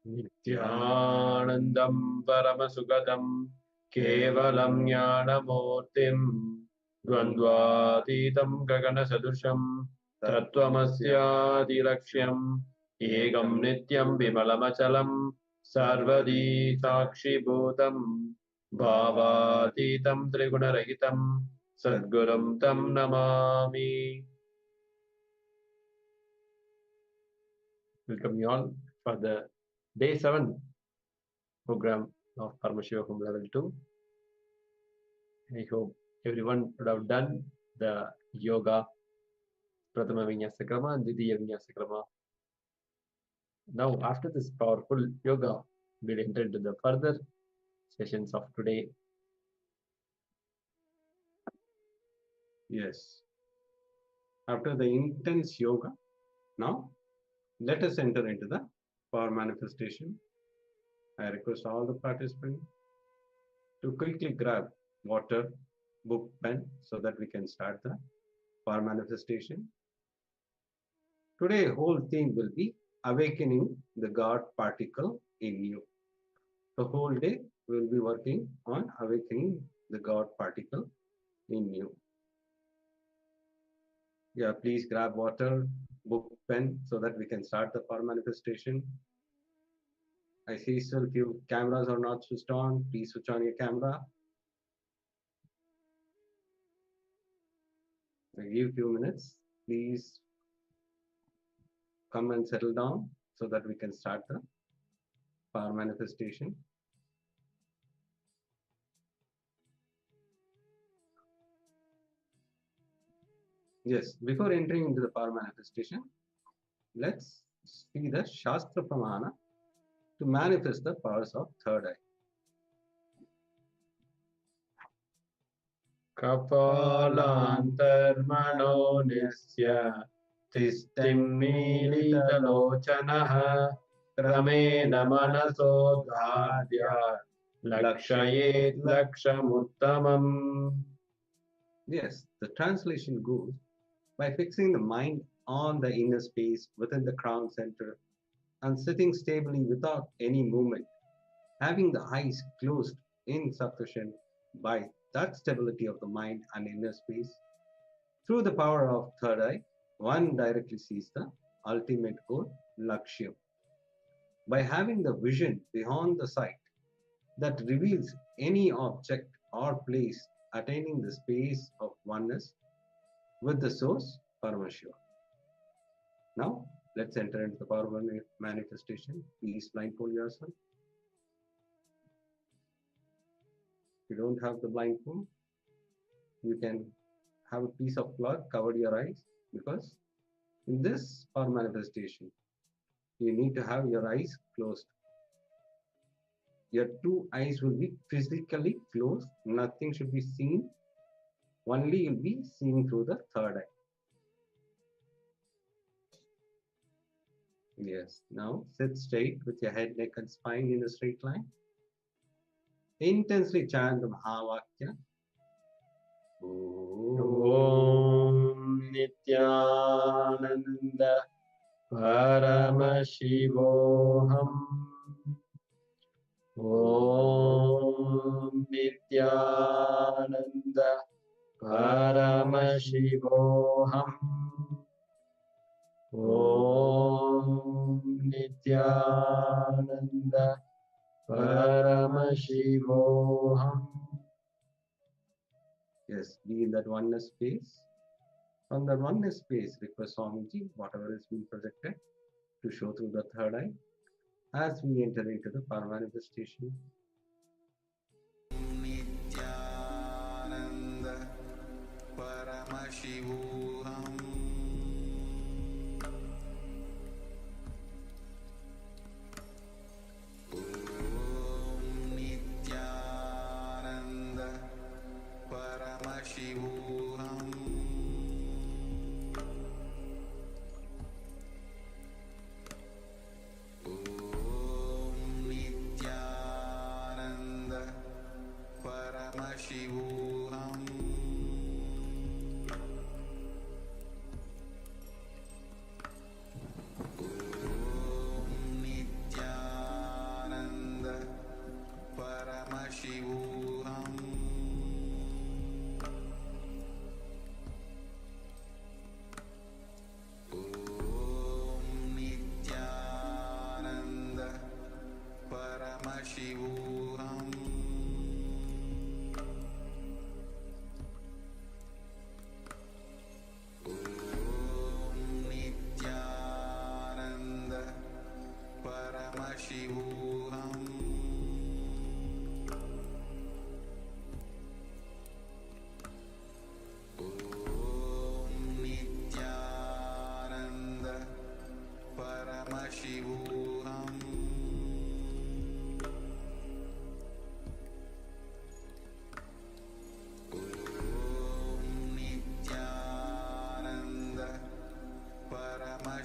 Nithyanandam Paramasukadam Kevalam Jnanamurtim Dvandvatitam Gaganasadusham Tattvamasyadirlakshyam Egam Nityam Vimalamachalam Sarvadi Sakshibhutam Bhavatitam Trigunarahitam Sadgurum Tam Namami. Welcome you all for the Day 7 program of Paramashivoham Level 2. I hope everyone would have done the yoga, Prathama Vinyasakrama and Ditiya Vinyasakrama. Now, after this powerful yoga, we'll enter into the further sessions of today. Yes. After the intense yoga, now let us enter into the power manifestation. I request all the participants to quickly grab water, book, pen so that we can start the power manifestation. Today, whole theme will be awakening the God particle in you. The whole day we will be working on awakening the God particle in you. Yeah, please grab water, book, pen so that we can start the power manifestation. I see still few cameras are not switched on. Please switch on your camera. I give few minutes. Please come and settle down so that we can start the power manifestation. Yes, before entering into the power manifestation, let's see the Shastra Pramana to manifest the powers of third eye. Kapalantarmano nisya Tistimilitalochanaha Ramena manaso dhadya Lakshayet lakshamuttamam. Yes, the translation goes by fixing the mind on the inner space within the crown center and sitting stably without any movement, having the eyes closed in succession. By that stability of the mind and inner space, through the power of third eye, one directly sees the ultimate goal, Lakshya. By having the vision beyond the sight that reveals any object or place attaining the space of oneness with the source, Paramashiva. Now, let's enter into the power manifestation. Please blindfold yourself. If you don't have the blindfold, you can have a piece of cloth cover your eyes, because in this power manifestation, you need to have your eyes closed. Your two eyes will be physically closed. Nothing should be seen. Only you'll be seeing through the third eye. Yes. Now sit straight with your head, neck, and spine in a straight line. Intensely chant the Mahavakya. Om Nithyananda Paramashivoham. Om Nithyananda Paramashivoham. Om Nithyananda Paramashivoham. Yes, be in that oneness space. From that oneness space, request Swamiji, whatever is being projected, to show through the third eye as we enter into the power manifestation. Nithyananda Paramashivoham. Om Nithyananda Paramashivoham. Om Nithyananda Paramashivoham.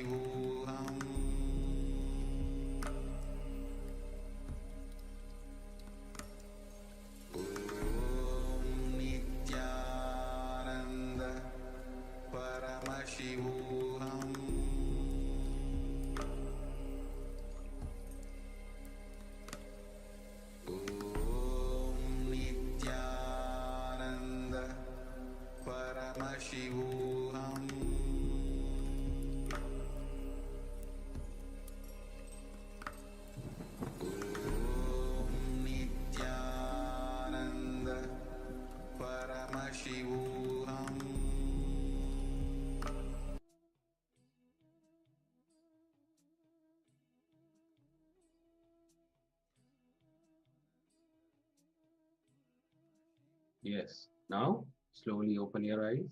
Paramashivoham Om Nithyananda Paramashivoham Om Nithyananda Paramashivoham Om Nithyananda Paramashivoham Yes. Now, slowly open your eyes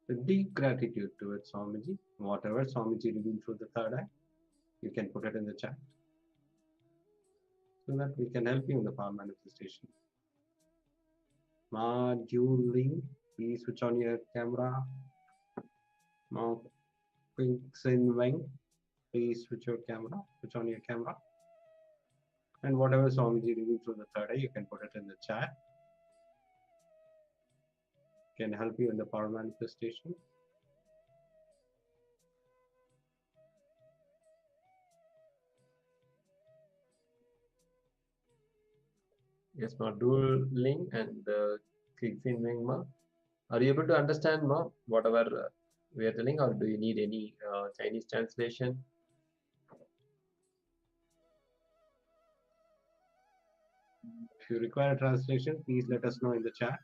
with deep gratitude towards Swamiji. Whatever Swamiji revealed through the third eye, you can put it in the chat so that we can help you in the power manifestation. Moduling, please switch on your camera. Now, Xin Weng, please switch on your camera. And whatever Swamiji revealed through the third eye, you can put it in the chat. Can help you in the power manifestation. Yes, ma. Dueling and Kixin Wing, ma. Are you able to understand, ma, whatever we are telling, or do you need any Chinese translation? If you require a translation, please let us know in the chat.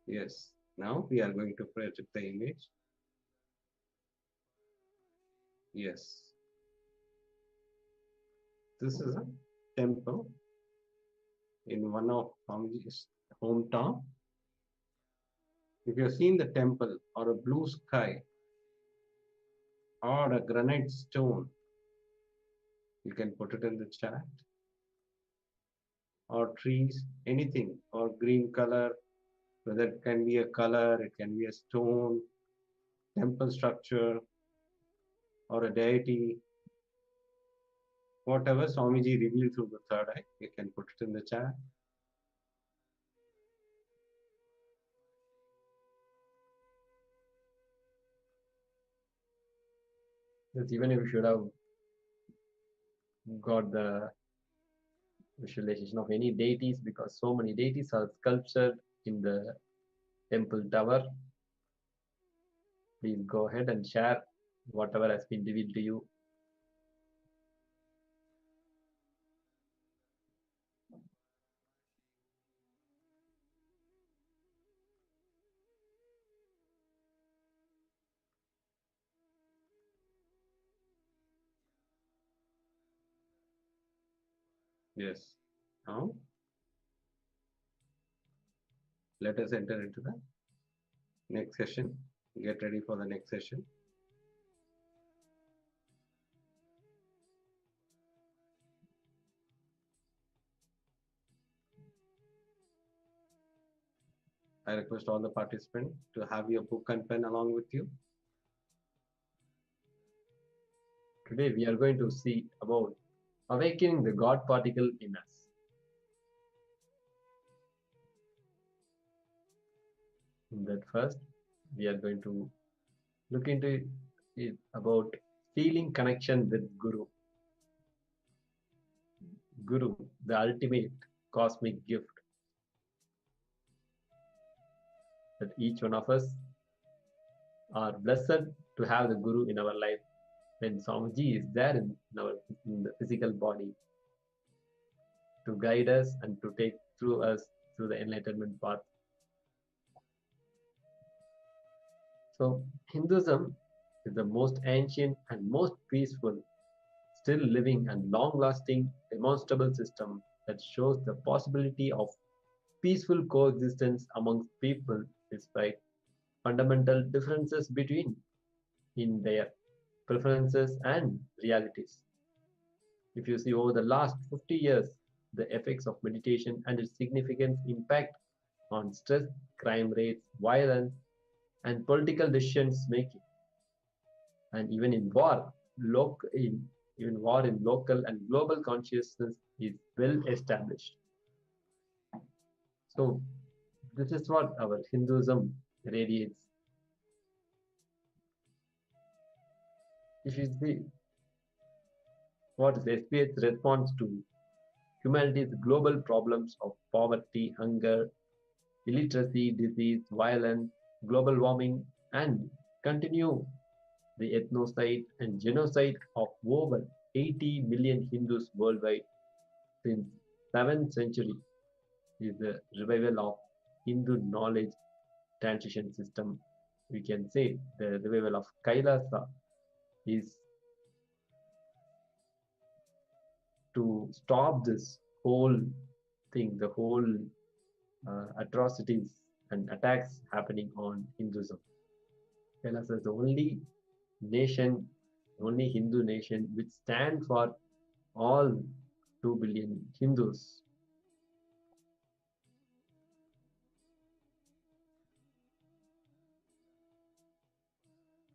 Yes. Now we are going to project the image. Yes. This is a temple in one of Swamiji's hometown. If you have seen the temple or a blue sky or a granite stone, you can put it in the chat. Or trees, anything, or green color, whether it can be a color, it can be a stone, temple structure, or a deity. Whatever Swamiji revealed through the third eye, you can put it in the chat. Yes, even if you should have got the visualization of any deities, because so many deities are sculptured in the temple tower. Please go ahead and share whatever has been revealed to you. Yes. Now, let us enter into the next session. Get ready for the next session. I request all the participants to have your book and pen along with you. Today we are going to see about awakening the God particle in us. In that first, we are going to look into it about feeling connection with Guru. Guru, the ultimate cosmic gift that each one of us are blessed to have the Guru in our life when Swamiji is there in the physical body. to guide us and to take through us through the enlightenment path. So Hinduism is the most ancient and most peaceful, still living and long-lasting demonstrable system that shows the possibility of peaceful coexistence amongst people despite fundamental differences between in their preferences and realities. If you see over the last 50 years, the effects of meditation and its significant impact on stress, crime rates, violence, and political decisions making, and even in war, even war in local and global consciousness is well established. So this is what our Hinduism radiates. If you see what is SPH's response to humanity's global problems of poverty, hunger, illiteracy, disease, violence, global warming, and continue the ethnocide and genocide of over 80 million Hindus worldwide since 7th century is the revival of Hindu knowledge transition system. We can say the revival of KAILASA is to stop this whole thing, the whole atrocities and attacks happening on Hinduism. KAILASA is the only nation, only Hindu nation which stand for all 2 billion Hindus.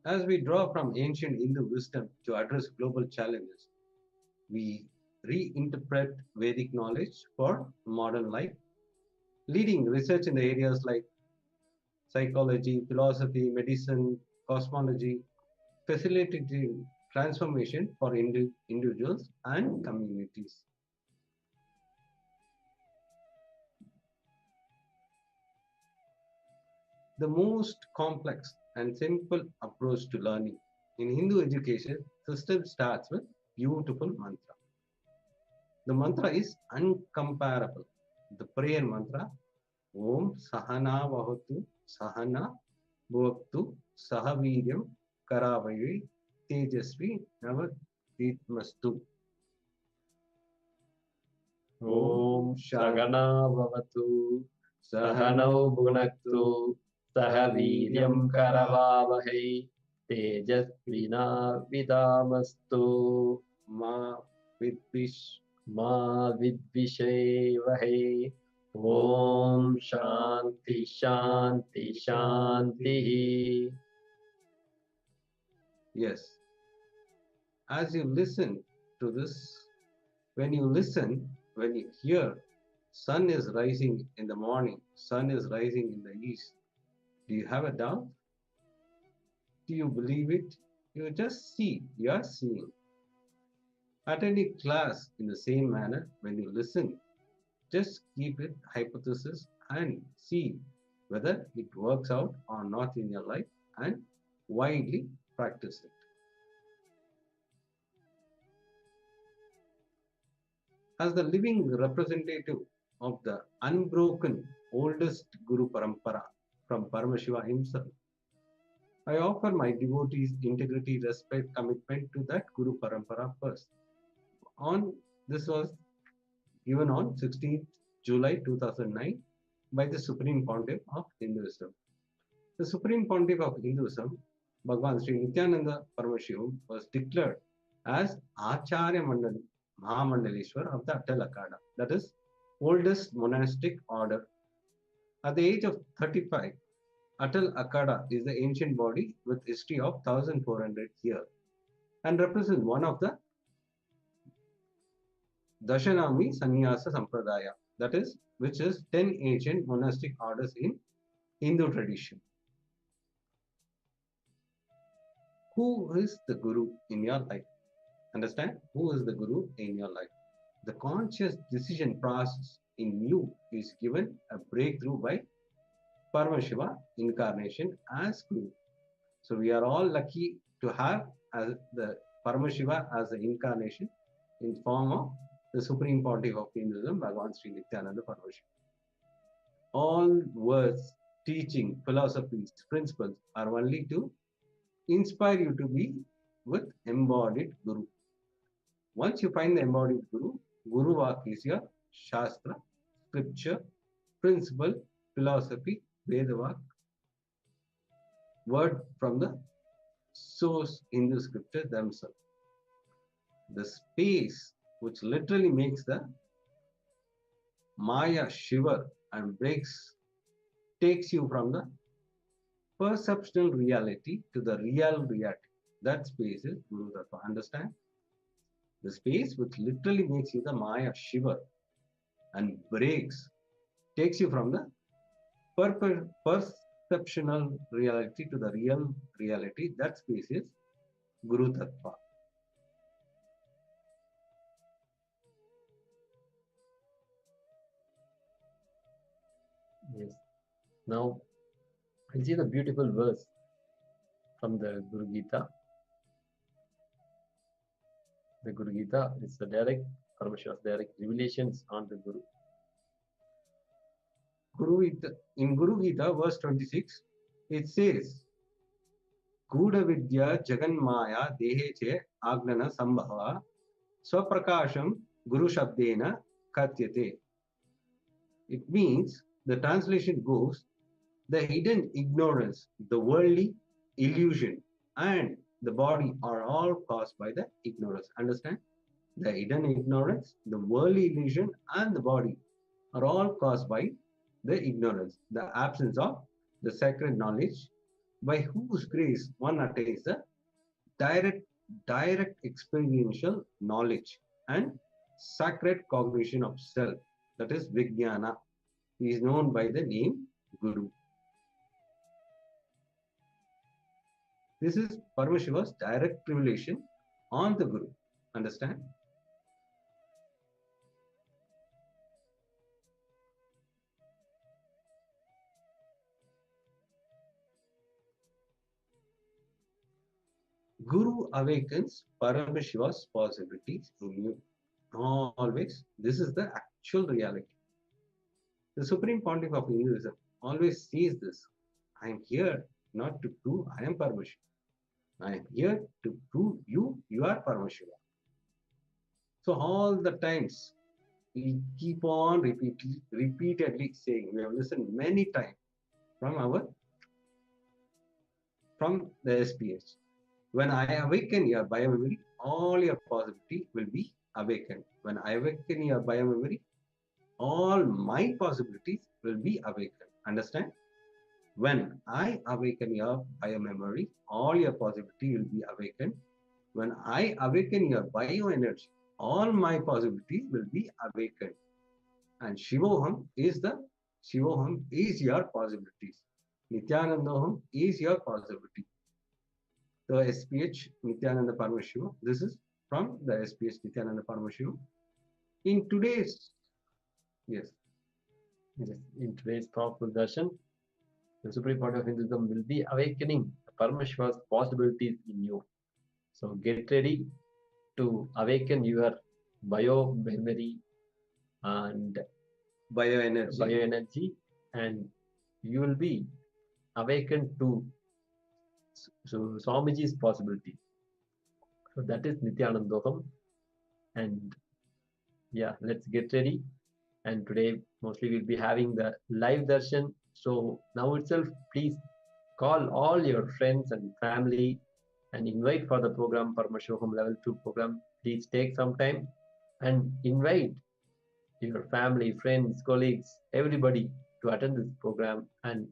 As we draw from ancient Hindu wisdom to address global challenges, we reinterpret Vedic knowledge for modern life, leading research in the areas like psychology, philosophy, medicine, cosmology, facilitating transformation for individuals and communities. The most complex and simple approach to learning in Hindu education system starts with beautiful mantra. The mantra is uncomparable. The prayer mantra, Om Sahana Vahatu Sahana Bhaktu Sahaviryam Karavayi Tejasvi Navaditmastu. Om Shagana Bhavatu Sahanau Bhunaktu Sahaviryam Karavavahai Tejasvina Vidamastu Ma Vidvish Ma Vidvishavahai. Om Shanti Shanti Shanti. Yes. As you listen to this, when you hear sun is rising in the morning, sun is rising in the east, do you have a doubt? Do you believe it? You just see, you are seeing. Attending class in the same manner, when you listen, just keep it hypothesis and see whether it works out or not in your life and widely practice it. As the living representative of the unbroken oldest Guru Parampara from Paramashiva himself, I offer my devotees integrity, respect, commitment to that Guru Parampara first. This was given on 16th July 2009 by the Supreme Pontiff of Hinduism. The Supreme Pontiff of Hinduism, Bhagavan Sri Nithyananda Paramashivoham, was declared as Acharya Mahamandaleshwar of the Atal Akada, that is, oldest monastic order. At the age of 35, Atal Akada is the ancient body with history of 1400 years and represents one of the Dashanami Sannyasa Sampradaya, that is, which is 10 ancient monastic orders in Hindu tradition. Who is the Guru in your life? Understand? Who is the Guru in your life? The conscious decision process in you is given a breakthrough by Paramashiva incarnation as Guru. So we are all lucky to have as the Paramashiva as the incarnation in form of the Supreme Pontiff of Hinduism, Bhagavan Sri Nithyananda Paramashivoham. All words, teaching, philosophies, principles are only to inspire you to be with embodied Guru. Once you find the embodied Guru, Guru Vak is your Shastra, scripture, principle, philosophy, Veda Vak, word from the source Hindu scripture themselves. The space which literally makes the Maya shiver and takes you from the perceptual reality to the real reality. That space is Guru Tattva. Understand? The space which literally makes you the Maya shiver and takes you from the perceptional reality to the real reality. That space is Guru Tattva. Yes. Now, I see the beautiful verse from the Guru Gita. The Guru Gita is the direct, Paramashiva's direct revelations on the Guru. In Guru Gita, verse 26, it says, Guda Vidya Jagan Maya Deheche Agnana Sambhava Swaprakasham Guru Shabdena Katyate. It means, the translation goes, the hidden ignorance, the worldly illusion, and the body are all caused by the ignorance. Understand? The hidden ignorance, the worldly illusion, and the body are all caused by the ignorance, the absence of the sacred knowledge, by whose grace one attains the direct experiential knowledge and sacred cognition of self, that is Vijnana. He is known by the name Guru. This is Paramashiva's direct revelation on the Guru. Understand? Guru awakens Paramashiva's possibilities in you. Always, this is the actual reality. The Supreme Pontiff of Hinduism always says this. I am here not to prove I am Paramashiva. I am here to prove you are Paramashiva. So all the times we keep on repeatedly saying, we have listened many times from the SPH. When I awaken your biomemory, all your possibility will be awakened. When I awaken your biomemory, all my possibilities will be awakened. Understand? When I awaken your biomemory, all your possibility will be awakened. When I awaken your bioenergy, all my possibilities will be awakened. And Shivoham is your possibilities. Nithyanandaham is your possibility. The SPH Nithyananda Paramashiva. This is from the SPH Nithyananda Paramashiva. In today's powerful darshan, the Supreme Pontiff of Hinduism will be awakening Paramashiva's possibilities in you. So get ready to awaken your biomemory and bioenergy, and you will be awakened to Swamiji's possibility. So that is Nithyanandokam. And yeah, let's get ready. And today mostly we'll be having the live darshan. So now itself, please call all your friends and family and invite for the program, Paramashivoham Level 2 program. Please take some time and invite your family, friends, colleagues, everybody to attend this program and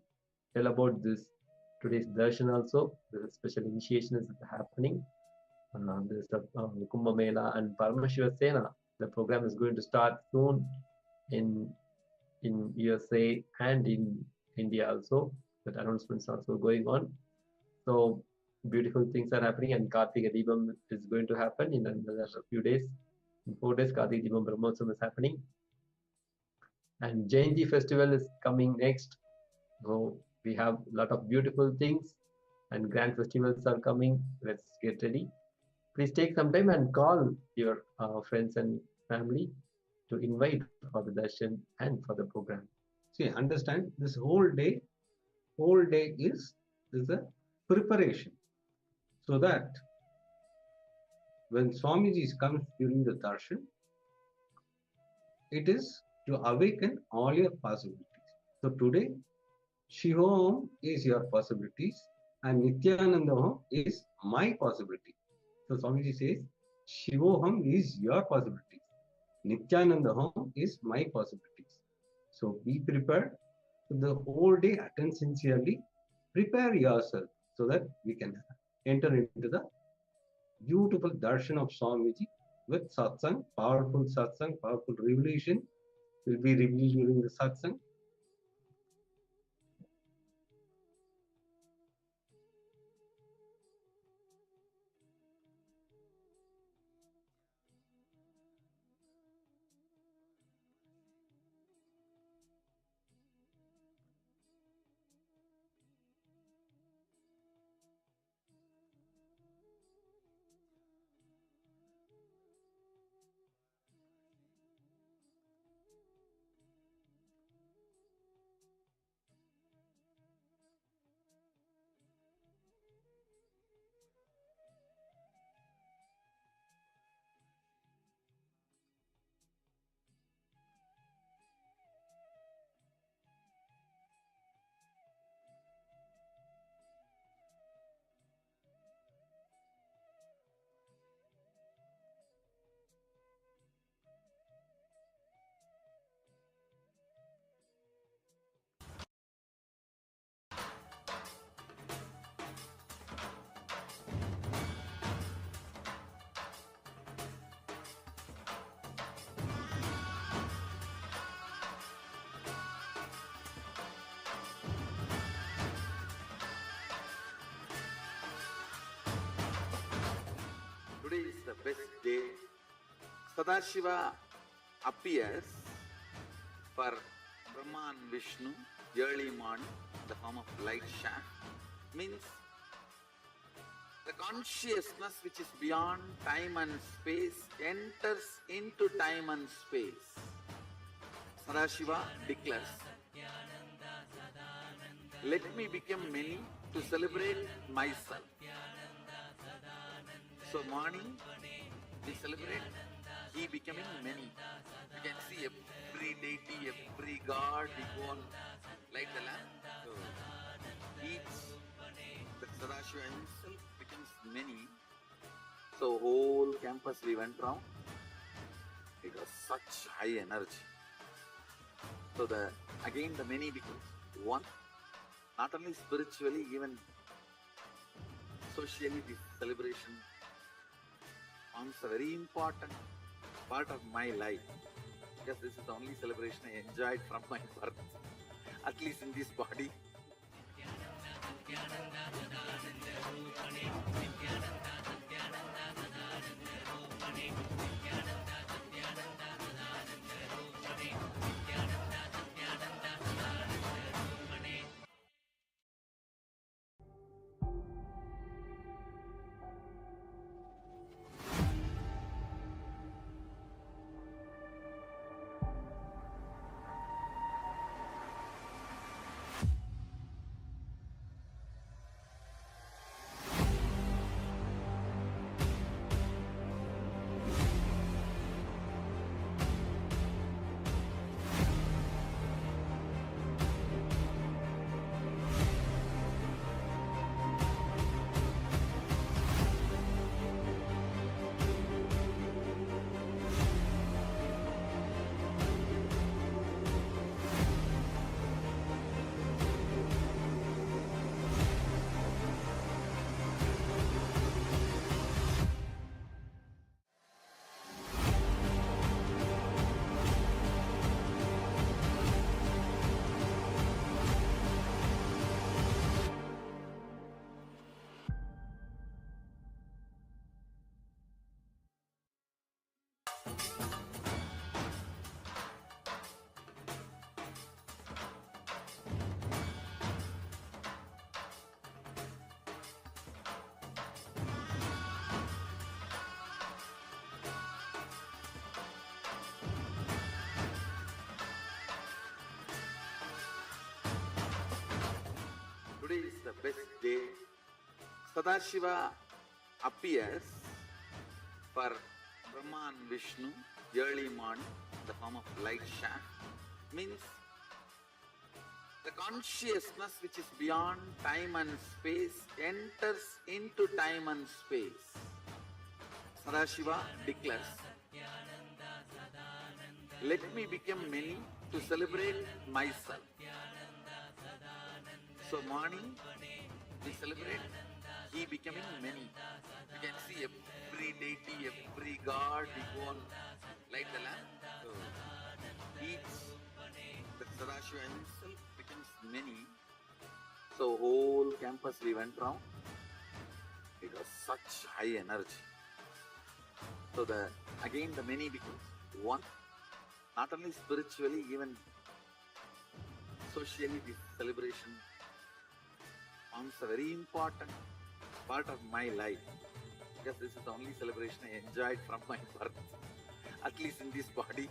tell about this today's darshan also. There's a special initiation is happening. There's the Kumbh Mela and Paramashiva Sena. The program is going to start soon in USA and in India also. That announcements are also going on. So beautiful things are happening, and Kartika Deepam is going to happen in another few days. In 4 days, Kartika Deepam Brahmotsam is happening. And Jayanti festival is coming next. So we have a lot of beautiful things and grand festivals are coming. Let's get ready. Please take some time and call your friends and family to invite for the darshan and for the program. See, understand this whole day is a preparation, so that when Swamiji comes during the darshan, it is to awaken all your possibilities. So today, Shivoham is your possibilities and Nithyananda is my possibility. So Swamiji says, Shivoham is your possibilities. Nithyananda is my possibilities. So be prepared. So the whole day attend sincerely. Prepare yourself so that we can enter into the beautiful darshan of Swamiji with satsang, powerful revelation will be revealed during the satsang. Today is the best day. Sadashiva appears for Brahma and Vishnu early morning, the form of light shaft, means the consciousness which is beyond time and space enters into time and space. Sadashiva declares, let me become many to celebrate myself. So morning, we celebrate he becoming many. You can see every deity, every god, we go and light the lamp. So each, the Sadashiva himself becomes many. So whole campus we went round. It was such high energy. So again the many becomes one. Not only spiritually, even socially, this celebration forms a very important part of my life, because this is the only celebration I enjoyed from my birth, at least in this body. best day. Sadashiva appears for Brahma and Vishnu early morning in the form of light shaft. Means the consciousness which is beyond time and space enters into time and space. Sadashiva declares, let me become many to celebrate myself. So morning we celebrate he becoming many. You can see every deity, every god, we go on light the lamp. So each, the Sadashiva himself becomes many. So whole campus we went round. It was such high energy. So again the many becomes one. Not only spiritually, even socially, this celebration forms a very important part of my life, because this is the only celebration I enjoyed from my birth, at least in this body.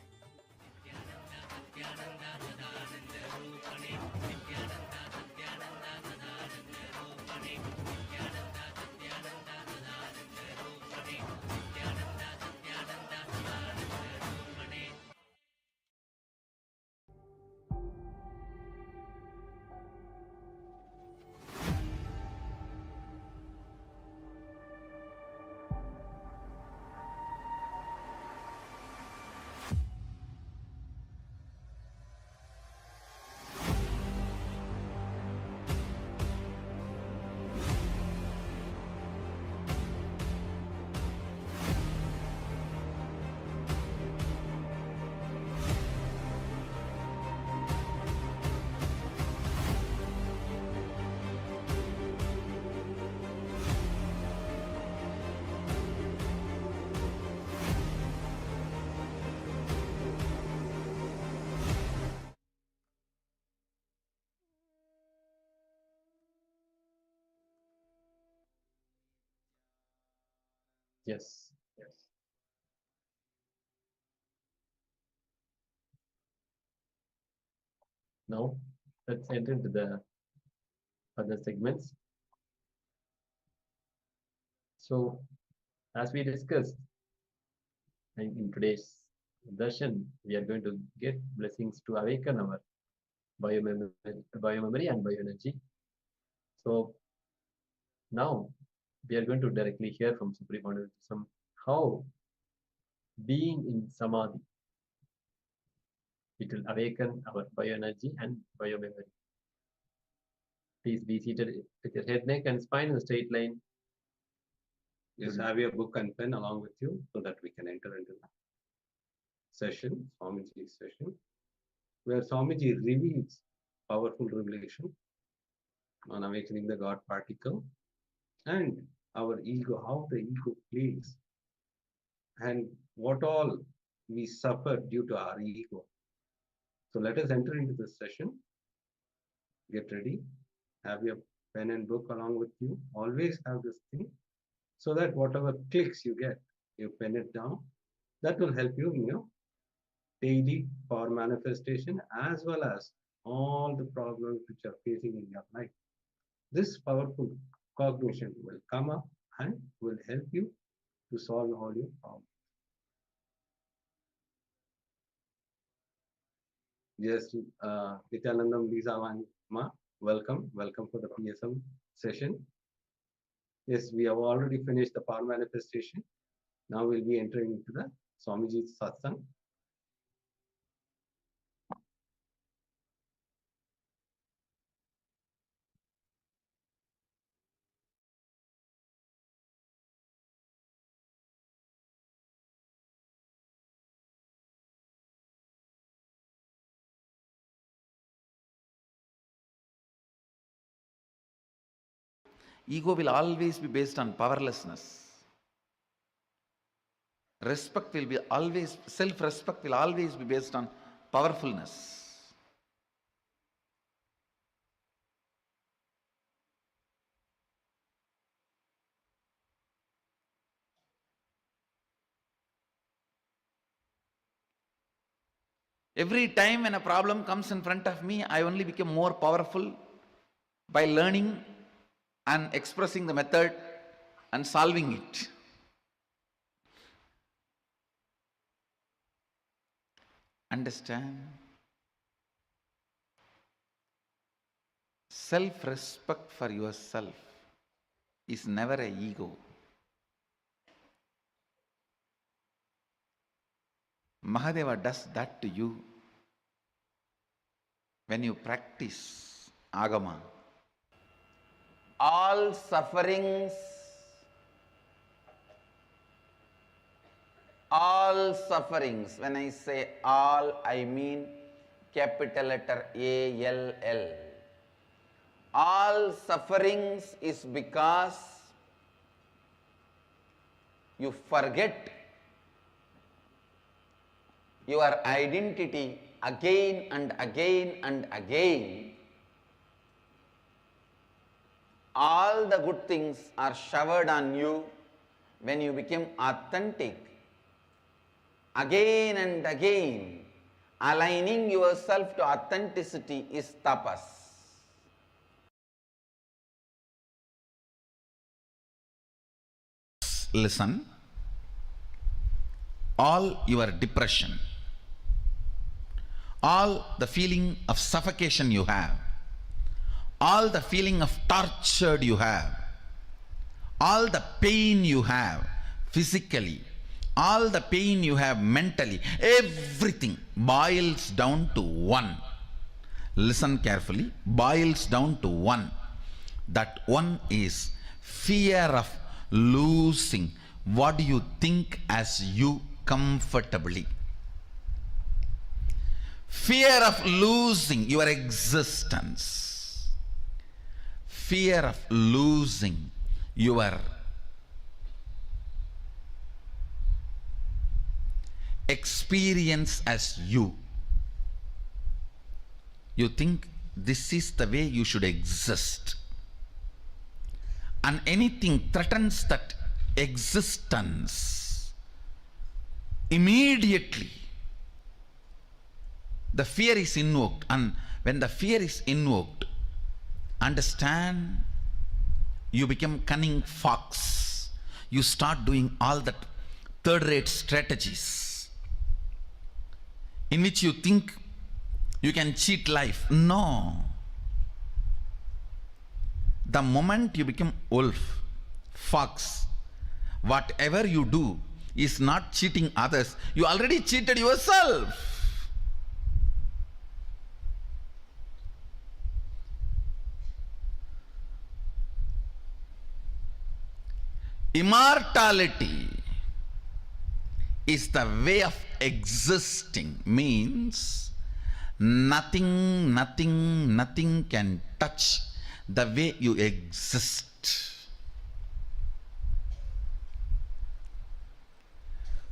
Yes. Now, let's enter into the other segments. So, as we discussed in today's session, we are going to get blessings to awaken our biomemory and bioenergy. So, now we are going to directly hear from Supreme Pontiff how being in Samadhi, it will awaken our bioenergy and biomemory. Please be seated with your head, neck, and spine in a straight line. Just have your book and pen along with you so that we can enter into the session, Swamiji's session, where Swamiji reveals powerful revelation on awakening the God particle and our ego, how the ego plays, and what all we suffer due to our ego. So let us enter into this session. Get ready. Have your pen and book along with you. Always have this thing, so that whatever clicks you get, you pen it down. That will help you in your daily power manifestation, as well as all the problems which are facing in your life. This powerful cognition will come up and will help you to solve all your problems. Yes, Nithyananda, Lisa, Ma, welcome for the PSM session. Yes, we have already finished the power manifestation. Now we'll be entering into the Swamiji's satsang. Ego will always be based on powerlessness. Respect will be always, self-respect will always be based on powerfulness. Every time when a problem comes in front of me, I only become more powerful by learning and expressing the method and solving it. Understand? Self-respect for yourself is never an ego. Mahadeva does that to you when you practice Agama. All sufferings, when I say all, I mean capital letter A-L-L. All sufferings is because you forget your identity again and again and again. All the good things are showered on you when you become authentic. Again and again, aligning yourself to authenticity is tapas. Listen, all your depression, all the feeling of suffocation you have, all the feeling of tortured you have, all the pain you have physically, all the pain you have mentally, everything boils down to one. Listen carefully, boils down to one. That one is fear of losing what you think as you comfortably. Fear of losing your existence. Fear of losing your experience as you. You think this is the way you should exist. And anything threatens that existence, immediately the fear is invoked. And when the fear is invoked, understand, you become cunning fox. You start doing all that third-rate strategies in which you think you can cheat life. No. The moment you become wolf, fox, whatever you do is not cheating others. You already cheated yourself. Immortality is the way of existing, means nothing can touch the way you exist.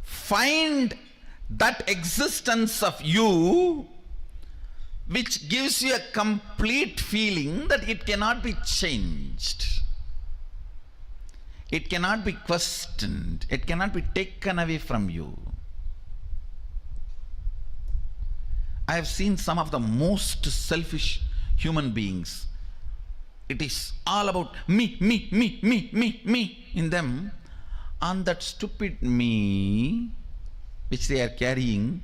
Find that existence of you which gives you a complete feeling that it cannot be changed. It cannot be questioned. It cannot be taken away from you. I have seen some of the most selfish human beings. It is all about me in them. And that stupid me which they are carrying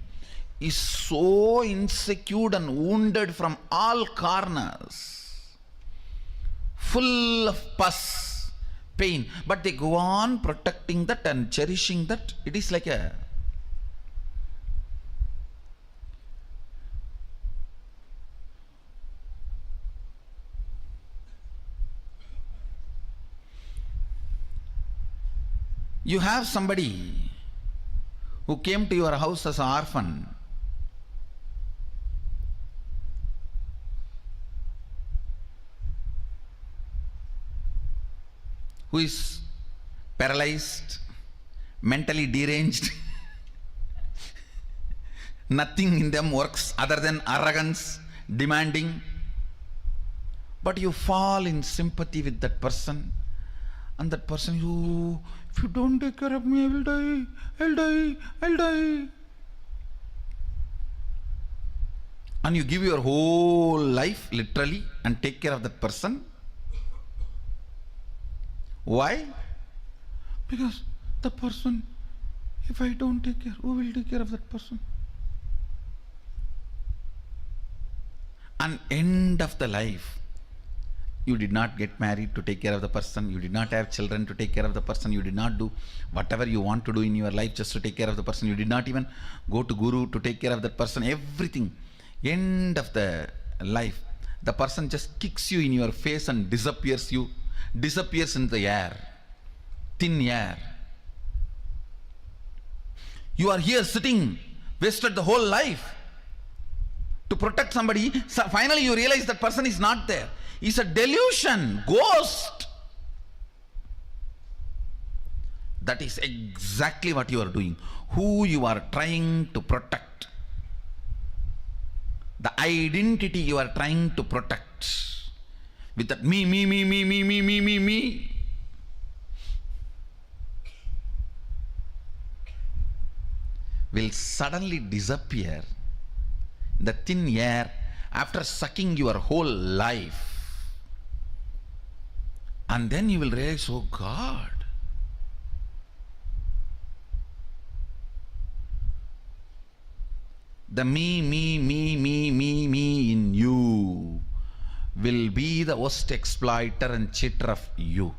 is so insecure and wounded from all corners, full of pus, pain, but they go on protecting that and cherishing that. It is like a you have somebody who came to your house as an orphan, who is paralyzed, mentally deranged, nothing in them works other than arrogance, demanding, but you fall in sympathy with that person, and that person, if you don't take care of me, I will die, I'll die. And you give your whole life literally and take care of that person. Why? Because the person, if I don't take care, who will take care of that person? And end of the life, you did not get married to take care of the person, you did not have children to take care of the person, you did not do whatever you want to do in your life just to take care of the person, you did not even go to guru to take care of that person, everything. End of the life, the person just kicks you in your face and disappears in the air, thin air. You are here sitting, wasted the whole life to protect somebody. So finally you realize that person is not there. It's a delusion, ghost. That is exactly what you are doing. Who you are trying to protect. The identity you are trying to protect. With that me, will suddenly disappear in the thin air after sucking your whole life. And then you will realize, oh God, the me in you will be the worst exploiter and cheater of you.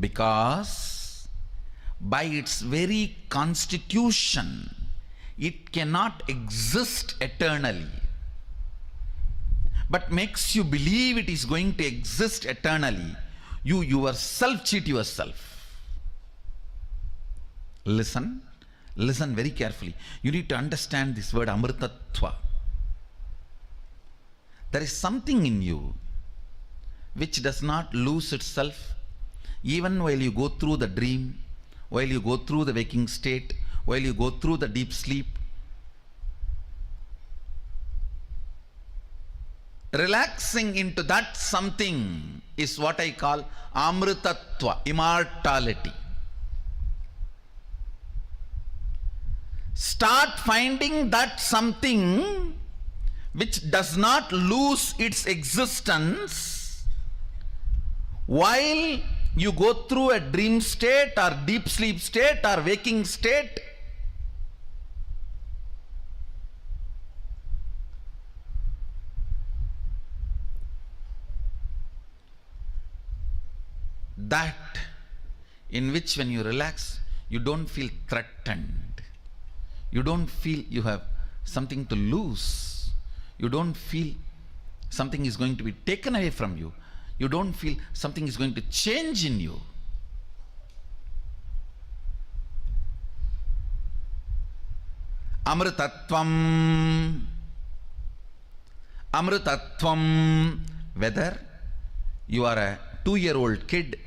Because by its very constitution, it cannot exist eternally, but makes you believe it is going to exist eternally. You yourself cheat yourself. Listen very carefully. You need to understand this word amritatva. There is something in you which does not lose itself even while you go through the dream, while you go through the waking state, while you go through the deep sleep. Relaxing into that something is what I call amritatva, immortality. Start finding that something which does not lose its existence while you go through a dream state or deep sleep state or waking state. That in which when you relax, you don't feel threatened. You don't feel you have something to lose. You don't feel something is going to be taken away from you. You don't feel something is going to change in you. Amritatvam. Amritatvam. Whether you are a 2-year-old kid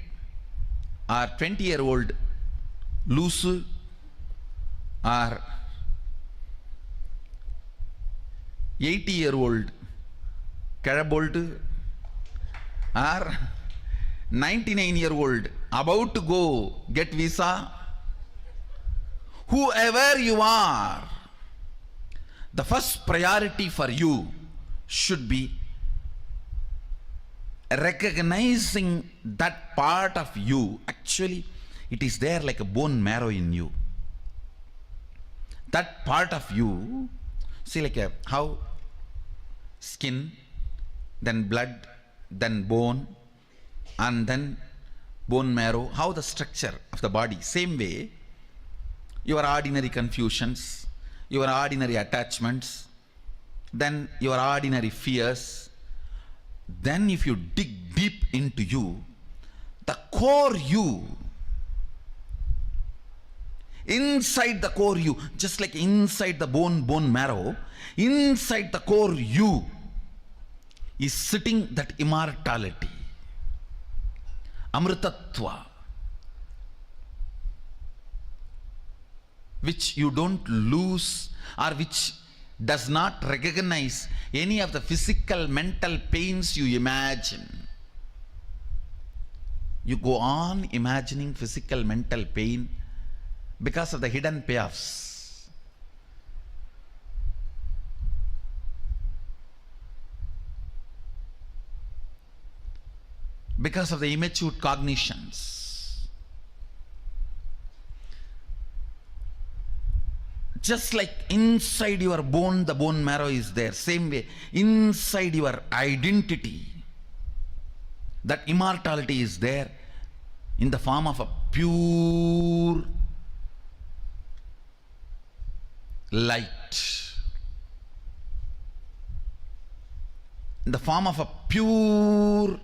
or 20-year-old loose or 80-year-old Karabolt or 99-year-old about to go get visa, whoever you are, the first priority for you should be recognizing that part of you. Actually, it is there like a bone marrow in you. That part of you, see, like how skin, then blood, then bone, and then bone marrow, how the structure of the body. Same way, your ordinary confusions, your ordinary attachments, then your ordinary fears. Then if you dig deep into you, the core you, inside the core you, just like inside the bone marrow, inside the core you is sitting that immortality, amritatva, which you don't lose or which does not recognize any of the physical, mental pains you imagine. You go on imagining physical, mental pain because of the hidden payoffs. because of the immature cognitions. Just like inside your bone, the bone marrow is there. Same way, inside your identity, that immortality is there in the form of a pure light. In the form of a pure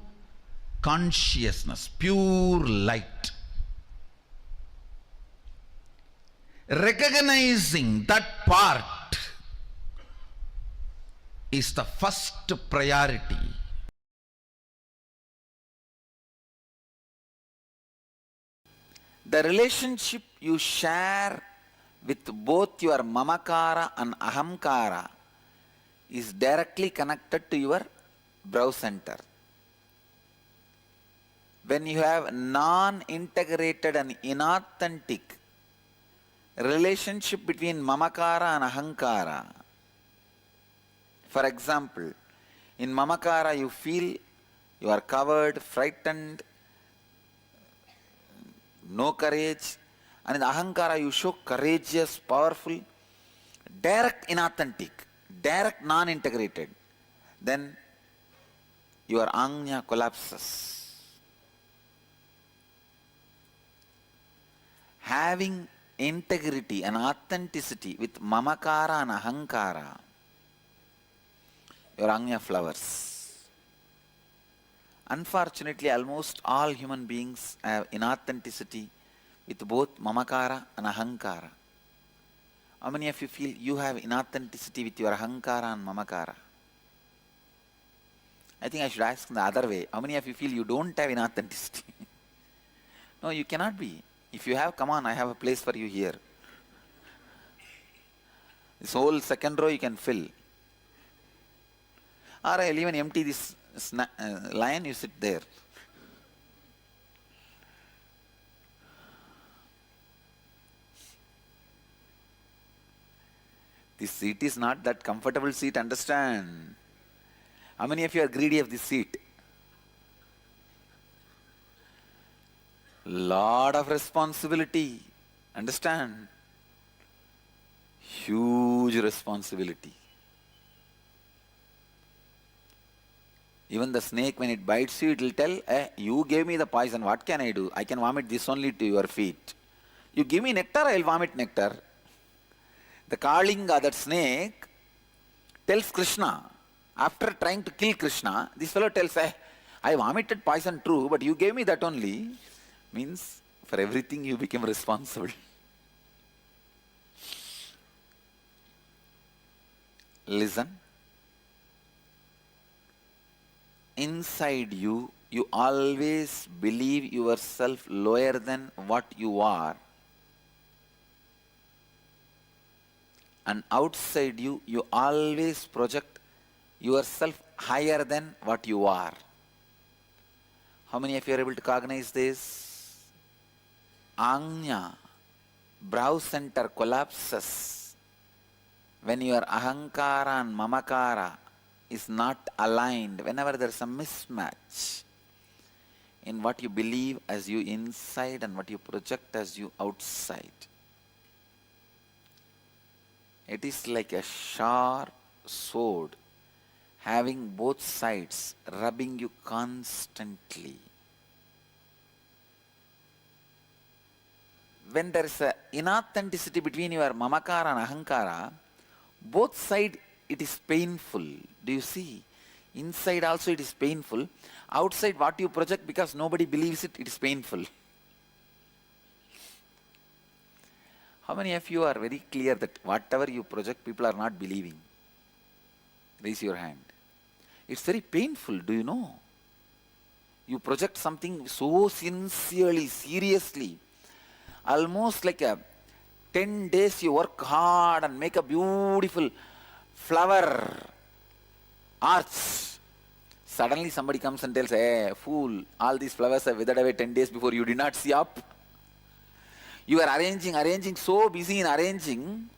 consciousness, pure light. Recognizing that part is the first priority. The relationship you share with both your mamakara and ahamkara is directly connected to your brow center. When you have non-integrated and inauthentic relationship between mamakara and ahankara, for example, in mamakara you feel you are covered, frightened, no courage, and in ahankara you show courageous, powerful, direct inauthentic, direct non-integrated, then your ajna collapses. Having integrity and authenticity with mamakara and ahankara, your ajna flowers. Unfortunately, almost all human beings have inauthenticity with both mamakara and ahankara. How many of you feel you have inauthenticity with your ahankara and mamakara? I think I should ask in the other way. How many of you feel you don't have inauthenticity? No, you cannot be. If you have, come on, I have a place for you here. This whole second row you can fill. Or I'll even empty this line, you sit there. This seat is not that comfortable seat, understand? How many of you are greedy of this seat? Lot of responsibility, understand? Huge responsibility. Even the snake, when it bites you, it will tell, you gave me the poison, what can I do? I can vomit this only to your feet. You give me nectar, I will vomit nectar. The Kalinga, that snake, tells Krishna, after trying to kill Krishna, this fellow tells, I vomited poison true, but you gave me that only. Means, for everything you became responsible. Listen. Inside you, you always believe yourself lower than what you are. And outside you, you always project yourself higher than what you are. How many of you are able to cognize this? Ajna, brow center collapses when your ahankara and mamakara is not aligned, whenever there is a mismatch in what you believe as you inside and what you project as you outside. It is like a sharp sword having both sides rubbing you constantly. When there is an inauthenticity between your mamakara and ahankara, both sides it is painful. Do you see? Inside also it is painful. Outside what you project, because nobody believes it, it is painful. How many of you are very clear that whatever you project, people are not believing? Raise your hand. It's very painful, do you know? You project something so sincerely, seriously. Almost like 10 days you work hard and make a beautiful flower arch. Suddenly somebody comes and tells, hey, fool, all these flowers are withered away 10 days before, you did not see up. You are arranging, so busy in arranging.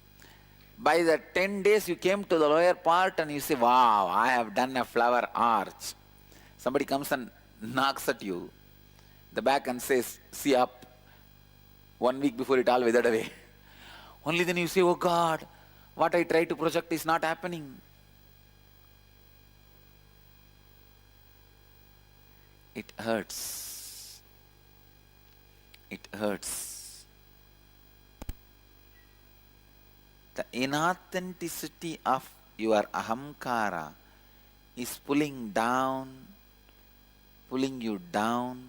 By the 10 days you came to the lower part and you say, wow, I have done a flower arch. Somebody comes and knocks at you, the back and says, see up. 1 week before it all withered away. Only then you say, oh God, what I try to project is not happening. It hurts. It hurts. The inauthenticity of your ahamkara is pulling you down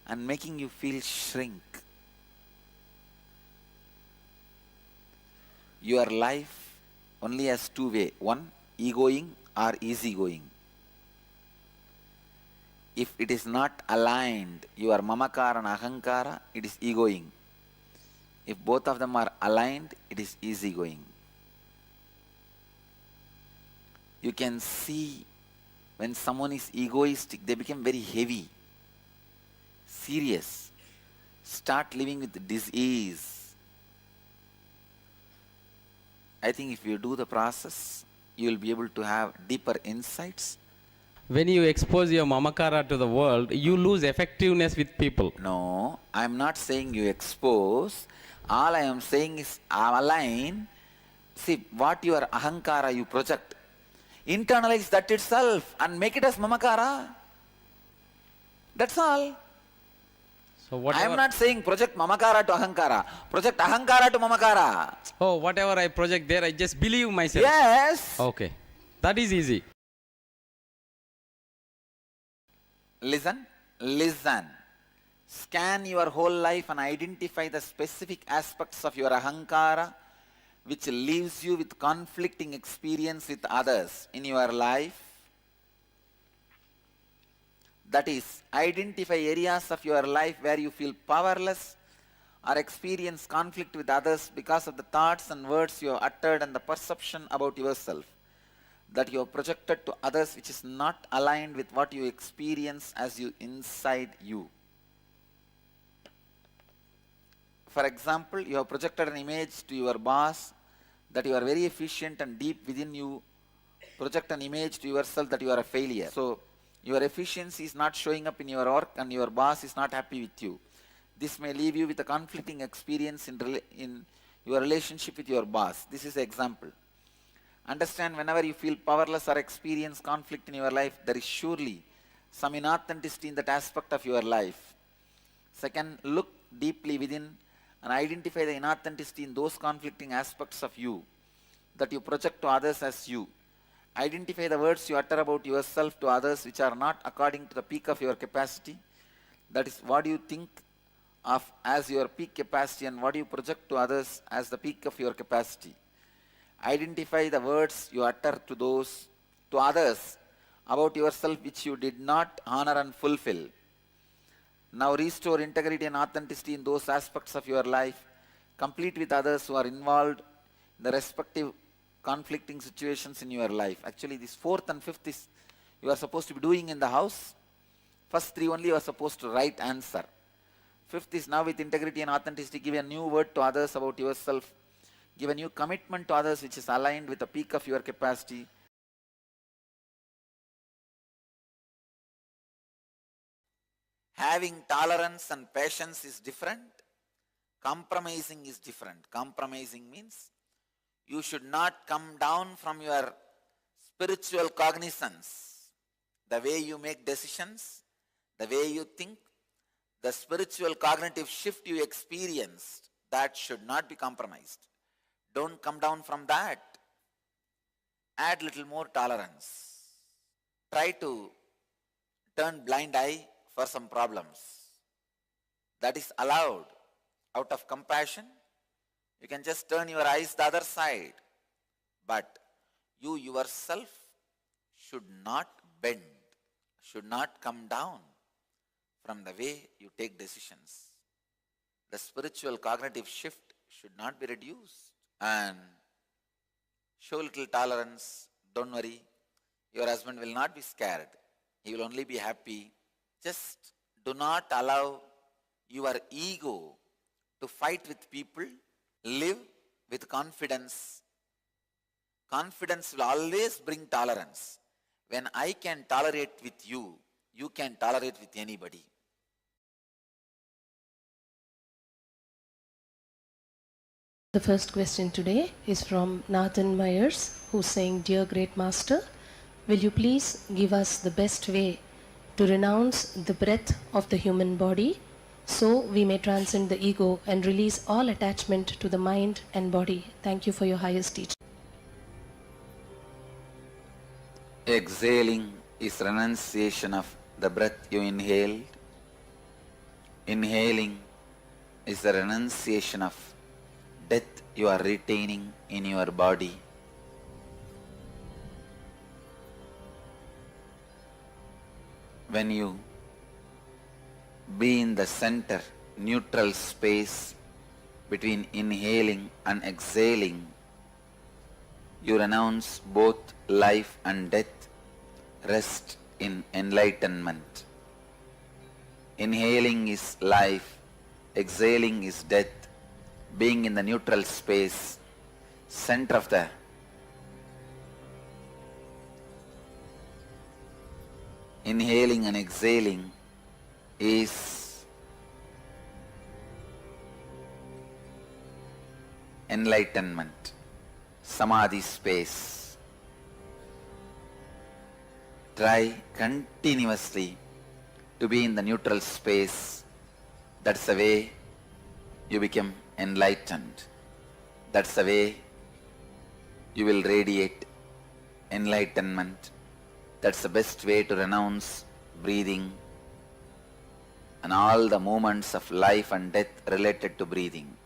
and making you feel shrink. Your life only has two ways. One, egoing or easygoing. If it is not aligned, your mamakara and ahankara, it is egoing. If both of them are aligned, it is easygoing. You can see when someone is egoistic, they become very heavy, serious, start living with disease. I think if you do the process, you will be able to have deeper insights. When you expose your mamakara to the world, you lose effectiveness with people. No, I am not saying you expose. All I am saying is align. See, what your ahankara you project, internalize that itself and make it as mamakara. That's all. So I whatever, am not saying project mamakara to ahankara. Project ahankara to mamakara. oh, whatever I project there, I just believe myself. Yes. Okay. That is easy. Listen. Scan your whole life and identify the specific aspects of your ahankara which leaves you with conflicting experience with others in your life. That is, identify areas of your life where you feel powerless or experience conflict with others because of the thoughts and words you have uttered and the perception about yourself that you have projected to others which is not aligned with what you experience as you inside you. For example, you have projected an image to your boss that you are very efficient, and deep within you project an image to yourself that you are a failure. So your efficiency is not showing up in your work and your boss is not happy with you. This may leave you with a conflicting experience in your relationship with your boss. This is an example. Understand, whenever you feel powerless or experience conflict in your life, there is surely some inauthenticity in that aspect of your life. Second, look deeply within and identify the inauthenticity in those conflicting aspects of you that you project to others as you. Identify the words you utter about yourself to others which are not according to the peak of your capacity. That is, what do you think of as your peak capacity and what do you project to others as the peak of your capacity. Identify the words you utter to others about yourself which you did not honor and fulfill. Now restore integrity and authenticity in those aspects of your life. Complete with others who are involved in the respective conflicting situations in your life. Actually, this fourth and fifth is you are supposed to be doing in the house. First three only you are supposed to write answer. Fifth is now with integrity and authenticity, give a new word to others about yourself. Give a new commitment to others which is aligned with the peak of your capacity. Having tolerance and patience is different. Compromising is different. Compromising means you should not come down from your spiritual cognizance. The way you make decisions, the way you think, the spiritual cognitive shift you experienced, that should not be compromised. Don't come down from that. Add little more tolerance. Try to turn blind eye for some problems. That is allowed. Out of compassion, you can just turn your eyes the other side. But you yourself should not bend, should not come down from the way you take decisions. The spiritual cognitive shift should not be reduced. And show little tolerance. Don't worry. Your husband will not be scared. He will only be happy. Just do not allow your ego to fight with people. Live with confidence. Confidence will always bring tolerance. When I can tolerate with you, you can tolerate with anybody. The first question today is from Nathan Myers, who's saying, Dear Great Master, will you please give us the best way to renounce the breath of the human body so we may transcend the ego and release all attachment to the mind and body? Thank you for your highest teaching. Exhaling is renunciation of the breath you inhaled. Inhaling is the renunciation of death you are retaining in your body. When you be in the center, neutral space between inhaling and exhaling, you renounce both life and death, rest in enlightenment. Inhaling is life, exhaling is death. Being in the neutral space, center of the inhaling and exhaling is enlightenment, samadhi space. Try continuously to be in the neutral space. That's the way you become enlightened. That's the way you will radiate enlightenment. That's the best way to renounce breathing and all the moments of life and death related to breathing.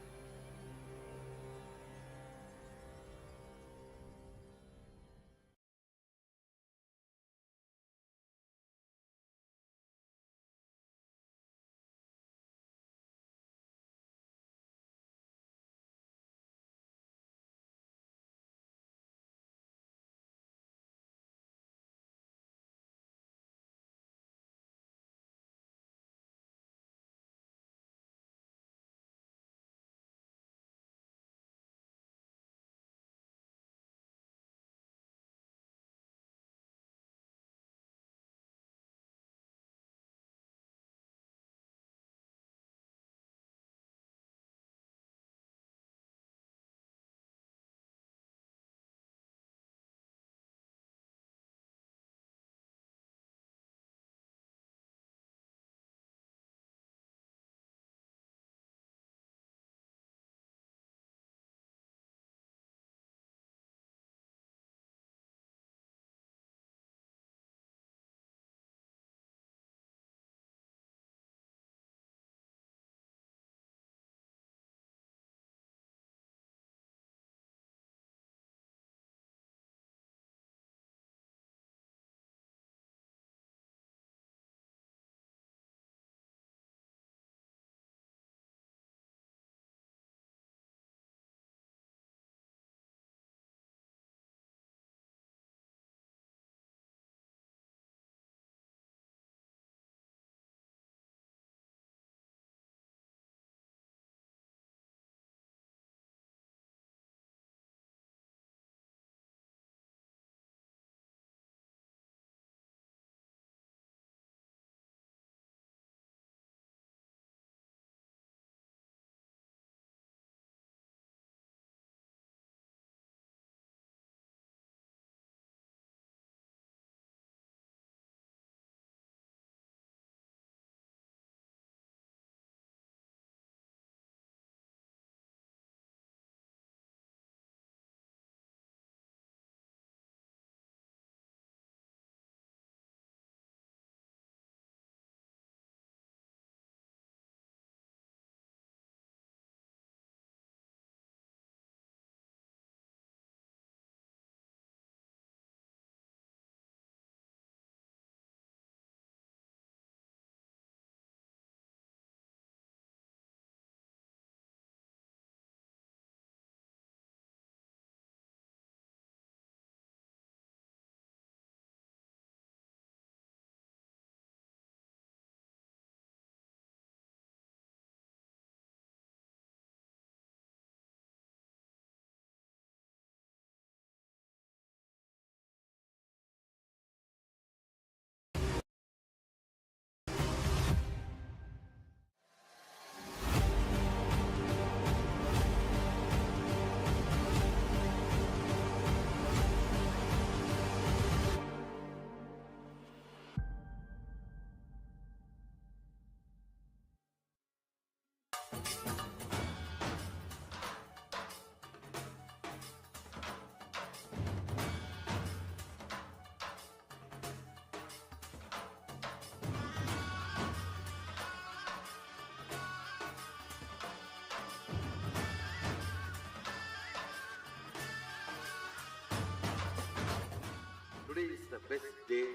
best day.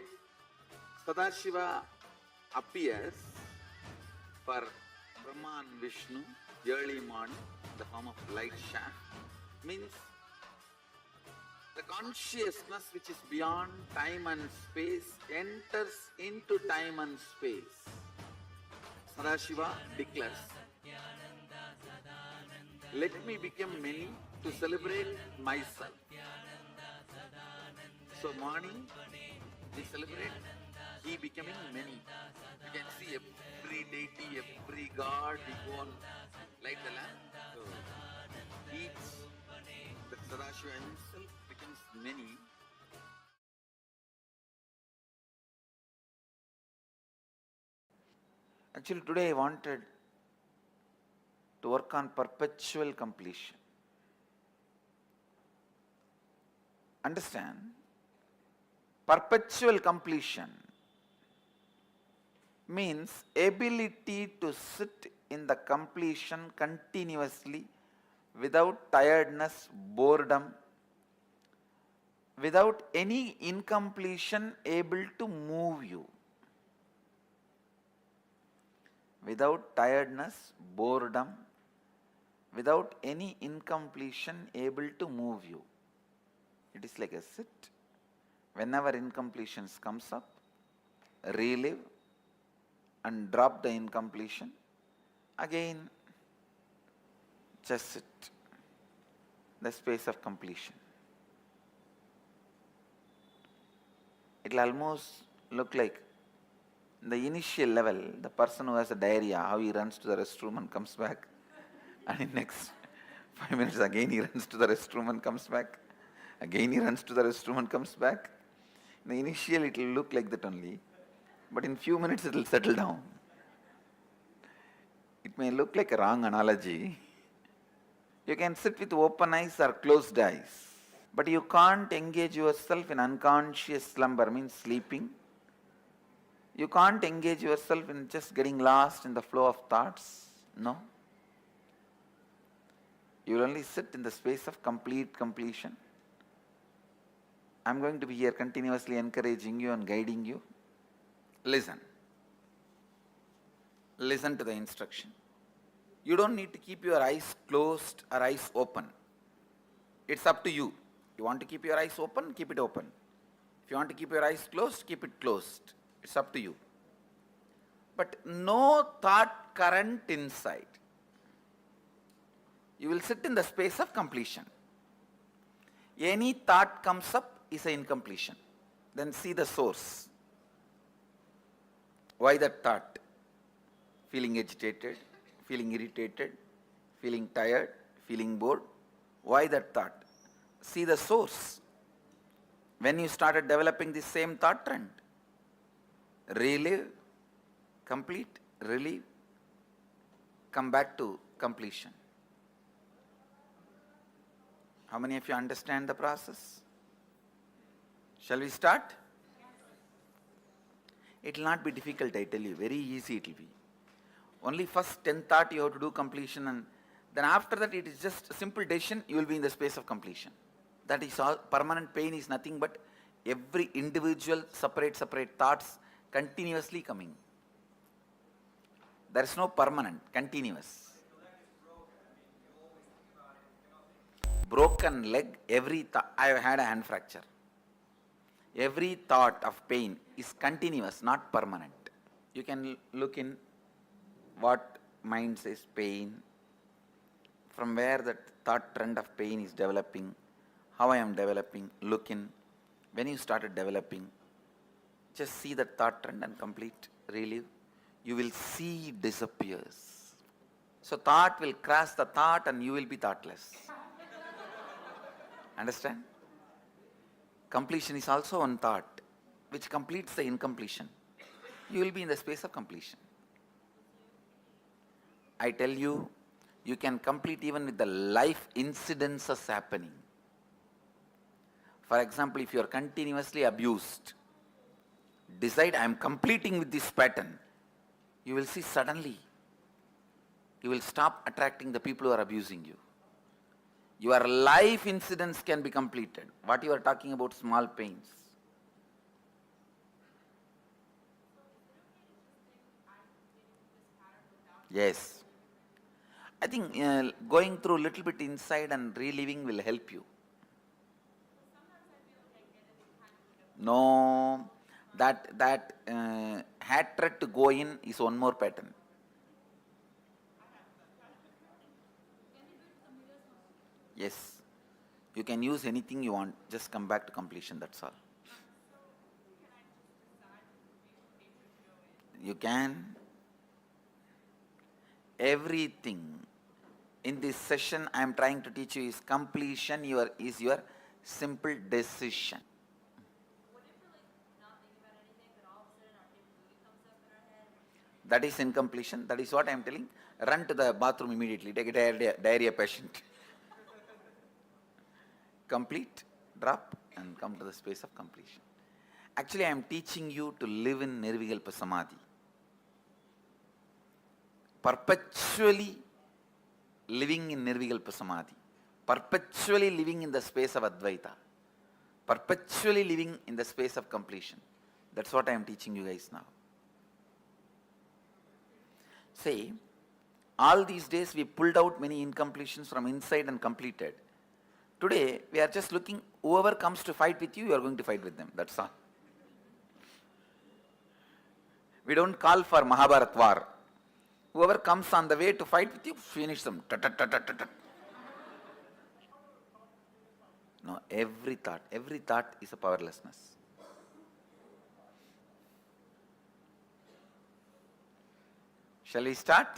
Sadashiva appears for Brahma and Vishnu early morning in the form of light shaft. Means the consciousness which is beyond time and space enters into time and space. Sadashiva declares, let me become many to celebrate myself. So morning, we celebrate he becoming many. You can see every deity, every god, we go on light the lamp. So each, the Sadashiva himself becomes many. Actually, today I wanted to work on perpetual completion. Understand? Perpetual completion means ability to sit in the completion continuously without tiredness, boredom, without any incompletion able to move you. Without tiredness, boredom, without any incompletion able to move you. It is like a sit. Whenever incompletions comes up, relive and drop the incompletion. Again, just sit. The space of completion. It will almost look like the initial level, the person who has a diarrhea, how he runs to the restroom and comes back. And in next 5 minutes again he runs to the restroom and comes back. Again he runs to the restroom and comes back. In the initial it will look like that only. But in few minutes it will settle down. It may look like a wrong analogy. You can sit with open eyes or closed eyes. But you can't engage yourself in unconscious slumber, means sleeping. You can't engage yourself in just getting lost in the flow of thoughts. No. You will only sit in the space of complete completion. I am going to be here continuously encouraging you and guiding you. Listen. Listen to the instruction. You don't need to keep your eyes closed or eyes open. It's up to you. You want to keep your eyes open, keep it open. If you want to keep your eyes closed, keep it closed. It's up to you. But no thought current inside. You will sit in the space of completion. Any thought comes up is an incompletion. Then see the source. Why that thought? Feeling agitated, feeling irritated, feeling tired, feeling bored. Why that thought? See the source. When you started developing the same thought trend, relive, complete, relieve, come back to completion. How many of you understand the process? Shall we start? It will not be difficult, I tell you. Very easy it will be. Only first 10 thought you have to do completion, and then after that it is just a simple decision, you will be in the space of completion. That is all. Permanent pain is nothing but every individual separate thoughts continuously coming. There is no permanent, continuous. Broken leg, every thought. I have had a hand fracture. Every thought of pain is continuous, not permanent. You can look in what mind says pain, from where that thought trend of pain is developing, how I am developing, look in. When you started developing, just see that thought trend and complete, relive. You will see it disappears. So thought will cross the thought and you will be thoughtless. Understand? Completion is also one thought which completes the incompletion. You will be in the space of completion. I tell you, you can complete even with the life incidences happening. For example, if you are continuously abused, decide I am completing with this pattern. You will see suddenly, you will stop attracting the people who are abusing you. Your life incidents can be completed. What you are talking about, small pains. Yes. I think going through a little bit inside and reliving will help you. No, that hatred to go in is one more pattern. Yes, you can use anything you want, just come back to completion, that's all. You can. Everything in this session I am trying to teach you is completion is your simple decision. That is incompletion. That is what I am telling. Run to the bathroom immediately. Take a diarrhea patient. Complete, drop, and come to the space of completion. Actually, I am teaching you to live in Nirvikalpa Samadhi. Perpetually living in Nirvikalpa Samadhi. Perpetually living in the space of Advaita. Perpetually living in the space of completion. That's what I am teaching you guys now. Say, all these days we pulled out many incompletions from inside and completed. Today, we are just looking, whoever comes to fight with you, you are going to fight with them. That's all. We don't call for Mahabharat war. Whoever comes on the way to fight with you, finish them. No, every thought is a powerlessness. Shall we start?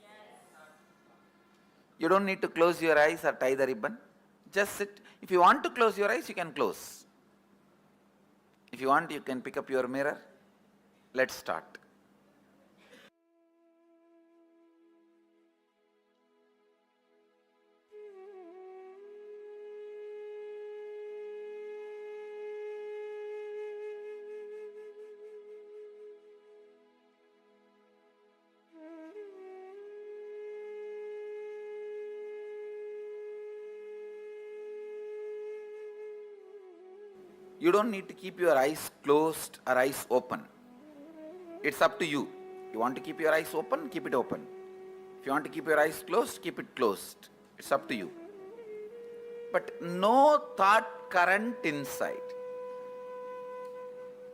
Yes. You don't need to close your eyes or tie the ribbon. Just sit. If you want to close your eyes, you can close. If you want, you can pick up your mirror. Let's start. You don't need to keep your eyes closed or eyes open. It's up to you. You want to keep your eyes open, keep it open. If you want to keep your eyes closed, keep it closed. It's up to you. But no thought current inside.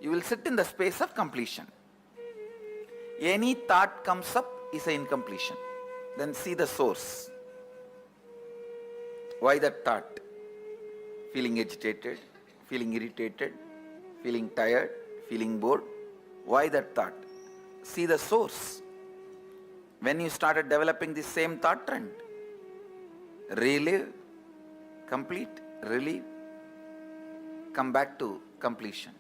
You will sit in the space of completion. Any thought comes up is an incompletion. Then see the source. Why that thought? Feeling agitated, feeling irritated, feeling tired, feeling bored. Why that thought? See the source. When you started developing this same thought trend, relive, complete, relieve, come back to completion.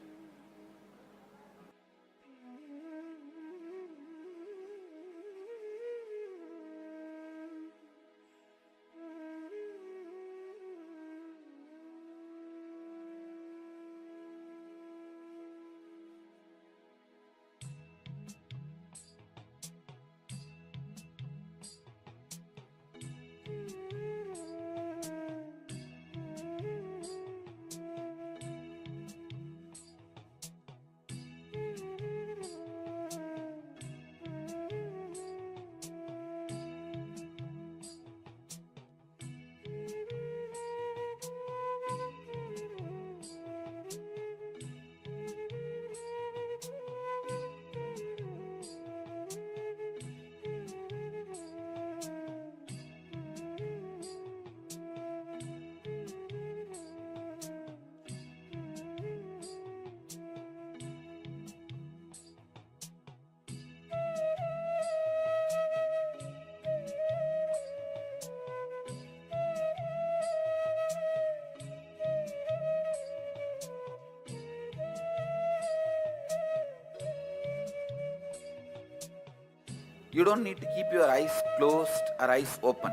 You don't need to keep your eyes closed or eyes open.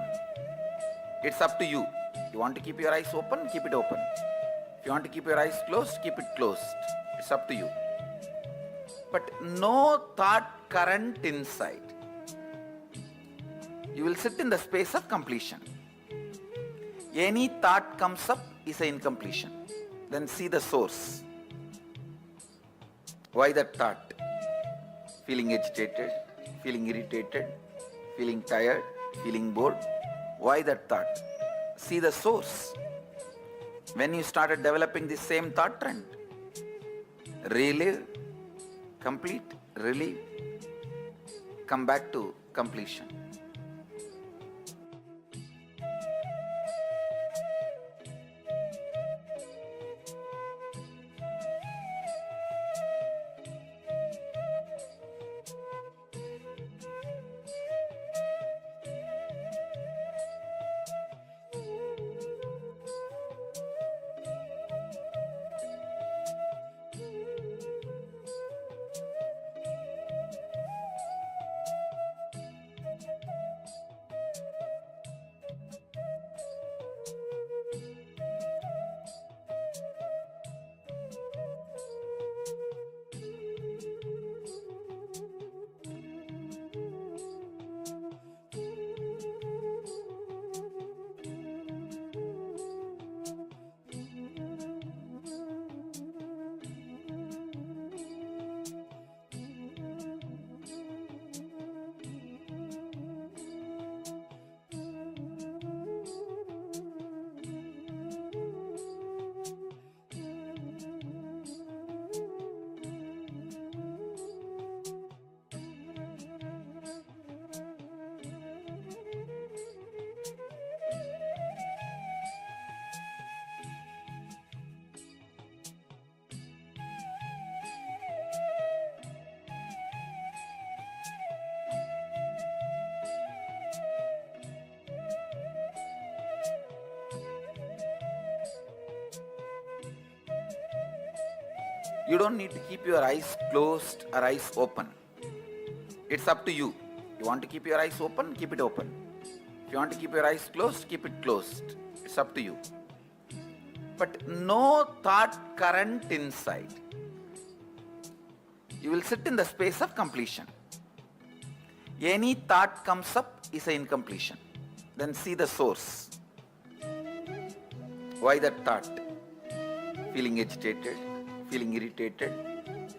It's up to you. You want to keep your eyes open, keep it open. If you want to keep your eyes closed, keep it closed. It's up to you. But no thought current inside. You will sit in the space of completion. Any thought comes up is an incompletion. Then see the source. Why that thought? Feeling agitated, feeling irritated, feeling tired, feeling bored. Why that thought? See the source. When you started developing the same thought trend, relive, complete, relieve, come back to completion. You don't need to keep your eyes closed or eyes open. It's up to you. You want to keep your eyes open, keep it open. If you want to keep your eyes closed, keep it closed. It's up to you. But no thought current inside. You will sit in the space of completion. Any thought comes up is an incompletion. Then see the source. Why that thought? Feeling agitated, feeling irritated,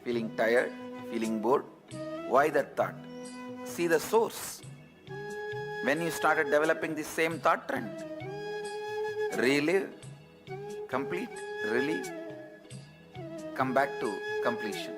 feeling tired, feeling bored. Why that thought? See the source. When you started developing the same thought trend, relive, complete, relieve, come back to completion.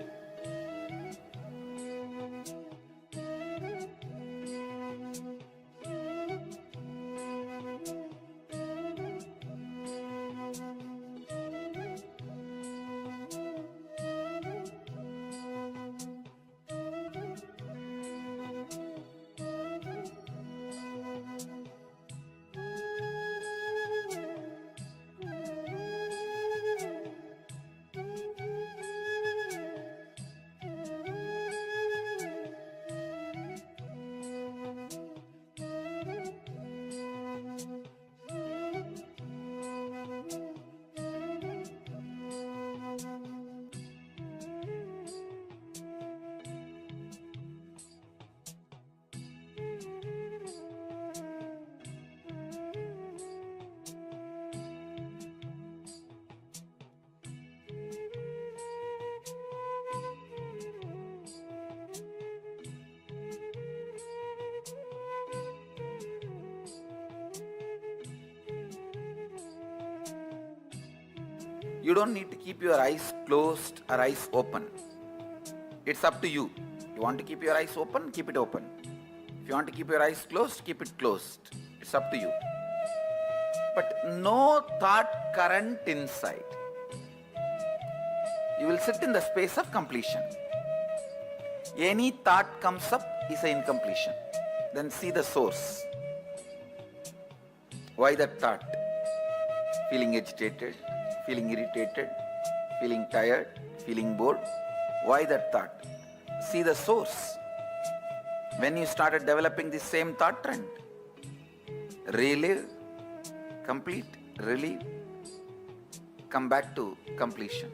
You don't need to keep your eyes closed or eyes open. It's up to you. You want to keep your eyes open, keep it open. If you want to keep your eyes closed, keep it closed. It's up to you. But no thought current inside. You will sit in the space of completion. Any thought comes up is an incompletion. Then see the source. Why that thought? Feeling agitated, feeling irritated, feeling tired, feeling bored. Why that thought? See the source. When you started developing the same thought trend, relive, complete, relieve, come back to completion.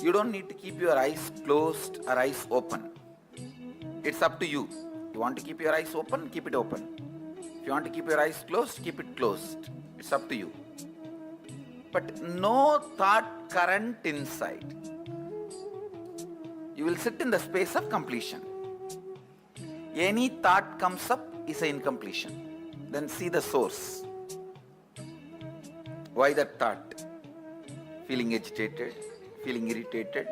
You don't need to keep your eyes closed or eyes open. It's up to you. You want to keep your eyes open, keep it open. If you want to keep your eyes closed, keep it closed. It's up to you. But no thought current inside. You will sit in the space of completion. Any thought comes up is an incompletion. Then see the source. Why that thought? Feeling agitated, feeling irritated,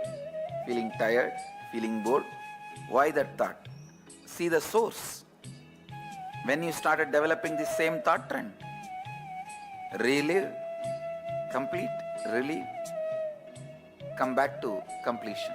feeling tired, feeling bored. Why that thought? See the source. When you started developing the same thought trend, relive, complete, relieve, come back to completion.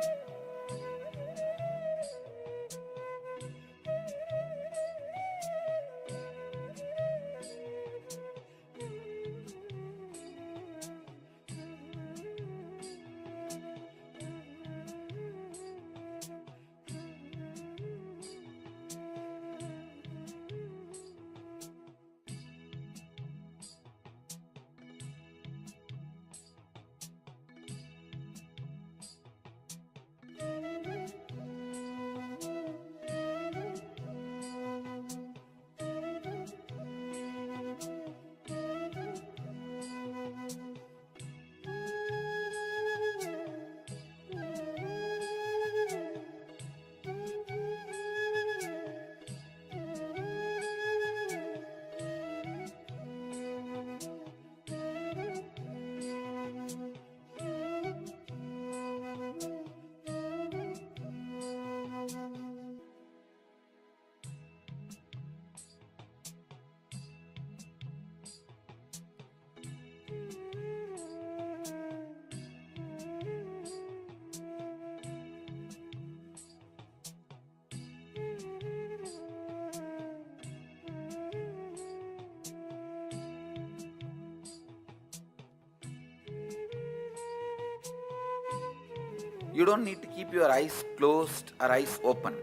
You don't need to keep your eyes closed or eyes open.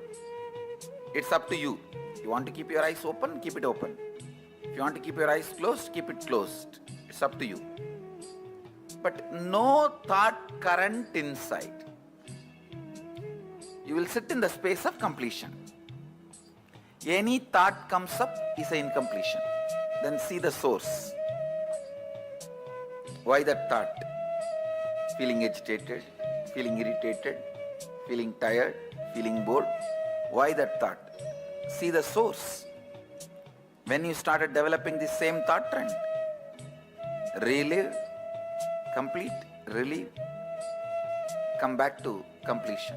It's up to you. You want to keep your eyes open, keep it open. If you want to keep your eyes closed, keep it closed. It's up to you. But no thought current inside. You will sit in the space of completion. Any thought comes up is an incompletion. Then see the source. Why that thought? Feeling agitated, feeling irritated, feeling tired, feeling bored. Why that thought? See the source. When you started developing the same thought trend, relive, complete, relieve, come back to completion.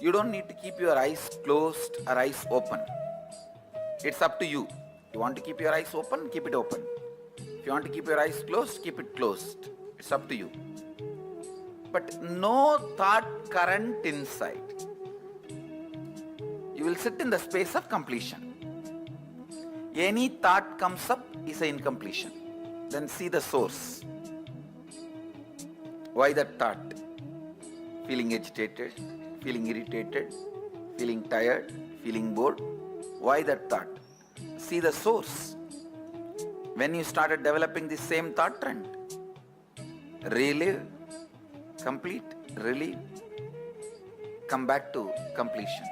You don't need to keep your eyes closed or eyes open. It's up to you. You want to keep your eyes open, keep it open. If you want to keep your eyes closed, keep it closed. It's up to you. But no thought current inside. You will sit in the space of completion. Any thought comes up is an incompletion. Then see the source. Why that thought? Feeling agitated, feeling irritated, feeling tired, feeling bored. Why that thought? See the source. When you started developing the same thought trend, relive, complete, relieve, come back to completion.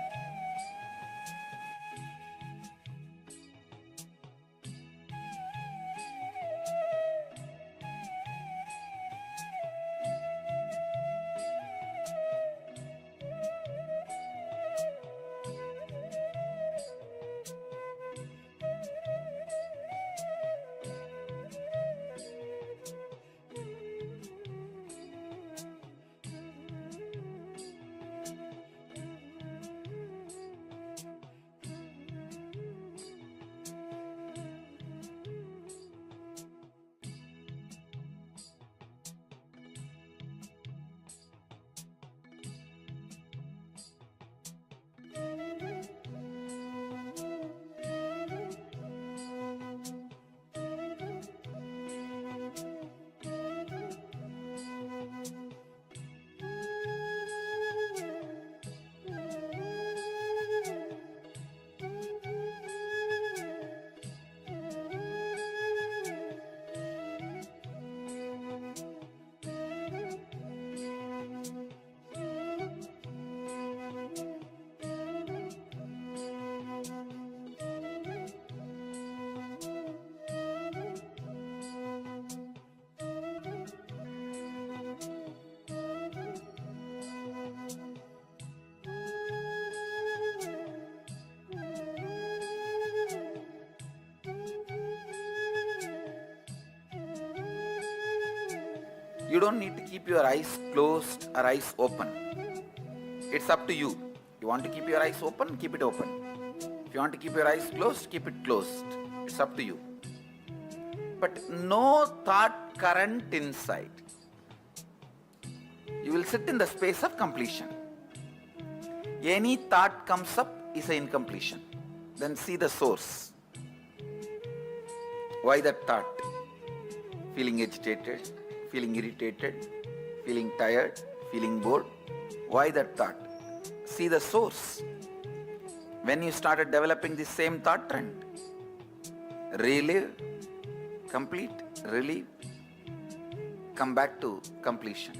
You don't need to keep your eyes closed or eyes open. It's up to you. You want to keep your eyes open, keep it open. If you want to keep your eyes closed, keep it closed. It's up to you. But no thought current inside. You will sit in the space of completion. Any thought comes up is an incompletion. Then see the source. Why that thought? Feeling agitated, feeling irritated, feeling tired, feeling bored. Why that thought? See the source. When you started developing the same thought trend, relive, complete, relieve, come back to completion.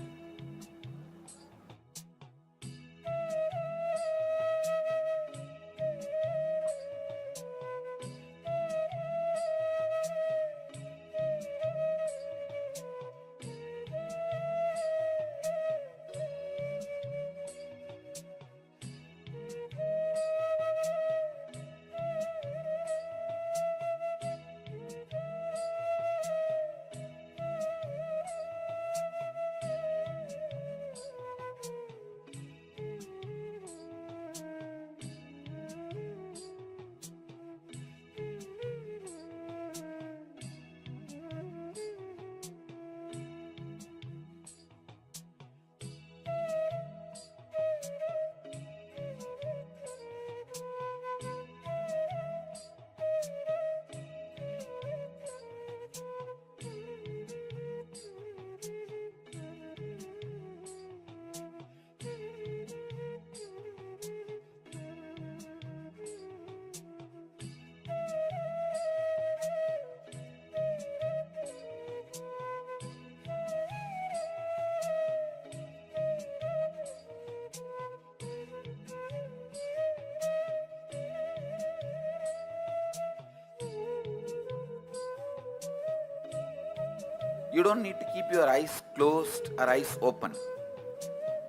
You don't need to keep your eyes closed or eyes open.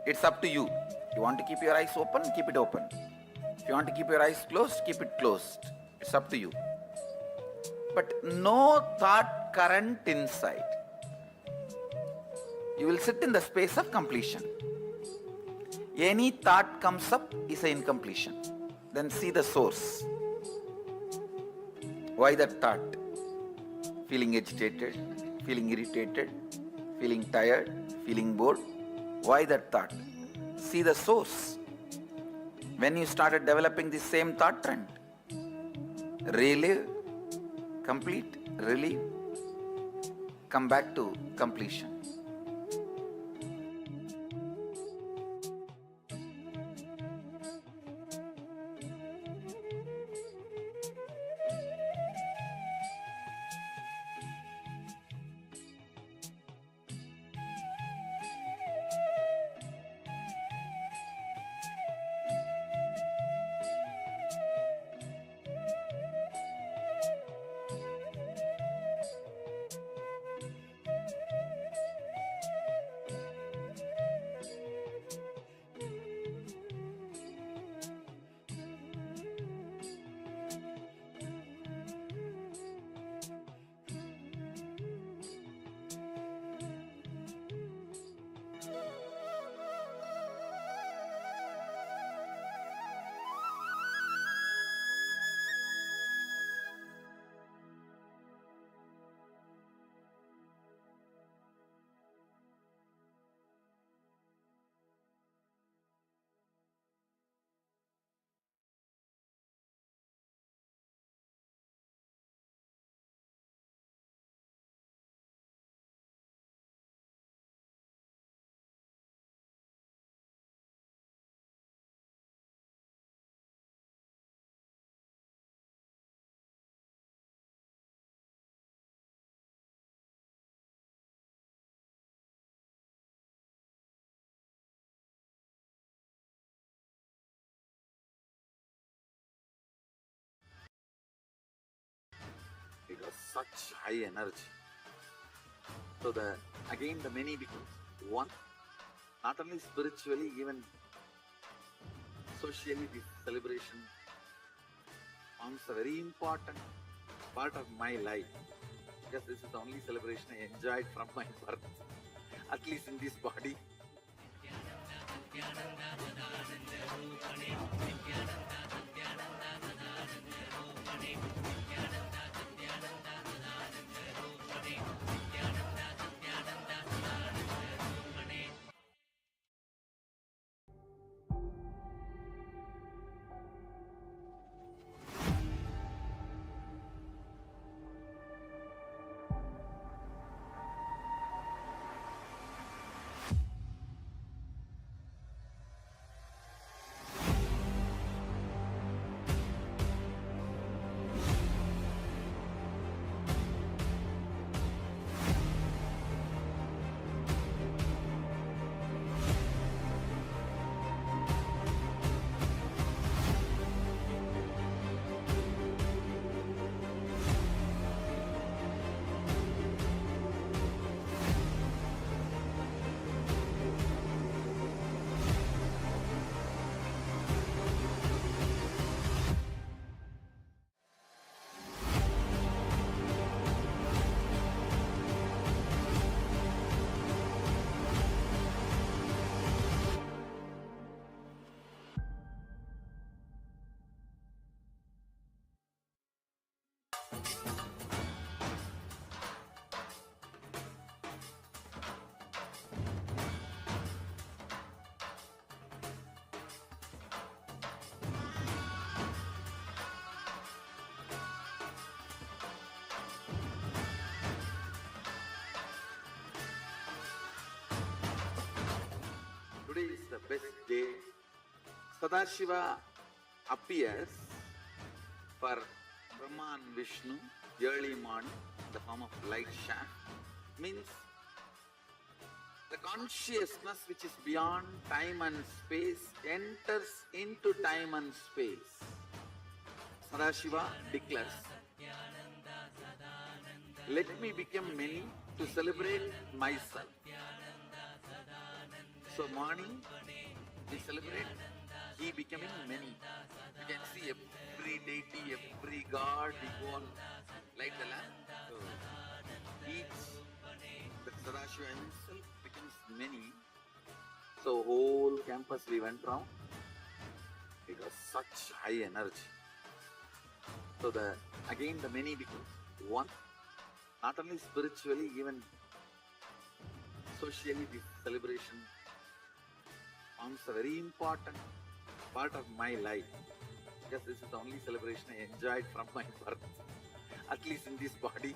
It's up to you. You want to keep your eyes open, keep it open. If you want to keep your eyes closed, keep it closed. It's up to you. But no thought current inside. You will sit in the space of completion. Any thought comes up is an incompletion. Then see the source. Why that thought? Feeling agitated, feeling irritated, feeling tired, feeling bored. Why that thought? See the source. When you started developing the same thought trend, relive, complete, relieve, come back to completion. It was such high energy. So again the many becomes one, not only spiritually, even socially. This celebration forms a very important part of my life, because this is the only celebration I enjoyed from my birth. at least in this body. Today is the best day. Sadashiva appears for Brahma and Vishnu early morning in the form of light shaft. Means the consciousness which is beyond time and space enters into time and space. Sadashiva declares, let me become many to celebrate myself. So morning we celebrate he becoming many. You can see every deity, every god, we go on light the lamp. So each, the Sadashiva himself becomes many. So whole campus we went round. It was such high energy. So again the many becomes one. Not only spiritually, even socially this celebration forms a very important part of my life, because this is the only celebration I enjoyed from my birth, at least in this body.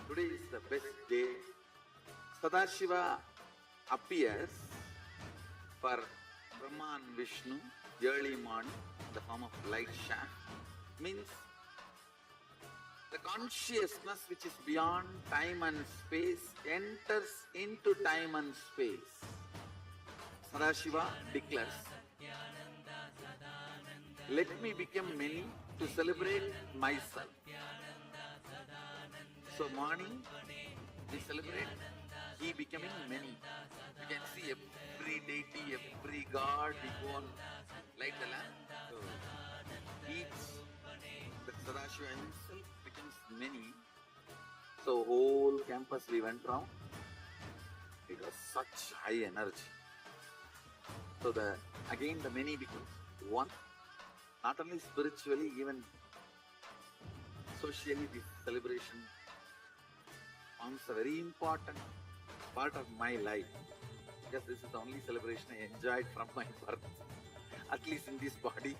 Today is the best day. Sadashiva appears for Brahma and Vishnu early morning in the form of light shaft. Means the consciousness which is beyond time and space enters into time and space. Sadashiva declares, let me become many to celebrate myself. So morning we celebrate he becoming many. You can see every deity, every god we go on light the lamp. So each the Sadashiva himself becomes many. So whole campus we went round. It was such high energy. So again the many becomes one. Not only spiritually, even socially, this celebration forms a very important part of my life, because this is the only celebration I enjoyed from my birth, at least in this body.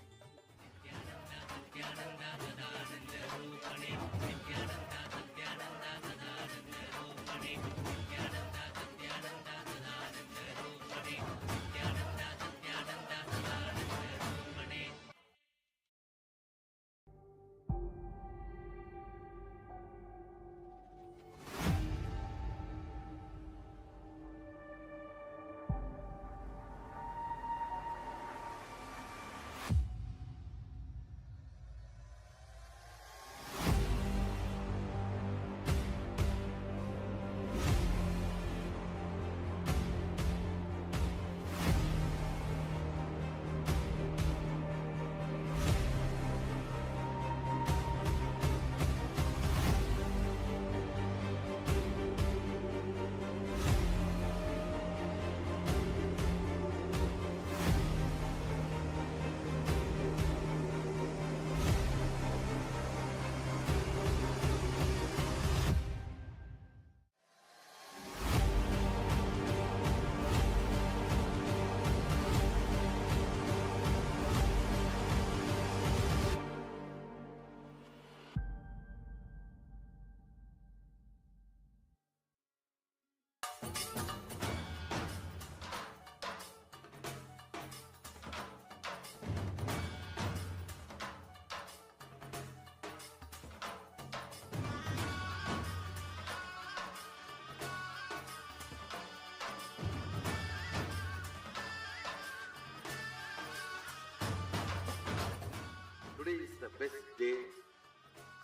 Today is the best day.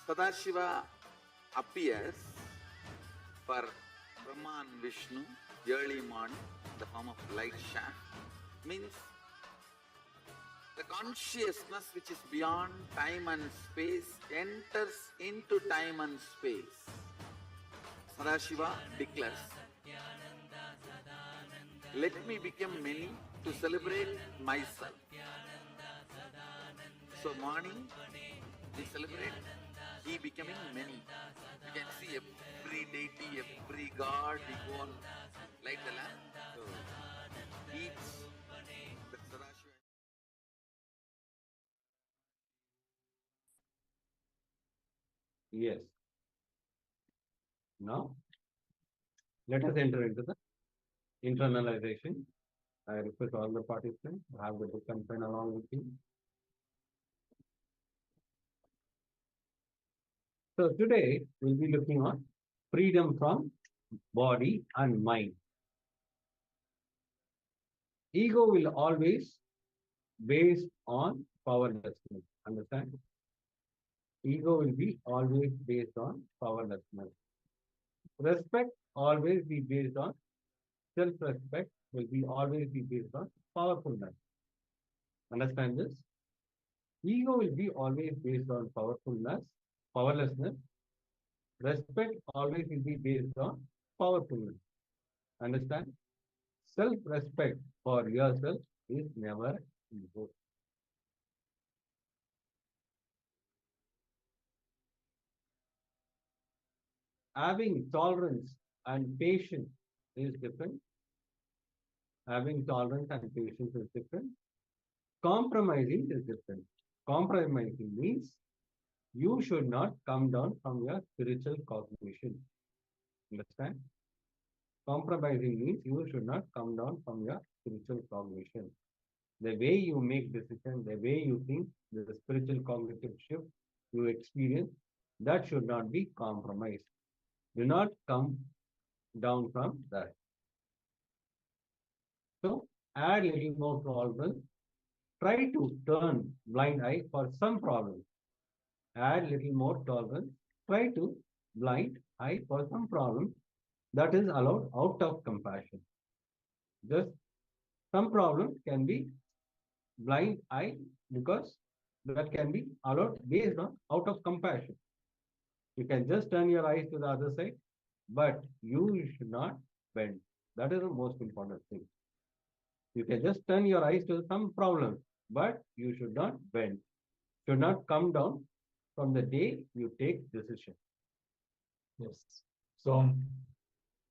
Sadashiva appears for Brahma and Vishnu early morning in the form of light shaft. Means the consciousness which is beyond time and space enters into time and space. Sadashiva declares, let me become many to celebrate myself. So morning we celebrate he becoming many. You can see every deity, every god we go on light the lamp. So each the Sadashiva. Yes. Now, let us enter into the internalization. I request all the participants to have the book and pen along with you. So today we'll be looking at freedom from body and mind. Ego will always based on powerlessness. Understand? Ego will be always based on powerlessness. Respect always be based on self-respect, will be always be based on powerfulness. Understand this? Ego will be always based on powerlessness. Respect always will be based on powerfulness. Understand? Self-respect for yourself is never ego. Having tolerance and patience is different. Having tolerance and patience is different. Compromising is different. Compromising means you should not come down from your spiritual cognition. Understand? Compromising means you should not come down from your spiritual cognition. The way you make decisions, the way you think, the spiritual cognitive shift you experience That should not be compromised. Do not come down from that. So add little more tolerance. Try to turn blind eye for some problem. Add little more tolerance. Try to blind eye for some problem that is allowed out of compassion. Just some problem can be blind eye because that can be allowed based on out of compassion. You can just turn your eyes to the other side, but you should not bend. That is the most important thing. You can just turn your eyes to some problem, but you should not bend. Should not come down from the day you take decision. Yes. So,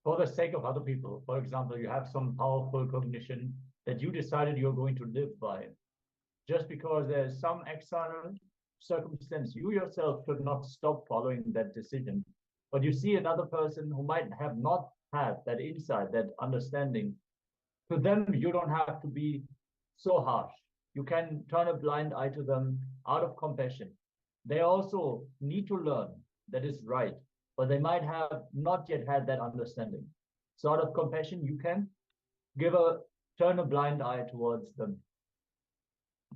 for the sake of other people, for example, you have some powerful cognition that you decided you're going to live by. Just because there's some external circumstance, you yourself should not stop following that decision. But you see another person who might have not had that insight, that understanding. To them, you don't have to be so harsh. You can turn a blind eye to them out of compassion. They also need to learn that is right, but they might have not yet had that understanding. So out of compassion, you can turn a blind eye towards them.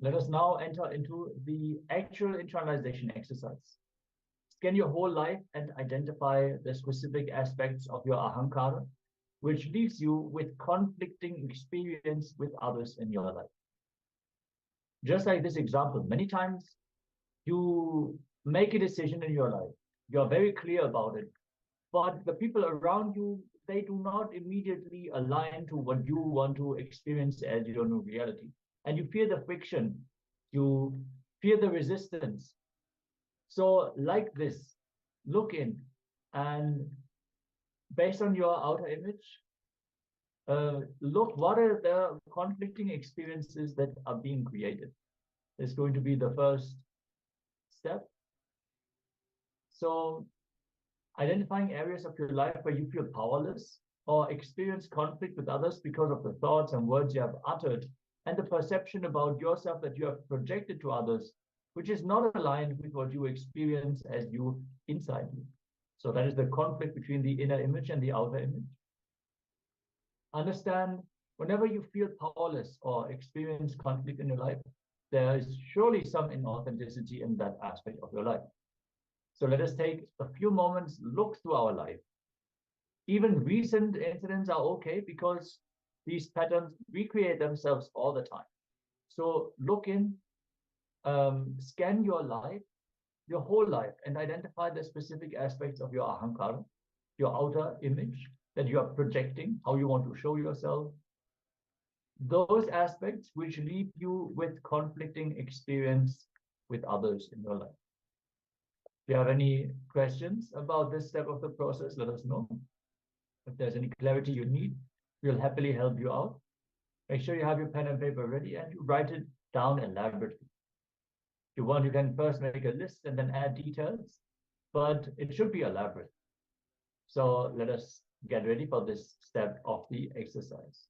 Let us now enter into the actual internalization exercise. Scan your whole life and identify the specific aspects of your ahankara, which leaves you with conflicting experience with others in your life. Just like this example, many times you make a decision in your life, you're very clear about it, but the people around you, they do not immediately align to what you want to experience as your new reality. And you fear the friction, you fear the resistance. So like this, look in and based on your outer image, look what are the conflicting experiences that are being created. It's going to be the first step. So identifying areas of your life where you feel powerless or experience conflict with others because of the thoughts and words you have uttered and the perception about yourself that you have projected to others, which is not aligned with what you experience as you inside you. So that is the conflict between the inner image and the outer image. Understand whenever you feel powerless or experience conflict in your life, there is surely some inauthenticity in that aspect of your life. So let us take a few moments, look through our life. Even recent incidents are okay because these patterns recreate themselves all the time. So look in, scan your life, your whole life, and identify the specific aspects of your ahankara, your outer image that you are projecting, how you want to show yourself. Those aspects which leave you with conflicting experience with others in your life. If you have any questions about this step of the process, let us know. If there's any clarity you need, we'll happily help you out. Make sure you have your pen and paper ready and you write it down elaborately. If you want, you can first make a list and then add details, but it should be elaborate. So let us get ready for this step of the exercise.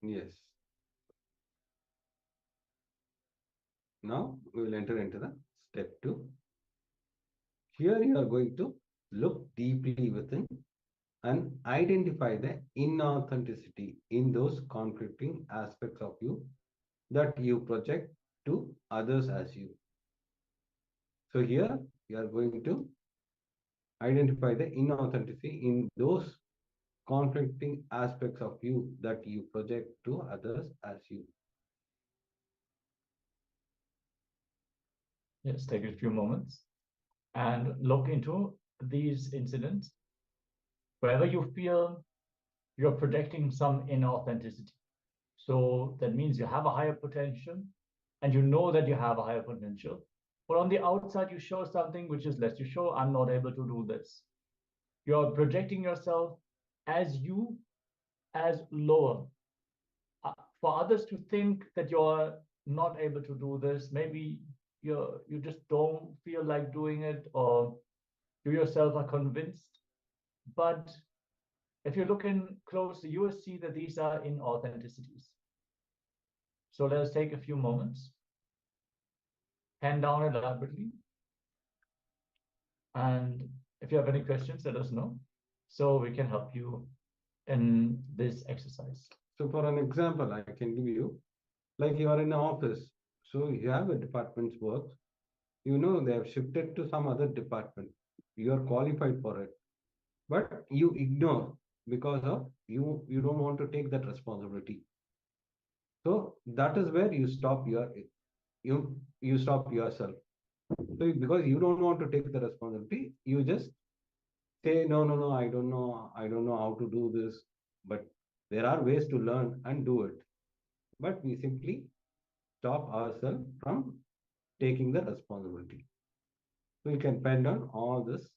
Yes. Now we will enter into the step 2. Here you are going to look deeply within and identify the inauthenticity in those conflicting aspects of you that you project to others as you. So here you are going to identify the inauthenticity in those conflicting aspects of you that you project to others as you. Yes, take a few moments and look into these incidents wherever you feel you're projecting some inauthenticity. So that means you have a higher potential and you know that you have a higher potential. But on the outside, you show something which is less. You show, I'm not able to do this. You're projecting yourself as you, as lower. For others to think that you're not able to do this, maybe you just don't feel like doing it, or you yourself are convinced. But if you look in closely, you will see that these are inauthenticities. So let us take a few moments, hand down elaborately, and if you have any questions, let us know so we can help you in this exercise. So for an example, I can give you, like you are in an office, so you have a department's work, you know they have shifted to some other department, you are qualified for it, but you ignore because of you don't want to take that responsibility. So that is where you stop you stop yourself. So because you don't want to take the responsibility, you just say no, I don't know how to do this, but there are ways to learn and do it. But we simply stop ourselves from taking the responsibility. So you can pen down all this.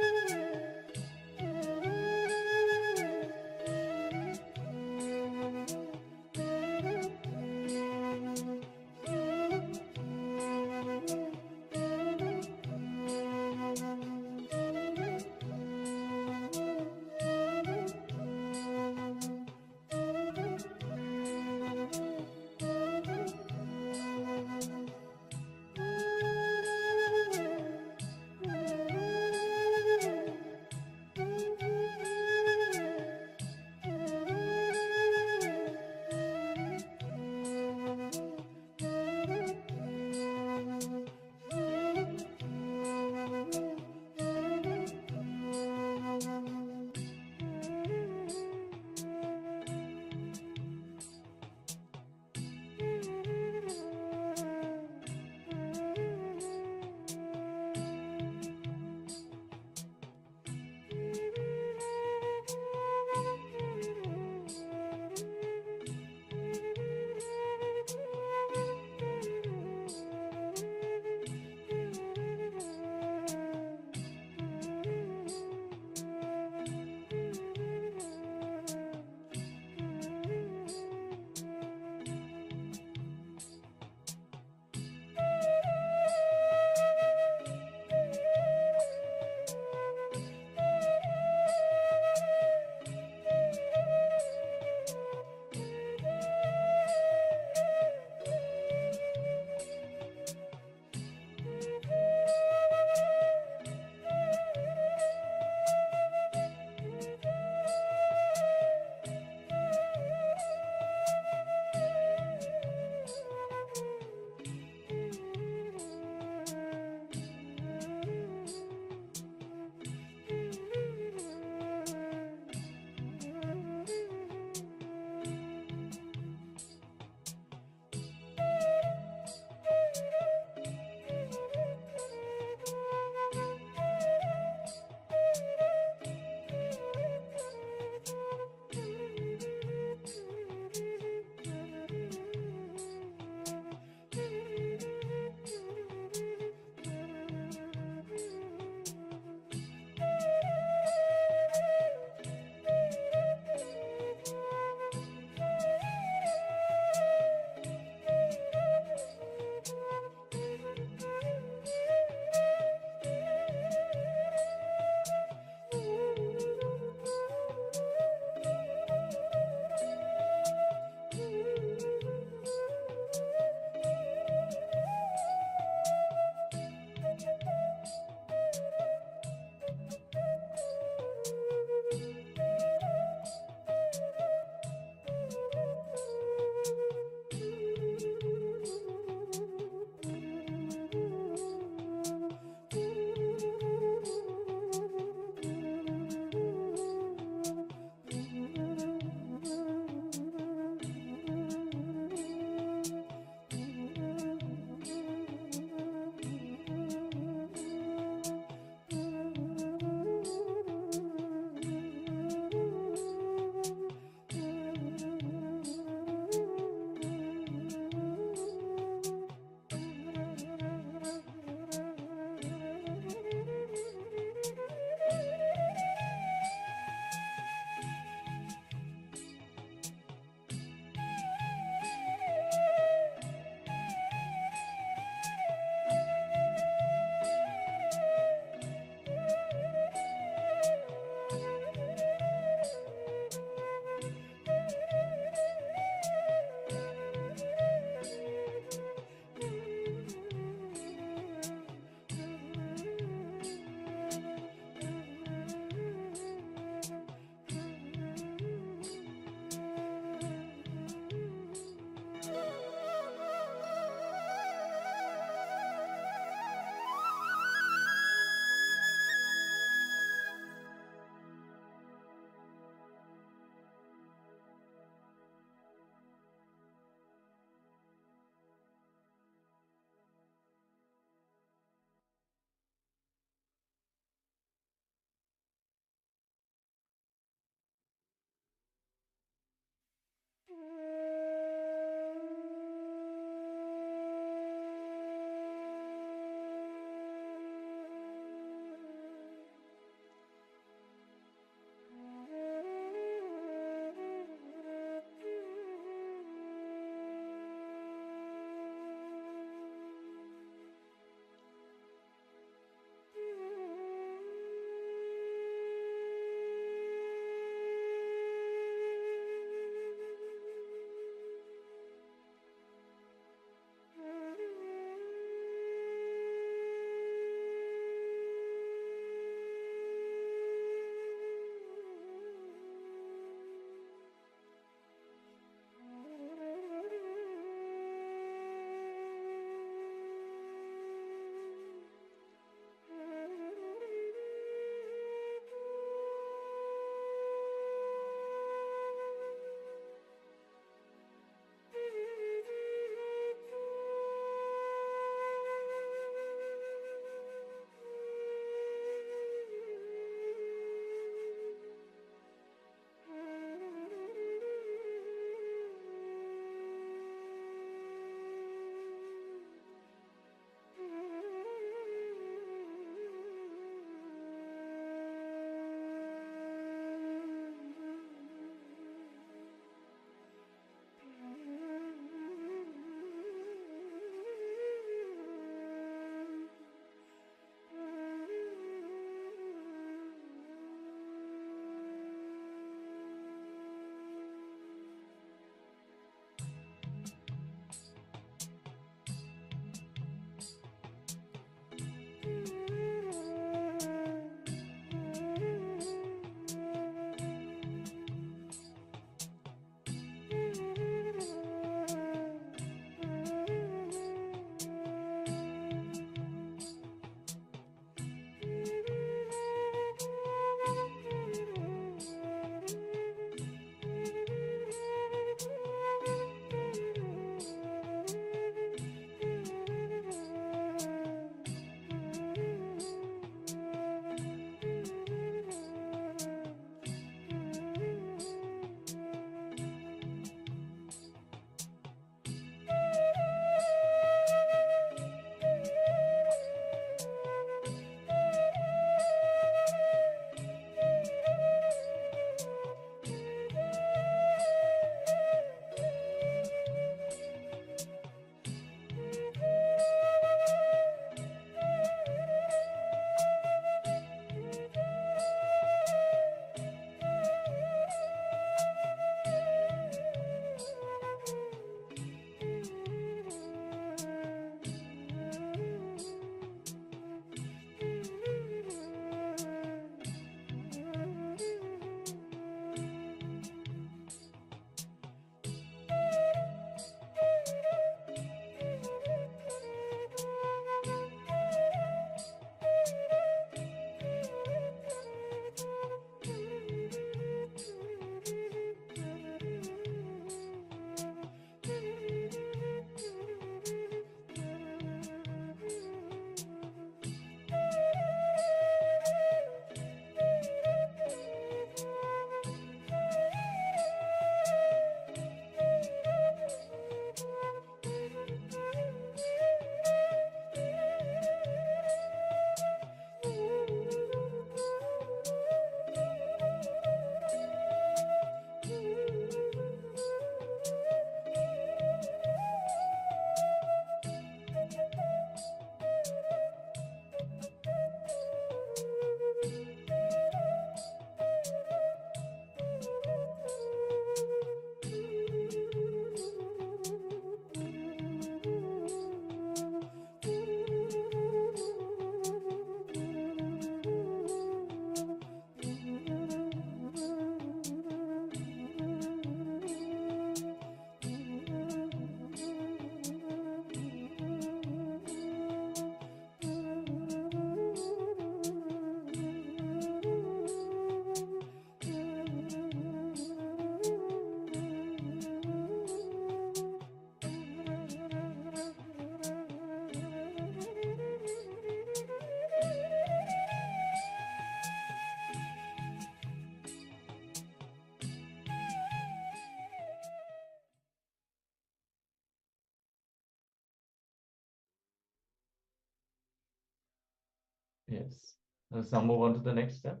Yes. Let's now move on to the next step.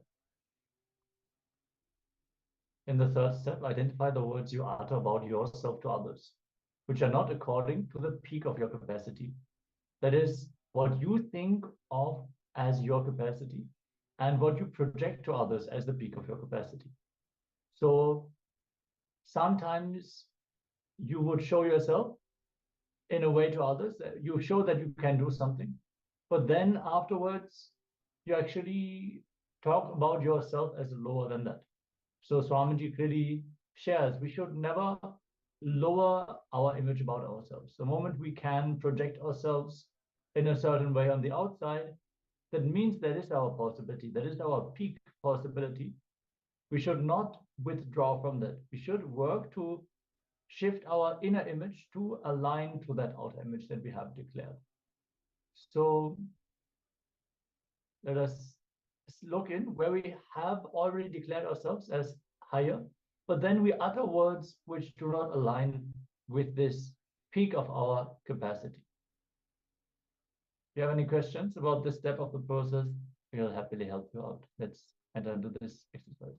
In the third step, identify the words you utter about yourself to others, which are not according to the peak of your capacity. That is, what you think of as your capacity and what you project to others as the peak of your capacity. So sometimes you would show yourself in a way to others that you show that you can do something, but then afterwards you actually talk about yourself as lower than that. So Swamiji clearly shares we should never lower our image about ourselves. The moment we can project ourselves in a certain way on the outside, that means that is our possibility, that is our peak possibility. We should not withdraw from that. We should work to shift our inner image to align to that outer image that we have declared. So let us look in where we have already declared ourselves as higher, but then we utter words which do not align with this peak of our capacity. If you have any questions about this step of the process, we'll happily help you out. Let's enter into this exercise.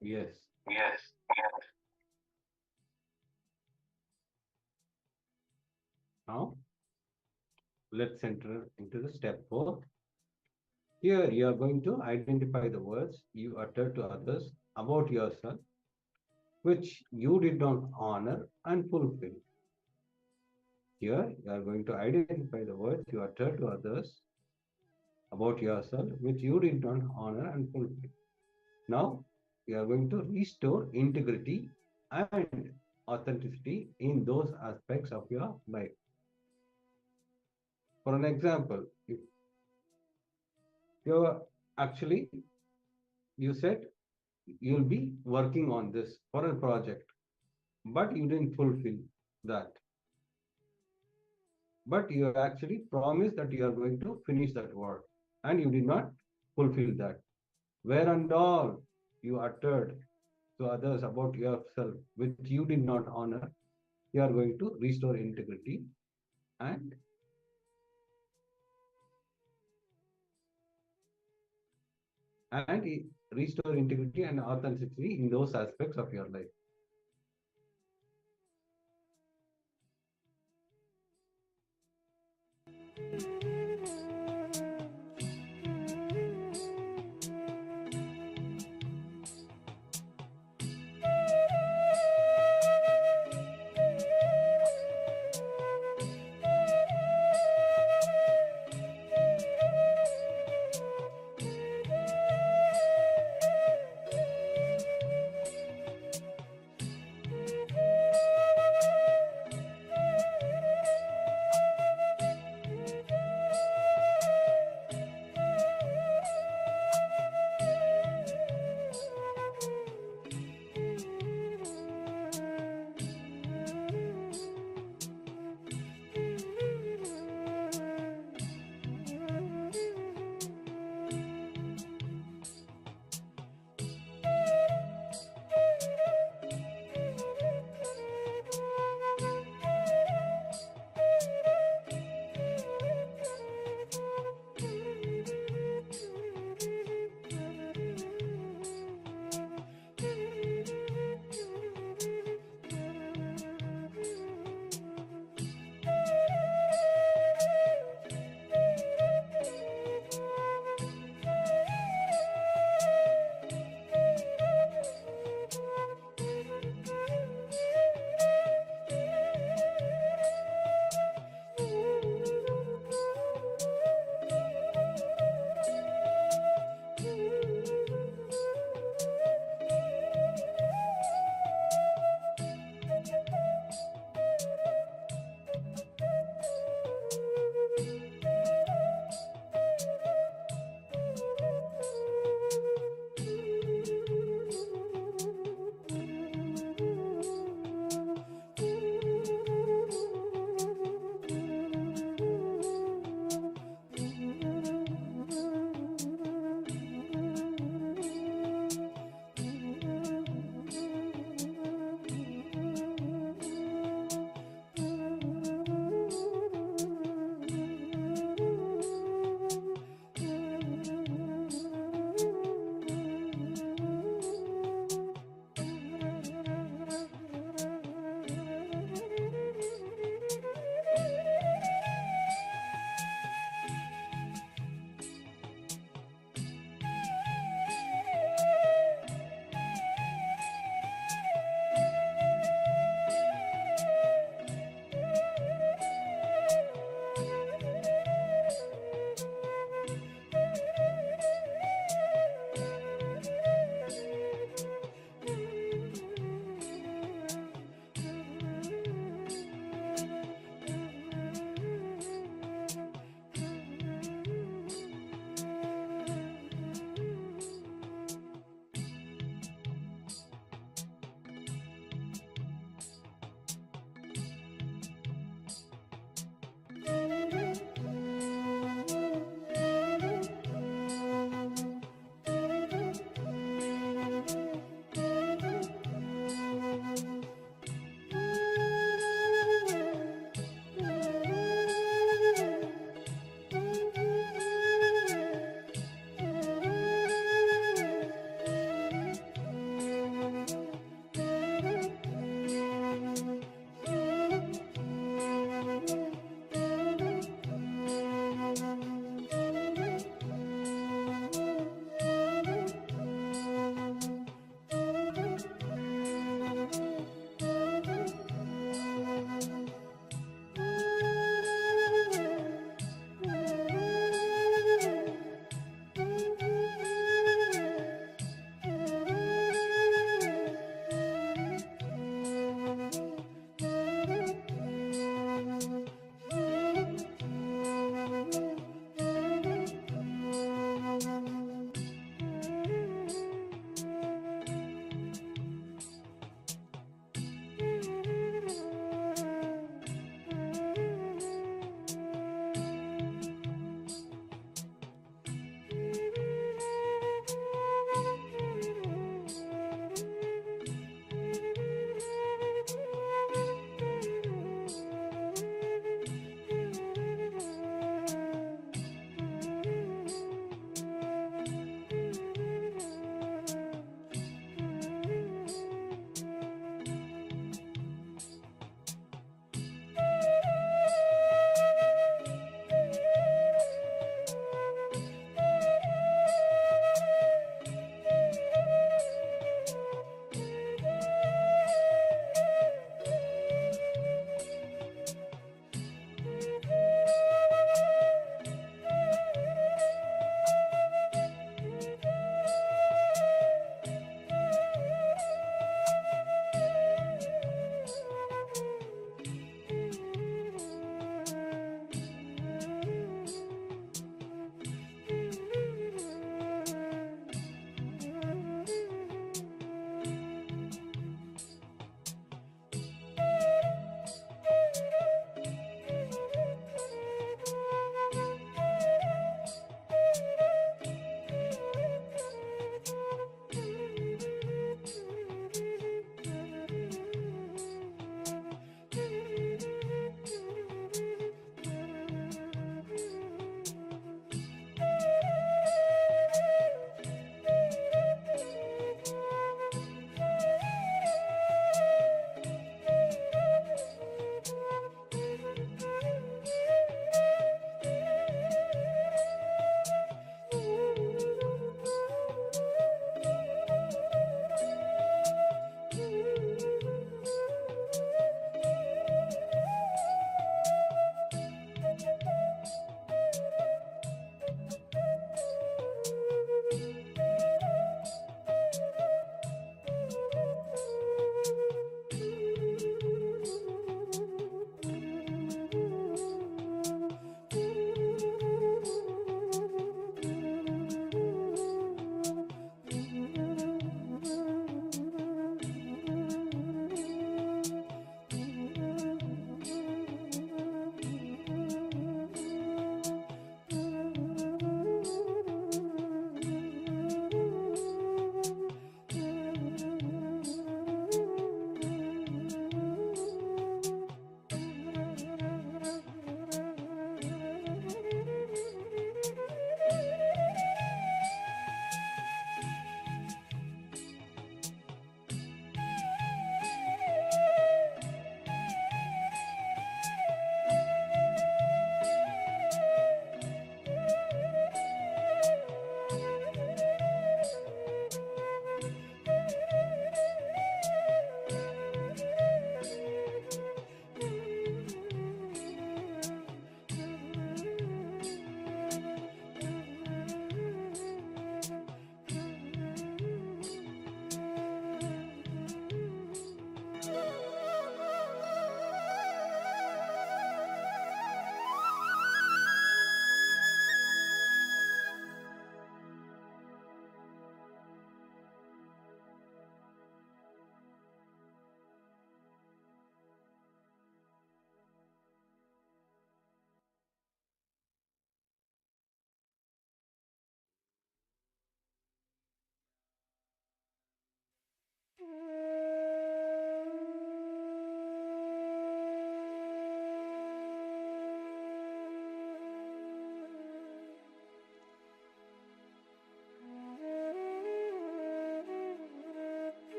Yes. Now, let's enter into the step 4. Here, you are going to identify the words you utter to others about yourself, which you did not honor and fulfill. Here, you are going to identify the words you utter to others about yourself, which you did not honor and fulfill. Now, you are going to restore integrity and authenticity in those aspects of your life. For an example, if you're actually, you said you'll be working on this for a project, but you didn't fulfill that. But you actually promised that you are going to finish that work, and you did not fulfill that. Where and all you uttered to others about yourself, which you did not honor, you are going to restore integrity and restore integrity and authenticity in those aspects of your life.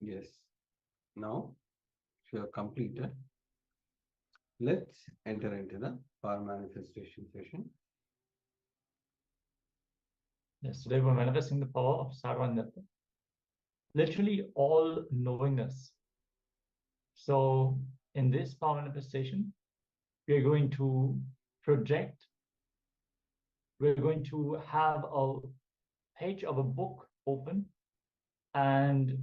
Yes. Now, if you have completed, let's enter into the power manifestation session. Yes, today we're manifesting the power of Sarvanyata. Literally all knowingness. So in this power manifestation, we are going to project, we're going to have a page of a book open, and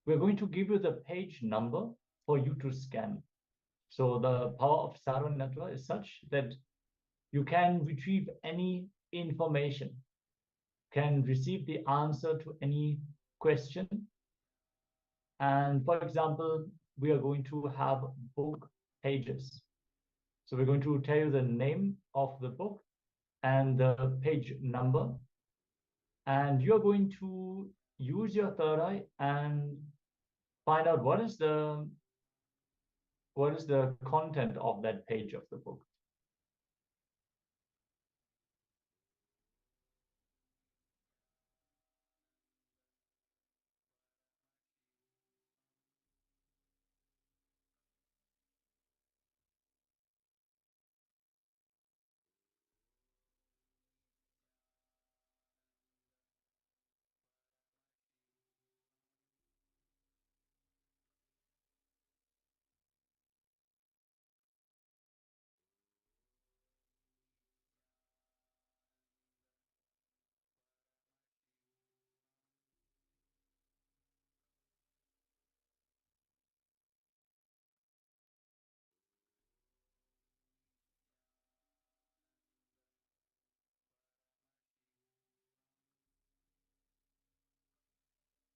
we're going to give you the page number for you to scan. So the power of Sarvanyata is such that you can retrieve any information, can receive the answer to any question. And for example, we are going to have book pages. So we're going to tell you the name of the book and the page number. And you're going to use your third eye and find out what is the content of that page of the book.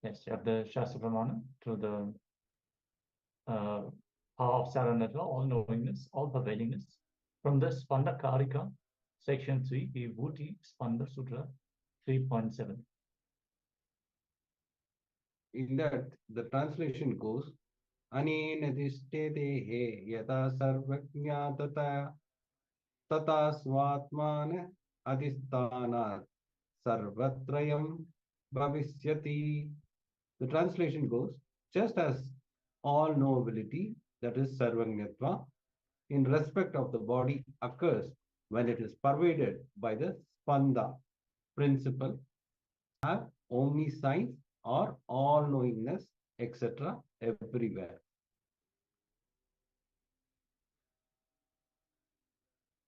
Yes, you have the Shastra Pramana to the power of Saranatva, all knowingness, all pervadingness. From the Spanda Karika, section 3, Vibhuti Spanda Sutra 3.7. In that, the translation goes, Anena dishte yada sarvajnatata tata svatmana adhisthana sarvatrayam bhavisyati. The translation goes, just as all knowability, that is sarvajnatva, in respect of the body occurs when it is pervaded by the spanda principle, have omniscience or all-knowingness, etc., everywhere.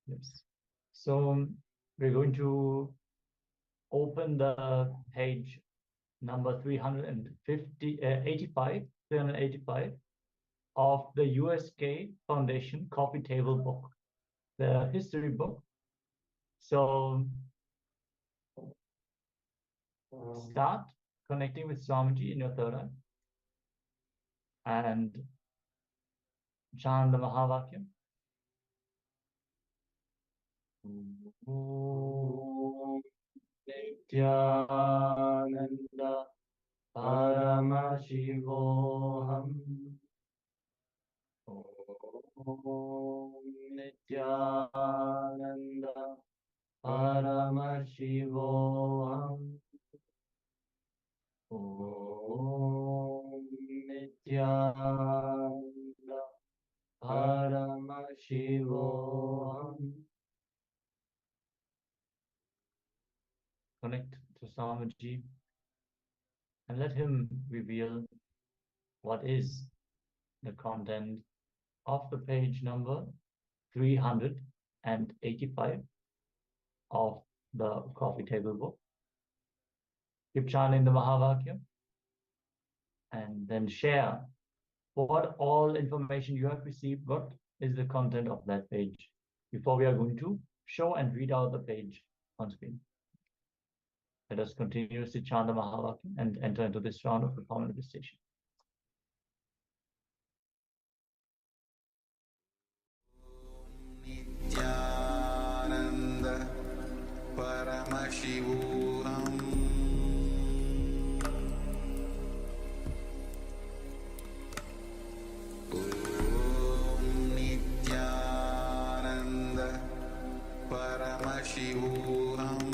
Yes. So we're going to open the page number 385 of the USK Foundation Coffee Table book, the history book. So start connecting with Swamiji in your third eye and chant the Mahavakyam. Om Nithyananda Paramashivoham. Om Nithyananda Paramashivoham. Om Nithyananda Paramashivoham. Connect to Swamiji and let him reveal what is the content of the page number 385 of the coffee table book. Keep chanting the Mahavakyam and then share what all information you have received, what is the content of that page, before we are going to show and read out the page on screen. Let us continuously chant the Mahavakyam and enter into this round of the power manifestation. Nithyananda Paramashivoham. Om Nithyananda Paramashivoham.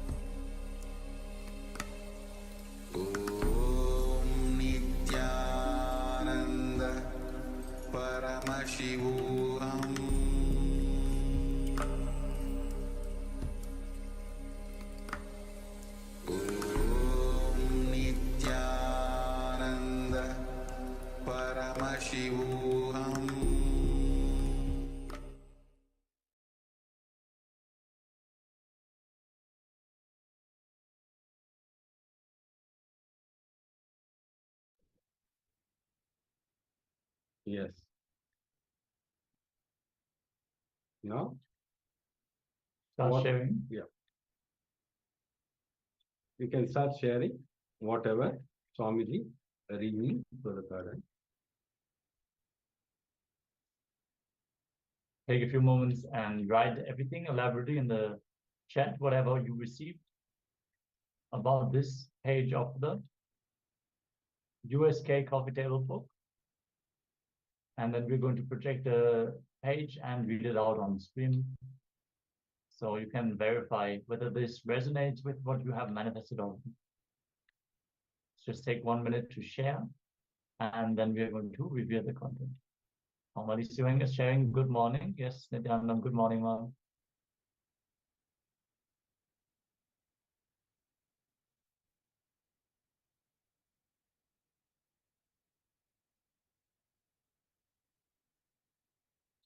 Yes. Now, Start sharing. Yeah. You can start sharing whatever Swamiji revealed to the current. Take a few moments and write everything elaborately in the chat, whatever you received about this page of the USK coffee table book. And then we're going to project the page and read it out on screen. So you can verify whether this resonates with what you have manifested on. Just take 1 minute to share, and then we are going to review the content. Somebody is sharing good morning. Yes, Nithyananda, good morning, ma'am.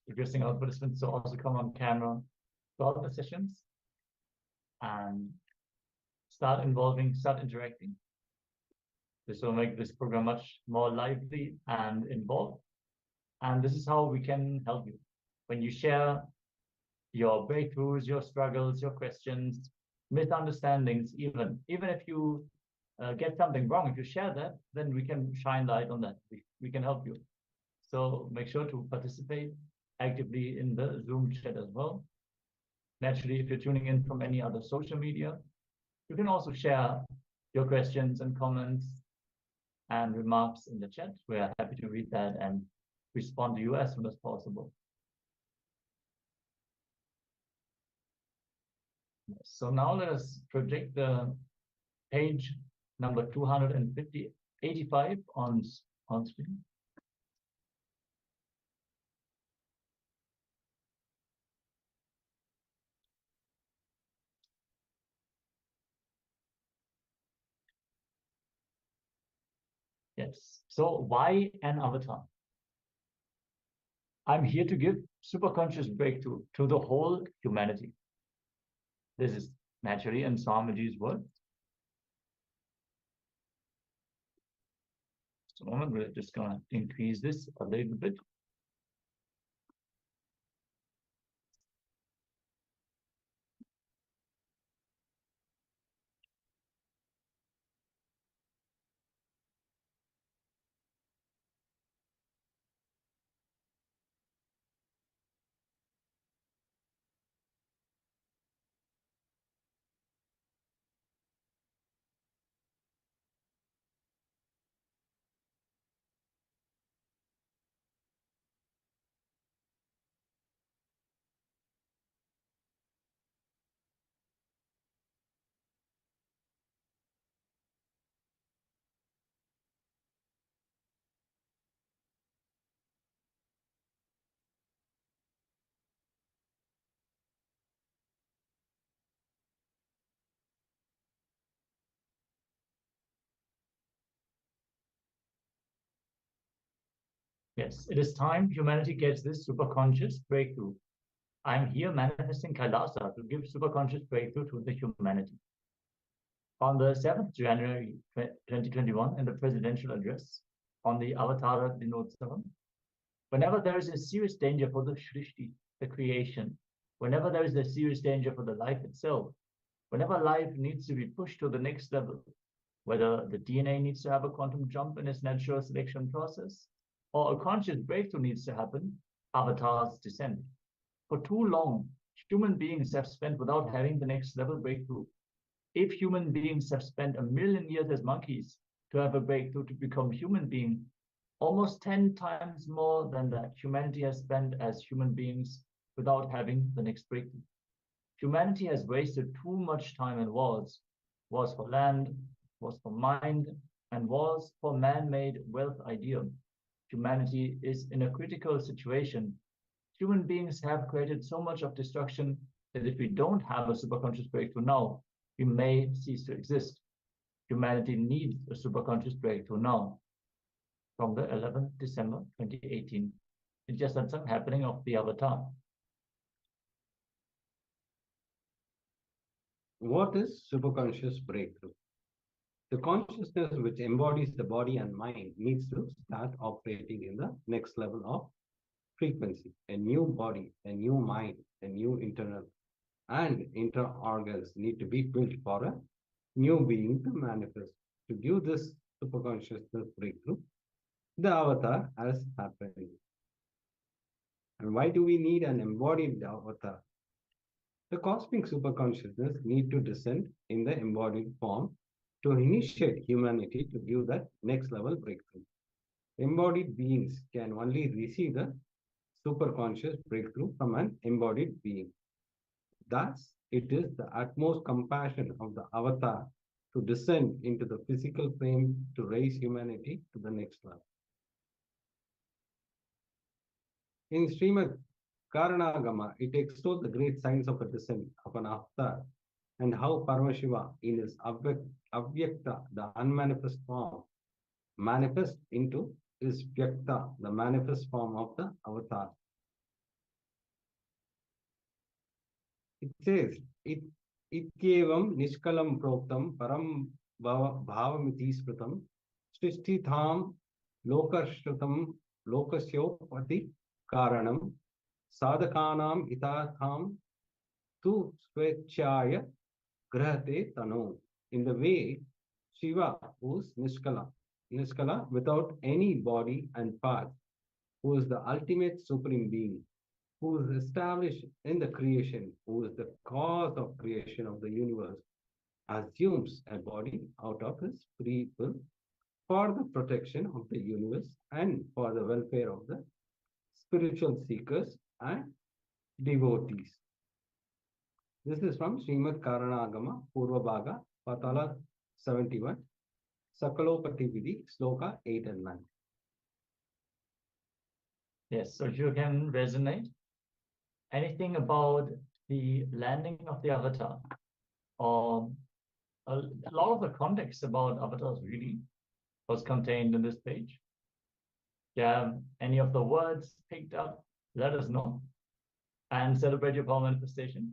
Requesting our participants to also come on camera throughout the sessions and start interacting. This will make this program much more lively and involved. And this is how we can help you. When you share your breakthroughs, your struggles, your questions, misunderstandings, even if you get something wrong, if you share that, then we can shine light on that. We can help you. So make sure to participate actively in the Zoom chat as well. Naturally, if you're tuning in from any other social media, you can also share your questions and comments and remarks in the chat. We are happy to read that and respond to you as soon as possible. So now let us project the page number 285 on screen. Yes. So why an avatar? I'm here to give superconscious breakthrough to the whole humanity. This is naturally in Swamiji's words. Just a moment, we're just going to increase this a little bit. Yes, it is time humanity gets this superconscious breakthrough. I'm here manifesting KAILASA to give superconscious breakthrough to the humanity. On the 7th January 2021, in the presidential address on the Avatara Dinotsavam, whenever there is a serious danger for the Shrishti, the creation, whenever there is a serious danger for the life itself, whenever life needs to be pushed to the next level, whether the DNA needs to have a quantum jump in its natural selection process, or a conscious breakthrough needs to happen, avatars descend. For too long, human beings have spent without having the next level breakthrough. If human beings have spent 1,000,000 years as monkeys to have a breakthrough to become human being, almost 10 times more than that humanity has spent as human beings without having the next breakthrough. Humanity has wasted too much time in wars for land, wars for mind, and wars for man-made wealth ideal. Humanity is in a critical situation. Human beings have created so much of destruction that if we don't have a superconscious breakthrough now, we may cease to exist. Humanity needs a superconscious breakthrough now. From the 11th December 2018, it's just that some happening of the avatar. What is superconscious breakthrough? The consciousness which embodies the body and mind needs to start operating in the next level of frequency. A new body, a new mind, a new internal and inter organs need to be built for a new being to manifest. To give this superconsciousness breakthrough, the avatar has happened. And why do we need an embodied avatar? The cosmic superconsciousness need to descend in the embodied form to initiate humanity to give that next level breakthrough. Embodied beings can only receive the superconscious breakthrough from an embodied being. Thus, it is the utmost compassion of the avatar to descend into the physical plane to raise humanity to the next level. In Srimad Karanagama, it extols the great signs of a descent of an avatar and how Paramashiva in his Avyakta, the unmanifest form, manifests into his Vyakta, the manifest form of the avatar. It says, Ityevam Nishkalam Proktam Param Bhavamiti Spritam Srishtitham Lokashrutam Lokasyo Pati Karanam Sadhakanam Itatham Tu Swechaya Grahate Tano. In the way Shiva, who is Nishkala without any body and part, who is the ultimate supreme being, who is established in the creation, who is the cause of creation of the universe, assumes a body out of his free will for the protection of the universe and for the welfare of the spiritual seekers and devotees. This is from Srimad Karanagama, Purva Bhaga, Patala 71, Sakalopati Vidhi, Sloka 8 and 9. Yes, so if you can resonate anything about the landing of the avatar, or a lot of the context about avatars really was contained in this page. Yeah, any of the words picked up, let us know and celebrate your power manifestation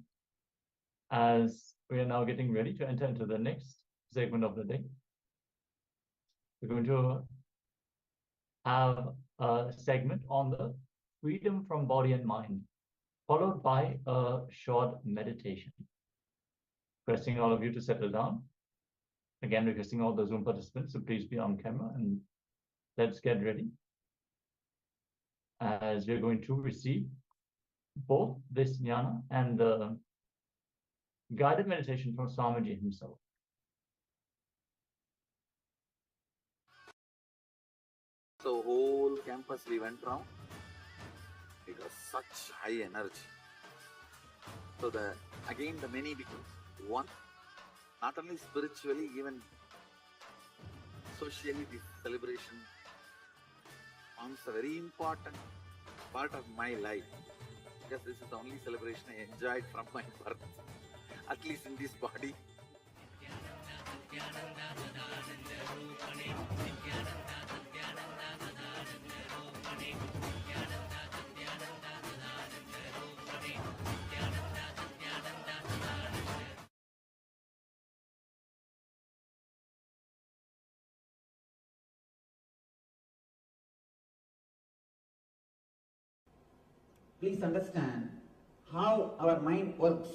as we are now getting ready to enter into the next segment of the day. We're going to have a segment on the freedom from body and mind, followed by a short meditation. Requesting all of you to settle down. Again, requesting all the Zoom participants to please be on camera, and let's get ready as we're going to receive both this jnana and the guided meditation from Swamiji himself. So whole campus we went round. It was such high energy. So again the many becomes one, not only spiritually, even socially this celebration forms a very important part of my life, because this is the only celebration I enjoyed from my birth, at least in this body. Please understand how our mind works,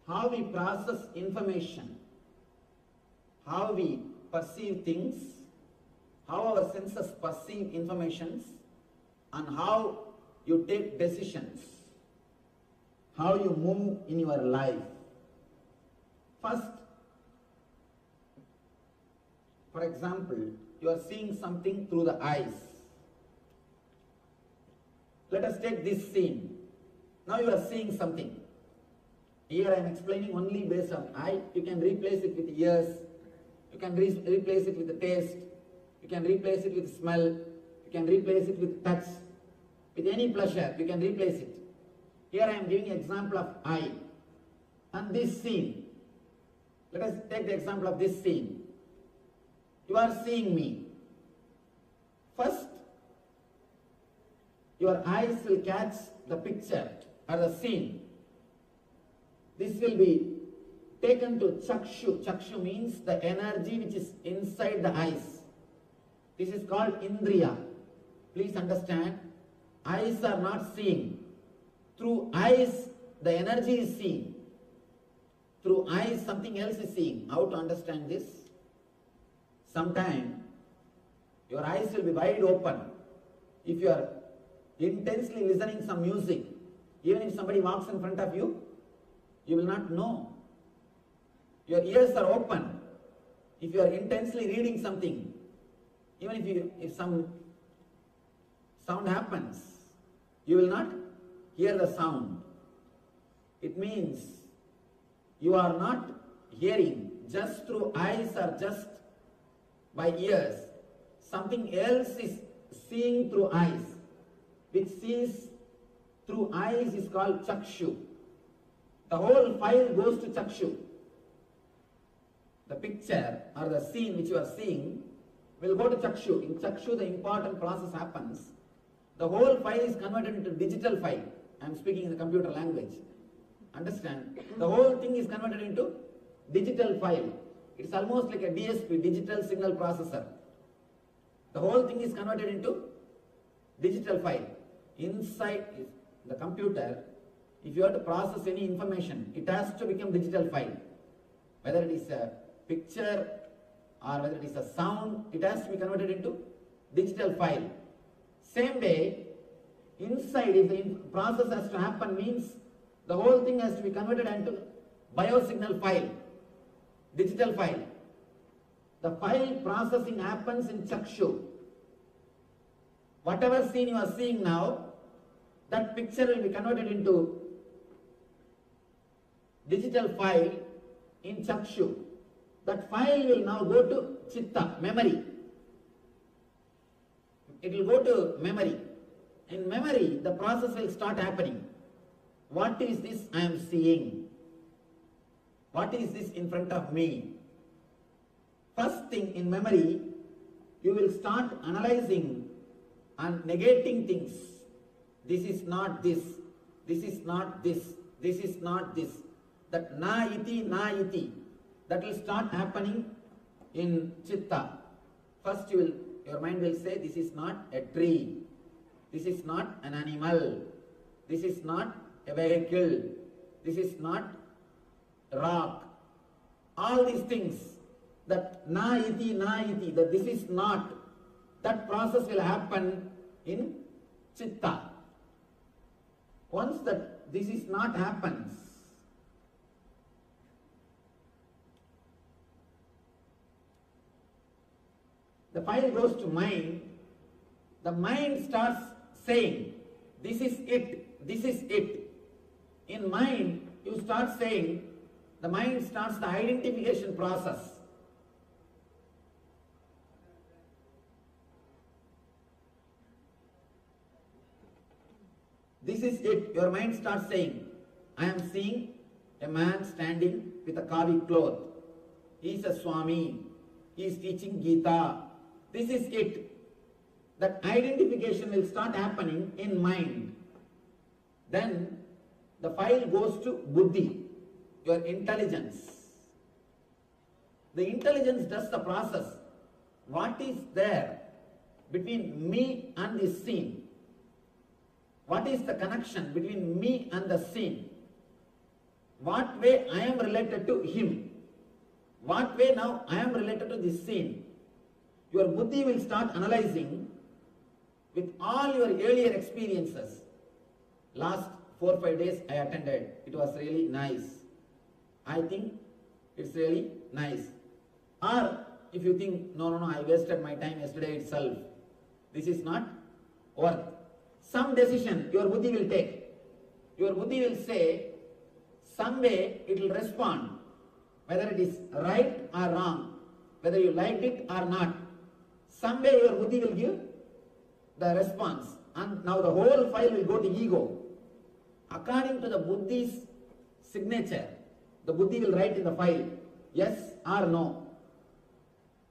how we process information, how we perceive things, how our senses perceive information, and how you take decisions, how you move in your life. First, for example, you are seeing something through the eyes. Let us take this scene. Now you are seeing something. Here I am explaining only based on eye. You can replace it with ears. You can replace it with the taste. You can replace it with smell. You can replace it with touch. With any pleasure, you can replace it. Here I am giving an example of eye. And this scene. Let us take the example of this scene. You are seeing me. First, your eyes will catch the picture or the scene. This will be taken to chakshu. Chakshu means the energy which is inside the eyes. This is called indriya. Please understand, eyes are not seeing. Through eyes, the energy is seen. Through eyes, something else is seeing. How to understand this? Sometime, your eyes will be wide open. If you are intensely listening some music, even if somebody walks in front of you, you will not know. Your ears are open. If you are intensely reading something, even if some sound happens, you will not hear the sound. It means you are not hearing just through eyes or just by ears. Something else is seeing through eyes. Which sees through eyes is called chakshu. The whole file goes to chakshu. The picture or the scene which you are seeing will go to chakshu. In chakshu, the important process happens. The whole file is converted into digital file. I am speaking in the computer language. Understand? The whole thing is converted into digital file. It's almost like a DSP, digital signal processor. The whole thing is converted into digital file. Inside the computer, if you have to process any information, it has to become digital file. Whether it is a picture or whether it is a sound, it has to be converted into digital file. Same way, inside, if the process has to happen, means the whole thing has to be converted into biosignal file, digital file. The file processing happens in chakshu. Whatever scene you are seeing now, that picture will be converted into digital file in chakshu. That file will now go to chitta, memory. It will go to memory. In memory, the process will start happening. What is this I am seeing? What is this in front of me? First thing in memory, you will start analyzing and negating things. This is not this. This is not this. This is not this. That na iti, that will start happening in chitta. First your mind will say, this is not a tree. This is not an animal. This is not a vehicle. This is not rock. All these things, that na iti, that this is not, that process will happen in chitta. Once that this is not happens, the file goes to mind. The mind starts saying, this is it, this is it. In mind, you start saying, the mind starts the identification process. This is it. Your mind starts saying, I am seeing a man standing with a kavi cloth. He is a Swami. He is teaching Gita. This is it. That identification will start happening in mind. Then the file goes to buddhi, your intelligence. The intelligence does the process. What is there between me and this scene? What is the connection between me and the scene? What way I am related to him? What way now I am related to this scene? Your buddhi will start analyzing with all your earlier experiences. Last 4 or 5 days I attended. It was really nice. I think it's really nice. Or if you think, no, I wasted my time yesterday itself. This is not worth. Some decision your buddhi will take. Your buddhi will say, some way it will respond, whether it is right or wrong, whether you liked it or not. Some way your buddhi will give the response. And now the whole file will go to ego. According to the buddhi's signature, the buddhi will write in the file, yes or no.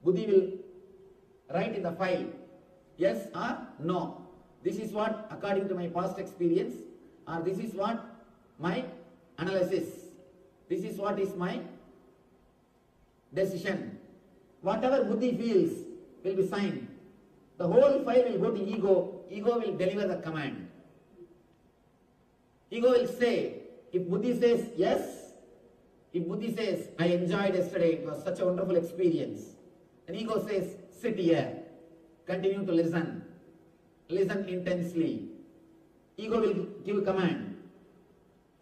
Buddhi will write in the file, yes or no. This is what, according to my past experience, or this is what my analysis, this is what is my decision. Whatever buddhi feels will be signed. The whole file will go to ego. Ego will deliver the command. Ego will say, if buddhi says yes, if buddhi says, I enjoyed yesterday, it was such a wonderful experience. And ego says, sit here, continue to listen intensely. Ego will give a command.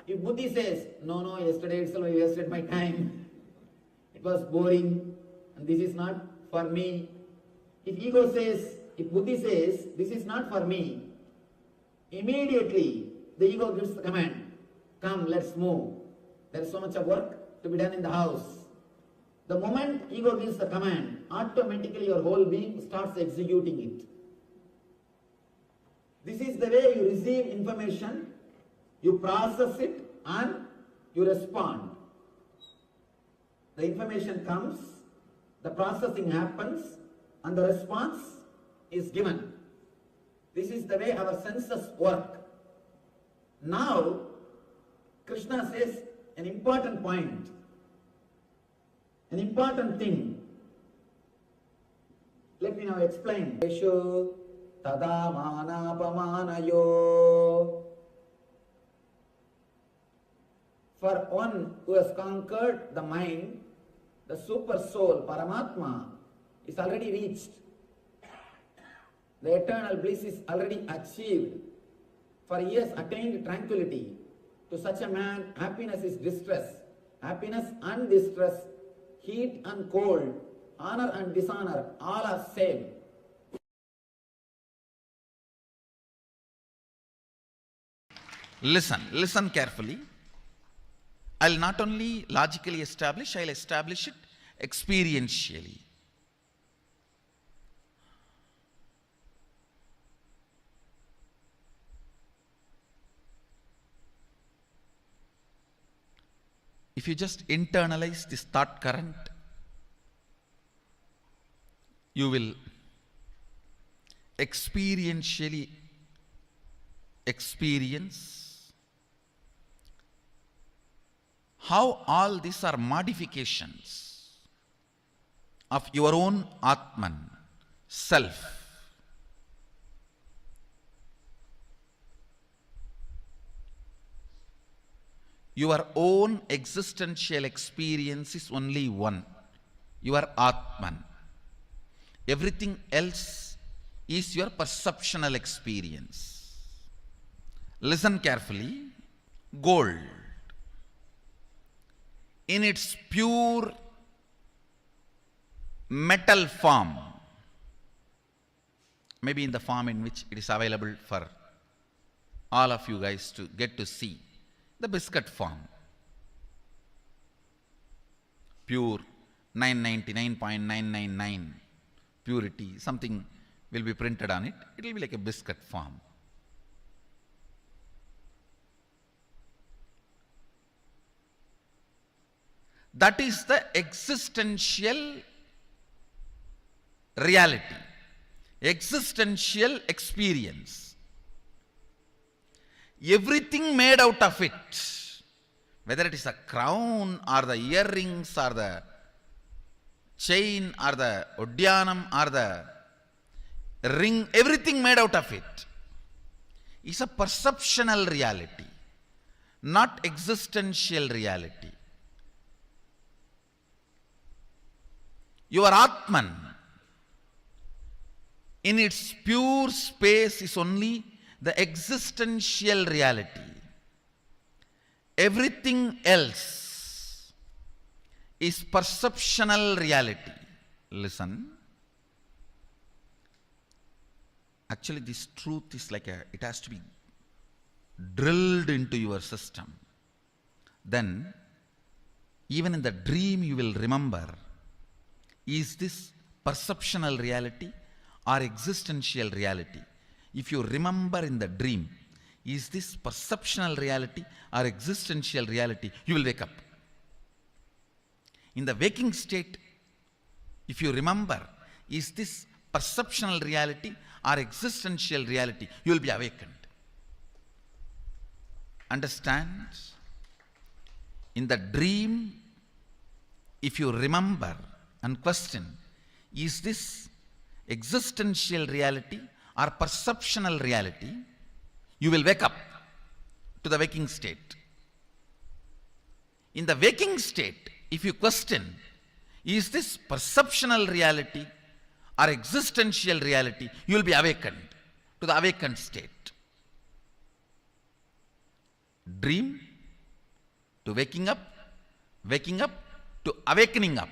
If buddhi says, no, yesterday itself I wasted my time, it was boring, and this is not for me. If ego says, if buddhi says, this is not for me, immediately the ego gives the command, come, let's move. There is so much of work to be done in the house. The moment ego gives the command, automatically your whole being starts executing it. This is the way you receive information, you process it, and you respond. The information comes, the processing happens, and the response is given. This is the way our senses work. Now, Krishna says an important point, an important thing. Let me now explain. Esho tada manapamanayo. For one who has conquered the mind, the super soul, Paramatma, is already reached. The eternal bliss is already achieved. For he has attained tranquility. To such a man, happiness is distress. Happiness and distress, heat and cold, honor and dishonor, all are same. Listen carefully. I'll not only logically establish, I'll establish it experientially. If you just internalize this thought current, you will experientially experience how all these are modifications of your own Atman, self. Your own existential experience is only one, your Atman. Everything else is your perceptual experience. Listen carefully. Gold, in its pure metal form, maybe in the form in which it is available for all of you guys to get to see, the biscuit form, pure 999.999 purity, something will be printed on it, it will be like a biscuit form. That is the existential reality, existential experience. Everything made out of it, whether it is a crown or the earrings or the chain or the udyanam or the ring, everything made out of it is a perceptual reality, not existential reality. Your Atman, in its pure space, is only the existential reality. Everything else is perceptual reality. Listen. Actually, this truth is like it has to be drilled into your system. Then, even in the dream, you will remember, is this perceptual reality or existential reality? If you remember in the dream, is this perceptual reality or existential reality, you will wake up. In the waking state, if you remember, is this perceptual reality or existential reality, you will be awakened. Understand? In the dream, if you remember and question, is this existential reality or perceptual reality, you will wake up to the waking state. In the waking state, if you question, is this perceptual reality or existential reality, you will be awakened to the awakened state. Dream to waking up to awakening up.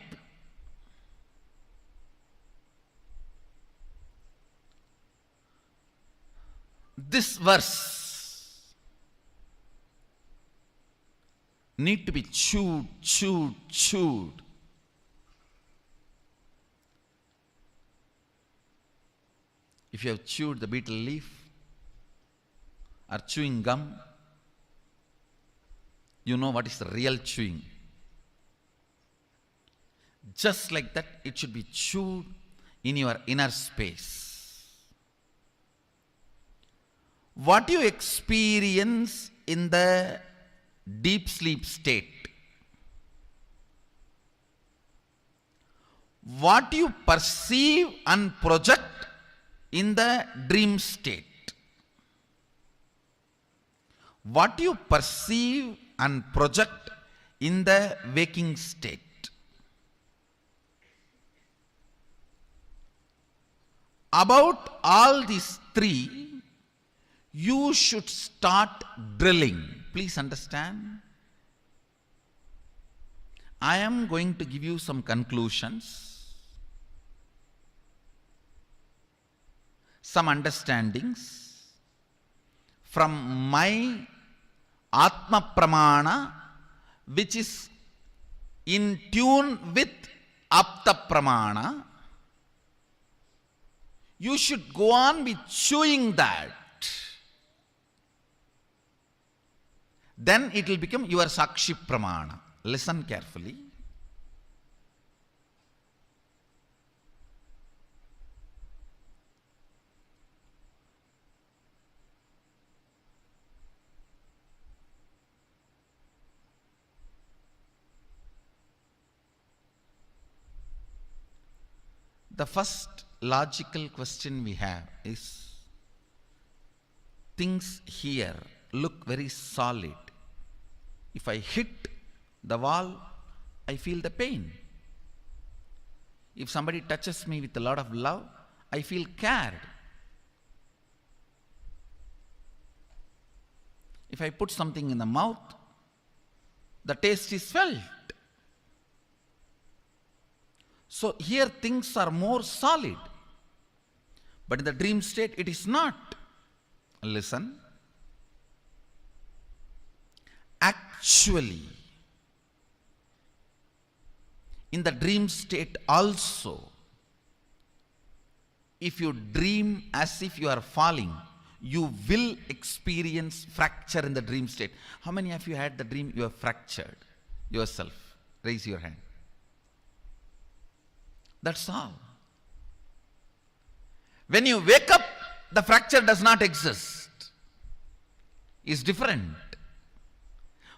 This verse need to be chewed. If you have chewed the betel leaf or chewing gum, you know what is the real chewing. Just like that, it should be chewed in your inner space. What you experience in the deep sleep state, what you perceive and project in the dream state, what you perceive and project in the waking state, about all these three, you should start drilling. Please understand. I am going to give you some conclusions, some understandings from my Atma Pramana, which is in tune with Apta Pramana. You should go on with chewing that. Then it will become your Sakshi Pramana. Listen carefully. The first logical question we have is, things here look very solid. If I hit the wall, I feel the pain. If somebody touches me with a lot of love, I feel cared. If I put something in the mouth, the taste is felt. So here things are more solid. But in the dream state, it is not. Listen. Actually, in the dream state also, if you dream as if you are falling, you will experience fracture in the dream state. How many of you had the dream you have fractured yourself? Raise your hand. That's all. When you wake up, the fracture does not exist. It's different.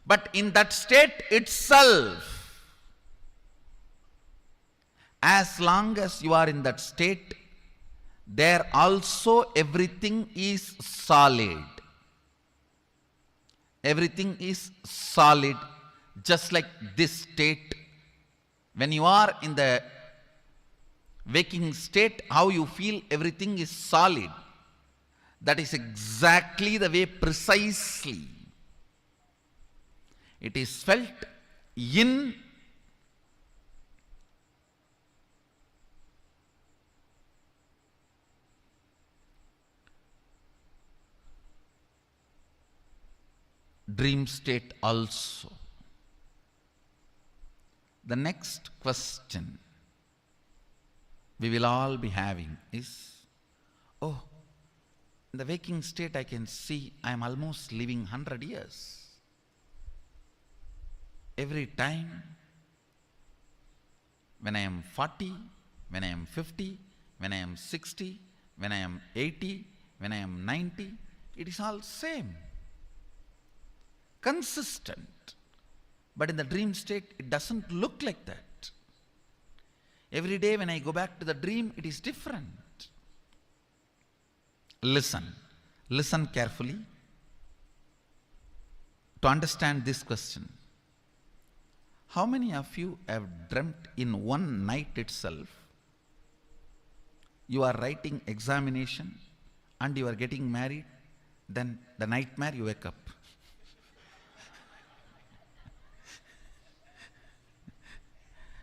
But in that state itself, as long as you are in that state, there also everything is solid. Everything is solid, just like this state. When you are in the waking state, how you feel everything is solid. That is exactly the way, precisely, it is felt in dream state also. The next question we will all be having is, oh, in the waking state I can see I am almost living 100 years. Every time, when I am 40, when I am 50, when I am 60, when I am 80, when I am 90, it is all same. Consistent. But in the dream state, it doesn't look like that. Every day when I go back to the dream, it is different. Listen. Listen carefully to understand this question. How many of you have dreamt in one night itself you are writing examination and you are getting married, then the nightmare you wake up?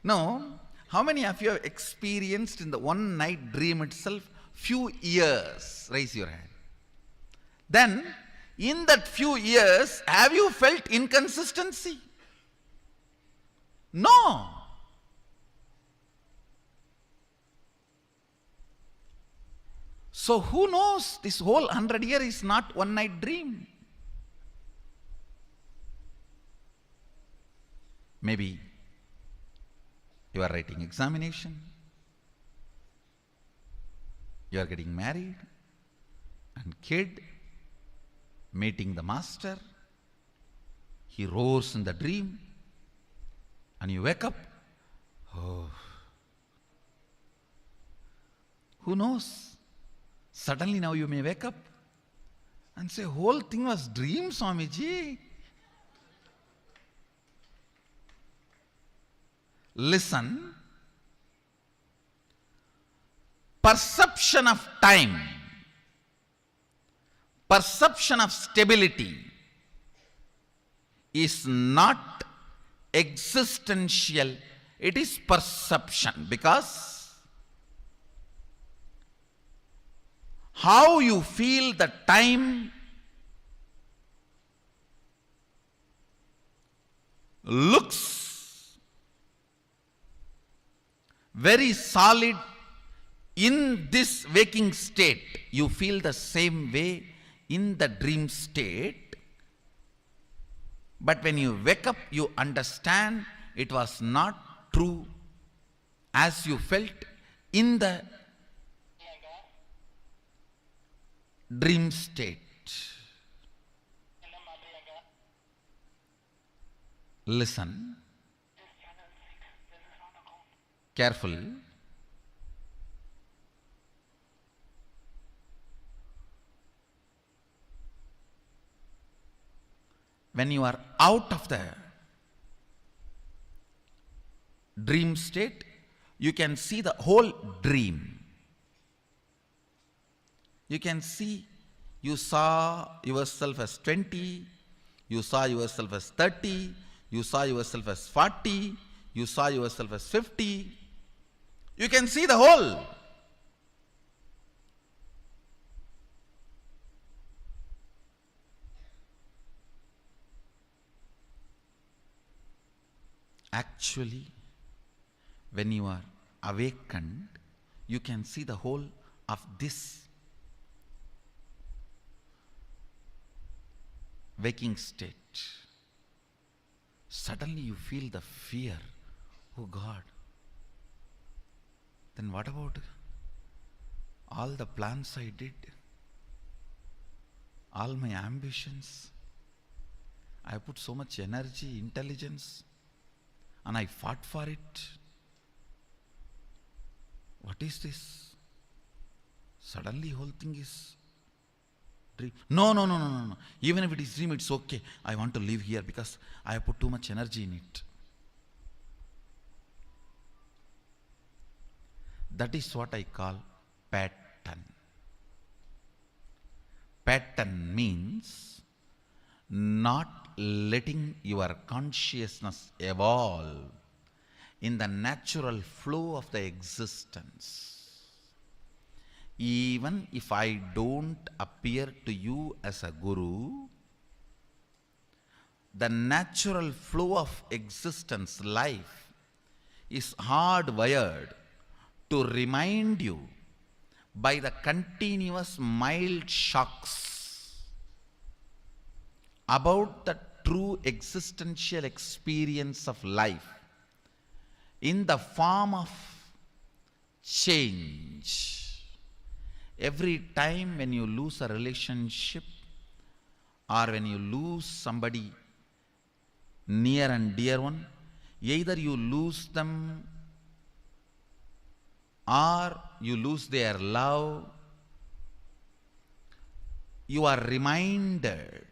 No. How many of you have experienced in the one night dream itself few years? Raise your hand. Then, in that few years, have you felt inconsistency? No. So who knows, this whole 100 years is not one night dream. Maybe you are writing examination, you are getting married, and kid, meeting the master, he roars in the dream, and you wake up. Oh, who knows? Suddenly now you may wake up and say, whole thing was dream, Swamiji. Listen. Perception of time, perception of stability is not existential, it is perception, because how you feel the time looks very solid in this waking state. You feel the same way in the dream state, but when you wake up, you understand it was not true as you felt in the dream state. Listen careful. When you are out of the dream state, you can see the whole dream. You can see, you saw yourself as 20, you saw yourself as 30, you saw yourself as 40, you saw yourself as 50. You can see the whole. Actually, when you are awakened, you can see the whole of this waking state. Suddenly you feel the fear. Oh God, then what about all the plans I did, all my ambitions? I put so much energy, intelligence, and I fought for it. What is this? Suddenly whole thing is dream. No. Even if it is dream, it's okay. I want to live here because I have put too much energy in it. That is what I call pattern. Pattern means not letting your consciousness evolve in the natural flow of the existence. Even if I don't appear to you as a guru, the natural flow of existence, life, is hardwired to remind you by the continuous mild shocks about the true existential experience of life in the form of change. Every time when you lose a relationship or when you lose somebody near and dear one, either you lose them or you lose their love, you are reminded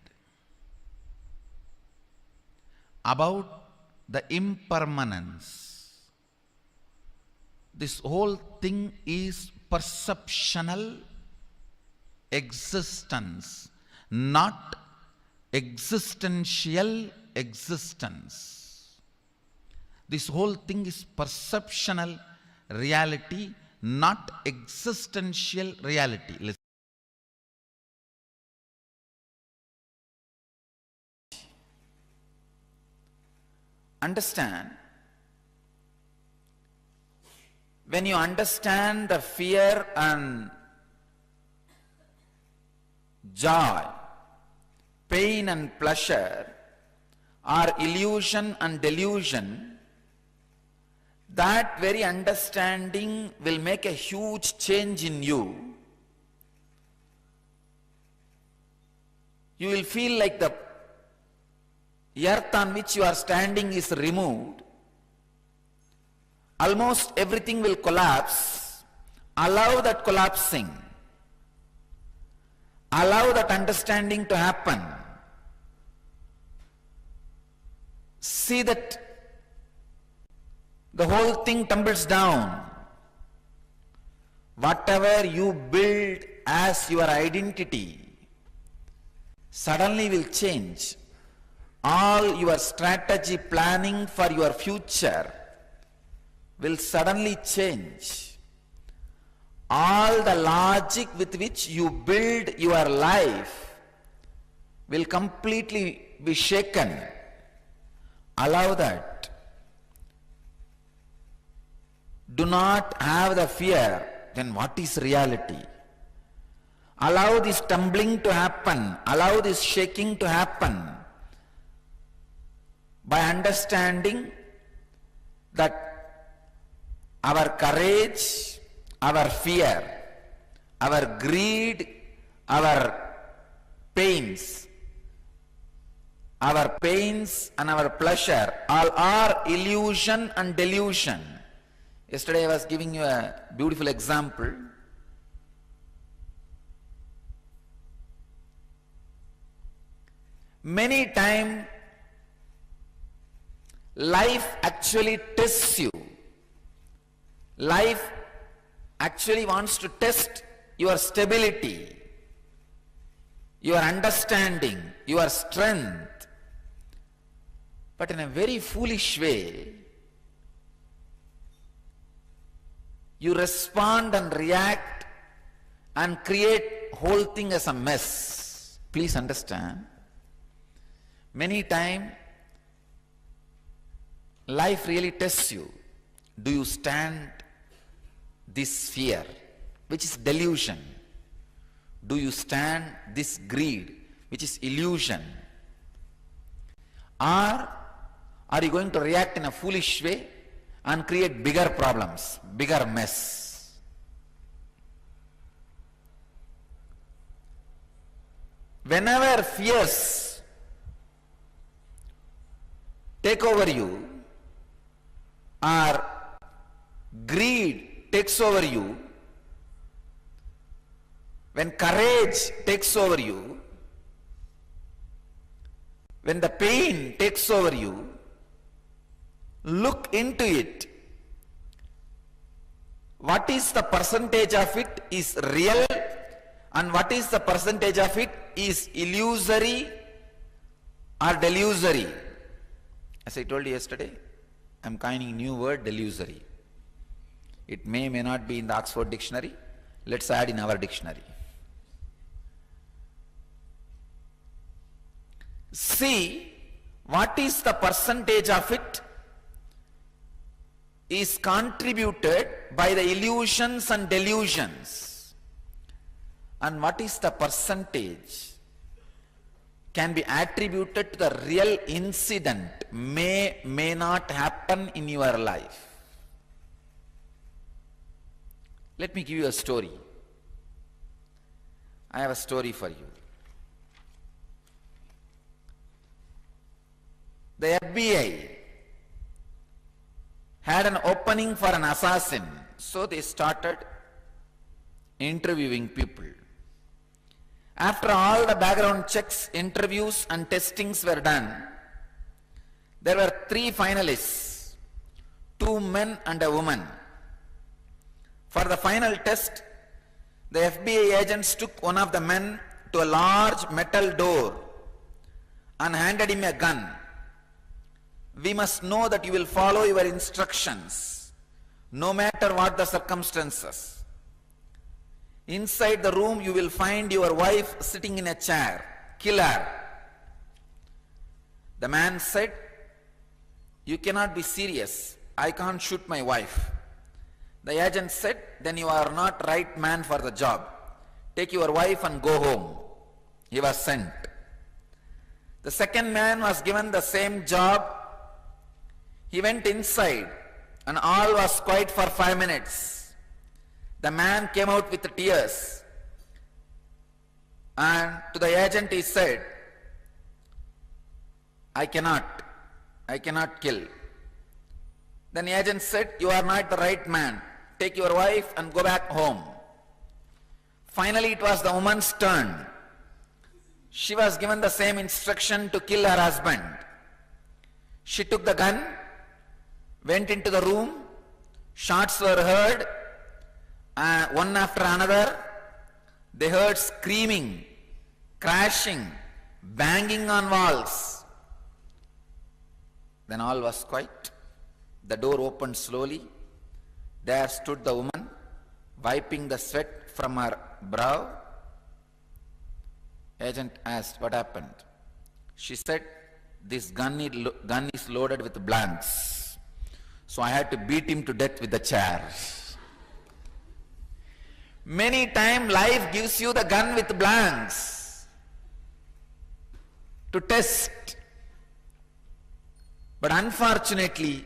about the impermanence. This whole thing is perceptional existence, not existential existence. This whole thing is perceptional reality, not existential reality. Listen. Understand, when you understand the fear and joy, pain and pleasure are illusion and delusion, that very understanding will make a huge change in you. You will feel like the earth on which you are standing is removed. Almost everything will collapse. Allow that collapsing. Allow that understanding to happen. See that the whole thing tumbles down. Whatever you build as your identity suddenly will change. All your strategy planning for your future will suddenly change. All the logic with which you build your life will completely be shaken. Allow that. Do not have the fear. Then what is reality? Allow this tumbling to happen. Allow this shaking to happen. By understanding that our courage, our fear, our greed, our pains and our pleasure all are illusion and delusion. Yesterday I was giving you a beautiful example. Many times life actually tests you. Life actually wants to test your stability, your understanding, your strength. But in a very foolish way, you respond and react and create whole thing as a mess. Please understand. Many times life really tests you. Do you stand this fear, which is delusion? Do you stand this greed, which is illusion? Or are you going to react in a foolish way and create bigger problems, bigger mess? Whenever fears take over you, or greed takes over you, when courage takes over you, when the pain takes over you, look into it. What is the percentage of it is real and what is the percentage of it is illusory or delusory? As I told you yesterday, I am coining a new word, delusory. It may not be in the Oxford dictionary. Let's add in our dictionary. See what is the percentage of it is contributed by the illusions and delusions, and what is the percentage can be attributed to the real incident, may not happen in your life. Let me give you a story. I have a story for you. The FBI had an opening for an assassin. So they started interviewing people. After all the background checks, interviews and testings were done, there were 3 finalists, 2 men and a woman. For the final test, the FBI agents took one of the men to a large metal door and handed him a gun. We must know that you will follow your instructions, no matter what the circumstances. Inside the room you will find your wife sitting in a chair. Kill her. The man said, you cannot be serious. I can't shoot my wife. The agent said, then you are not right man for the job. Take your wife and go home. He was sent. The second man was given the same job. He went inside and all was quiet for 5 minutes. The man came out with tears, and to the agent he said, I cannot kill. Then the agent said, you are not the right man. Take your wife and go back home. Finally, it was the woman's turn. She was given the same instruction to kill her husband. She took the gun, went into the room, shots were heard, one after another. They heard screaming, crashing, banging on walls. Then all was quiet. The door opened slowly. There stood the woman, wiping the sweat from her brow. Agent asked, what happened? She said, this gun is loaded with blanks. So I had to beat him to death with the chair. Many times life gives you the gun with blanks to test. But unfortunately,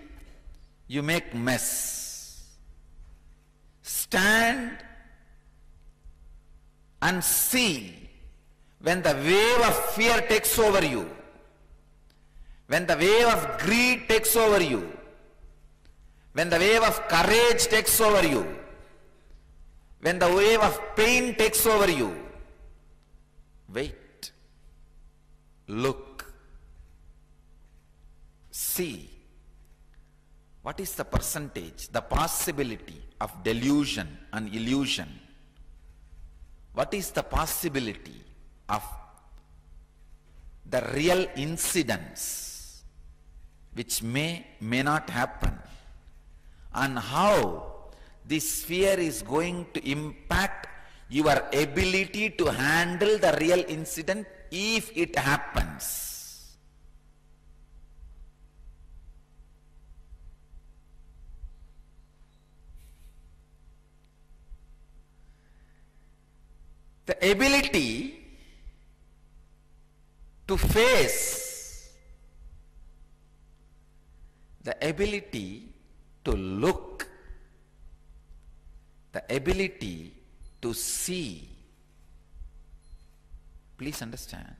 you make mess. Stand and see when the wave of fear takes over you, when the wave of greed takes over you, when the wave of courage takes over you, when the wave of pain takes over you. Wait, look, see. What is the percentage, the possibility of delusion and illusion? What is the possibility of the real incidents which may not happen? And how this fear is going to impact your ability to handle the real incident if it happens. The ability to face, the ability to look, the ability to see. Please understand.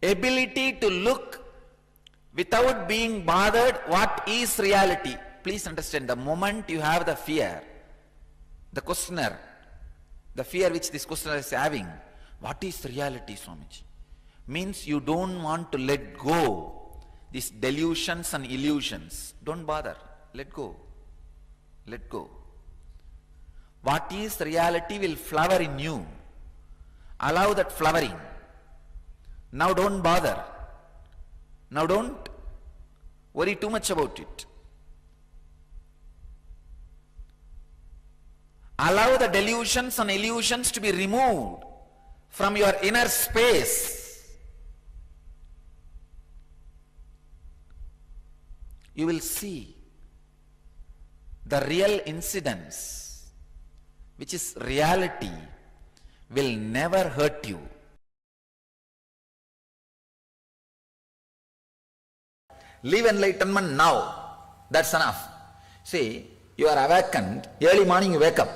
Ability to look without being bothered what is reality. Please understand, the moment you have the fear, the questioner, the fear which this questioner is having, what is reality, Swamiji? Means you don't want to let go these delusions and illusions. Don't bother. Let go. Let go. What is reality will flower in you. Allow that flowering. Now don't bother. Now don't worry too much about it. Allow the delusions and illusions to be removed from your inner space. You will see the real incidents, which is reality, will never hurt you. Live enlightenment now. That's enough. See, you are awakened, early morning you wake up.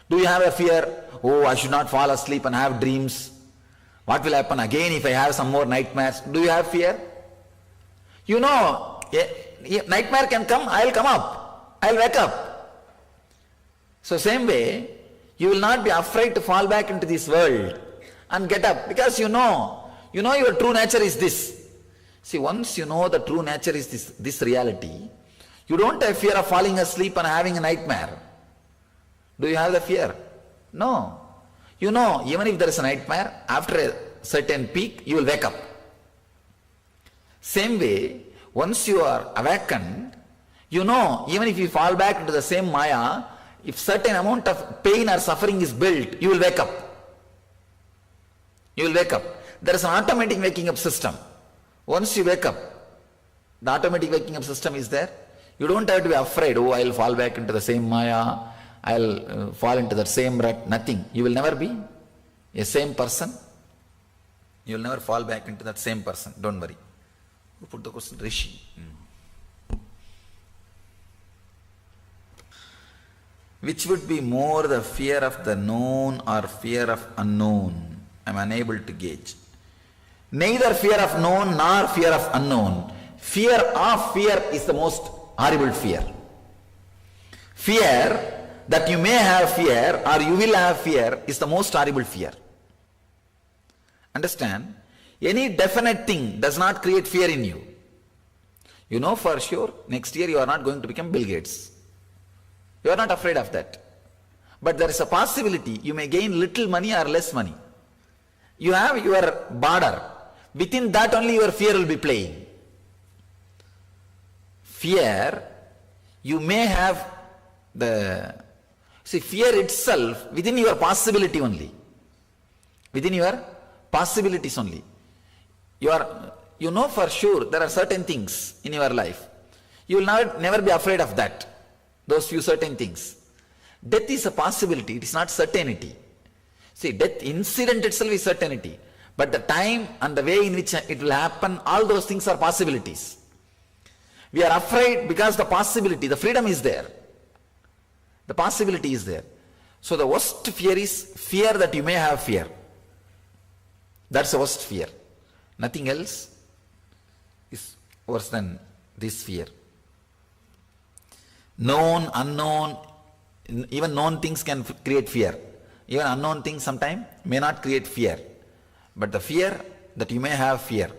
Do you have a fear? oh, I should not fall asleep and have dreams. What will happen again if I have some more nightmares? Do you have fear? You know, a nightmare can come, I'll come up, I'll wake up. So same way, you will not be afraid to fall back into this world and get up, because you know your true nature is this. See, once you know the true nature is this reality, you don't have fear of falling asleep and having a nightmare. Do you have the fear? No. You know, even if there is a nightmare, after a certain peak, you will wake up. Same way, once you are awakened, you know, even if you fall back into the same Maya, if certain amount of pain or suffering is built, you will wake up. You will wake up. There is an automatic waking up system. Once you wake up, the automatic waking up system is there. You don't have to be afraid, oh, I will fall back into the same Maya, I will fall into the same rut. Nothing. You will never be a same person. You will never fall back into that same person. Don't worry. Who put the question? Rishi. Which would be more, the fear of the known or fear of unknown? I am unable to gauge. Neither fear of known nor fear of unknown. Fear of fear is the most horrible fear. Fear that you may have fear or you will have fear is the most horrible fear. Understand? Any definite thing does not create fear in you. You know for sure next year you are not going to become Bill Gates. You are not afraid of that. But there is a possibility you may gain little money or less money. You have your border. Within that only your fear will be playing. Fear, you may have fear itself within your possibility only. Within your possibilities only. You know for sure there are certain things in your life. You will never be afraid of that. Those few certain things. Death is a possibility, it is not certainty. See, death incident itself is certainty. But the time and the way in which it will happen, all those things are possibilities. We are afraid because the possibility, the freedom is there. The possibility is there. So the worst fear is fear that you may have fear. That's the worst fear. Nothing else is worse than this fear. Known, unknown, even known things can create fear. Even unknown things sometimes may not create fear. But the fear that you may have fear.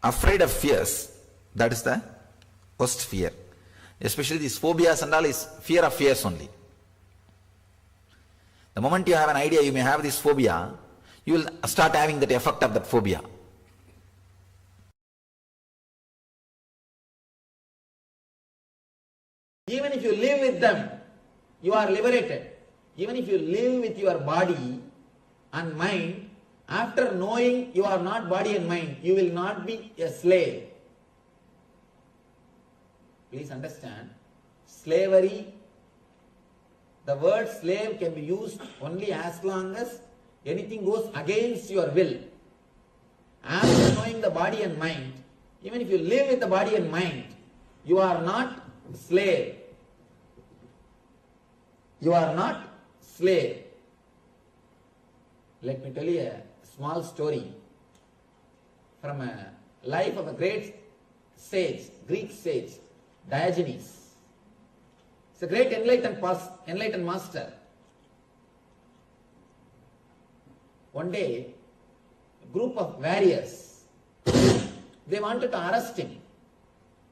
Afraid of fears, that is the worst fear. Especially these phobias and all is fear of fears only. The moment you have an idea you may have this phobia, you will start having that effect of that phobia. Even if you live with them, you are liberated. Even if you live with your body and mind, after knowing you are not body and mind, you will not be a slave. Please understand, slavery, the word slave can be used only as long as anything goes against your will. After knowing the body and mind, even if you live with the body and mind, you are not slave. You are not slave. Let me tell you a small story from a life of a great sage, Greek sage, Diogenes. It's a great enlightened master. One day, a group of warriors, they wanted to arrest him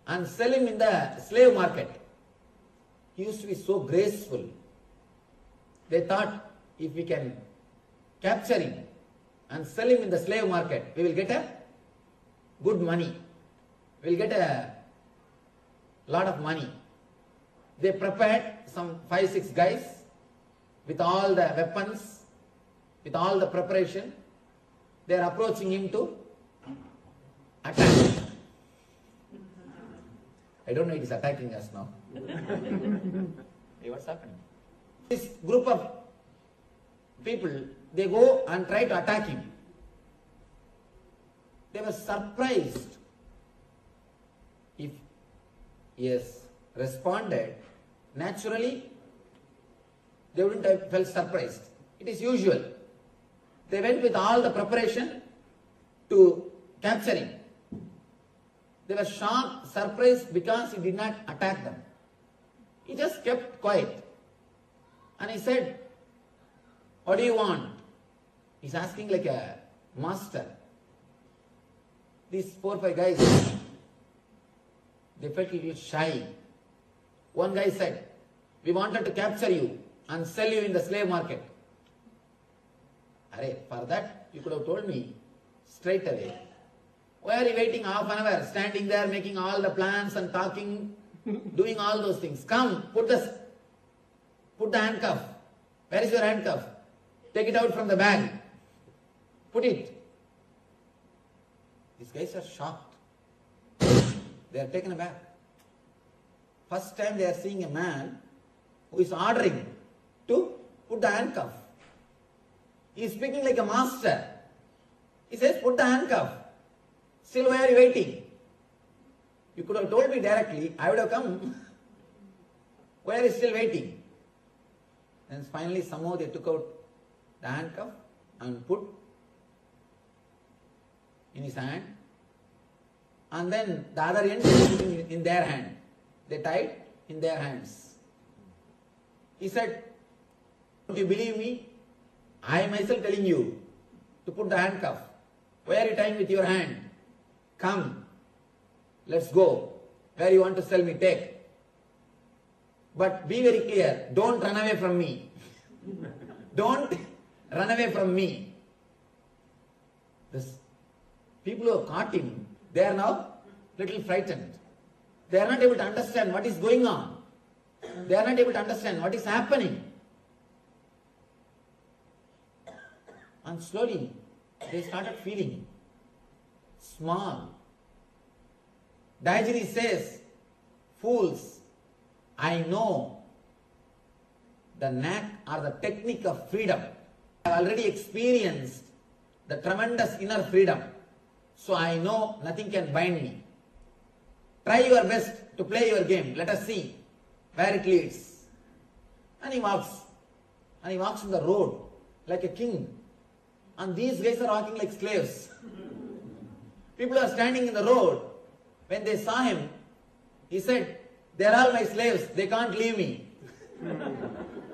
and sell him in the slave market. He used to be so graceful. They thought, if we can capture him and sell him in the slave market, we will get a good money. We will get a lot of money. They prepared some 5-6 guys with all the weapons, with all the preparation. They are approaching him to attack. I don't know, it is attacking us now. Hey, what's happening? This group of people, they go and try to attack him. They were surprised if he has responded. Naturally, they wouldn't have felt surprised. It is usual. They went with all the preparation to capture him. They were shocked, surprised because he did not attack them. He just kept quiet. And he said, "What do you want?" He's asking like a master. These 4 or 5 guys, they felt a little shy. One guy said, "We wanted to capture you and sell you in the slave market." Arey, for that you could have told me straight away. Why are you waiting half an hour, standing there making all the plans and talking, doing all those things? Come, put the handcuff. Where is your handcuff? Take it out from the bag. Put it. These guys are shocked. They are taken aback. First time they are seeing a man who is ordering to put the handcuff. He is speaking like a master. He says, "Put the handcuff." Still, why are you waiting? You could have told me directly, I would have come. Why are you still waiting? And finally, somehow they took out the handcuff and put in his hand. And then the other end they put in their hand. They tied in their hands. He said, "Don't you believe me? I am myself telling you to put the handcuff. Why are you tying with your hand? Come, let's go. Where you want to sell me, take. But be very clear, don't run away from me. Don't run away from me." This people who have caught him, they are now little frightened. They are not able to understand what is going on. They are not able to understand what is happening. And slowly, they started feeling small. Diogenes says, "Fools, I know the knack or the technique of freedom. I have already experienced the tremendous inner freedom. So I know nothing can bind me. Try your best to play your game. Let us see where it leads." And he walks. And he walks on the road like a king. And these guys are walking like slaves. People are standing in the road. When they saw him, he said, "They are all my slaves. They can't leave me.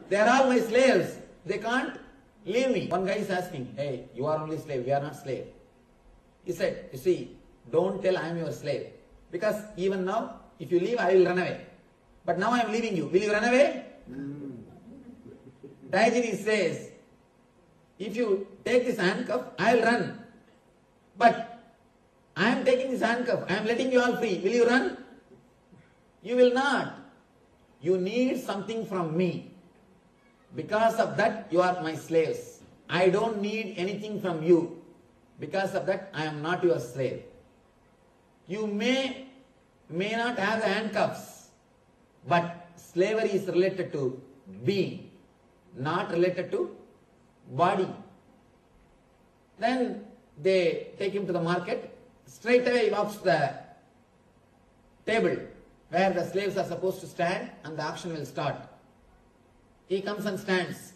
They are all my slaves. They can't leave me." One guy is asking, "Hey, you are only slave. We are not slave." He said, "You see, don't tell I am your slave. Because even now, if you leave, I will run away. But now I am leaving you. Will you run away?" Diogenes says, "If you take this handcuff, I will run. But I am taking this handcuff. I am letting you all free. Will you run? You will not. You need something from me. Because of that, you are my slaves. I don't need anything from you. Because of that, I am not your slave. You may not have the handcuffs, but slavery is related to being, not related to body." Then they take him to the market. Straight away he walks to the table where the slaves are supposed to stand and the auction will start. He comes and stands.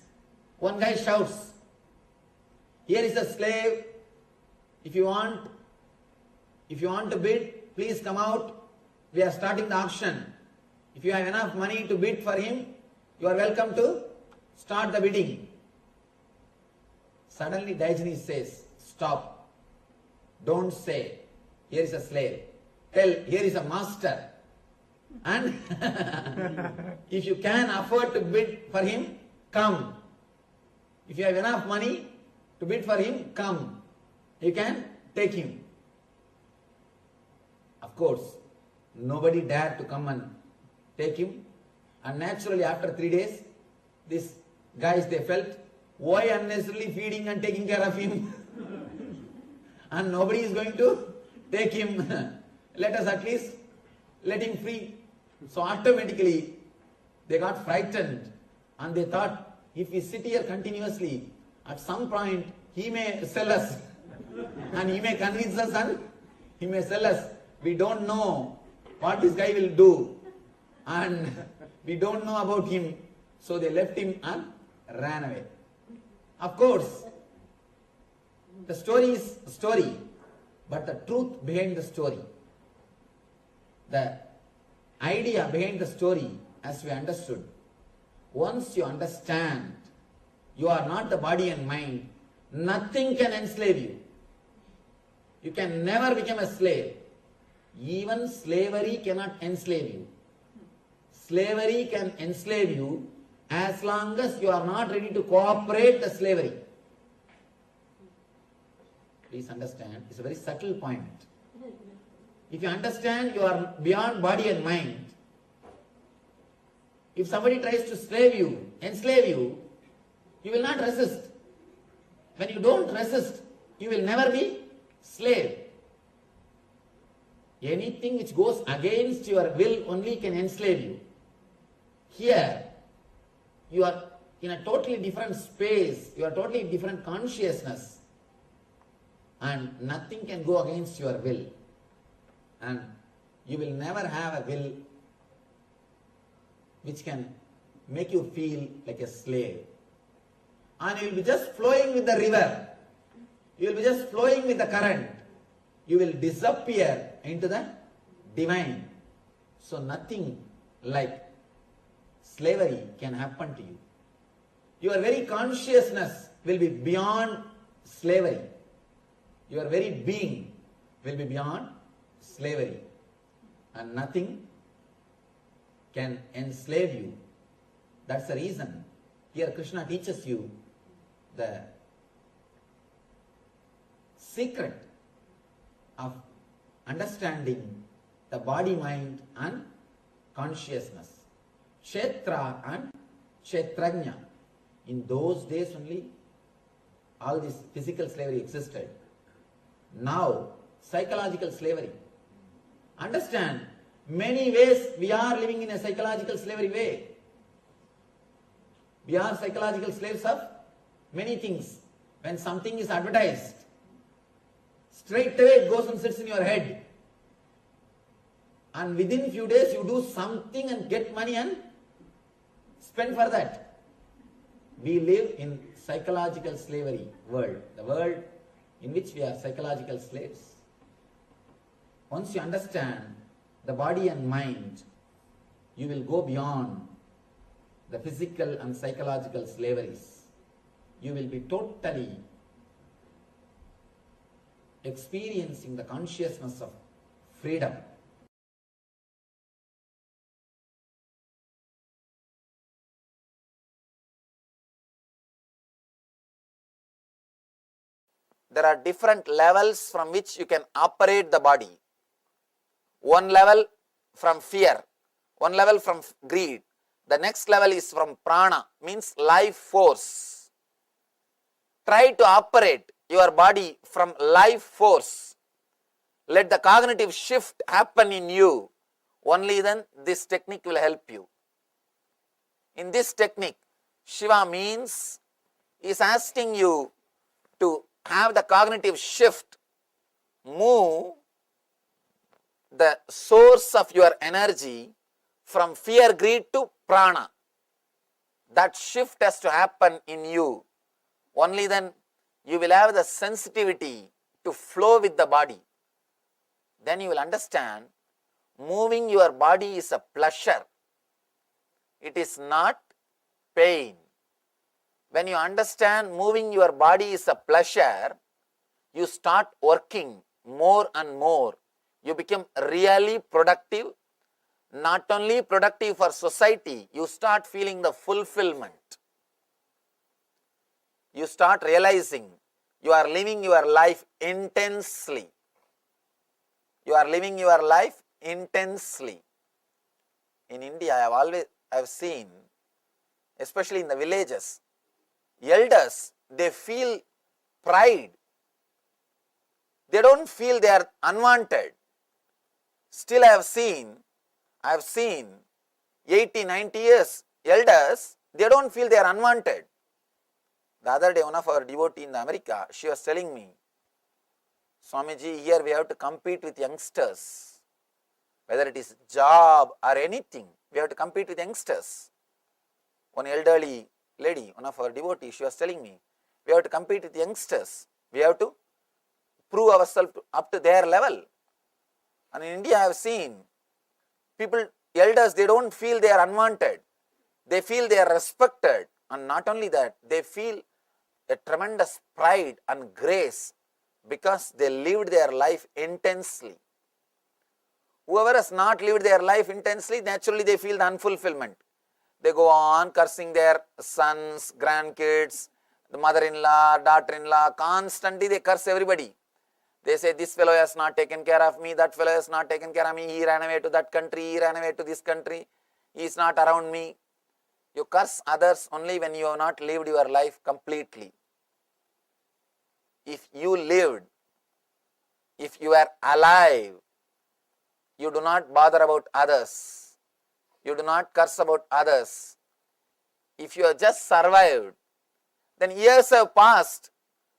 One guy shouts, "Here is a slave. If you want to bid, please come out. We are starting the auction. If you have enough money to bid for him, you are welcome to start the bidding." Suddenly Diogenes says, "Stop. Don't say, 'Here is a slave.' Tell, 'Here is a master.' And if you can afford to bid for him, come. If you have enough money to bid for him, come. You can take him." Of course, nobody dared to come and take him. And naturally, after 3 days, these guys, they felt, why unnecessarily feeding and taking care of him? And nobody is going to take him. Let us at least let him free. So automatically, they got frightened. And they thought, if we sit here continuously, at some point, he may sell us. And he may convince us and he may sell us. We don't know what this guy will do. And we don't know about him. So they left him and ran away. Of course, the story is a story, but the truth behind the story, the idea behind the story, as we understood, once you understand you are not the body and mind, nothing can enslave you. You can never become a slave. Even slavery cannot enslave you. Slavery can enslave you as long as you are not ready to cooperate the slavery. Please understand, it's a very subtle point. If you understand you are beyond body and mind, if somebody tries to enslave you, you will not resist. When you don't resist, you will never be slave. Anything which goes against your will only can enslave you. Here, you are in a totally different space, you are totally different consciousness, and nothing can go against your will. And you will never have a will which can make you feel like a slave. And you will be just flowing with the river. You will be just flowing with the current. You will disappear into the divine. So nothing like slavery can happen to you. Your very consciousness will be beyond slavery. Your very being will be beyond slavery. And nothing can enslave you. That's the reason here Krishna teaches you the secret of understanding the body, mind and consciousness. Kshetra and Kshetrajna. In those days only all this physical slavery existed. Now psychological slavery. Understand, many ways we are living in a psychological slavery way. We are psychological slaves of many things. When something is advertised, straight away it goes and sits in your head. And within few days you do something and get money and spend for that. We live in psychological slavery world. The world in which we are psychological slaves. Once you understand the body and mind, you will go beyond the physical and psychological slaveries. You will be totally experiencing the consciousness of freedom. There are different levels from which you can operate the body. One level from fear, one level from greed. The next level is from prana, means life force. Try to operate your body from life force. Let the cognitive shift happen in you. Only then this technique will help you. In this technique, Shiva means is asking you to have the cognitive shift, move the source of your energy from fear, greed to prana. That shift has to happen in you. Only then you will have the sensitivity to flow with the body. Then you will understand moving your body is a pleasure. It is not pain. When you understand moving your body is a pleasure, you start working more and more. You become really productive. Not only productive for society, you start feeling the fulfillment. You start realizing you are living your life intensely. You are living your life intensely. In India, I have seen, especially in the villages, elders, they feel pride. They don't feel they are unwanted. Still I have seen 80, 90 years elders, they don't feel they are unwanted. The other day, one of our devotees in America, she was telling me, Swamiji, here we have to compete with youngsters. Whether it is job or anything, we have to compete with youngsters. One elderly lady, one of our devotees, she was telling me, we have to compete with youngsters. We have to prove ourselves up to their level. And in India, I have seen people, elders, they don't feel they are unwanted. They feel they are respected. And not only that, they feel a tremendous pride and grace because they lived their life intensely. Whoever has not lived their life intensely, naturally they feel the unfulfillment. They go on cursing their sons, grandkids, the mother-in-law, daughter-in-law, constantly they curse everybody. They say, this fellow has not taken care of me, that fellow has not taken care of me, he ran away to that country, he ran away to this country, he is not around me. You curse others only when you have not lived your life completely. If you lived, if you are alive, you do not bother about others, you do not curse about others. If you have just survived, then years have passed,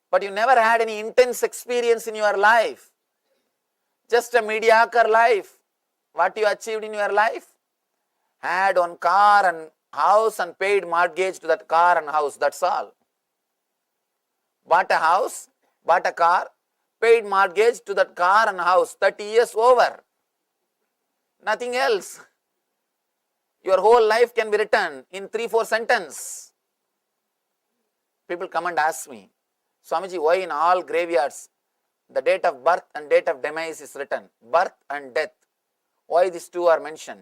but you never had any intense experience in your life. Just a mediocre life. What you achieved in your life? Had one car and house and paid mortgage to that car and house, that's all. Bought a house, bought a car, paid mortgage to that car and house, 30 years over. Nothing else. Your whole life can be written in 3-4 sentences. People come and ask me, Swamiji, why in all graveyards the date of birth and date of demise is written? Birth and death. Why these two are mentioned?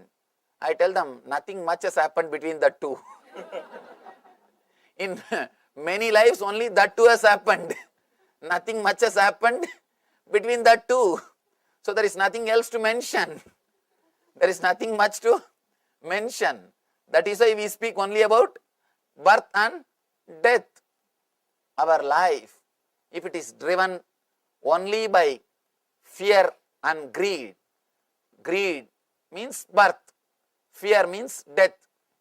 I tell them, nothing much has happened between the two. In many lives, only that two has happened. Nothing much has happened between the two. So there is nothing else to mention. There is nothing much to mention. That is why we speak only about birth and death. Our life, if it is driven only by fear and greed, greed means birth, fear means death.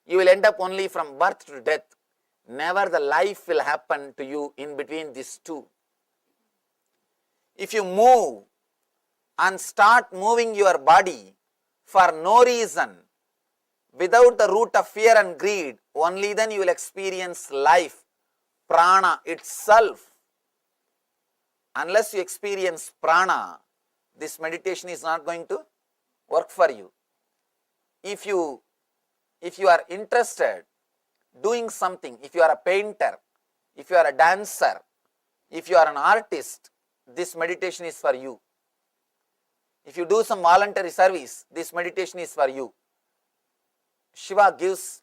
You will end up only from birth to death. Never the life will happen to you in between these two. If you move and start moving your body for no reason, without the root of fear and greed, only then you will experience life, prana itself. Unless you experience prana, this meditation is not going to work for you. If you are interested doing something, if you are a painter, if you are a dancer, if you are an artist, this meditation is for you. If you do some voluntary service, this meditation is for you. Shiva gives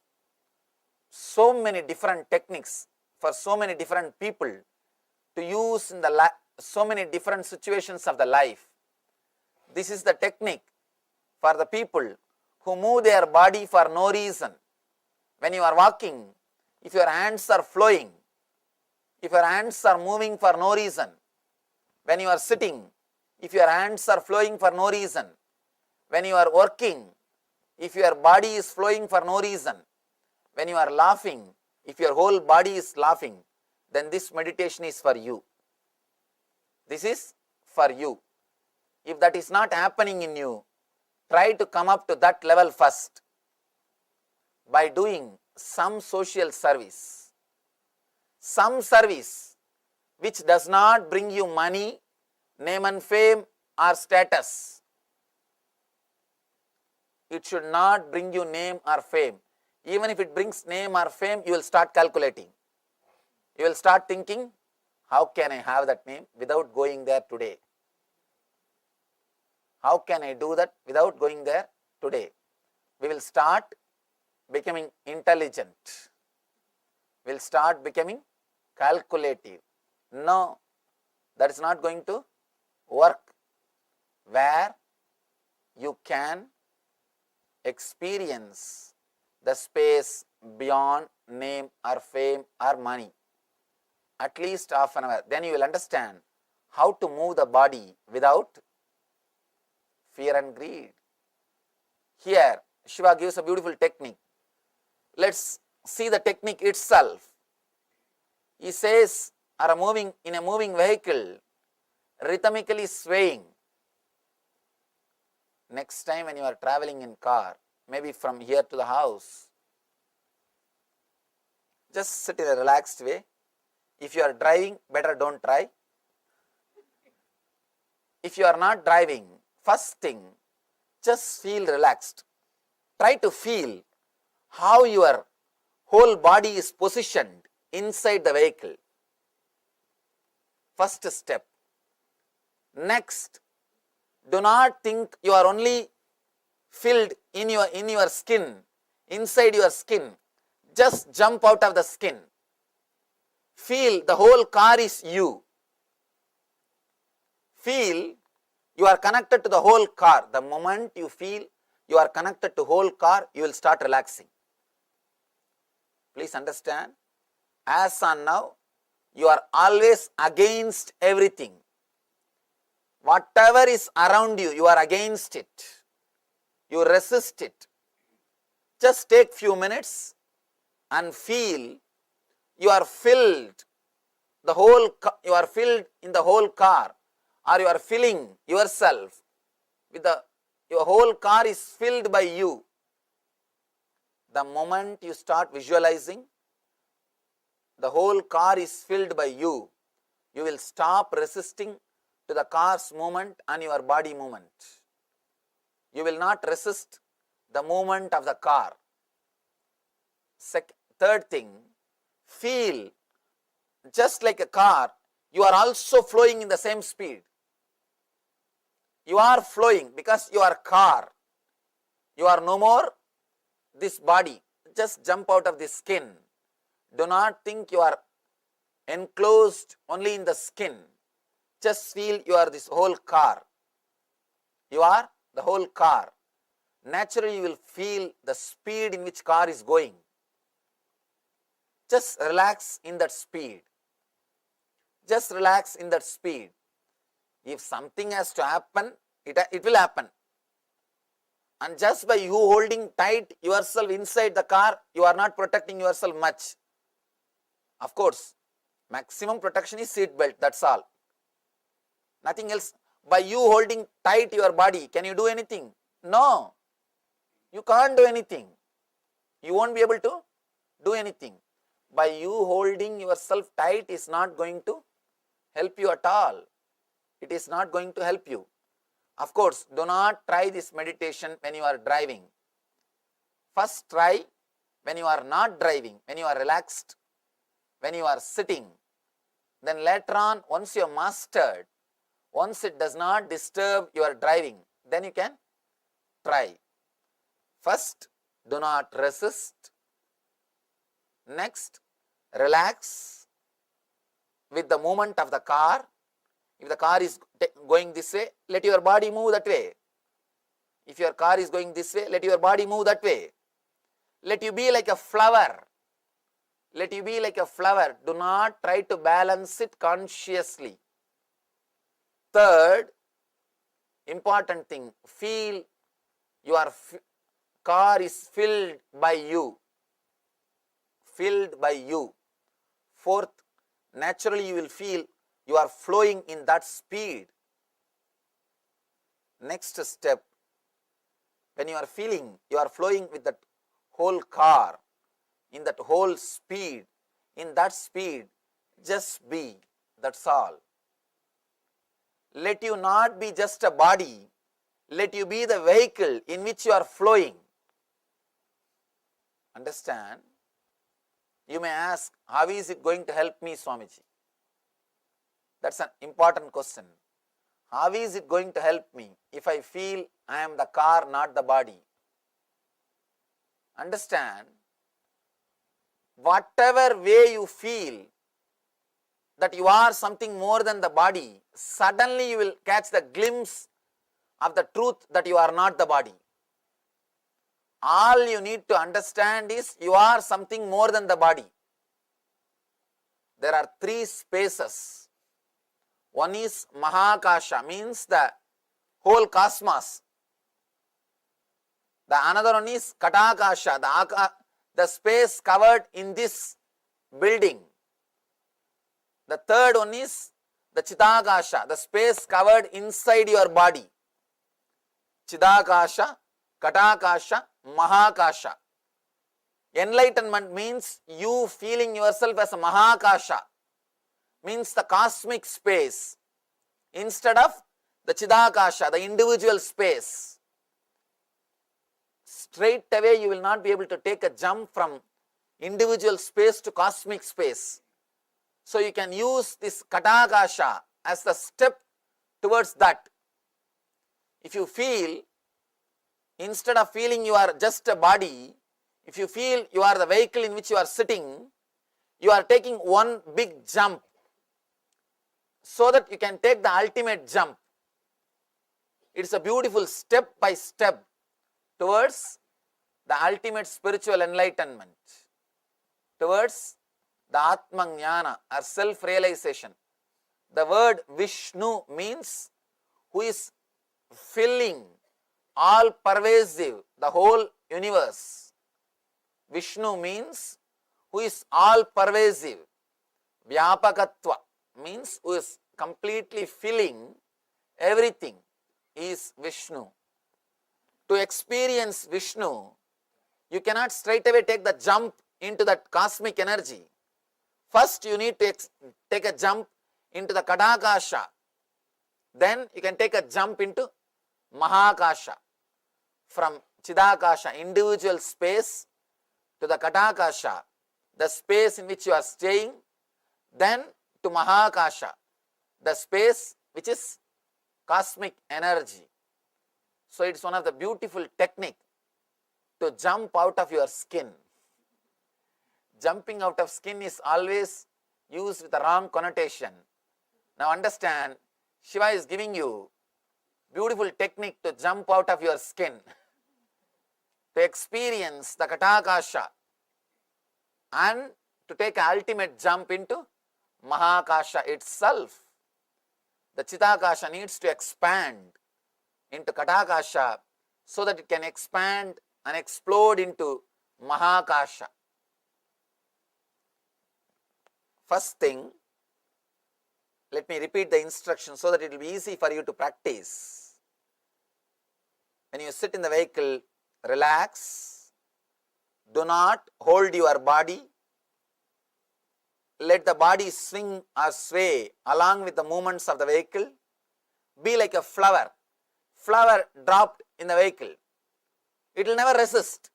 so many different techniques for so many different people to use in so many different situations of the life. This is the technique for the people who move their body for no reason. When you are walking, if your hands are flowing, if your hands are moving for no reason, when you are sitting, if your hands are flowing for no reason, when you are working, if your body is flowing for no reason, when you are laughing, if your whole body is laughing, then this meditation is for you. This is for you. If that is not happening in you, try to come up to that level first by doing some social service. Some service which does not bring you money, name and fame or status. It should not bring you name or fame. Even if it brings name or fame, you will start calculating. You will start thinking, how can I have that name without going there today? How can I do that without going there today? We will start becoming intelligent. We will start becoming calculative. No, that is not going to work. Where you can experience the space beyond name or fame or money. At least half an hour. Then you will understand how to move the body without fear and greed. Here, Shiva gives a beautiful technique. Let's see the technique itself. He says, are moving in a moving vehicle, rhythmically swaying. Next time when you are traveling in car, maybe from here to the house, Just sit in a relaxed way. If you are driving, better don't try. If you are not driving, first thing, just feel relaxed. Try to feel how your whole body is positioned inside the vehicle. First step. Next, do not think you are only filled in your skin, inside your skin. Just jump out of the skin. Feel the whole car is you. Feel you are connected to the whole car. The moment you feel you are connected to whole car, you will start relaxing. Please understand, as on now, you are always against everything. Whatever is around you, you are against it. You resist it. Just take few minutes and feel you are filled you are filled in the whole car, or you are filling yourself with your whole car is filled by you. The moment you start visualizing the whole car is filled by you, you will stop resisting to the car's movement and your body movement. You will not resist the movement of the car. Third thing, feel just like a car, you are also flowing in the same speed. You are flowing because you are car. You are no more this body. Just jump out of the skin. Do not think you are enclosed only in the skin. Just feel you are this whole car. You are the whole car. Naturally, you will feel the speed in which car is going. Just relax in that speed. Just relax in that speed. If something has to happen, it will happen. And just by you holding tight yourself inside the car, you are not protecting yourself much. Of course, maximum protection is seat belt, that's all. Nothing else. By you holding tight your body, can you do anything? No. You can't do anything. You won't be able to do anything. By you holding yourself tight is not going to help you at all. It is not going to help you. Of course, do not try this meditation when you are driving. First try when you are not driving, when you are relaxed, when you are sitting. Then later on, once you have mastered, once it does not disturb your driving, then you can try. First, do not resist. Next, relax with the movement of the car. If the car is going this way, let your body move that way. If your car is going this way, let your body move that way. Let you be like a flower. Let you be like a flower. Do not try to balance it consciously. Third, important thing, feel your car is filled by you. Filled by you. Fourth, naturally you will feel you are flowing in that speed. Next step, when you are feeling you are flowing with that whole car, in that whole speed, in that speed, just be, that's all. Let you not be just a body, let you be the vehicle in which you are flowing. Understand? You may ask, how is it going to help me, Swamiji? That's an important question. How is it going to help me if I feel I am the car, not the body? Understand, whatever way you feel that you are something more than the body, suddenly you will catch the glimpse of the truth that you are not the body. All you need to understand is you are something more than the body. There are three spaces. One is Mahakasha, means the whole cosmos. The another one is Katakasha, the space covered in this building. The third one is the Chidakasha, the space covered inside your body. Chidakasha, Katakasha, Mahakasha. Enlightenment means you feeling yourself as a Mahakasha, means the cosmic space, instead of the Chidakasha, the individual space. Straight away you will not be able to take a jump from individual space to cosmic space. So you can use this Katakasha as the step towards that. If you feel, instead of feeling you are just a body, if you feel you are the vehicle in which you are sitting, you are taking one big jump so that you can take the ultimate jump. It's a beautiful step by step towards the ultimate spiritual enlightenment, towards the Atma Jnana or self-realization. The word Vishnu means who is filling, all pervasive, the whole universe. Vishnu means who is all pervasive. Vyapakatva means who is completely filling everything, is Vishnu. To experience Vishnu, you cannot straight away take the jump into that cosmic energy. First you need to take a jump into the Kadakasha. Then you can take a jump into Mahakasha. From Chidakasha, individual space, to the Katakasha, the space in which you are staying, then to Mahakasha, the space which is cosmic energy. So it's one of the beautiful technique to jump out of your skin. Jumping out of skin is always used with a wrong connotation. Now understand, Shiva is giving you beautiful technique to jump out of your skin, to experience the Katakasha and to take an ultimate jump into Mahakasha itself. The Chidakasha needs to expand into Katakasha so that it can expand and explode into Mahakasha. First thing, let me repeat the instruction so that it will be easy for you to practice. When you sit in the vehicle, relax. Do not hold your body. Let the body swing or sway along with the movements of the vehicle. Be like a flower. Flower dropped in the vehicle. It will never resist.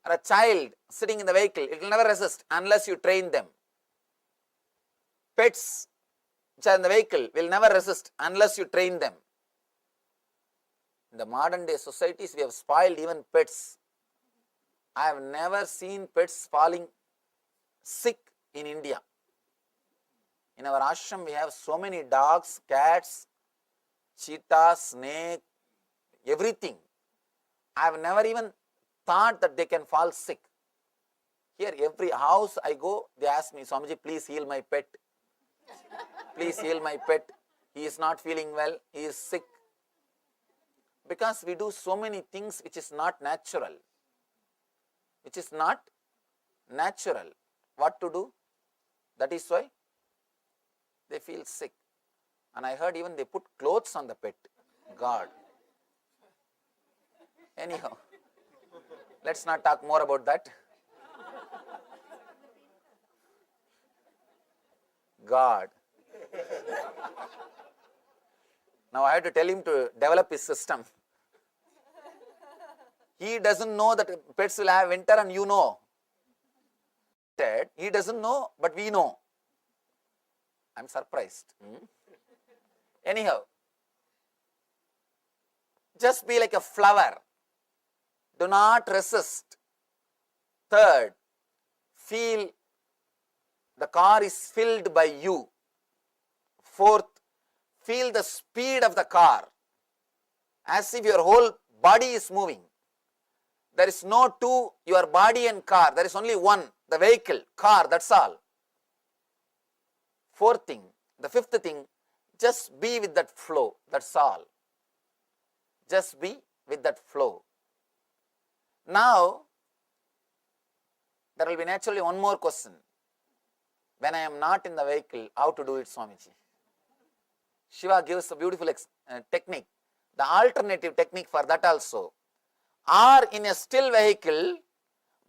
Or a child sitting in the vehicle, it will never resist unless you train them. Pets which are in the vehicle will never resist unless you train them. In the modern day societies, we have spoiled even pets. I have never seen pets falling sick in India. In our ashram, we have so many dogs, cats, cheetahs, snake, everything. I have never even thought that they can fall sick. Here, every house I go, they ask me, Swamiji, please heal my pet. Please heal my pet. He is not feeling well. He is sick. Because we do so many things which is not natural. Which is not natural. What to do? That is why they feel sick. And I heard even they put clothes on the pet. God. Anyhow, let's not talk more about that. God. Now I have to tell him to develop his system. He doesn't know that pets will have winter and you know. He doesn't know, but we know. I'm surprised. Anyhow, just be like a flower. Do not resist. Third, feel the car is filled by you. Fourth, feel the speed of the car as if your whole body is moving. There is no two, your body and car. There is only one, the vehicle, car, that's all. Fourth thing, the fifth thing, just be with that flow, that's all. Just be with that flow. Now, there will be naturally one more question. When I am not in the vehicle, how to do it, Swamiji? Shiva gives a beautiful technique. The alternative technique for that also. Or in a still vehicle,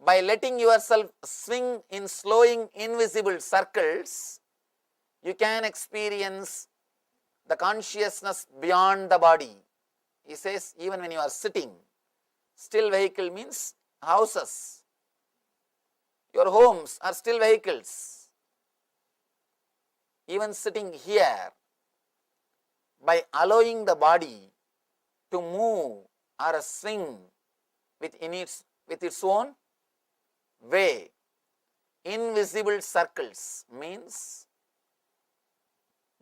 By letting yourself swing in slowing invisible circles, you can experience the consciousness beyond the body. He says, even when you are sitting, still vehicle means houses. Your homes are still vehicles. Even sitting here, by allowing the body to move or swing with its own way, invisible circles means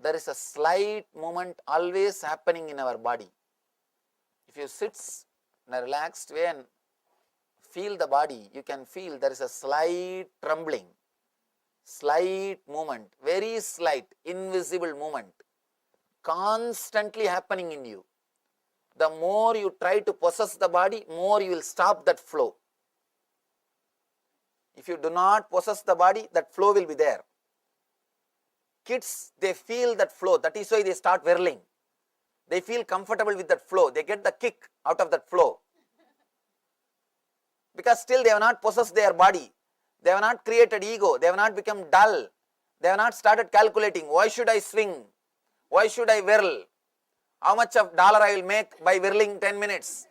there is a slight movement always happening in our body. If you sit in a relaxed way and feel the body, you can feel there is a slight trembling, slight movement, very slight, invisible movement, constantly happening in you. The more you try to possess the body, more you will stop that flow. If you do not possess the body, that flow will be there. Kids, they feel that flow. That is why they start whirling. They feel comfortable with that flow. They get the kick out of that flow. Because still they have not possessed their body. They have not created ego. They have not become dull. They have not started calculating. Why should I swing? Why should I whirl? How much of dollar I will make by whirling 10 minutes?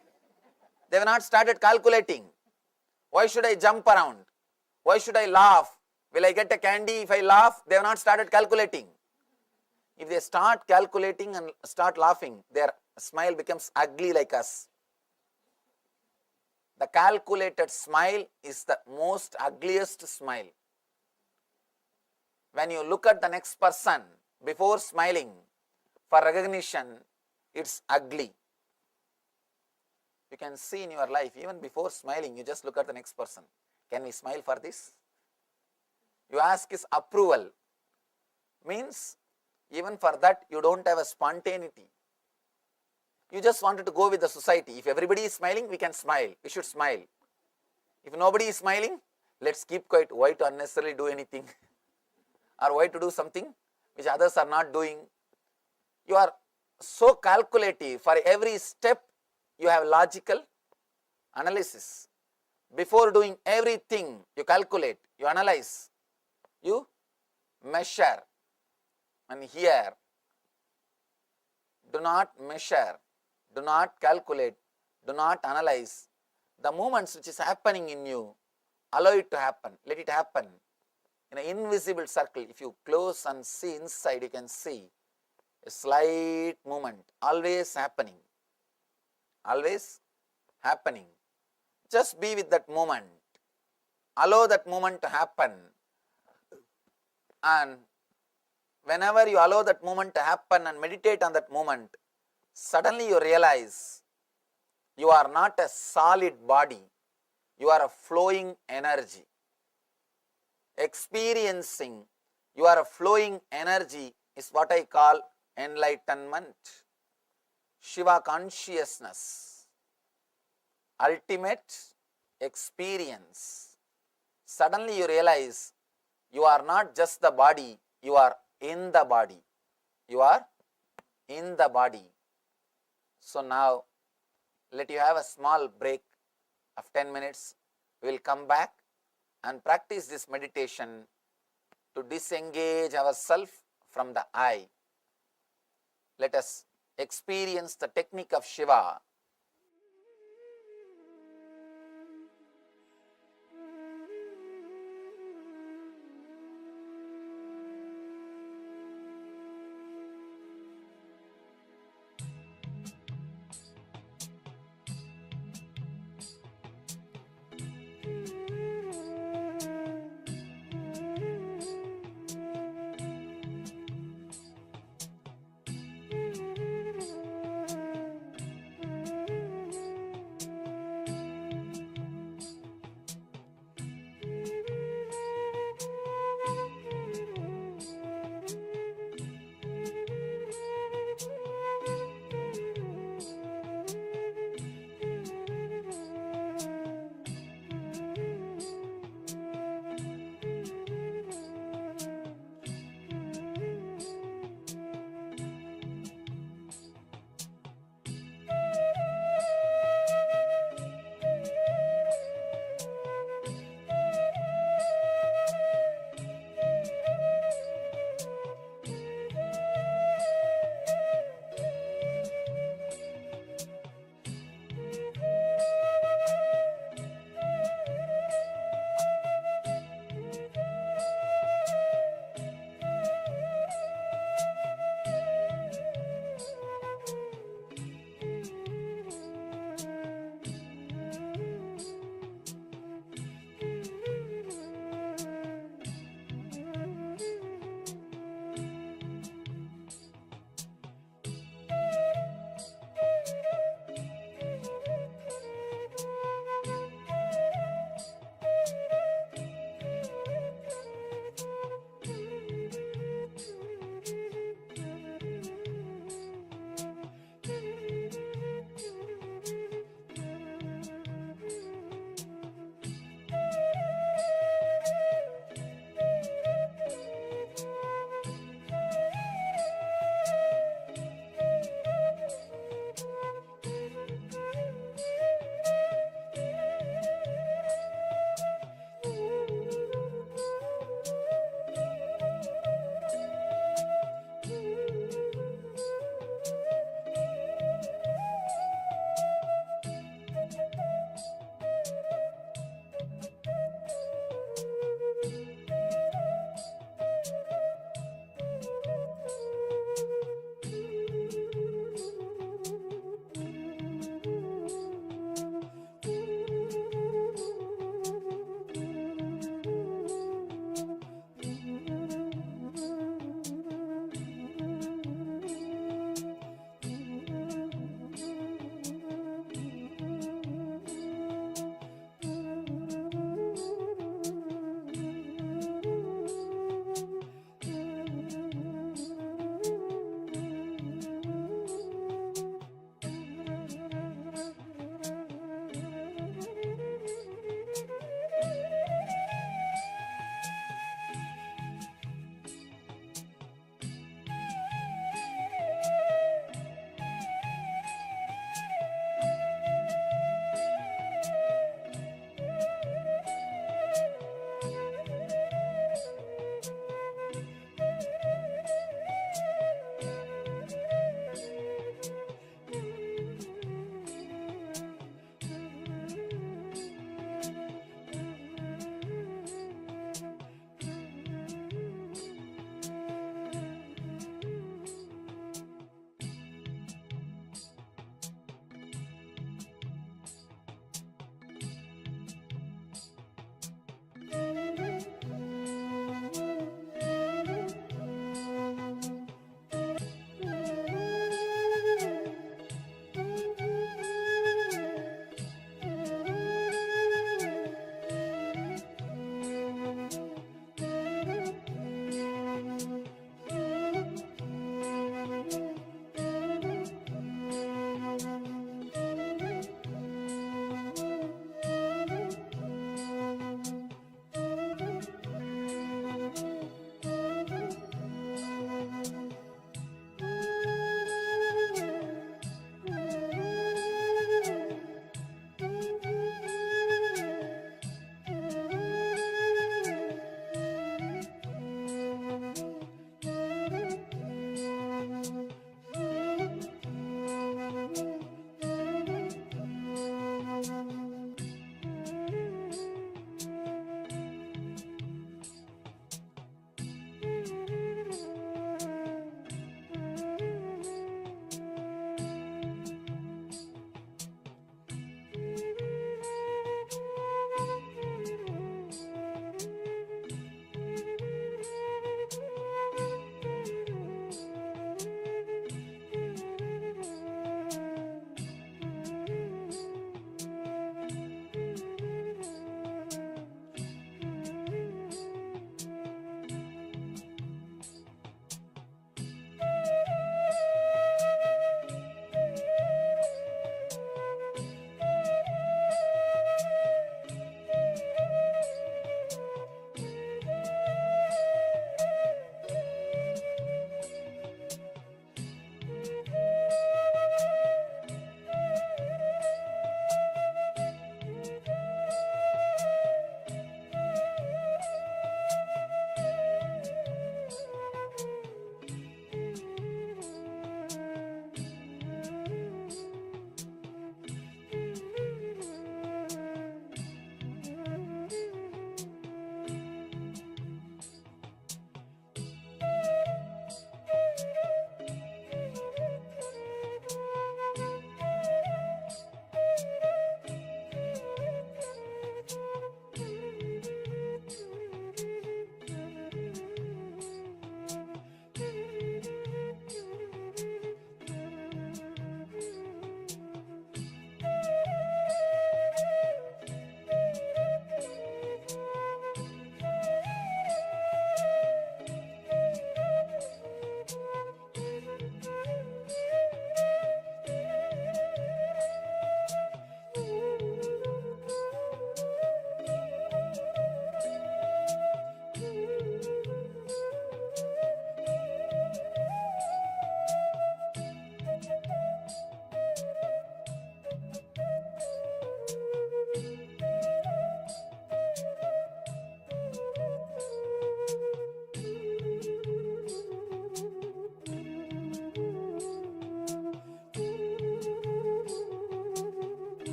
They have not started calculating. Why should I jump around? Why should I laugh? Will I get a candy if I laugh? They have not started calculating. If they start calculating and start laughing, their smile becomes ugly like us. The calculated smile is the most ugliest smile. When you look at the next person before smiling for recognition, it's ugly. You can see in your life, even before smiling, you just look at the next person. Can we smile for this? You ask his approval. Means, even for that, you don't have a spontaneity. You just wanted to go with the society. If everybody is smiling, we can smile. We should smile. If nobody is smiling, let's keep quiet. Why to unnecessarily do anything? Or why to do something which others are not doing? You are so calculative. For every step, you have logical analysis. Before doing everything, you calculate, you analyze, you measure. And here, do not measure, do not calculate, do not analyze. The movements which is happening in you, allow it to happen, let it happen. In an invisible circle, if you close and see inside, you can see a slight movement, always happening, always happening. Just be with that moment, allow that moment to happen, and whenever you allow that moment to happen and meditate on that moment, suddenly you realize you are not a solid body, you are a flowing energy. Experiencing you are a flowing energy is what I call enlightenment, Shiva consciousness, ultimate experience. Suddenly you realize you are not just the body, you are in the body. You are in the body. So now, let you have a small break of 10 minutes. We will come back and practice this meditation to disengage ourselves from the I. Let us experience the technique of Shiva.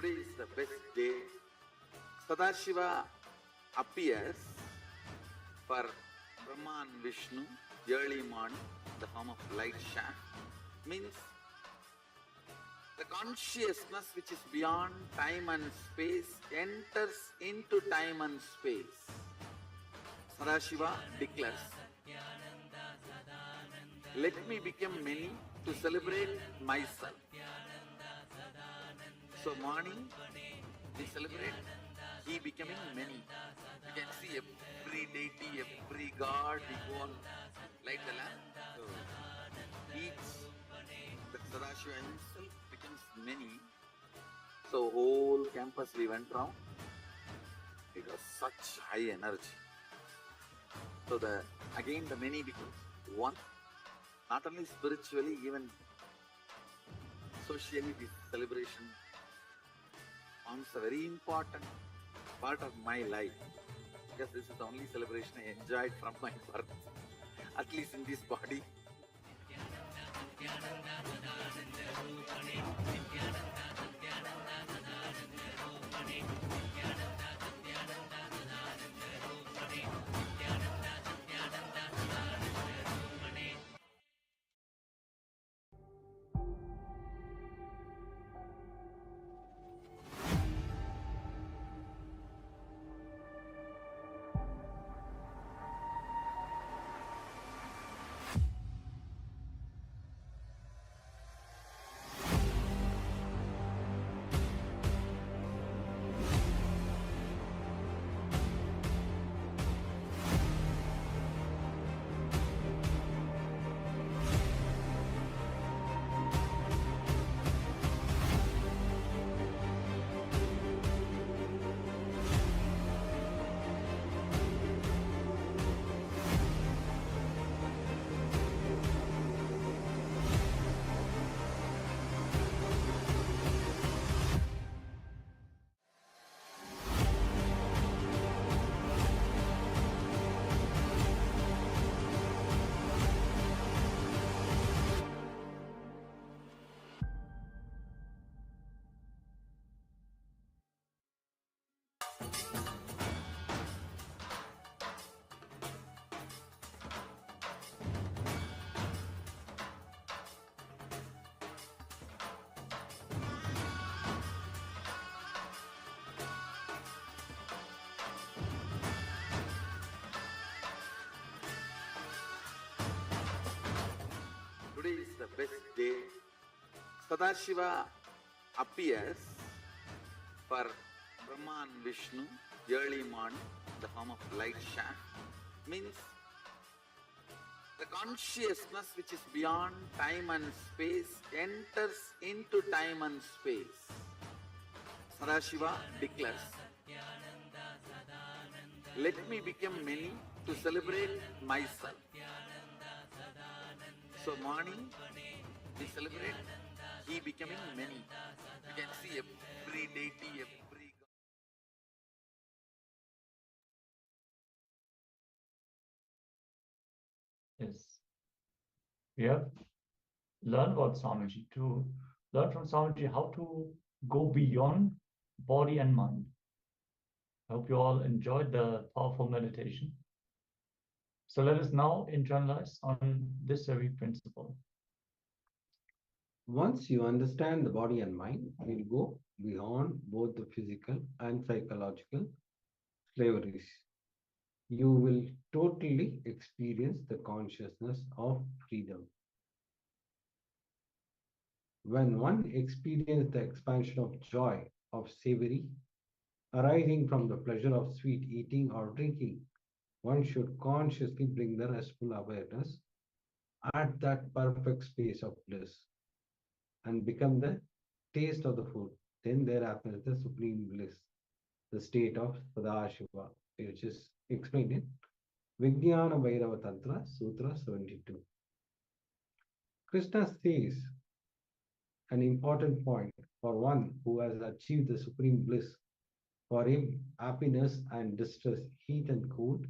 Today is the best day. Sadashiva appears for Brahma and Vishnu early morning in the form of light shaft. Means the consciousness which is beyond time and space enters into time and space. Sadashiva declares, let me become many to celebrate myself. So morning, we celebrate he becoming many. You can see every deity, every god, we go on light the lamp. So each, the Sadashiva himself becomes many. So whole campus we went round. It was such high energy. So again the many becomes one. Not only spiritually, even socially, this celebration forms a very important part of my life, because this is the only celebration I enjoyed from my birth, at least in this body. Today is the best day. Sadashiva appears for Brahma and Vishnu early morning in the form of light shaft. Means the consciousness which is beyond time and space enters into time and space. Sadashiva declares, let me become many to celebrate myself. So morning, we celebrate he becoming many. You can see every deity, every god. Yes. We have learned about Swamiji, to learn from Swamiji how to go beyond body and mind. I hope you all enjoyed the powerful meditation. So let us now internalize on this very principle. Once you understand the body and mind, we'll go beyond both the physical and psychological slaveries. You will totally experience the consciousness of freedom. When one experiences the expansion of joy, of savory, arising from the pleasure of sweet eating or drinking, one should consciously bring the restful awareness at that perfect space of bliss and become the taste of the food. Then there happens the supreme bliss, the state of Sadashiva, which is explained in Vijnana Bhairava Tantra, Sutra 72. Krishna says an important point for one who has achieved the supreme bliss. For him, happiness and distress, heat and cold,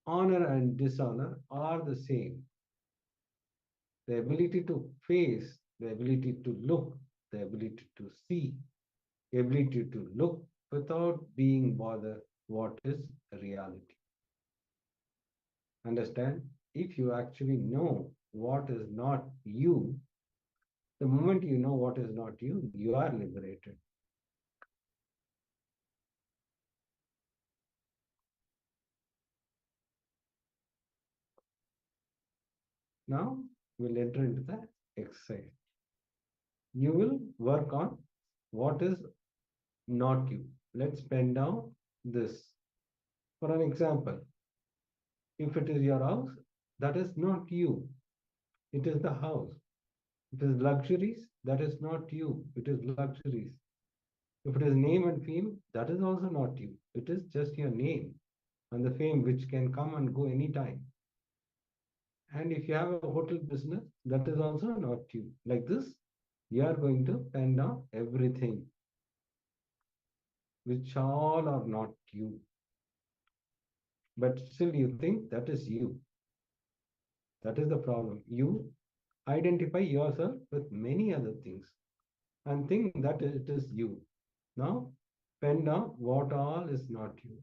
honor and dishonor are the same. The ability to face, the ability to look, the ability to see, ability to look without being bothered what is reality. Understand? If you actually know what is not you, the moment you know what is not you, you are liberated. Now we'll enter into the exercise. You will work on what is not you. Let's pen down this. For an example, if it is your house, that is not you. It is the house. If it is luxuries, that is not you. It is luxuries. If it is name and fame, that is also not you. It is just your name and the fame which can come and go anytime. And if you have a hotel business, that is also not you. Like this, you are going to pen down everything, which all are not you. But still you think that is you. That is the problem. You identify yourself with many other things and think that it is you. Now, pen down what all is not you.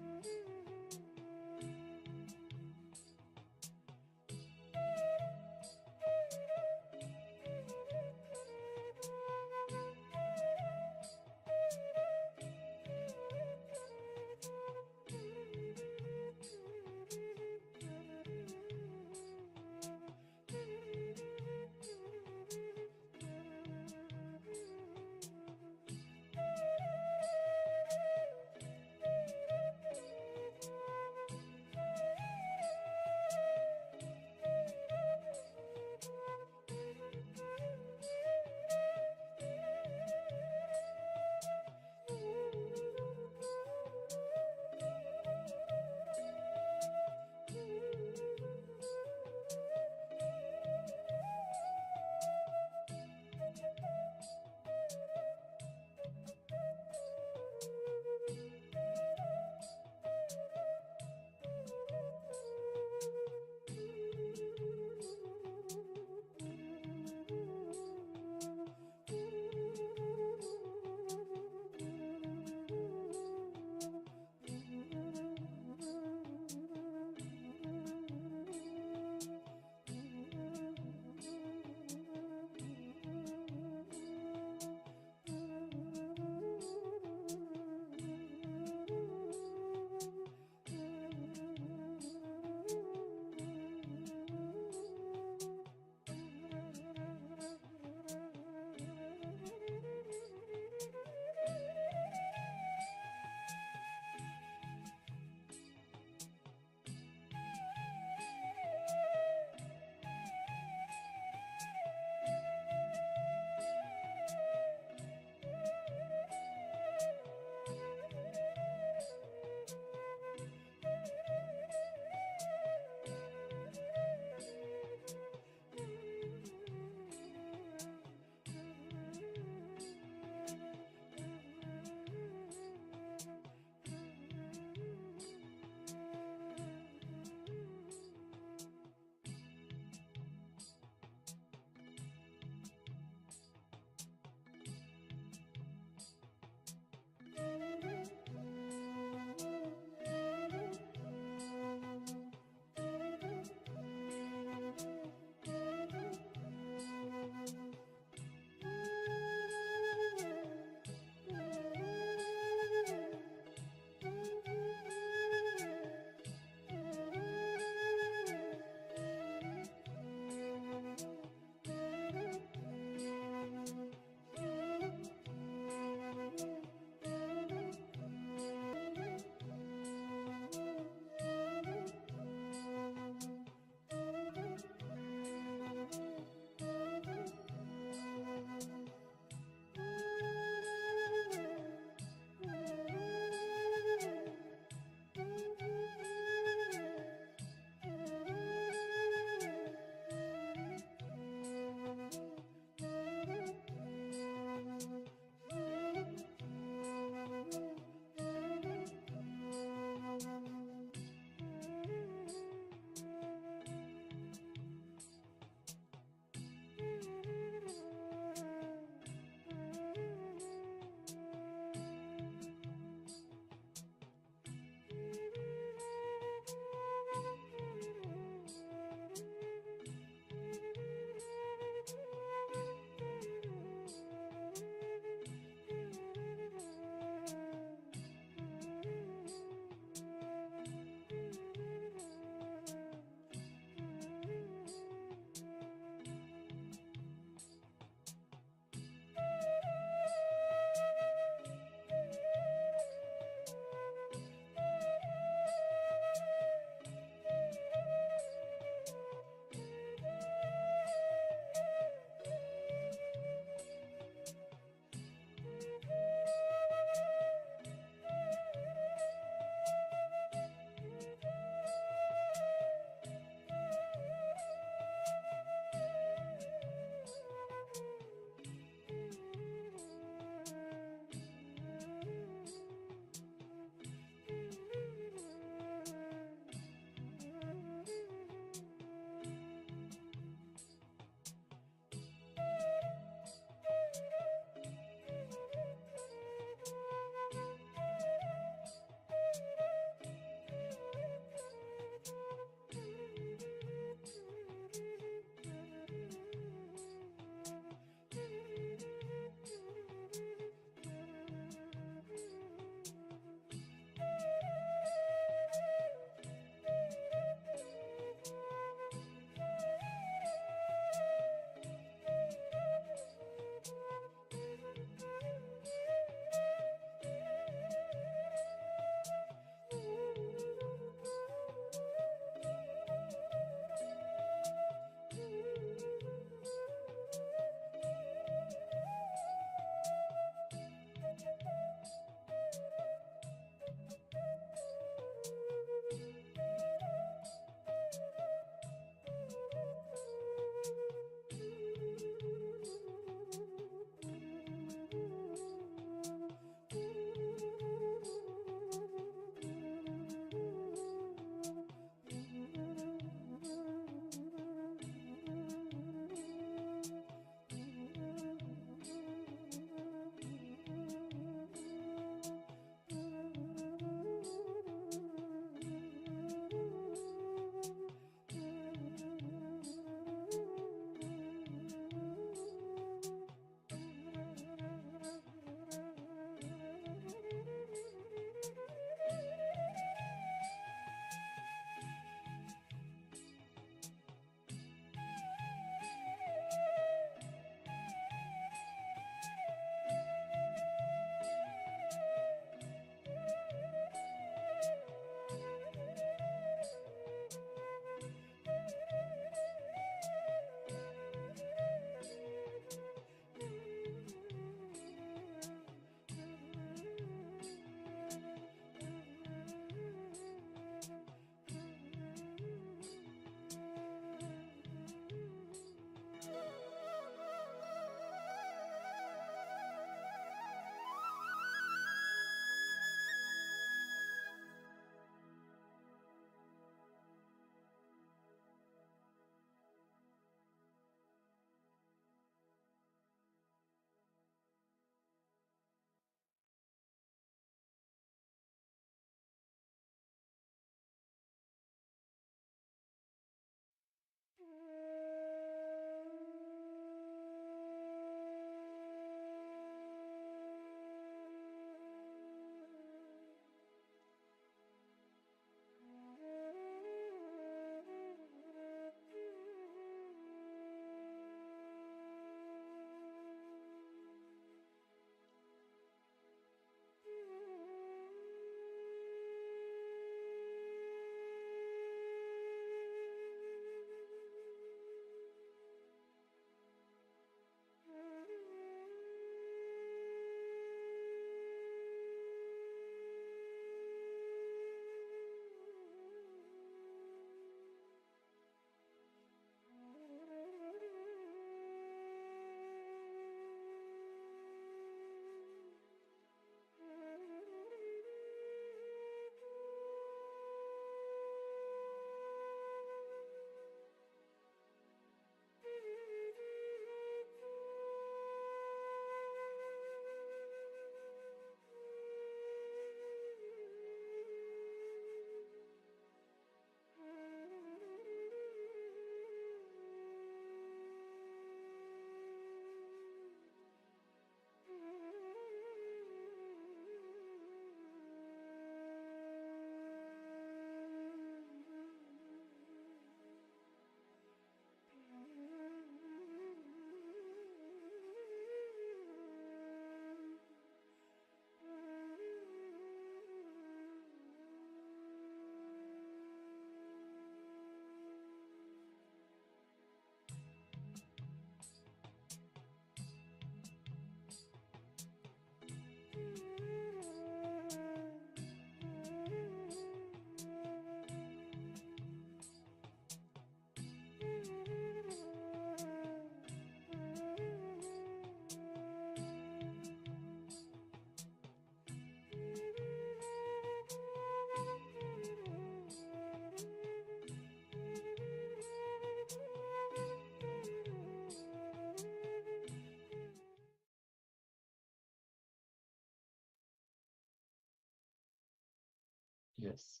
Yes.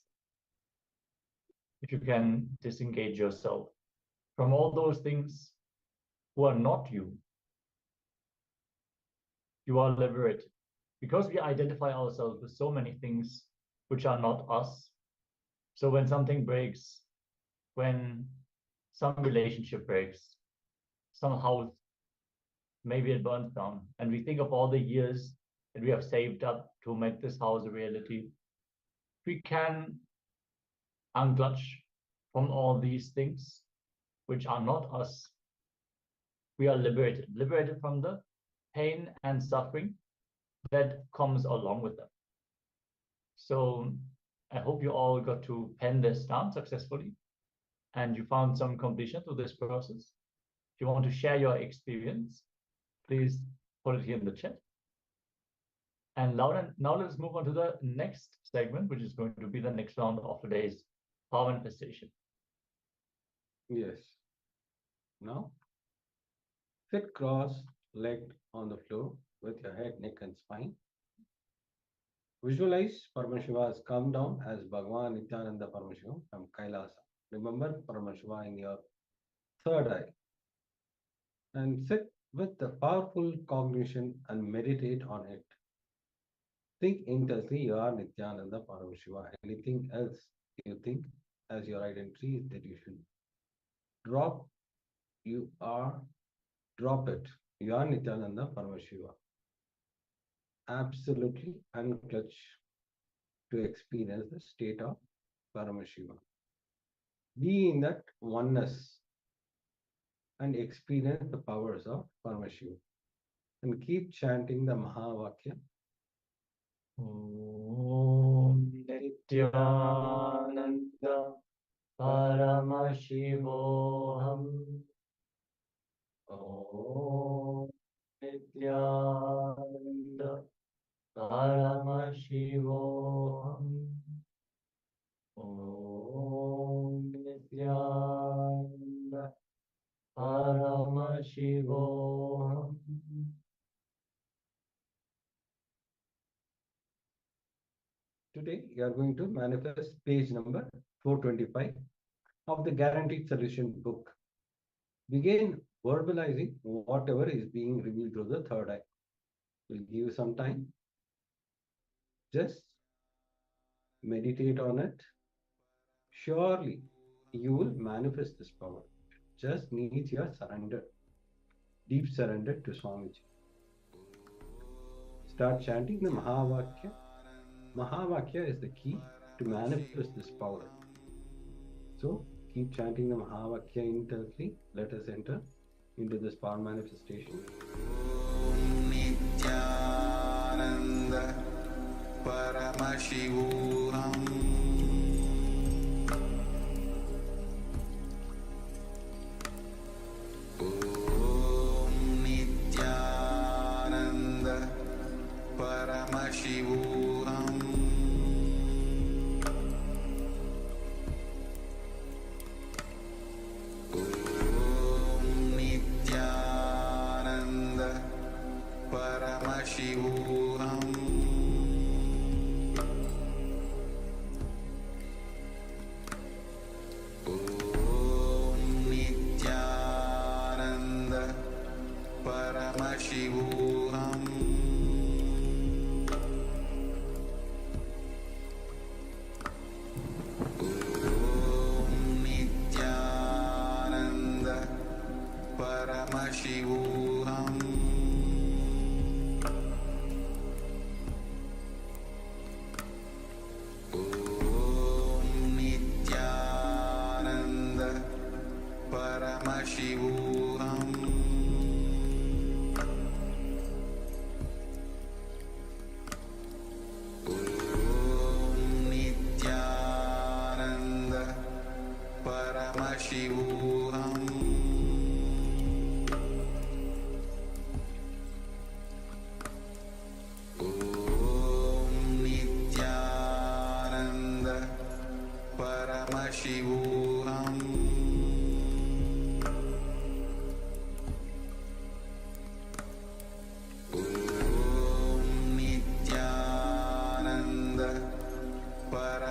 If you can disengage yourself from all those things who are not you, you are liberated. Because we identify ourselves with so many things which are not us. So when something breaks, when some relationship breaks, some house, maybe it burns down, and we think of all the years that we have saved up to make this house a reality, we can unclutch from all these things which are not us. We are liberated from the pain and suffering that comes along with them. So I hope you all got to pen this down successfully and you found some completion to this process. If you want to share your experience, please put it here in the chat. And now let's move on to the next segment, which is going to be the next round of today's power manifestation. Yes. Now, sit cross-legged on the floor with your head, neck, and spine. Visualize Paramashiva has come down as Bhagavan Nithyananda Paramashivoham from KAILASA. Remember Paramashiva in your third eye. And sit with the powerful cognition and meditate on it. Think intensely, you are Nithyananda Paramashiva. Anything else you think as your identity that you should drop, drop it. You are Nithyananda Paramashiva. Absolutely unclutch to experience the state of Paramashiva. Be in that oneness and experience the powers of Paramashiva. And keep chanting the Mahavakya. Om Nithyananda Paramashivoham. Om Nithyananda Paramashivoham. Om Nithyananda Paramashivoham. Today, you are going to manifest page number 425 of the Guaranteed Solution book. Begin verbalizing whatever is being revealed through the third eye. We'll give you some time. Just meditate on it. Surely, you will manifest this power. Just needs your surrender. Deep surrender to Swamiji. Start chanting the Mahavakya. Mahavakya is the key to manifest this power. So, keep chanting the Mahavakya intensely. Let us enter into this power manifestation. Nithyananda Paramashivoham. Om Nithyananda Paramashivoham. Paramashivoham. Om Nithyananda Paramashivoham. Om Nithyananda Paramashivoham. Paramashivoham. Om Nithyananda Paramashivoham. Om Nithyananda Paramashivoham. Paramashivoham.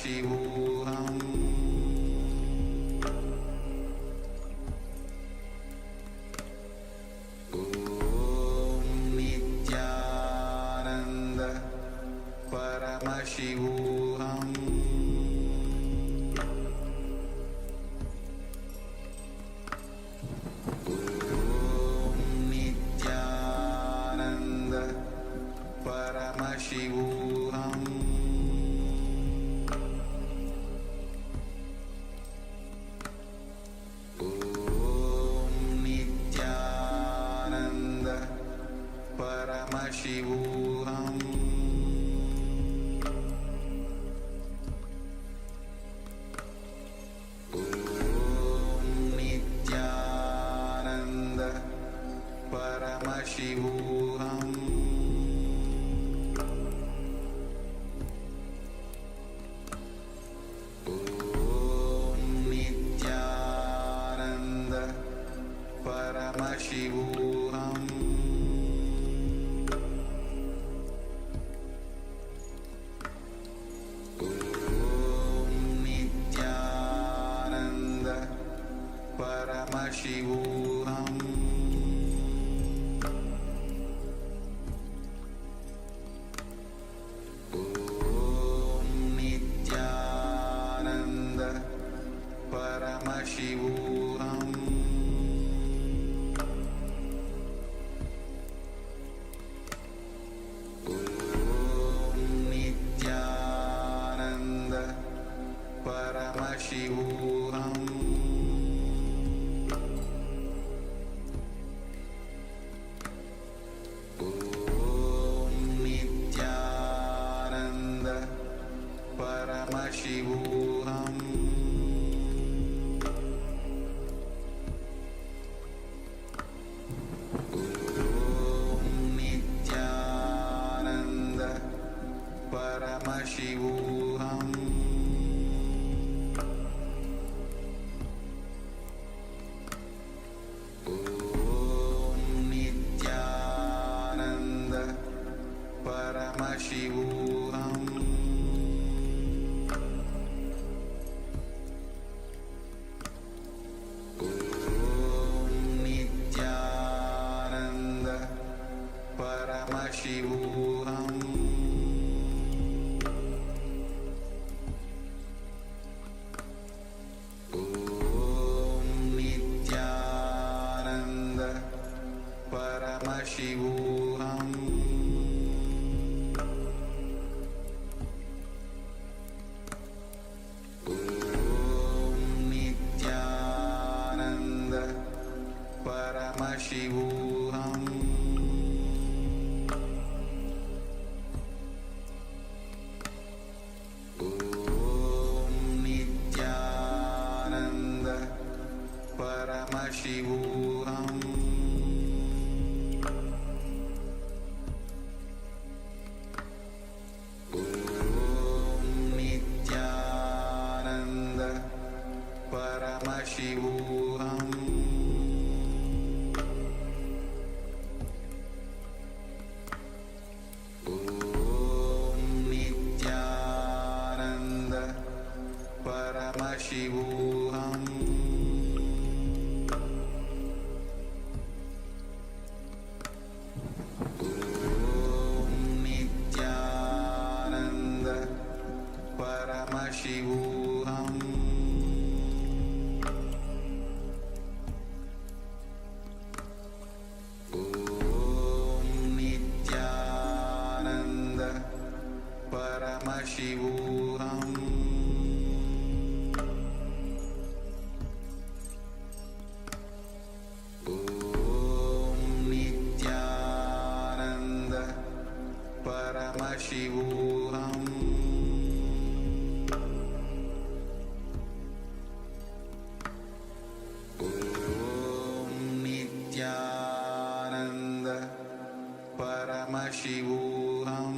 Paramashivoham Om Nithyananda Paramashivoham Nithyananda Paramashivoham Om Nithyananda Paramashivoham Om Nithyananda Paramashivoham Om Nithyananda Paramashivoham Om Nithyananda Paramashivoham Om Nithyananda Paramashivoham Om Nithyananda Paramashivoham Om Nithyananda Paramashivoham Om Nithyananda Paramashivoham Om Nithyananda Paramashivoham Om Nithyananda Paramashivoham Om Nithyananda Paramashivoham Om Nithyananda Paramashivoham Om Nithyananda Paramashivoham Om Nithyananda Paramashivoham Om Nithyananda Paramashivoham Om Nithyananda Paramashivoham Om Nithyananda Paramashivoham Om Nithyananda Paramashivoham Om Nithyananda Paramashivoham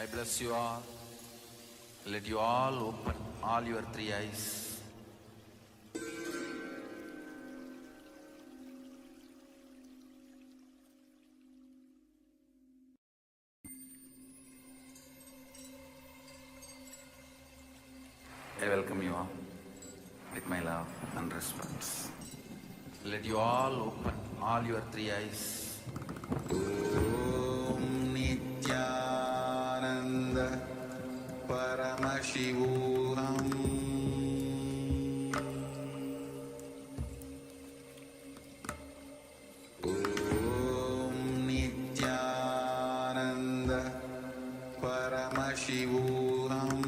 I bless you all. Let you all open all your three eyes. I welcome you all with my love and respect. Let you all open all your three eyes. Om Nithyananda Paramashivoham Om Nithyananda Paramashivoham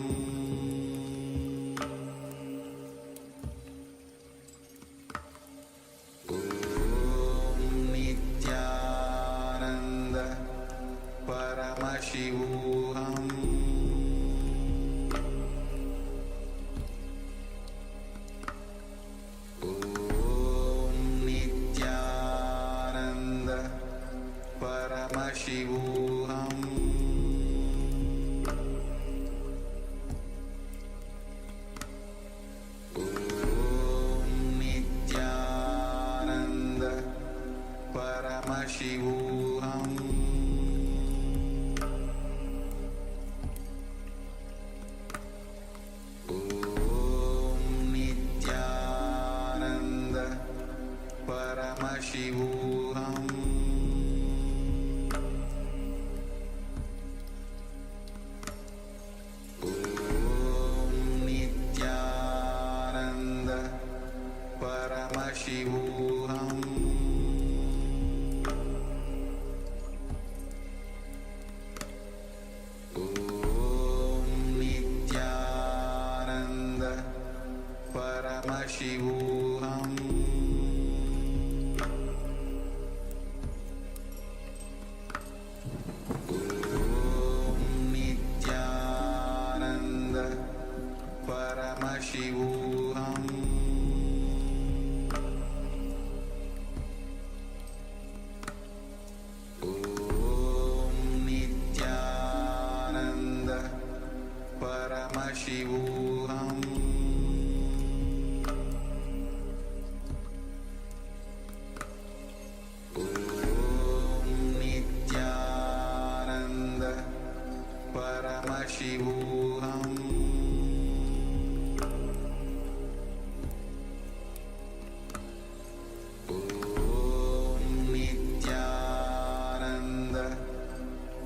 Om Nithyananda Paramashivoham Om Nithyananda Paramashivoham Om Nithyananda Paramashivoham Om Nithyananda Paramashivoham Om Nithyananda Paramashivoham Om Nithyananda Paramashivoham Om Nithyananda Paramashivoham Om Nithyananda Paramashivoham Om Nithyananda Paramashivoham Om Nithyananda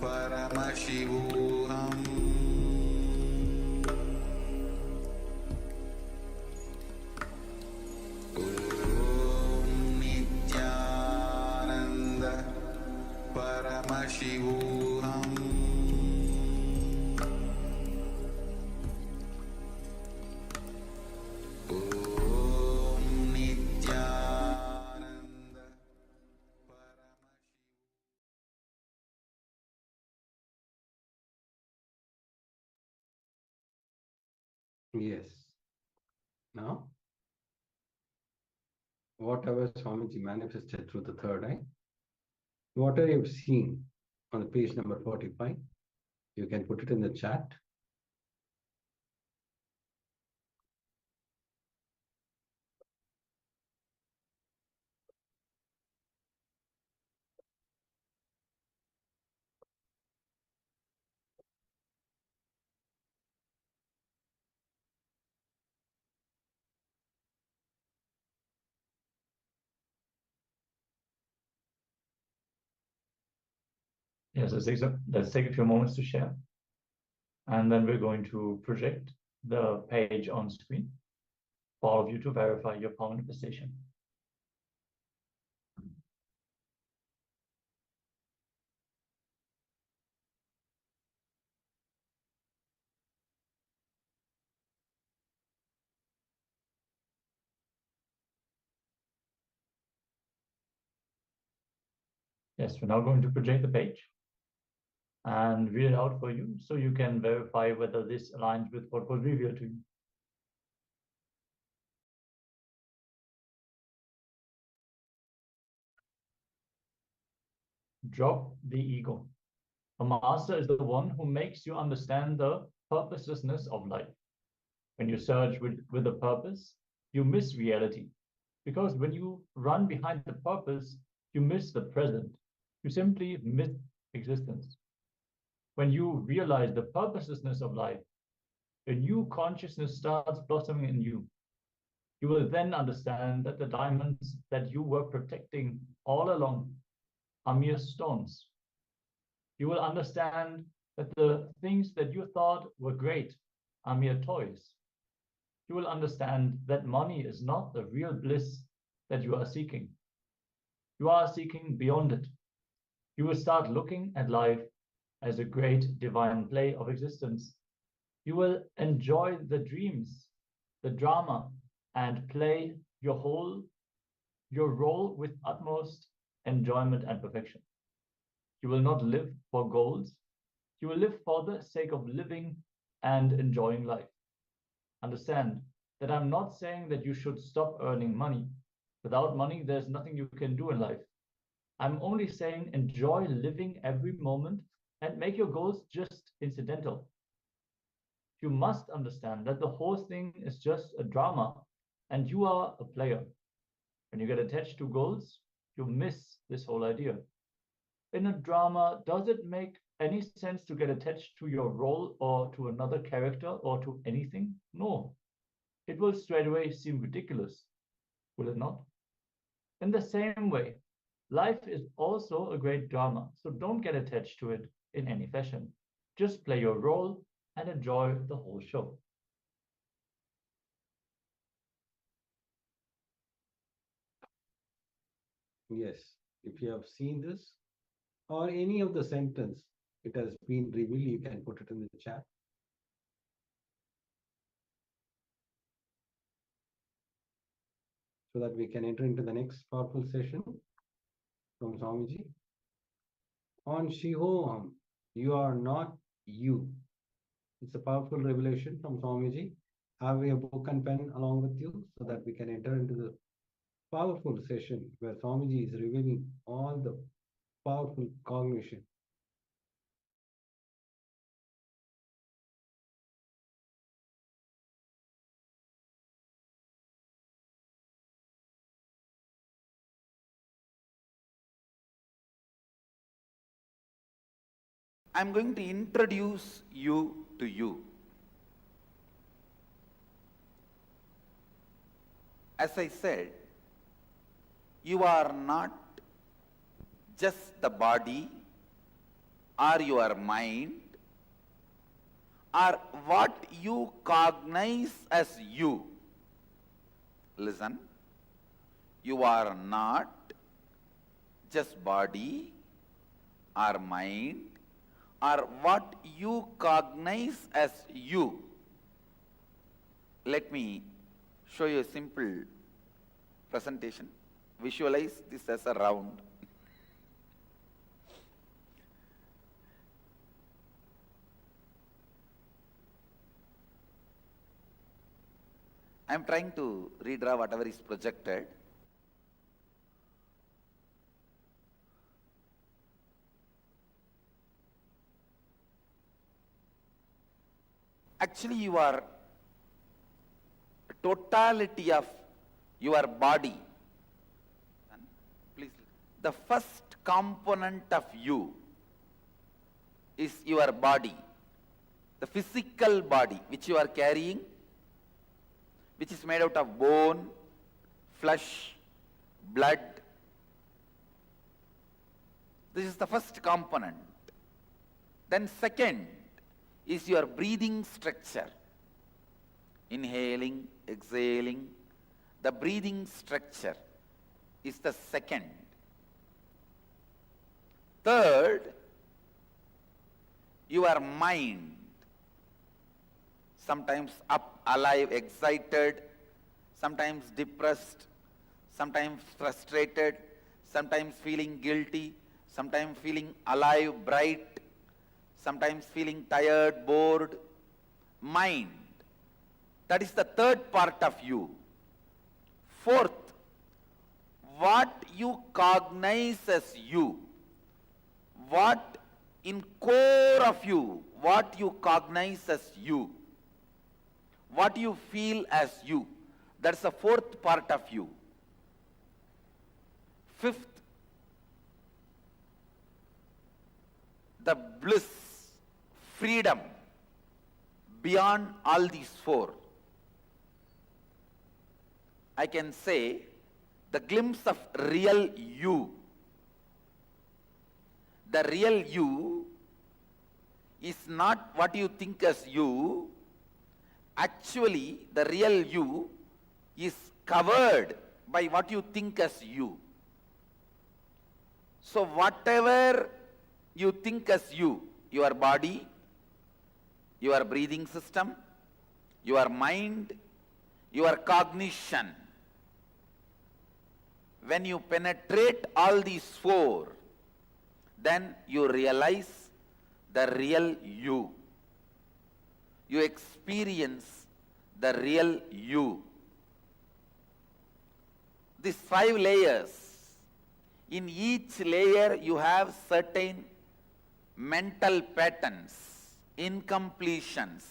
Paramashivoham Om Nithyananda Paramashivoham Om Nithyananda Yes. Now, whatever Swamiji manifested through the third eye, whatever you've seen on the page number 45, you can put it in the chat. Yes, let's take a few moments to share. And then we're going to project the page on screen for all of you to verify your power manifestation. Yes, we're now going to project the page and read it out for you so you can verify whether this aligns with what was revealed to you. Drop the ego. A master is the one who makes you understand the purposelessness of life. When you search with a purpose, you miss reality. Because when you run behind the purpose, you miss the present. You simply miss existence. When you realize the purposelessness of life, a new consciousness starts blossoming in you. You will then understand that the diamonds that you were protecting all along are mere stones. You will understand that the things that you thought were great are mere toys. You will understand that money is not the real bliss that you are seeking. You are seeking beyond it. You will start looking at life as a great divine play of existence. You will enjoy the dreams, the drama, and play your role with utmost enjoyment and perfection. You will not live for goals. You will live for the sake of living and enjoying life. Understand that I'm not saying that you should stop earning money. Without money, there's nothing you can do in life. I'm only saying enjoy living every moment and make your goals just incidental. You must understand that the whole thing is just a drama and you are a player. When you get attached to goals, you miss this whole idea. In a drama, does it make any sense to get attached to your role or to another character or to anything? No. It will straight away seem ridiculous, will it not? In the same way, life is also a great drama, so don't get attached to it in any fashion. Just play your role and enjoy the whole show. Yes, if you have seen this or any of the sentence, it has been revealed, you can put it in the chat. So that we can enter into the next powerful session from Swamiji. On Shivoham, you are not you. It's a powerful revelation from Swamiji. Have a book and pen along with you so that we can enter into the powerful session where Swamiji is revealing all the powerful cognition. I'm going to introduce you to you. As I said, you are not just the body or your mind or what you cognize as you. Listen, you are not just body or mind or what you cognize as you. Let me show you a simple presentation. Visualize this as a round. I am trying to redraw whatever is projected. Actually, you are totality of your body. Please, the first component of you is your body, the physical body which you are carrying, which is made out of bone, flesh, blood. This is the first component. Then second is your breathing structure. Inhaling, exhaling, the breathing structure is the second. Third, your mind, sometimes up, alive, excited, sometimes depressed, sometimes frustrated, sometimes feeling guilty, sometimes feeling alive, bright, sometimes feeling tired, bored. Mind, that is the third part of you. Fourth, what you cognize as you, what in core of you, what you cognize as you, what you feel as you, that's the fourth part of you. Fifth, the bliss, freedom beyond all these four, I can say the glimpse of real you. The real you is not what you think as you. Actually, the real you is covered by what you think as you. So whatever you think as you, your body, your breathing system, your mind, your cognition, when you penetrate all these four, then you realize the real you. You experience the real you. These 5 layers, in each layer you have certain mental patterns, incompletions.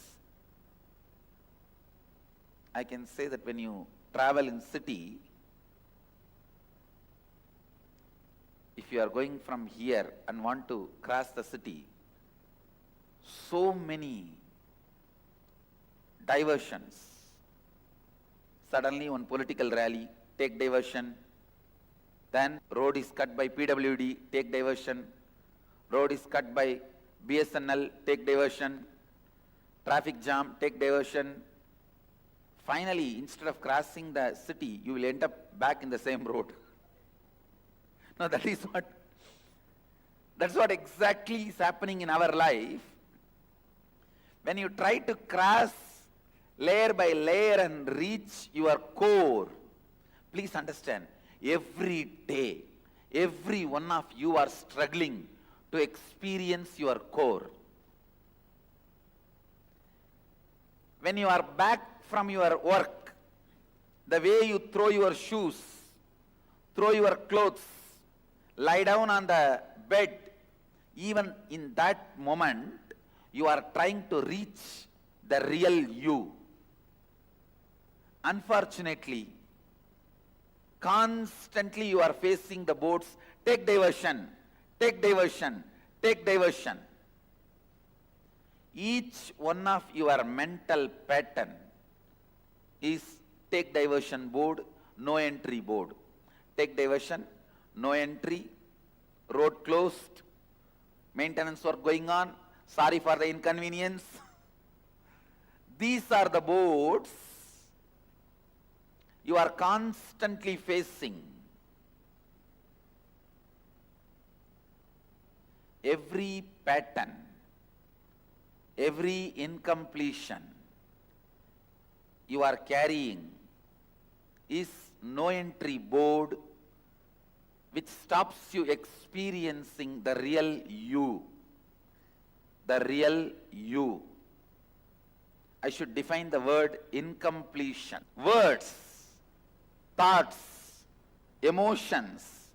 I can say that when you travel in city, if you are going from here and want to cross the city, so many diversions. Suddenly one political rally, take diversion. Then road is cut by PWD, take diversion. Road is cut by BSNL, take diversion. Traffic jam, take diversion. Finally, instead of crossing the city, you will end up back in the same road. No, that's what exactly is happening in our life. When you try to cross layer by layer and reach your core, please understand, every day, every one of you are struggling to experience your core. When you are back from your work, the way you throw your shoes, throw your clothes, lie down on the bed, even in that moment, you are trying to reach the real you. Unfortunately, constantly you are facing the boards, take diversion, take diversion, take diversion. Each one of your mental pattern is take diversion board, no entry board. Take diversion, no entry, road closed, maintenance work going on, sorry for the inconvenience. These are the boards you are constantly facing. Every pattern, every incompletion you are carrying is no entry board which stops you experiencing the real you. The real you. I should define the word incompletion. Words, thoughts, emotions,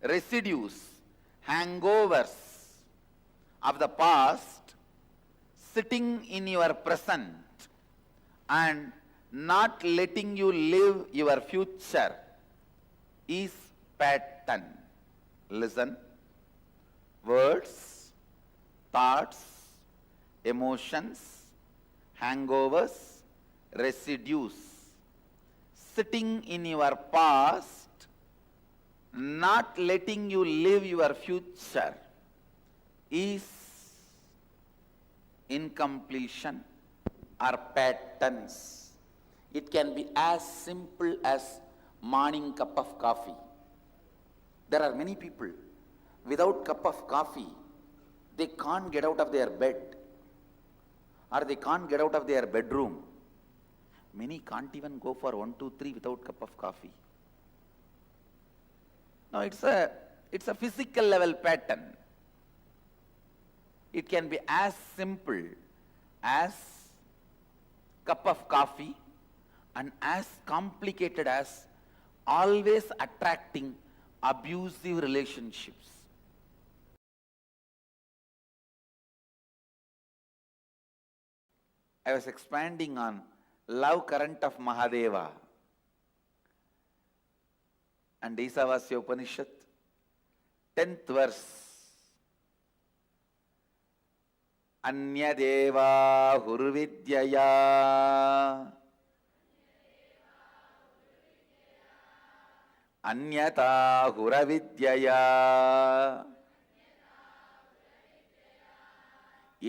residues, hangovers of the past sitting in your present and not letting you live your future is pattern. Listen. Words, thoughts, emotions, hangovers, residues sitting in your past, not letting you live your future is incompletion or patterns. It can be as simple as morning cup of coffee. There are many people, without cup of coffee, they can't get out of their bed or they can't get out of their bedroom. Many can't even go for 1, 2, 3 without cup of coffee. Now it's a physical level pattern. It can be as simple as cup of coffee and as complicated as always attracting abusive relationships. I was expanding on love current of Mahadeva and Isavasya Upanishad, 10th verse. अन्यदेवाहुर्विद्यया अन्यताहुरविद्यया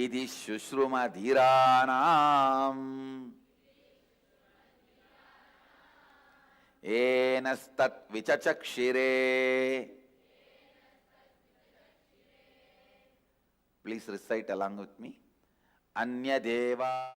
इति शुश्रुमधीराणाम् एनस्तद्विचचक्षिरे. Please recite along with me. Anyadeva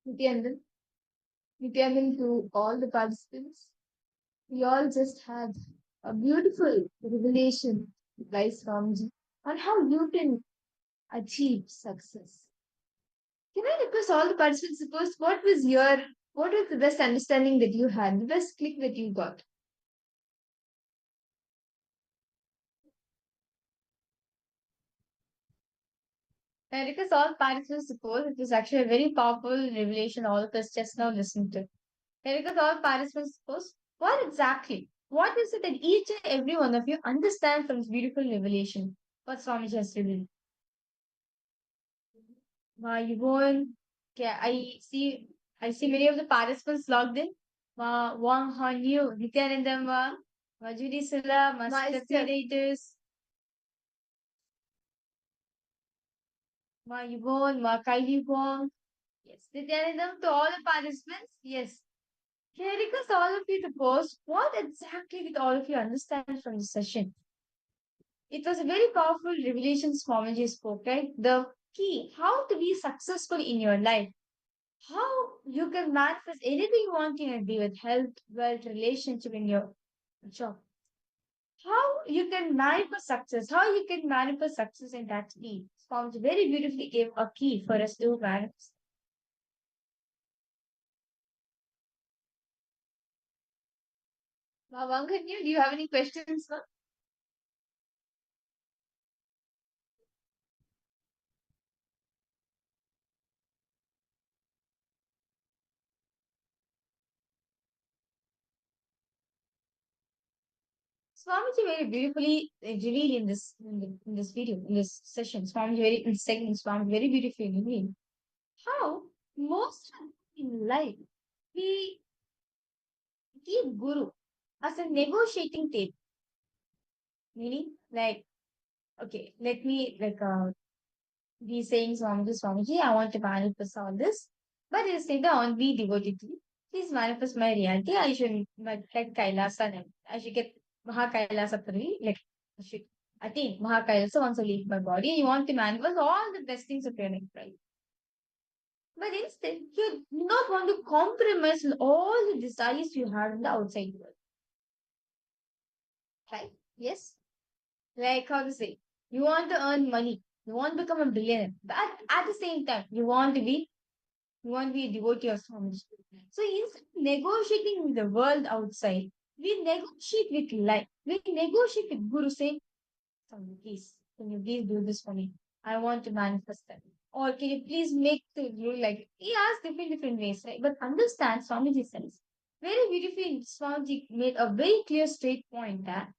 Nithyananda, Nithyananda to all the participants. We all just had a beautiful revelation, guys, Ramji, on how you can achieve success. Can I request all the participants, suppose what was the best understanding that you had, the best click that you got? Can I request all participants, suppose it was actually a very powerful revelation all of us just now listened to. Can I request all participants, suppose what is it that each and every one of you understand from this beautiful revelation? What Swami has revealed? Yvonne, okay, I see many of the participants logged in. Wang Han Yu, Nithyananda, Judy Silla, Master Creators. Yvonne, Kylie Wong. Yes, Nithyananda to all the participants. Yes. Can I request all of you to post what exactly did all of you understand from the session? It was a very powerful revelation Swamiji spoke, right? The key, how to be successful in your life, how you can manifest anything you want in your day with health, wealth, relationship in your job. how you can manifest success, how you can manifest success in that key. Swamiji very beautifully gave a key for us to manifest. Now, Vanganyu, do you have any questions, ma'am? Swamiji very beautifully revealed in this video, in this session. Swamiji very in segment, Swamiji very beautifully revealed how most in life we keep Guru as a negotiating table. Meaning, like, okay, let me be saying Swamiji, I want to manifest all this, but instead I want to be devoted to you. Please manifest my reality. I should like Kailasa. I should get Mahakailasa Puri. Like I should attain Mahakailasa once I leave my body. You want to manifest all the best things of your life, right? But instead, you do not want to compromise all the desires you have in the outside world. Right? Yes? Like how to say, you want to earn money, you want to become a billionaire, but at the same time, you want to be a devotee of Swamiji. So instead of negotiating with the world outside, we negotiate with life. We negotiate with Guru saying, Swami, please, can you please do this for me? I want to manifest that. Or can you please make the rule like he asked different ways, right? But understand Swamiji says. Very beautifully, Swamiji made a very clear straight point that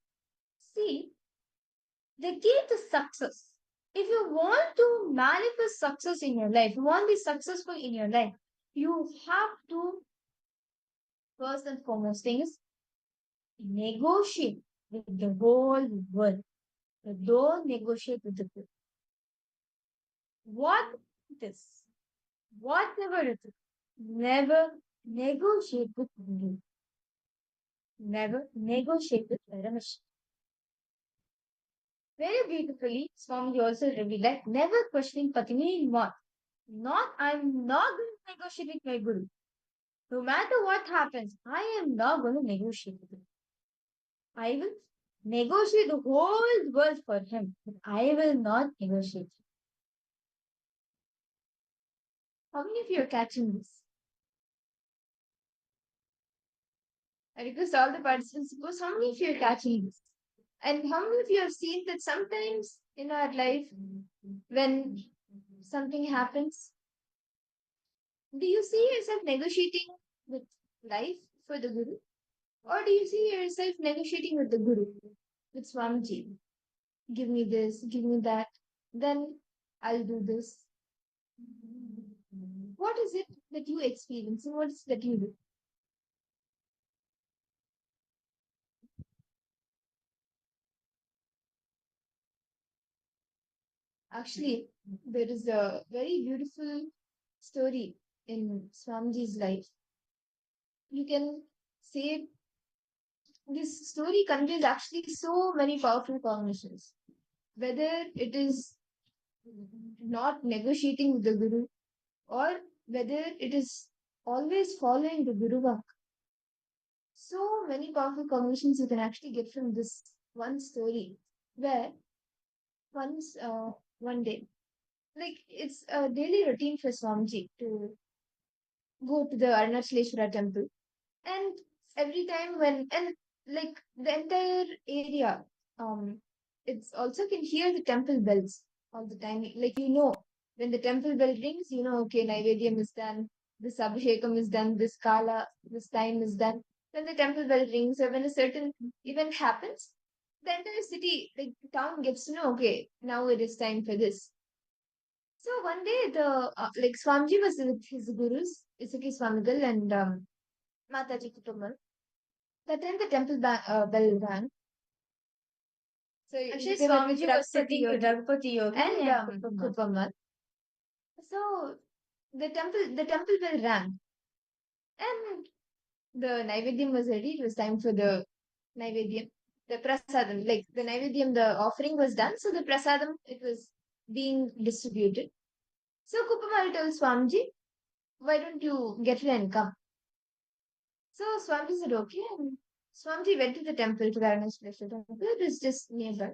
see, the key to success. If you want to manifest success in your life, you want to be successful in your life, you have to, first and foremost thing is negotiate with the whole world. But don't negotiate with the people. What it is, whatever it is, never negotiate with me. Never negotiate with Paramashivoham. Very beautifully, Swami also revealed that never questioning Patini in what? I'm not going to negotiate with my Guru. No matter what happens, I am not going to negotiate with him. I will negotiate the whole world for him, but I will not negotiate. How many of you are catching this? I request all the participants to post how many of you are catching this. And how many of you have seen that sometimes in our life, when something happens, do you see yourself negotiating with life for the Guru? Or do you see yourself negotiating with the Guru, with Swamiji? Give me this, give me that, then I'll do this. What is it that you experience and what is it that you do? Actually, there is a very beautiful story in Swamiji's life. You can say this story contains actually so many powerful combinations. Whether it is not negotiating with the Guru or whether it is always following the Guru Vak. So many powerful combinations you can actually get from this one story where one day, like it's a daily routine for Swamiji to go to the Arunachaleshwara temple. And every time and like the entire area, it's also can hear the temple bells all the time. Like when the temple bell rings, okay, Naivedyam is done, this Abhishekam is done, this Kala, this time is done. When the temple bell rings or when a certain event happens, the entire city, like the town gets to know, okay, now it is time for this. So one day the like Swamiji was with his gurus, Isaki Swamigal and Mataji Kutumal. That time the temple bell rang. So actually Swamiji was sitting with Ragupati Yogi and Kutumal. So the temple bell rang. And the Naivedyam was ready. It was time for the Naivedyam. The prasadam, like the Naivedyam, the offering was done. So the prasadam, it was being distributed. So Kupamal told Swamiji, why don't you get it and come? So Swamiji said, okay. And Swamiji went to the temple, to the Paramashivoham temple. It was just nearby.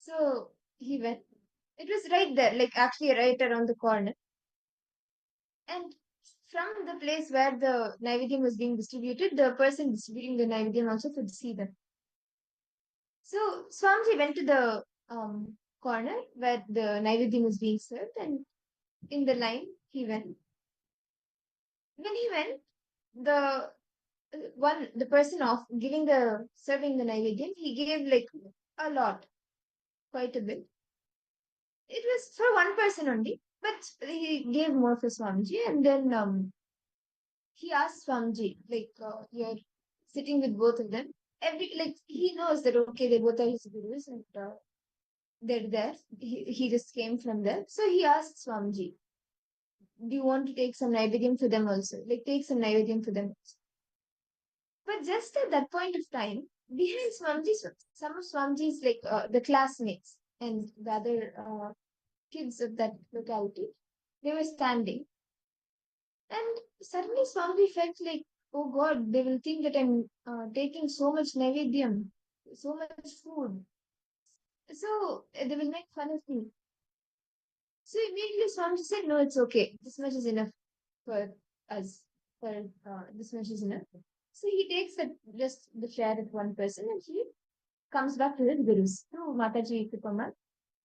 So he went. It was right there, like actually right around the corner. And from the place where the Naivedyam was being distributed, the person distributing the Naivedyam also could see them. So Swamiji went to the corner where the Naivedyam was being served, and in the line he went. When he went, the person of giving the serving the Naivedyam, he gave like a lot, quite a bit. It was for one person only, but he gave more for Swamiji, and then he asked Swamiji, like, you're sitting with both of them. He knows that okay, they both are his gurus, and they're there. He just came from there. So he asked Swamiji, do you want to take some Naivedyam for them also? Like, take some Naivedyam for them also. But just at that point of time, behind Swamiji, some of Swamiji's, like, the classmates and the other kids of that locality, they were standing. And suddenly Swamiji felt like, oh God, they will think that I'm taking so much Naivedyam, so much food. So they will make fun of me. So immediately Swamiji said, no, it's okay. This much is enough for us. This much is enough. So he takes just the share of one person and he comes back to his gurus, to Mataji Kupamal,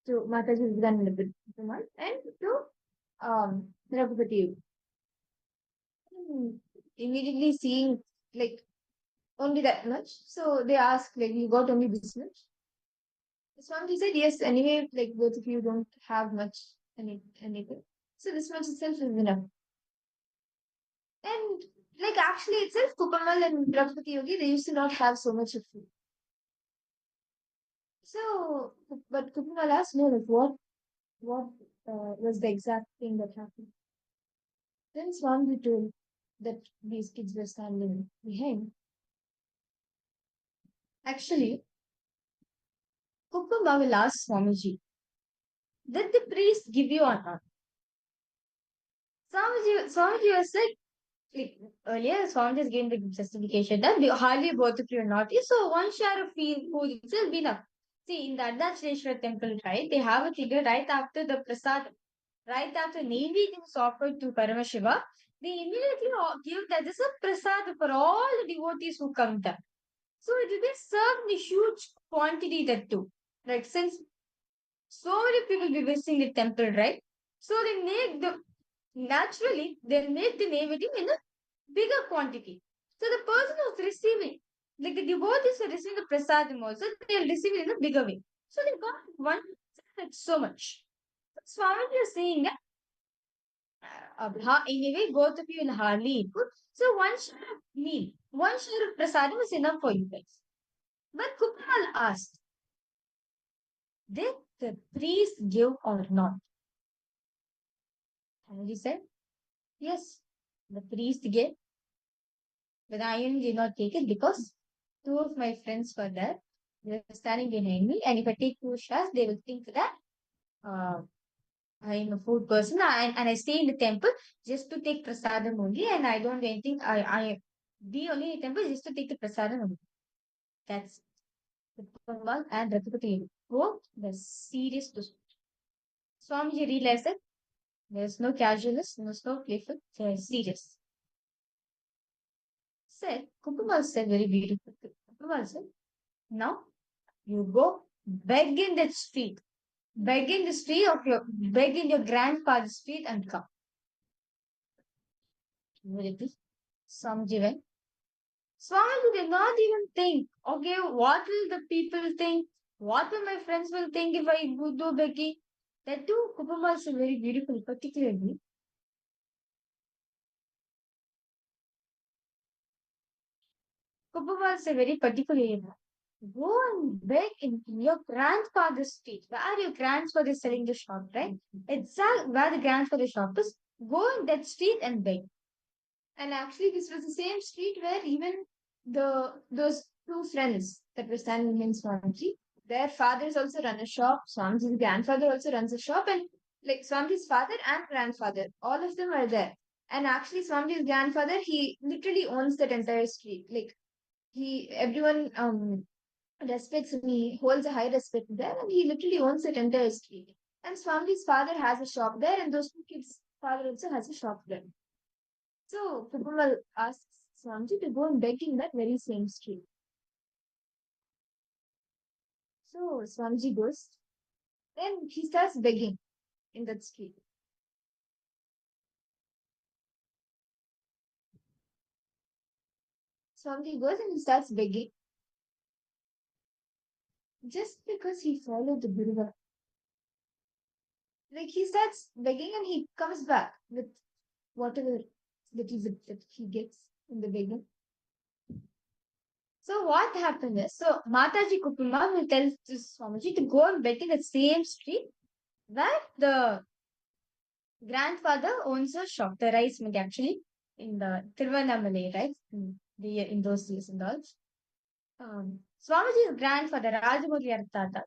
to Mataji Vivekananda Kupamal, and to Raghupati. Immediately seeing like only that much. So they asked, like, you got only this much? Swamiji said, yes, anyway, like both of you don't have much anything. So this much itself is enough. And like actually itself, Kupamal and Raghupati Yogi, they used to not have so much of food. So, but Kupamal asked, no, like what was the exact thing that happened? Then Swamiji told that these kids were standing behind. Actually, Kupamal will ask Swamiji, did the priest give you or not? Swamiji was like earlier, Swamiji has given the justification that hardly both of you are naughty, so one share of food itself be enough. See, in the Ardhachaleshwar temple, right, they have a figure right after the prasad, right after Naivedyam is offered to Paramashiva, they immediately give that as a prasad for all the devotees who come there. So it will be served in a huge quantity that too. Like since so many people will be visiting the temple, right? So naturally, they'll make the Naivedyam in a bigger quantity. So the person who's receiving, like the devotees who are receiving the prasadam also, they'll receive it in a bigger way. So they got one, like so much. So Swamiji is saying that anyway, both of you will hardly eat food. So one share of meal, one share of prasadam is enough for you guys. But Kupamal asked, did the priest give or not? And he said, yes, the priest gave. But I did not take it because two of my friends were there. They were standing behind me. And if I take two shots, they will think that I am a food person and I stay in the temple just to take prasadam only. And I don't do anything. I be only in the temple just to take the prasadam only. That's the Kumbal and Raghupati. Both were serious to Swamiji realized that there's no casualness, there's no playful, they're serious. Said, Kukumal said very beautiful. Kukumal said, now you go beg in the street. Beg in the street beg in your grandfather's street and come. Immediately, Swamiji went. Swamiji did not even think, okay, what will the people think? What will my friends will think if I do begging? That too, Kukumal said very beautiful, particularly. Kukumal said very particularly. Go and beg in your grandfather's street. Where your grandfather is selling the shop, right? Exactly where the grandfather's shop is. Go in that street and beg. And actually, this was the same street where even those two friends that were standing in Swamiji, their fathers also run a shop. Swamiji's grandfather also runs a shop, and like Swamiji's father and grandfather, all of them are there. And actually, Swamiji's grandfather, he literally owns that entire street. Like everyone respects me, holds a high respect there, and he literally owns that entire street. And Swamiji's father has a shop there, and those two kids' father also has a shop there. So Kukumal asks Swamiji to go and beg in that very same street. So Swamiji goes, then he starts begging in that street. Swamiji goes and he starts begging just because he followed the Guru. Like he starts begging and he comes back with whatever that he gets in the begging. So what happened is, so Mataji Kupuma will tell to Swamiji to go and beg in the same street where the grandfather owns a shop, the rice mill actually, in the Tiruvannamalai, right? In those days and all. Swamiji's grandfather, Rajamurli Tata,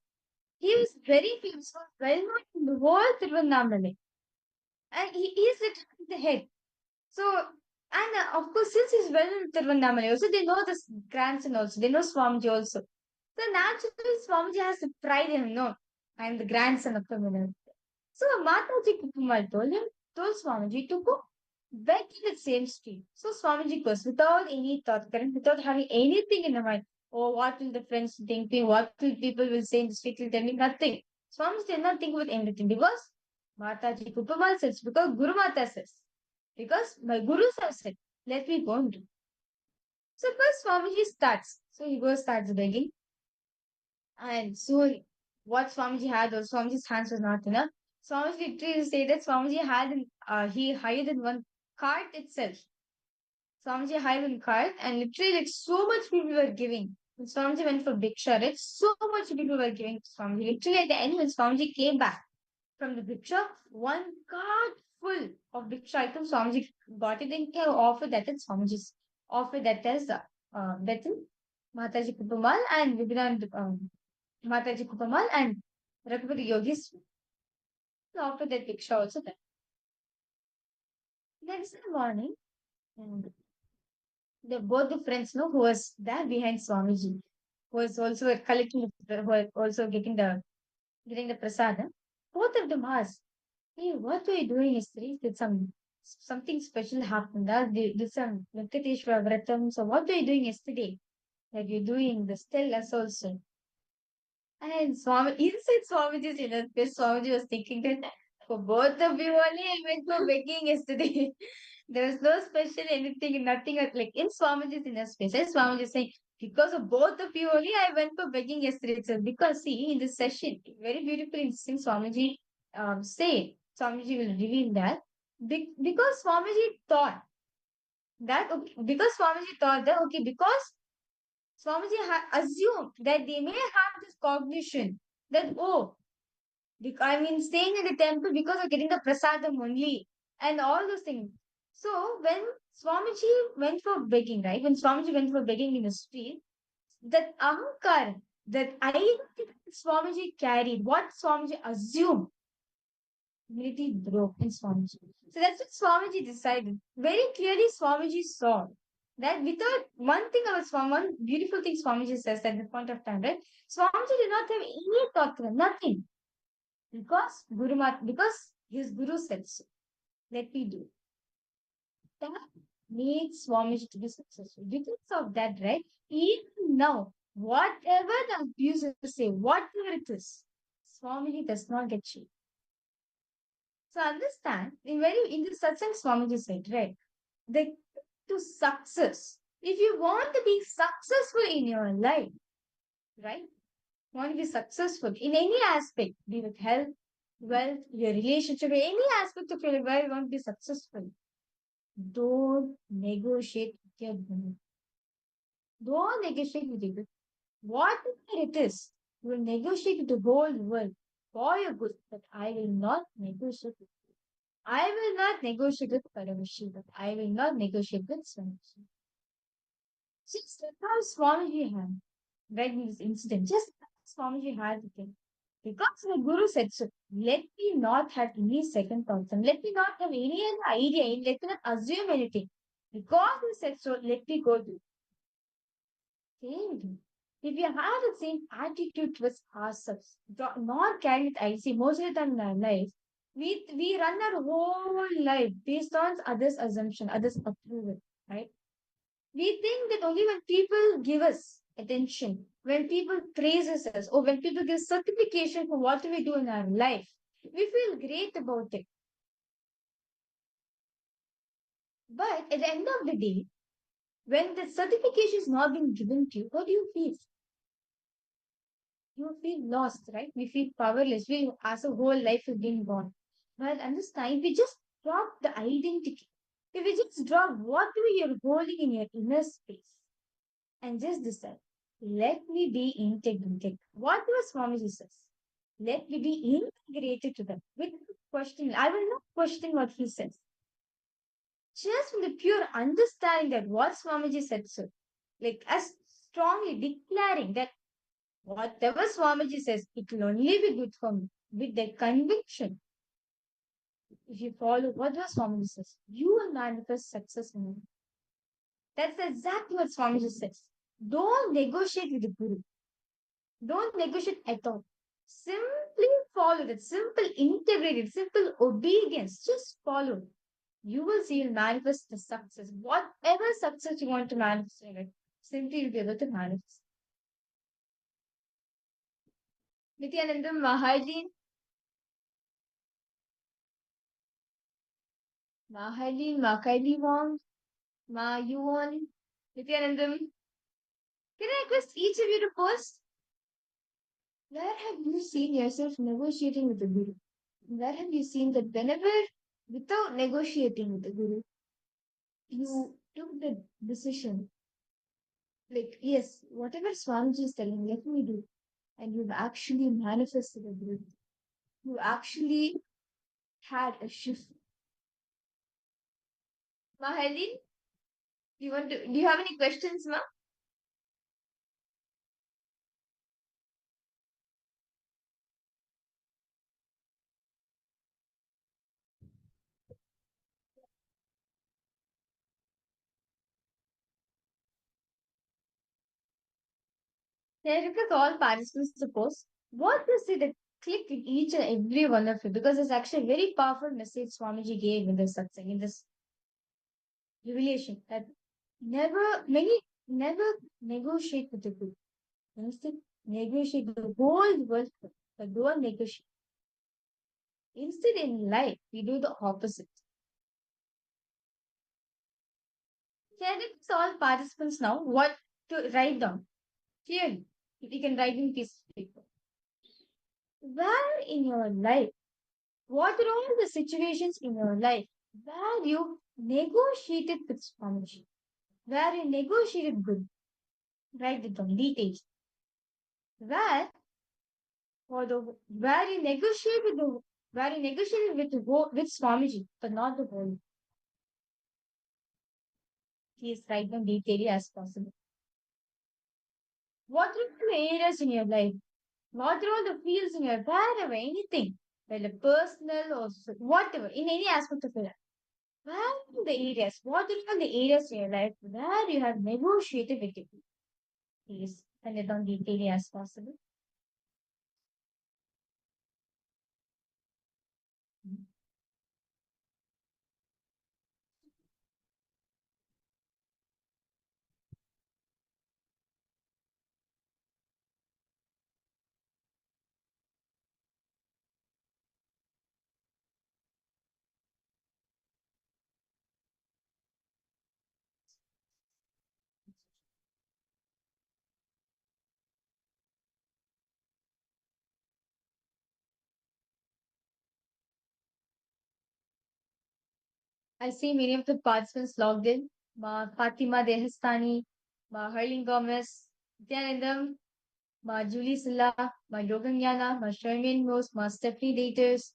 he was very famous, well known in the whole Tiruvannamalai. And he is literally the head. So, and of course, since he's well known in Tiruvannamalai, also they know this grandson also, they know Swamiji also. So naturally, Swamiji has to pride in him, no, I am the grandson of the. So Mataji Kukumal told Swamiji to go back in the same street. So Swamiji goes without any thought current, without having anything in the mind. Oh, what will the friends think me? What will people will say in the street? Will tell me nothing. Swamiji did not think about anything because Mataji Kukumal says, because Guru Mata says, because my gurus have said, let me go and do. So first Swamiji starts. So he goes, starts begging. And soon what Swamiji had, or Swamiji's hands was not enough. Swamiji literally said that Swamiji he hired in one cart itself. Swamiji hired in cart and literally like so much people were giving. When Swamiji went for Bhiksha, right? So much people were giving to Swamiji. Literally at the end when Swamiji came back from the Bhiksha, one cart full of Bhiksha items, Swamiji got it and offered that as Swamiji's. Offered that as Betul, Mataji Kupumal and Vibhinand Mataji Kupamal and Raghupati Yogis offered that Bhiksha also there. Next morning, and both the friends know who was there behind Swamiji, who was also collecting, who were also getting the prasadam. Both of them asked, "Hey, what were you doing yesterday? Did something special happen? Did some Venkateshwara Vratam? So what were you doing yesterday? That you're doing the stellas also?" And inside Swamiji's inner space, Swamiji was thinking that for both of you only, I went for begging yesterday. There was no special anything, nothing like in Swamiji's inner space. And Swamiji is saying, because of both of you only, I went for begging yesterday itself. Because see, in this session, very beautifully interesting Swamiji Swamiji will reveal that because Swamiji thought that, okay, because Swamiji thought that, okay, because Swamiji assumed that they may have this cognition that, oh, I mean, staying in the temple because of getting the prasadam only and all those things. So, when Swamiji went for begging, right? When Swamiji went for begging in the street, that ahankar, that identity Swamiji carried, what Swamiji assumed, humility broke in Swamiji. So that's what Swamiji decided. Very clearly, Swamiji saw that without one thing about Swamiji, one beautiful thing Swamiji says at the point of time, right? Swamiji did not have any thought, nothing. Because his guru said so. Let me do. That made Swamiji to be successful. Because of that, right? Even now, whatever the abusers say, whatever it is, Swamiji does not get cheated. So understand, in the satsang Swamiji said, right? To success. If you want to be successful in your life, right? Want to be successful in any aspect, be it health, wealth, your relationship, any aspect of your life where you want to be successful, don't negotiate with your guru. Don't negotiate with your guru. Whatever it is, you will negotiate with the whole world for your good, but I will not negotiate with you. I will not negotiate with Paramashivoham. I will not negotiate with Swamiji. Just like how Swamiji had, right in this incident, just like Swamiji had the thing. Because the Guru said so, let me not have any second thoughts and let me not have any other idea, let me not assume anything. Because he said so, let me go do. Same. If we have the same attitude towards ourselves, not carry it, I see most of the time in our life, we run our whole life based on others' assumption, others' approval, right? We think that only when people give us attention, when people praises us, or when people give certification for what we do in our life, we feel great about it. But at the end of the day, when the certification is not being given to you, what do you feel? You feel lost, right? We feel powerless. We as a whole life has been gone. But at this time, we just drop the identity. If we just drop what you're holding in your inner space and just decide, let me be integrated. What was Swamiji says? Let me be integrated to them with questioning. I will not question what he says. Just from the pure understanding that what Swamiji said so, like as strongly declaring that whatever Swamiji says, it will only be good for me with the conviction. If you follow what Swamiji says, you will manifest success in it. That's exactly what Swamiji says. Don't negotiate with the Guru. Don't negotiate at all. Simply follow that simple integrated, simple obedience. Just follow. You will see you'll manifest the success. Whatever success you want to manifest in it, simply you'll be able to manifest. Nithyananda, Mahalin, Makaili Wong, Ma Yuan, Nithyanandam. Can I request each of you to post? Where have you seen yourself negotiating with the Guru? Where have you seen that whenever, without negotiating with the Guru, you took the decision, like, yes, whatever Swamiji is telling, let me do, and you've actually manifested a Guru. You actually had a shift. Mahalin, do you have any questions, Ma? Yeah, request all participants to post. What you see that click with each and every one of you, because it's actually a very powerful message Swamiji gave in this satsang, in this revelation, that never negotiate with the group. Instead, negotiate the whole world, but don't negotiate. Instead, in life, we do the opposite. Can it all participants now what to write down? Clearly, if you can write in piece of paper. Where in your life, what are all the situations in your life where you negotiated with Swamiji? Where you negotiated good? Write it down, details. Where where you negotiate with with Swamiji, but not the whole. Please write them detailly as possible. What are the areas in your life? What are all the fields in your wherever, anything, whether personal or whatever, in any aspect of your life. Where are the areas? What are all the areas in your life where you have negotiated with people? Please send it down detailly as possible. I see many of the participants logged in. Ma Fatima Dehastani, Ma Harling Gomez, Nityanandam, Ma Julie Silla, Ma Yoganyana, Ma Shermin Rose, Ma Stephanie Daters,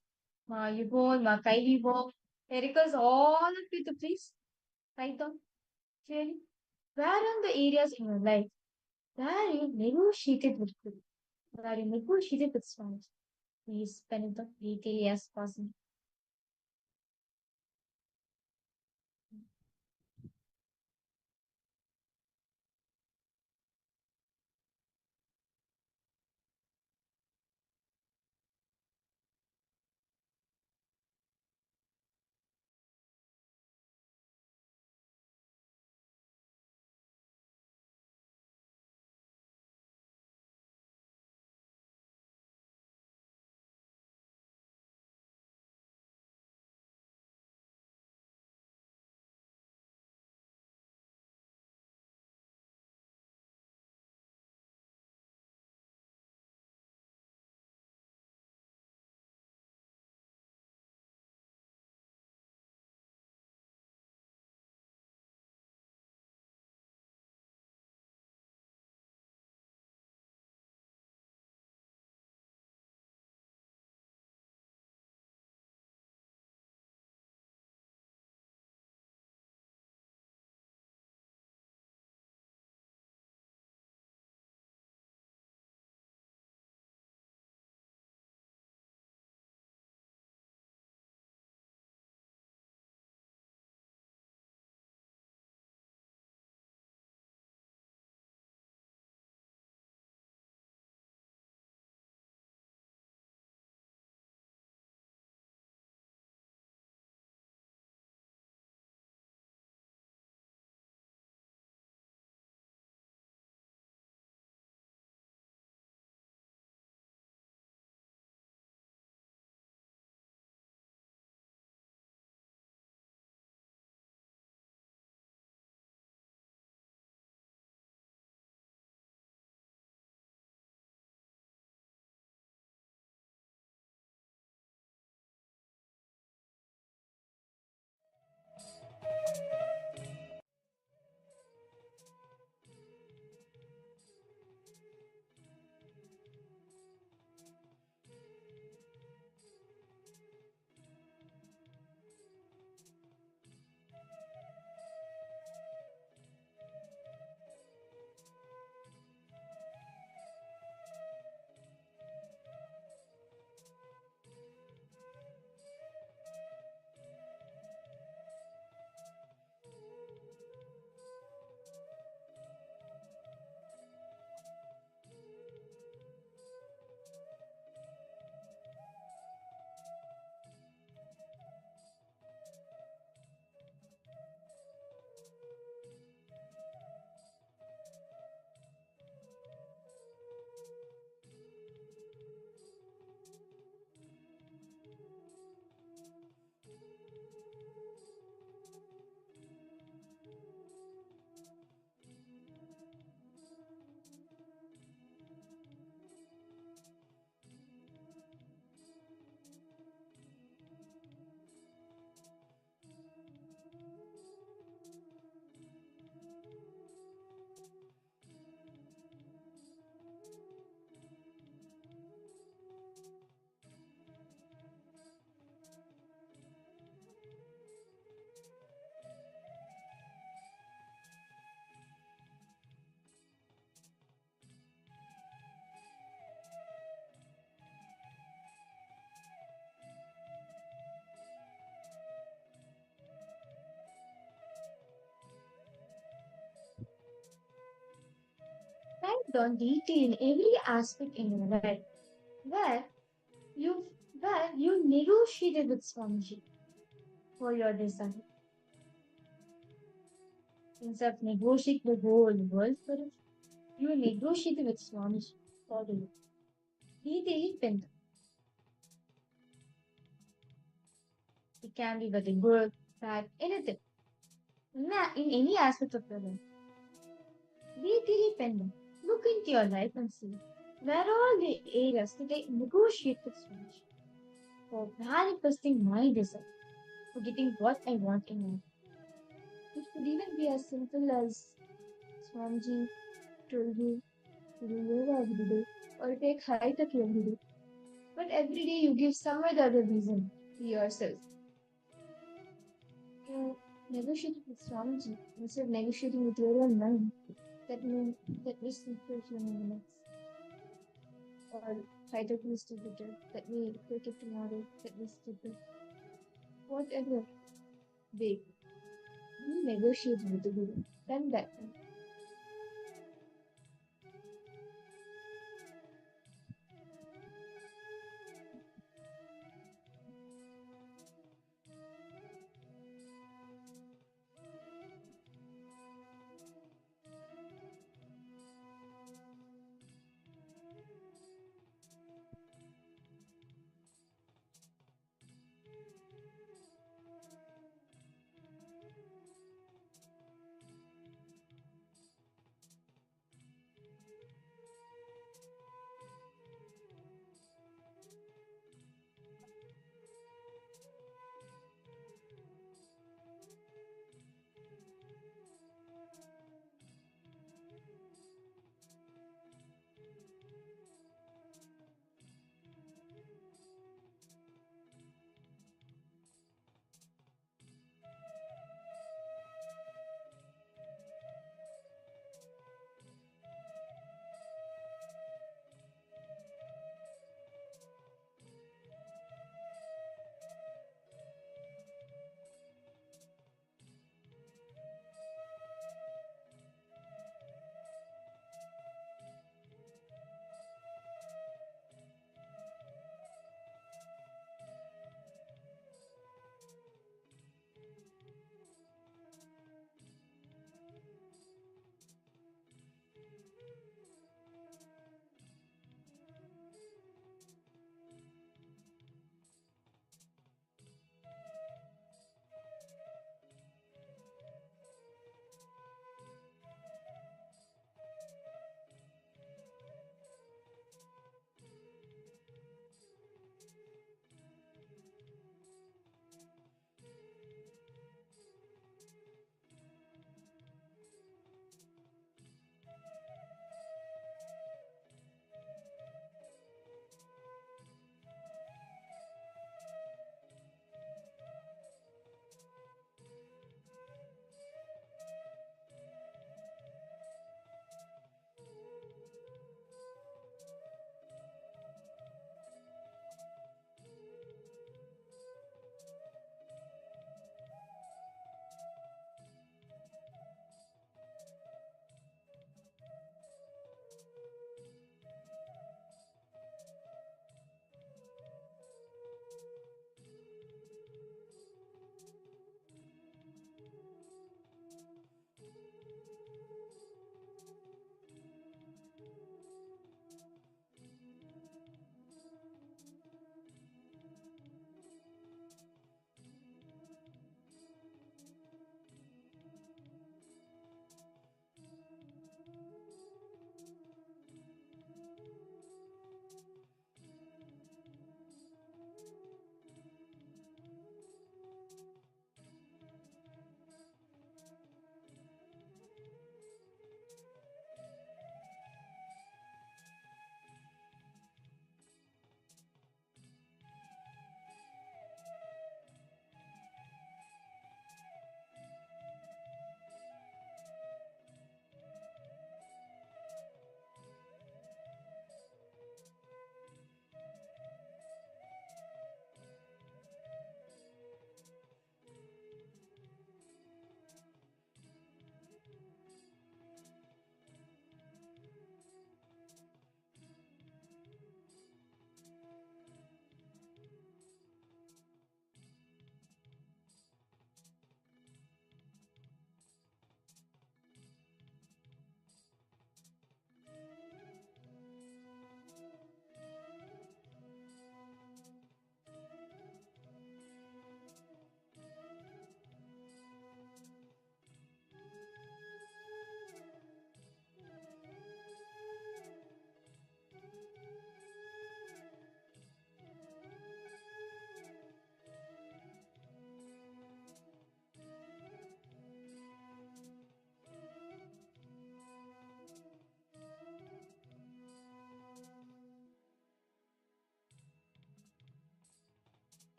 Ma Yvonne, Ma Kylie Wong. Erica's all of you to please write down clearly. Where are the areas in your life where you negotiated with people, where you negotiated with swans? Please spend it on detail as possible. on detail every aspect in your life, where you where you negotiated with Swamiji for your desire. Instead of negotiating the whole world for it, you negotiated with Swamiji for you. Detail pinned. It can be whether good, bad, anything. In any aspect of your life. Be dependent. Look into your life and see where are all the areas that I negotiate with Swamiji for manifesting my desire, for getting what I want in life. It could even be as simple as Swamiji told you to do yoga every day or take high tuck every day. But every day you give some other reason to yourself. You negotiate with Swamiji instead of negotiating with your own mind. That means that we sleep for a few minutes. Or try to please to better. That we take it tomorrow. That we skip it. Whatever. They negotiate with the Guru. Then that time.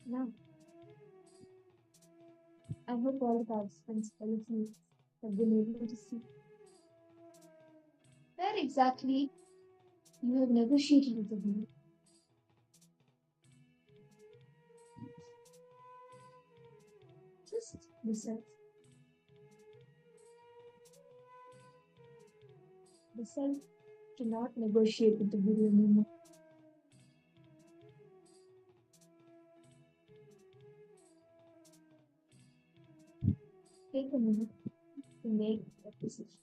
Now, I hope all the participants and listeners have been able to see where exactly you have negotiated with the guru. Just the self. The self cannot negotiate with the guru anymore. Take a minute to make that decision.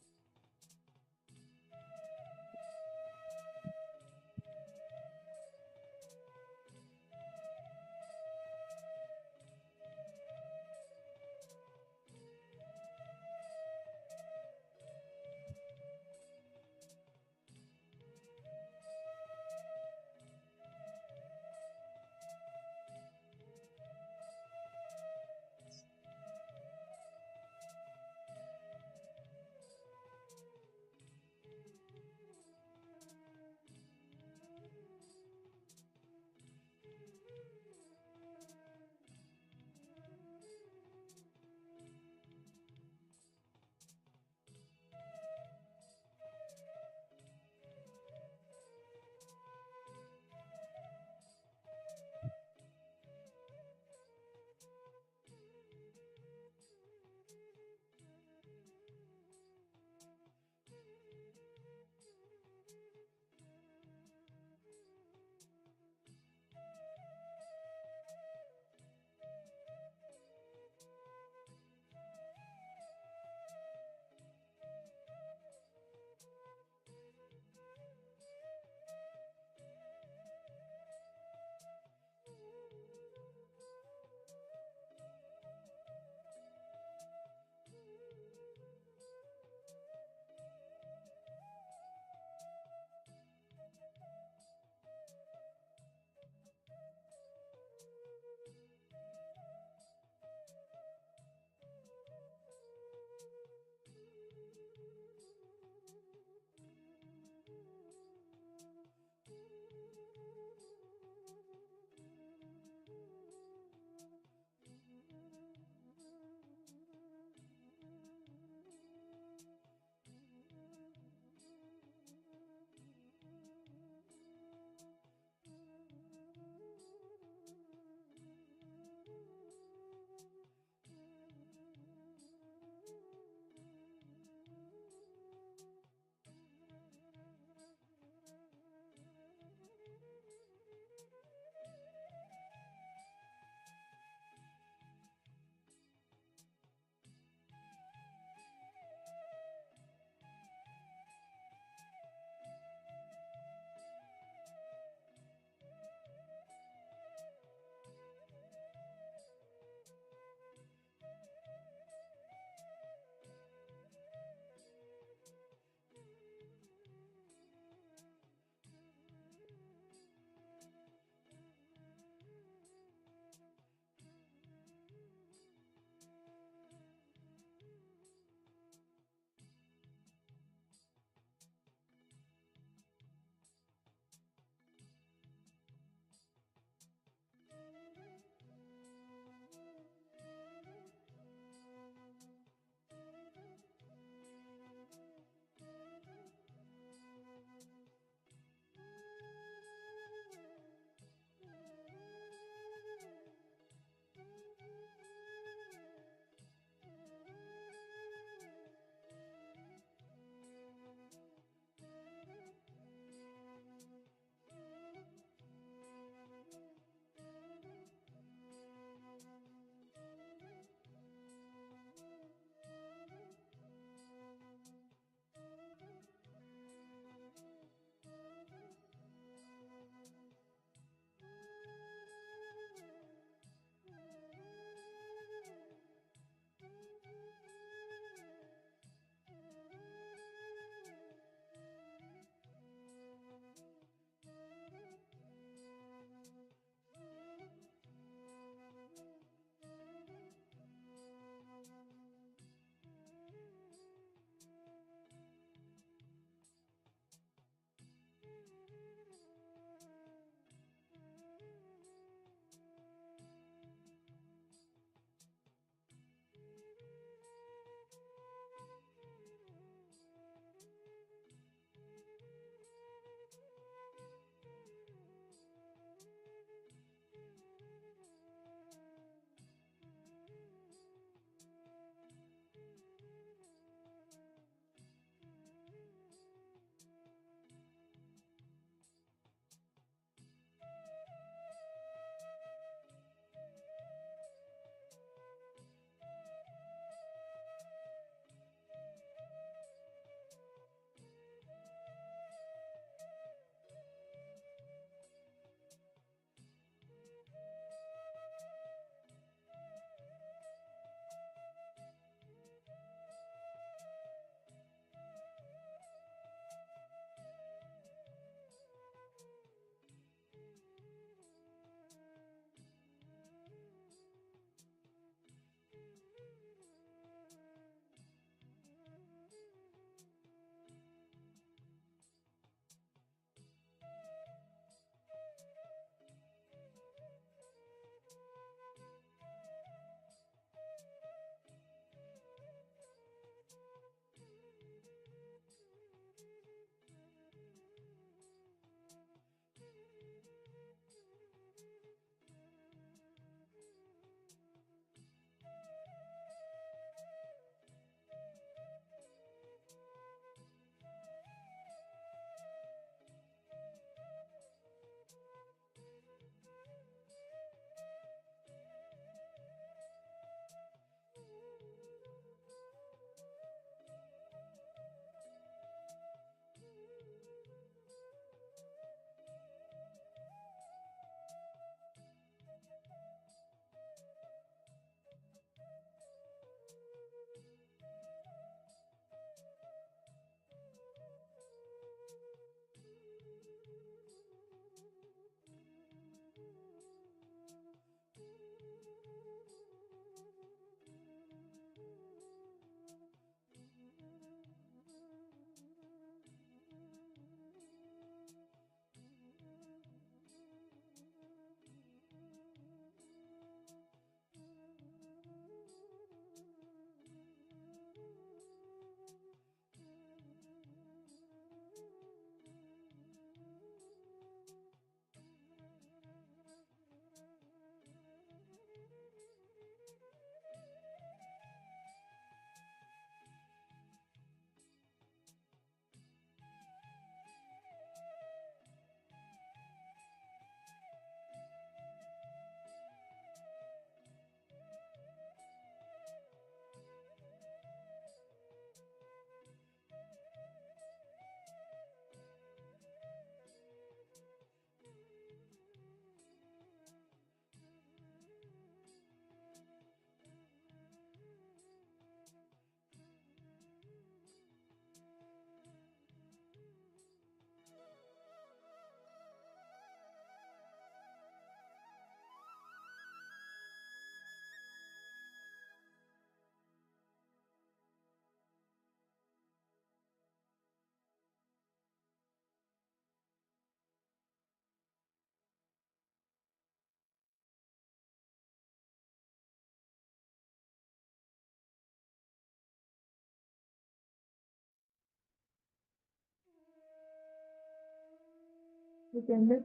Nithyananda.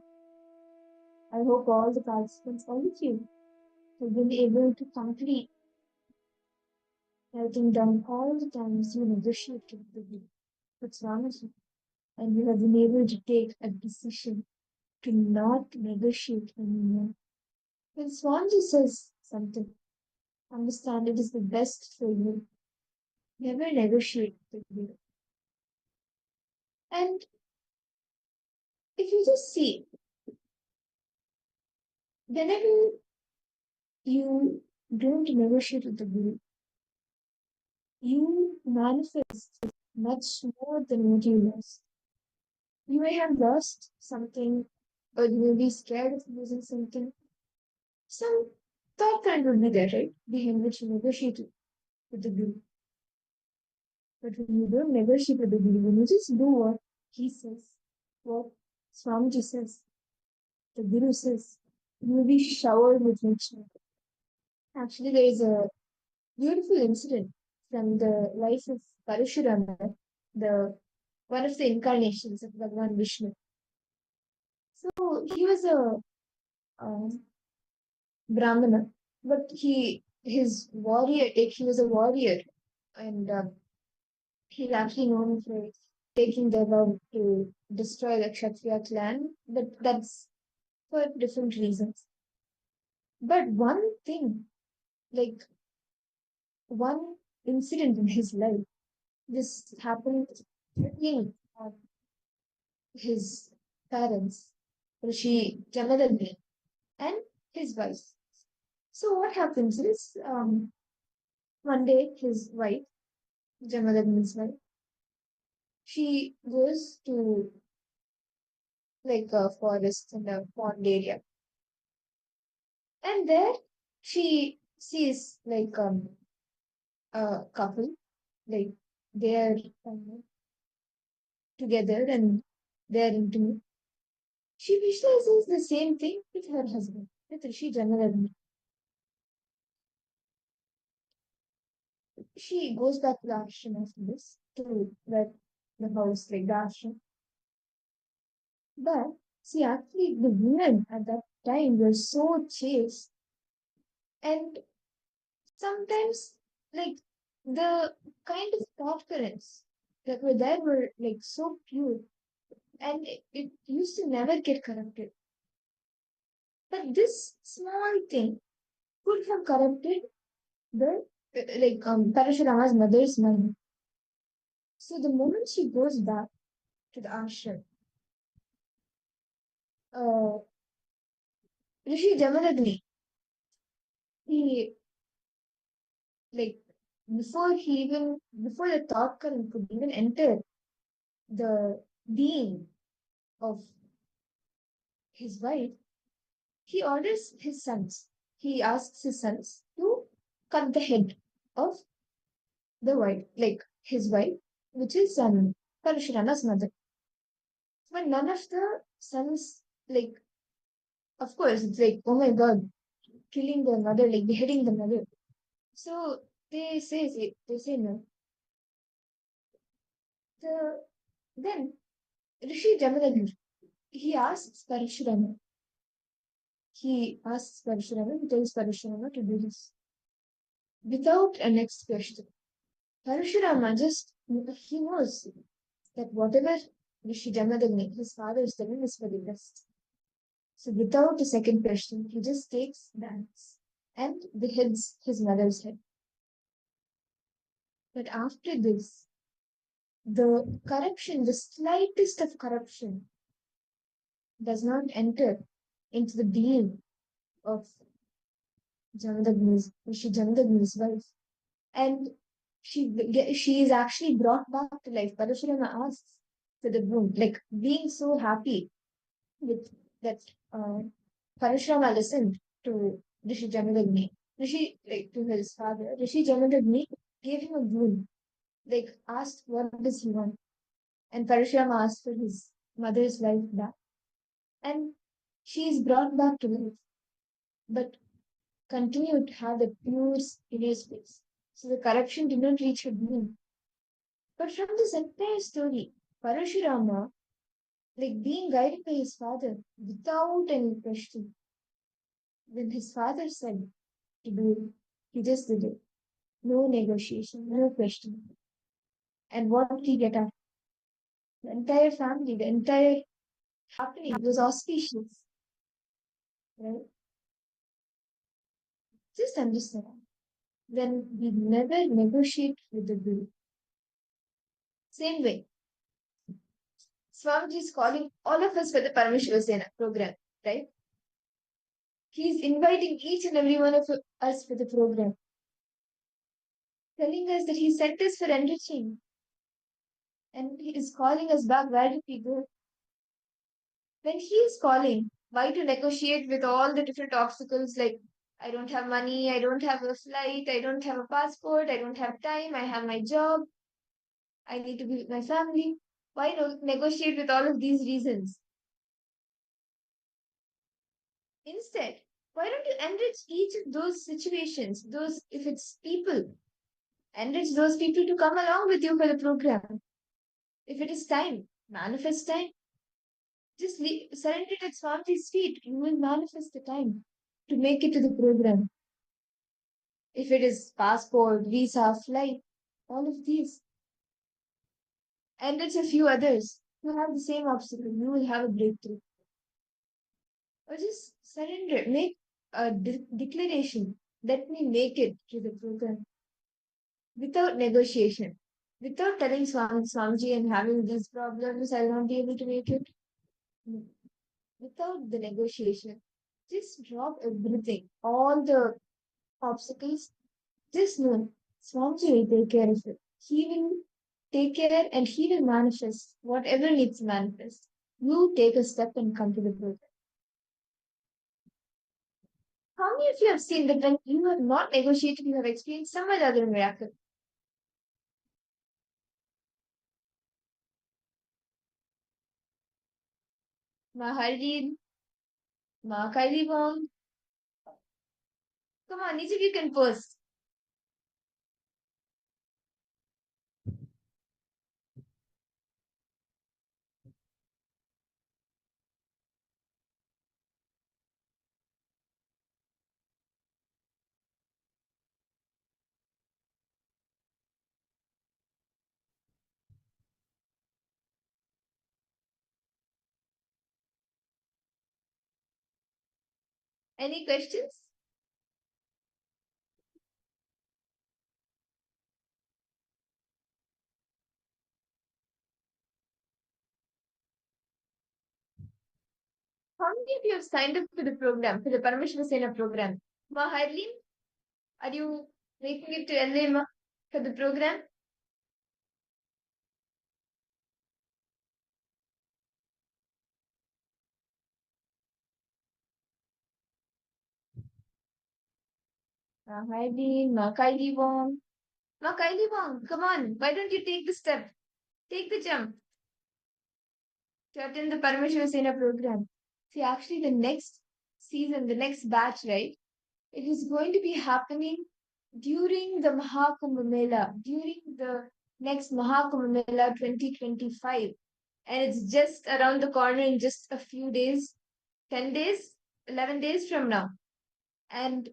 I hope all the participants, all of you, have been able to complete writing down all the times you negotiated what's wrong with you, and you have been able to take a decision to not negotiate anymore. When Swanji says something, understand it is the best for you. Never negotiate with you. And if you just see, whenever you don't negotiate with the Guru, you manifest much more than what you lost. You may have lost something, or you may be scared of losing something. Some thought kind would be there, right? Behind which you negotiate with the Guru. But when you don't negotiate with the Guru, when you just do what he says, what Swamiji says, the Guru says, you will be showered with nature. Actually, there is a beautiful incident from the life of Parashurama, one of the incarnations of Bhagavan Vishnu. So he was a Brahmana, but he was a warrior, and he's actually known for taking the vow to destroy the Kshatriya clan, but that's for different reasons. But one thing, like one incident in his life, this happened between his parents, Rishi Jamadagni, and his wife. So what happens is, one day his wife, Jamadagni's wife, she goes to like a forest in a pond area, and there she sees like a couple, like they're together and they're intimate. She visualizes the same thing with her husband, with Rishi Jamadagni. She goes back to the ashram after this, to the house, like the ashram. But see, actually, the women at that time were so chaste, and sometimes, like, the kind of thought currents that were there were like so pure, and it used to never get corrupted. But this small thing could have corrupted the Parashurama's mother's mind. So the moment she goes back to the ashram, uh, Rishi Jamadagni, he like before the thought current could even enter the being of his wife, he orders his sons. He asks his sons to cut the head of the wife, like his wife, which is Parashurama's mother. But none of the sons, like, of course, it's like, oh my god, killing the mother, like beheading the mother. So they say no. Then Rishi Jamadagni, he asks Parashurama. He tells Parashurama to do this without a next question. Parashurama he knows that whatever Rishi Jamadagni, his father, is telling is for the best. So without a second question, he just takes the axe and beheads his mother's head. But after this, the corruption, the slightest of corruption, does not enter into the being of Rishi Jamadagni's wife. And she is actually brought back to life. Parashurama asks for the groom, like being so happy with that Parashurama listened to Rishi Jamadagni. To his father, Rishi Jamadagni gave him a groom, like asked what does he want. And Parashurama asked for his mother's life back. And she is brought back to life, but continued to have the pure inner space. So the corruption did not reach her being. But from this entire story, Parashurama like being guided by his father without any question. When his father said to do it, he just did it. No negotiation, no question. And what did he get out? The entire family, the entire happening was auspicious. Right? Just understand. When we never negotiate with the guru. Same way, Swamiji is calling all of us for the Paramashivoham program, right? He is inviting each and every one of us for the program, telling us that he sent us for enriching. And he is calling us back. Where do we go? When he is calling, why to negotiate with all the different obstacles like I don't have money, I don't have a flight, I don't have a passport, I don't have time, I have my job, I need to be with my family. Why negotiate with all of these reasons? Instead, why don't you enrich each of those situations, those, if it's people, enrich those people to come along with you for the program. If it is time, manifest time. Just surrender it at Swamiji's feet. You will manifest the time to make it to the program. If it is passport, visa, flight, all of these. Enrich a few others who have the same obstacle. You will have a breakthrough. Or just surrender. Make a declaration. Let me make it to the program. Without negotiation. Without telling Swamiji and having these problems, I'll not be able to make it. Without the negotiation. Just drop everything. All the obstacles. Just know Swamiji will take care of it. He will take care and he will manifest whatever needs to manifest. You take a step and come to the program. How many of you have seen that when you have not negotiated, you have experienced some other miracle? Maharid, Mahakalibong. Come on, each of you can post. Any questions? How many of you have signed up for the program, for the Paramashivoham program? Ma Harleen, are you making it to LA for the program? Ma Harleen, Ma Kylie Wong. Ma Kylie Wong, come on, why don't you take the step? Take the jump to attend the Paramashivoham program. See, actually, the next season, the next batch, right? It is going to be happening during the Mahakumbh Mela, during the next Mahakumbh Mela 2025. And it's just around the corner in just a few days, 10 days, 11 days from now. And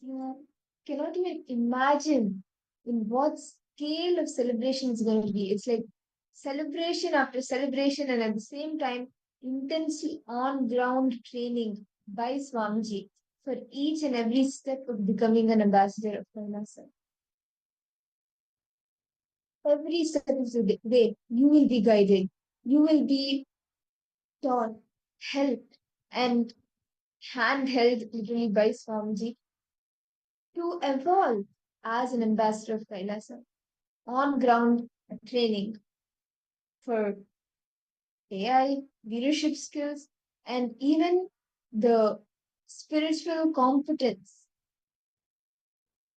you cannot even imagine in what scale of celebration it's going to be. It's like celebration after celebration, and at the same time, intensely on ground training by Swamiji for each and every step of becoming an ambassador of KAILASA. Every step of the way, you will be guided, you will be taught, helped, and handheld literally by Swamiji to evolve as an ambassador of KAILASA. On ground training for AI, leadership skills, and even the spiritual competence.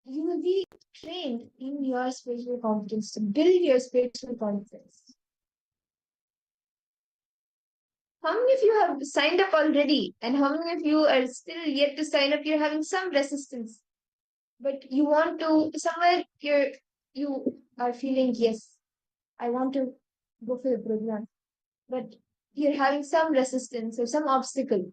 You will be trained in your spiritual competence to build your spiritual competence. How many of you have signed up already? And how many of you are still yet to sign up? You're having some resistance. But you want to, somewhere you are feeling, yes, I want to go for the program. But you're having some resistance or some obstacle.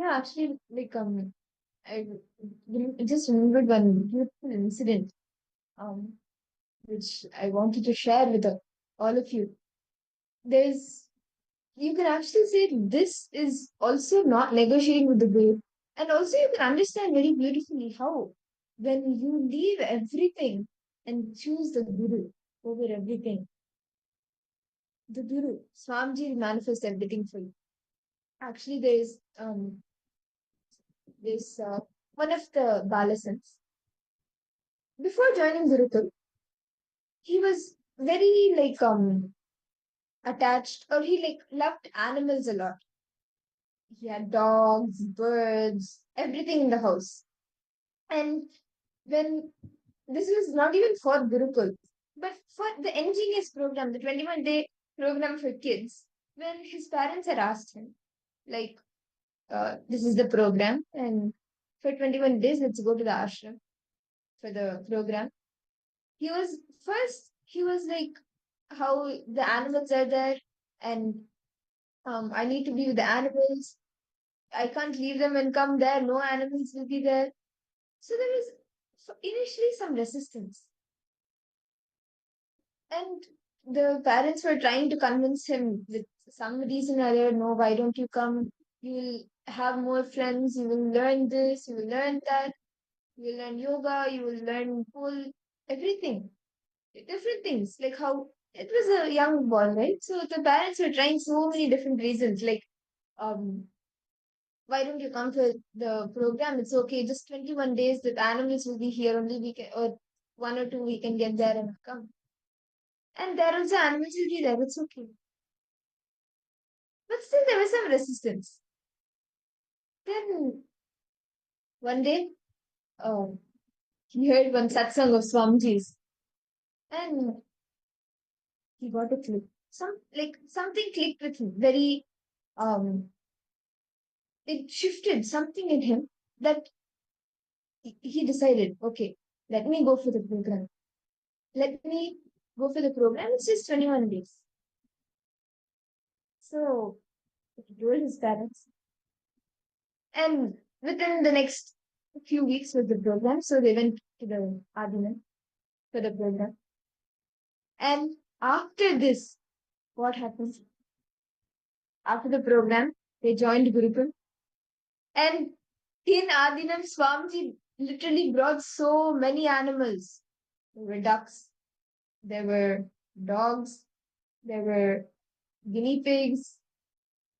Actually, like I just remembered one beautiful incident, um, which I wanted to share with all of you. There's You can actually say this is also not negotiating with the guru. And also you can understand very beautifully how when you leave everything and choose the guru over everything, the guru, Swamiji will manifest everything for you. Actually, there's this one of the Balasans. Before joining Gurukul, he was very attached, or he loved animals a lot. He had dogs, birds, everything in the house. And when this was not even for Gurukul, but for the NGS program, the 21-day program for kids, when his parents had asked him, like, this is the program, and for 21 days, let's go to the ashram for the program. He was like, how the animals are there, and I need to be with the animals. I can't leave them and come there. No animals will be there. So there was initially some resistance. And the parents were trying to convince him with some reason or other, no, why don't you come? You will have more friends, you will learn this, you will learn that, you will learn yoga, you will learn pool, everything. Different things. Like how it was a young boy, right? So the parents were trying so many different reasons, like why don't you come for the program? It's okay, just 21 days, the animals will be here, only we can, or 1 or 2 we can get there and come. And there also animals will be there, it's okay. But still there was some resistance. Then one day, he heard one satsang of Swamiji's, and he got a click. Something clicked with him. It shifted something in him that he decided, okay, let me go for the program. Let me go for the program. It's just 21 days. So he told his parents. And within the next few weeks with the program, so they went to the Adiman for the program. And after this, what happens? After the program, they joined Gurukul. And in Adinam, Swamiji literally brought so many animals. There were ducks, there were dogs, there were guinea pigs,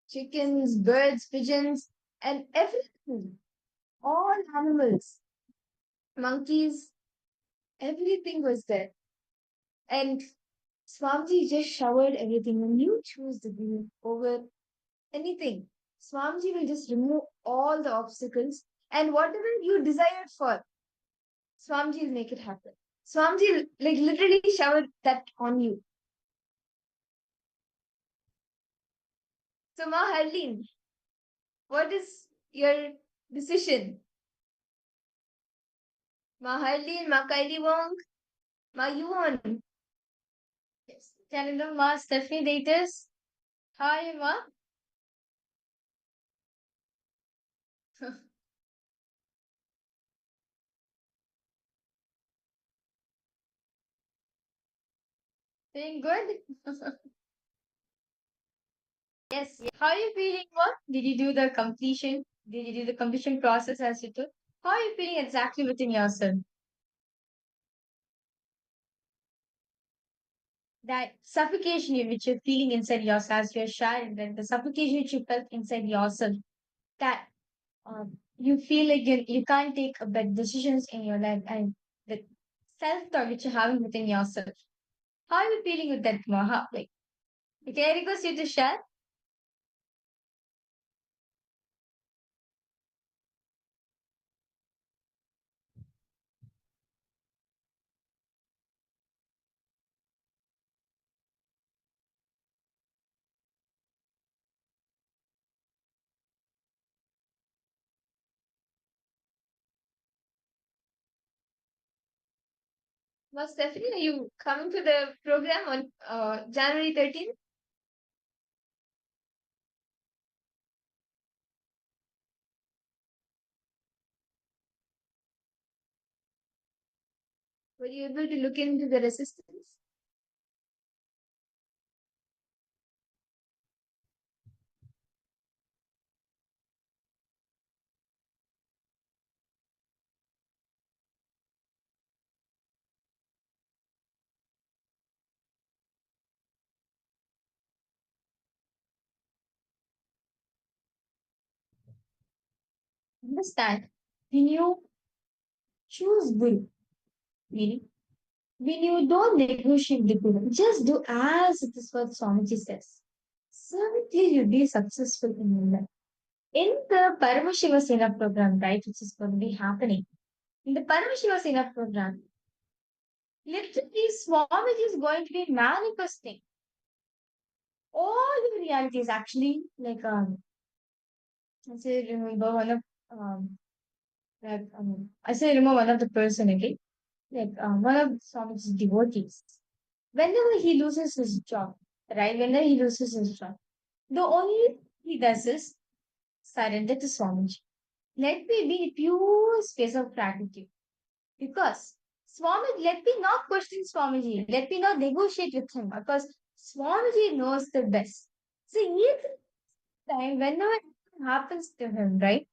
chickens, birds, pigeons, and everything. All animals, monkeys, everything was there. And Swamiji just showered everything. When you choose the guru over anything, Swamiji will just remove all the obstacles, and whatever you desired for, Swamiji will make it happen. Swamiji literally showered that on you. So Ma Harleen, what is your decision? Ma Harleen, Ma Kylie Wong, Ma Yuan. Yes. Canada Ma Stephanie Datus. Hi Ma. Doing good? Yes. How are you feeling, Ma? Did you do the completion? Did you do the completion process as you took? How are you feeling exactly within yourself? That suffocation which you're feeling inside yourself as you're sharing, then the suffocation which you felt inside yourself, that you feel like you can't take bad decisions in your life, and the self-thought which you're having within yourself. How are you feeling with that, Maha? Can I request you to share? Most definitely, are you coming to the program on January 13th? Were you able to look into the resistance? Understand? When you choose good, meaning when you don't negotiate the good, just do as it is what Swamiji says. Certainly you'll be successful in your life. In the Paramashiva Sena program, right, which is going to be happening. In the Paramashiva Sena program, literally Swamiji is going to be manifesting all the realities actually. Like I say remember one of I say remember one of the person, okay? Like one of Swamiji's devotees. Whenever he loses his job, right? Whenever he loses his job, the only thing he does is surrender to Swamiji. Let me be pure space of gratitude. Because Swamiji, let me not question Swamiji. Let me not negotiate with him. Because Swamiji knows the best. See, each time, whenever anything happens to him, right?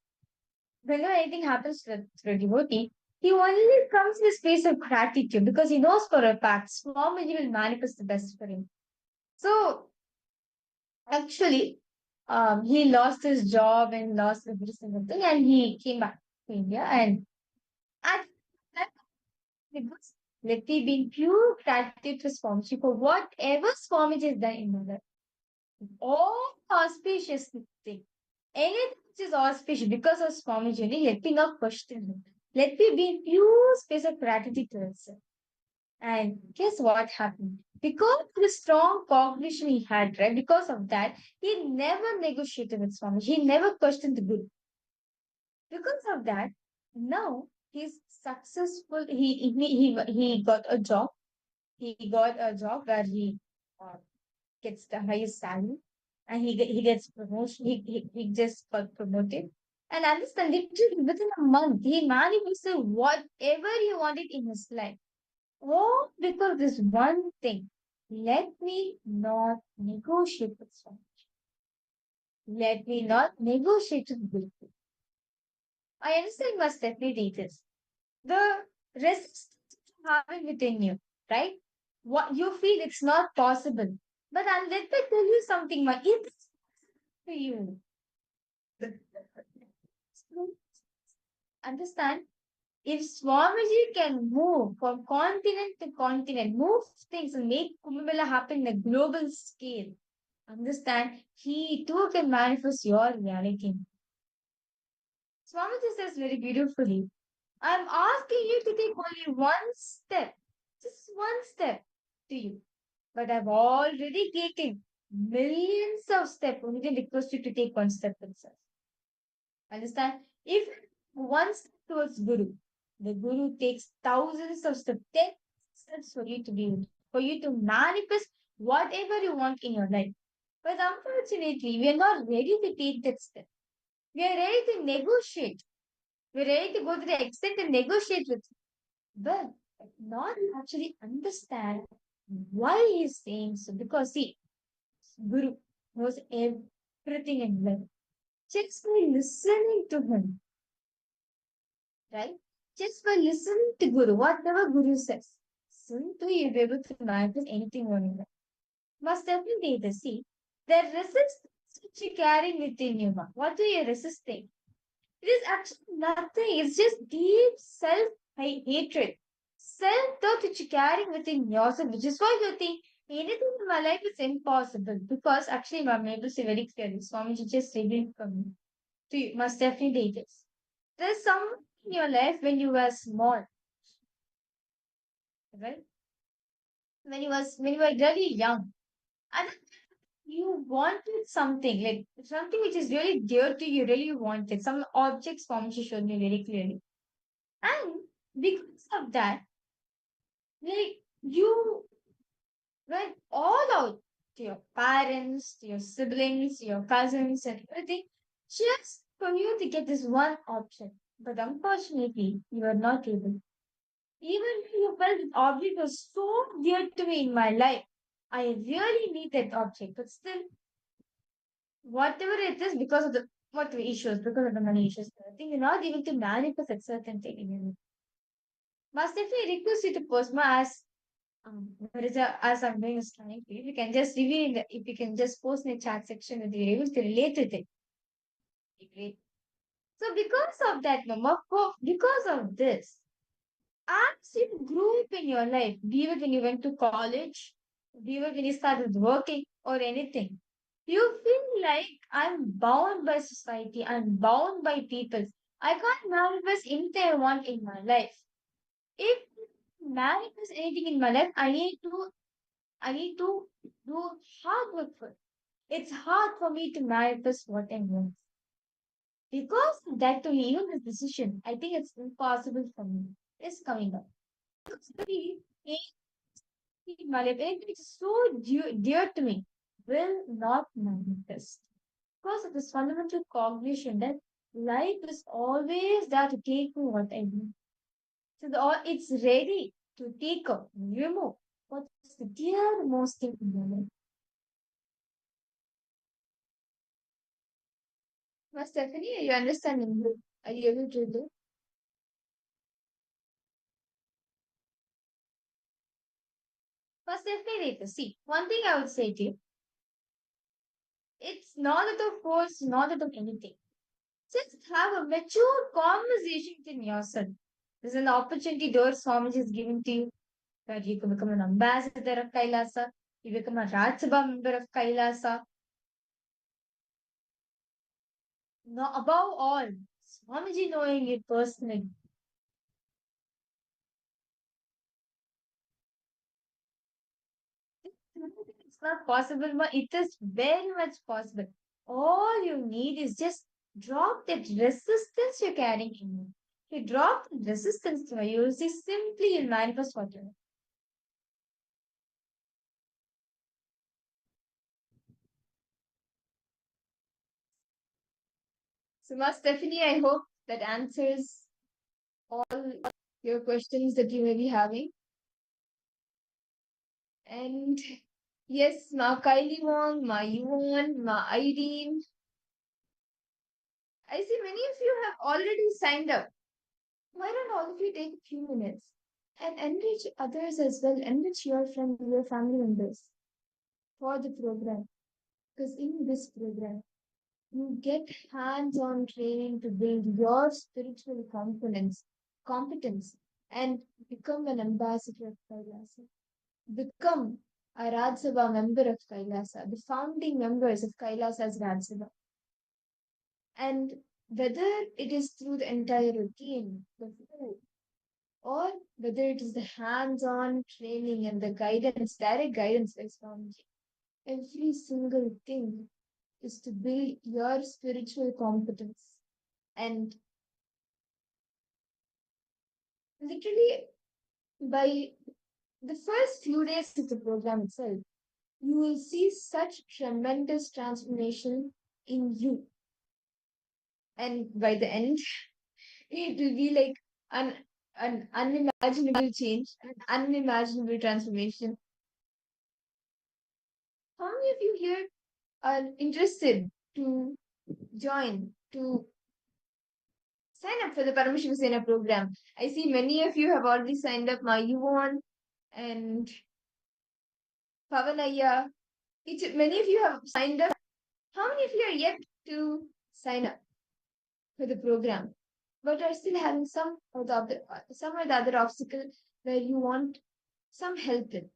Whenever anything happens to a devotee, he only comes in a space of gratitude because he knows for a fact Swamiji will manifest the best for him. So, actually, he lost his job and lost every single thing, and he came back to India. And at that because let me be in pure gratitude to Swamiji for whatever Swamiji has done in my life. All auspicious thing. Anything which is auspicious because of Swamiji only, let me not question him. Let me be in pure space of gratitude to himself. And guess what happened? Because of the strong cognition he had, right? Because of that, he never negotiated with Swamiji. He never questioned the good. Because of that, now he's successful. He got a job. He got a job where he uh, gets the highest salary, and he gets promotion. He just got promoted. And understand, literally within a month, he manifested whatever he wanted in his life. Oh, because this one thing. Let me not negotiate with someone. Let me not negotiate with people. I understand you must definitely this. The resistance you have it within you, right? What you feel it's not possible. But let me tell you something, ma. It's for you. Understand? If Swamiji can move from continent to continent, move things and make Kumbh Mela happen in a global scale, understand? He too can manifest your reality. Swamiji says very beautifully, I'm asking you to take only one step, just one step to you. But I've already taken millions of steps, only to request you to take one step itself. Understand? If one step towards Guru, the Guru takes thousands of steps, 10 steps for you to be, for you to manifest whatever you want in your life. But unfortunately, we are not ready to take that step. We are ready to negotiate. We're ready to go to the extent and negotiate with him. But not actually understand why he's saying so. Because see, Guru knows everything in life. Just by listening to him, right? Just by listening to Guru, whatever Guru says, soon too you'll be able to manifest anything on your life. Must definitely the see. The resistance which you carry within you, what are you resisting? It is actually nothing. It's just deep self-hatred. Self-doubt which you carry within yourself, which is why you think anything in my life is impossible. Because actually, I'm able to say very clearly, Swamiji just revealed from me. So you must definitely this. There's someone in your life when you were small, right? When you were really young, and you wanted something like something which is really dear to you, really wanted some objects. Swamiji showed me very clearly, and because of that, Like you went all out to your parents, to your siblings, to your cousins, and everything, just for you to get this one option. But unfortunately, you are not able. Even if you felt the object was so dear to me in my life, I really need that object. But still, whatever it is, because of the whatever issues, because of the money issues, I think you're not able to manifest a certain thing in your life. Must definitely request you to post my as there is a as I'm doing a stunning for you. You can just reveal in the if you can just post in the chat section that you're able to relate with it. Great. So because of that, Mama, because of this, as you grew up in your life, be it when you went to college, be it when you started working or anything, you feel like I'm bound by society, I'm bound by people. I can't manifest anything I want in my life. If I manifest anything in my life, I need to do hard work for it. It's hard for me to manifest what I want. Because of that only, even this decision, I think it's impossible for me. It's coming up. See, in my life, it's so dear to me, will not manifest. Because of this fundamental cognition that life is always there to take me what I need. So it's ready to take up, remove what's the dearmost thing in your life. But Stephanie, are you understanding? Are you able to do? But Stephanie, see, one thing I would say to you, it's not out of force, not out of anything. Just have a mature conversation within yourself. There's an opportunity door Swamiji is giving to you that you can become an ambassador of Kailasa, you become a Rajya Sabha member of Kailasa. No, above all, Swamiji knowing it personally. It's not possible, but it is very much possible. All you need is just drop that resistance you're carrying in you. You drop the resistance to you, see simply you'll manifest what you want. So, Mas Stephanie, I hope that answers all your questions that you may be having. And yes, Ma Kylie Wong, Ma Yuan, Ma Irene. I see many of you have already signed up. Why don't all of you take a few minutes and enrich others as well, enrich your friends, your family members for the program? Because in this program, you get hands-on training to build your spiritual competence, and become an ambassador of Kailasa. Become a Rajya Sabha member of Kailasa, the founding members of Kailasa's Rajya Sabha. And whether it is through the entire routine, the food, or whether it is the hands-on training and the guidance, direct guidance by Swamiji, every single thing is to build your spiritual competence. And literally, by the first few days of the program itself, you will see such tremendous transformation in you. And by the end, it will be like an unimaginable change, an unimaginable transformation. How many of you here are interested to join, to sign up for the Paramashivoham program? I see many of you have already signed up, Mayuvan and Pavanaya. Many of you have signed up. How many of you are yet to sign up for the program, but are still having some or the other obstacle where you want some help in?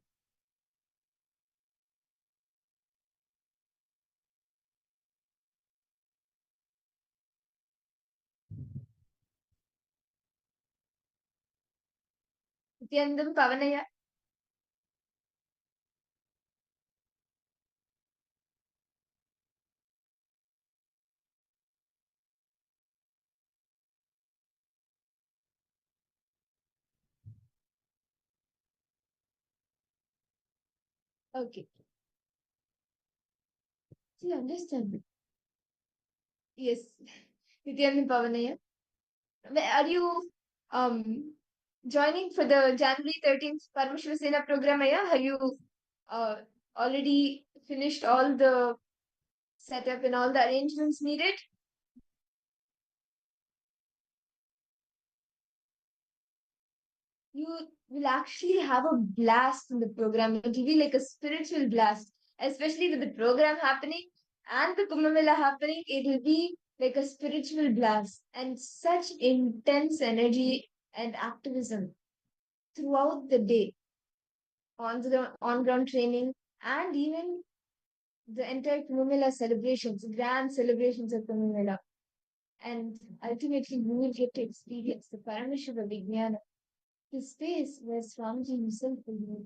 Nithyananda, Pavanaya. Okay. Do you understand? Yes. Nithyananda Pavanaya. Are you joining for the January 13th Paramashivoham program, Aya? Have you uh, already finished all the setup and all the arrangements needed? You will actually have a blast in the program. It will be like a spiritual blast, especially with the program happening and the Kumbh Mela happening. It will be like a spiritual blast and such intense energy and activism throughout the day, on the on ground training, and even the entire Kumbh Mela celebrations, grand celebrations of Kumbh Mela. And ultimately, you will get to experience the Paramashiva Vijnana, the space where Swamiji himself will know.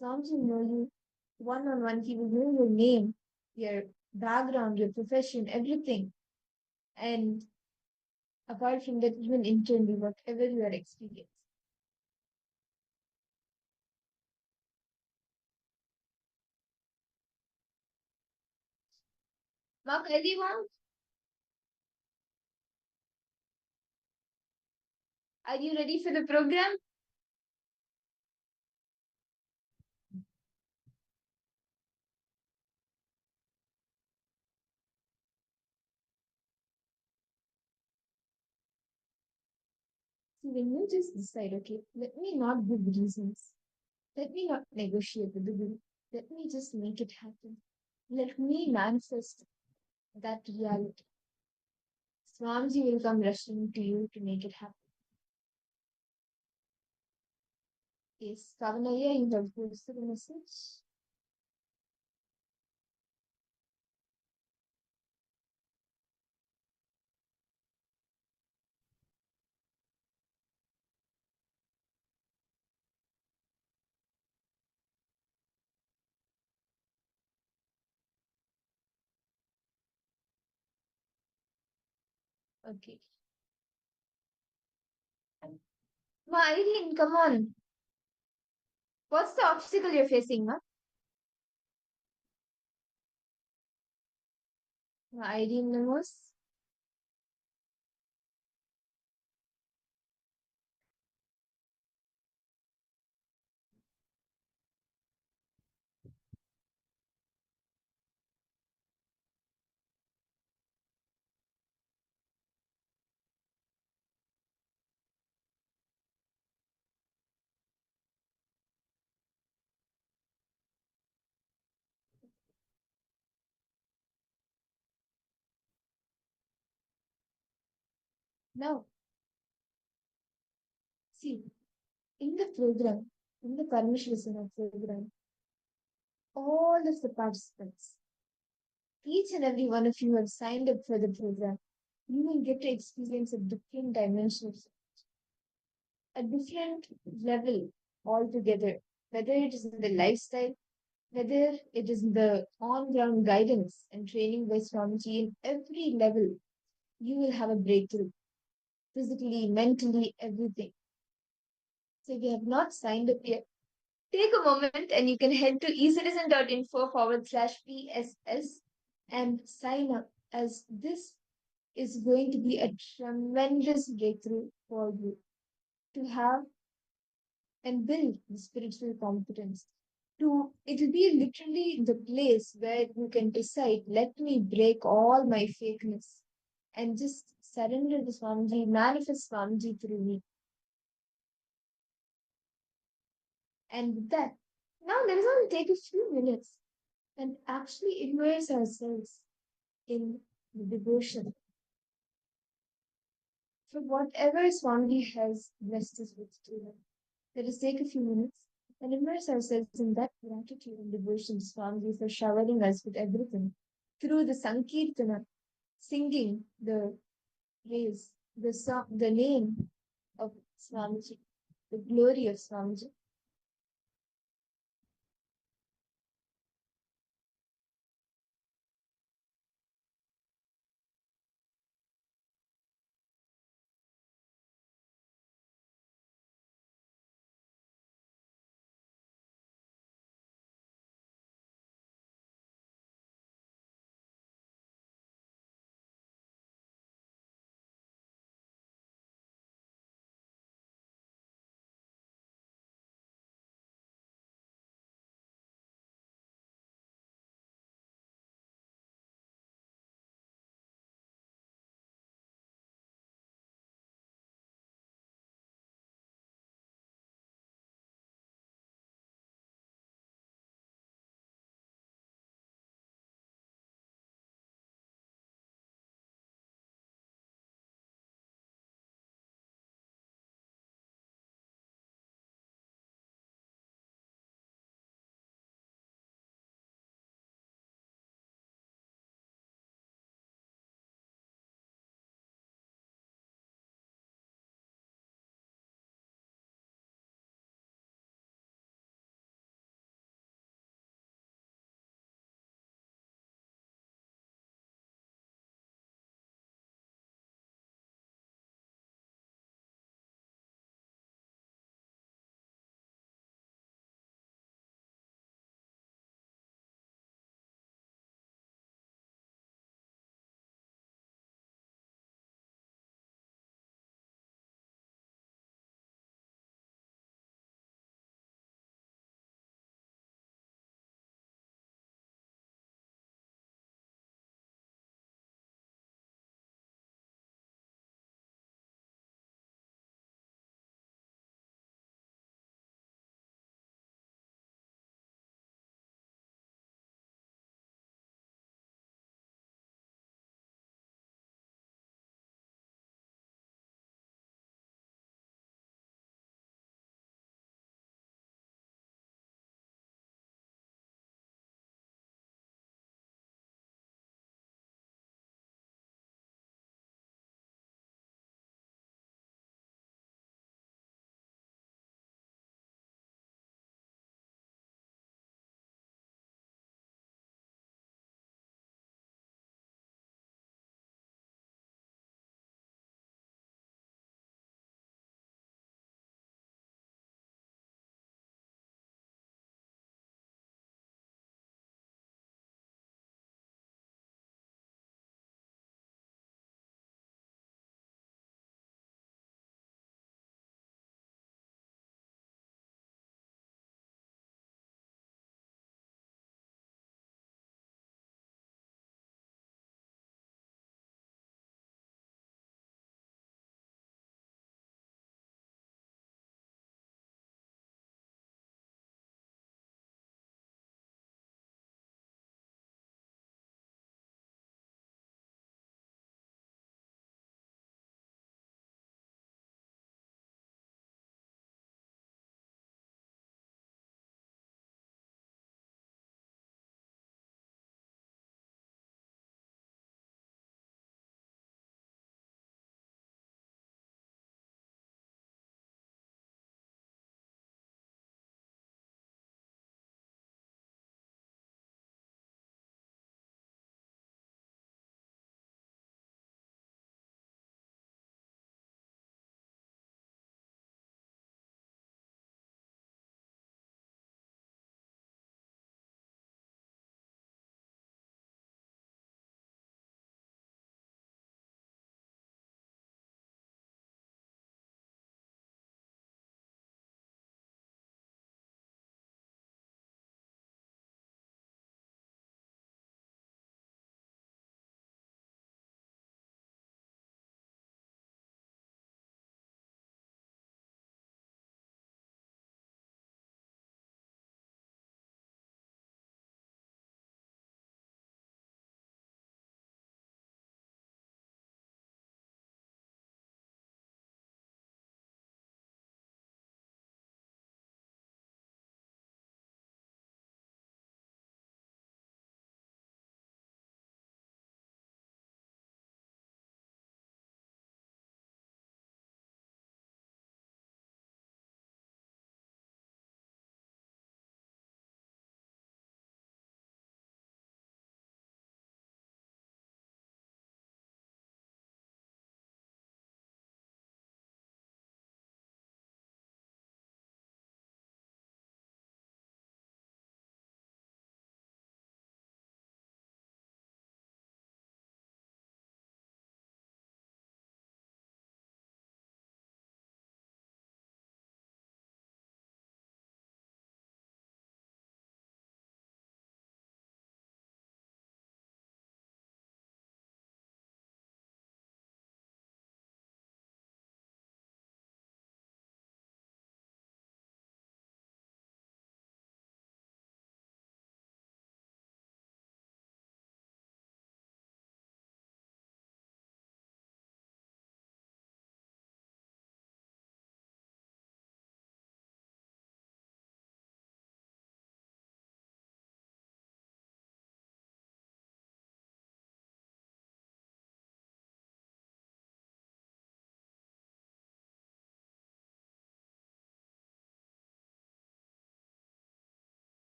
Swamiji will know you one on one. He will know your name, your background, your profession, everything. And apart from that, even internally, whatever you are experiencing. Mark, everyone, are you ready for the program? See, when you just decide, okay, let me not give reasons. Let me not negotiate with the Guru. Let me just make it happen. Let me manifest that reality. Swamiji will come rushing to you to make it happen. Yes, Kavanaya, you have posted a message. Okay. Ma Irene, come on. What's the obstacle you're facing, ma? Ma Irene Namos. Now, see, in the program, in the Paramashivoham program, all of the participants, each and every one of you have signed up for the program. You will get to experience a different dimension, a different level altogether, whether it is in the lifestyle, whether it is in the on-ground guidance and training by Swamiji, in every level, you will have a breakthrough, physically, mentally, everything. So if you have not signed up yet, take a moment and you can head to ecitizen.info/PSS and sign up, as this is going to be a tremendous breakthrough for you to have and build the spiritual competence. It will be literally the place where you can decide, let me break all my fakeness and just surrender to Swamiji, manifest Swamiji through me. And with that, now let us all take a few minutes and actually immerse ourselves in the devotion for whatever Swamiji has blessed us with today. Let us take a few minutes and immerse ourselves in that gratitude and devotion to Swamiji for showering us with everything through the Sankirtana, singing the praise, the song, the name of Swamiji, the glory of Swamiji.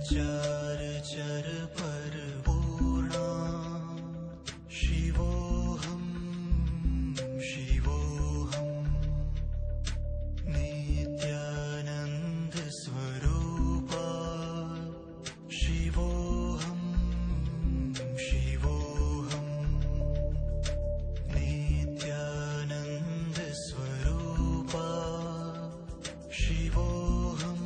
चर पर पूर्णा शिवोऽहं नित्यानन्द स्वरूपा शिवोऽहं नित्यानन्द स्वरूपा शिवोऽहं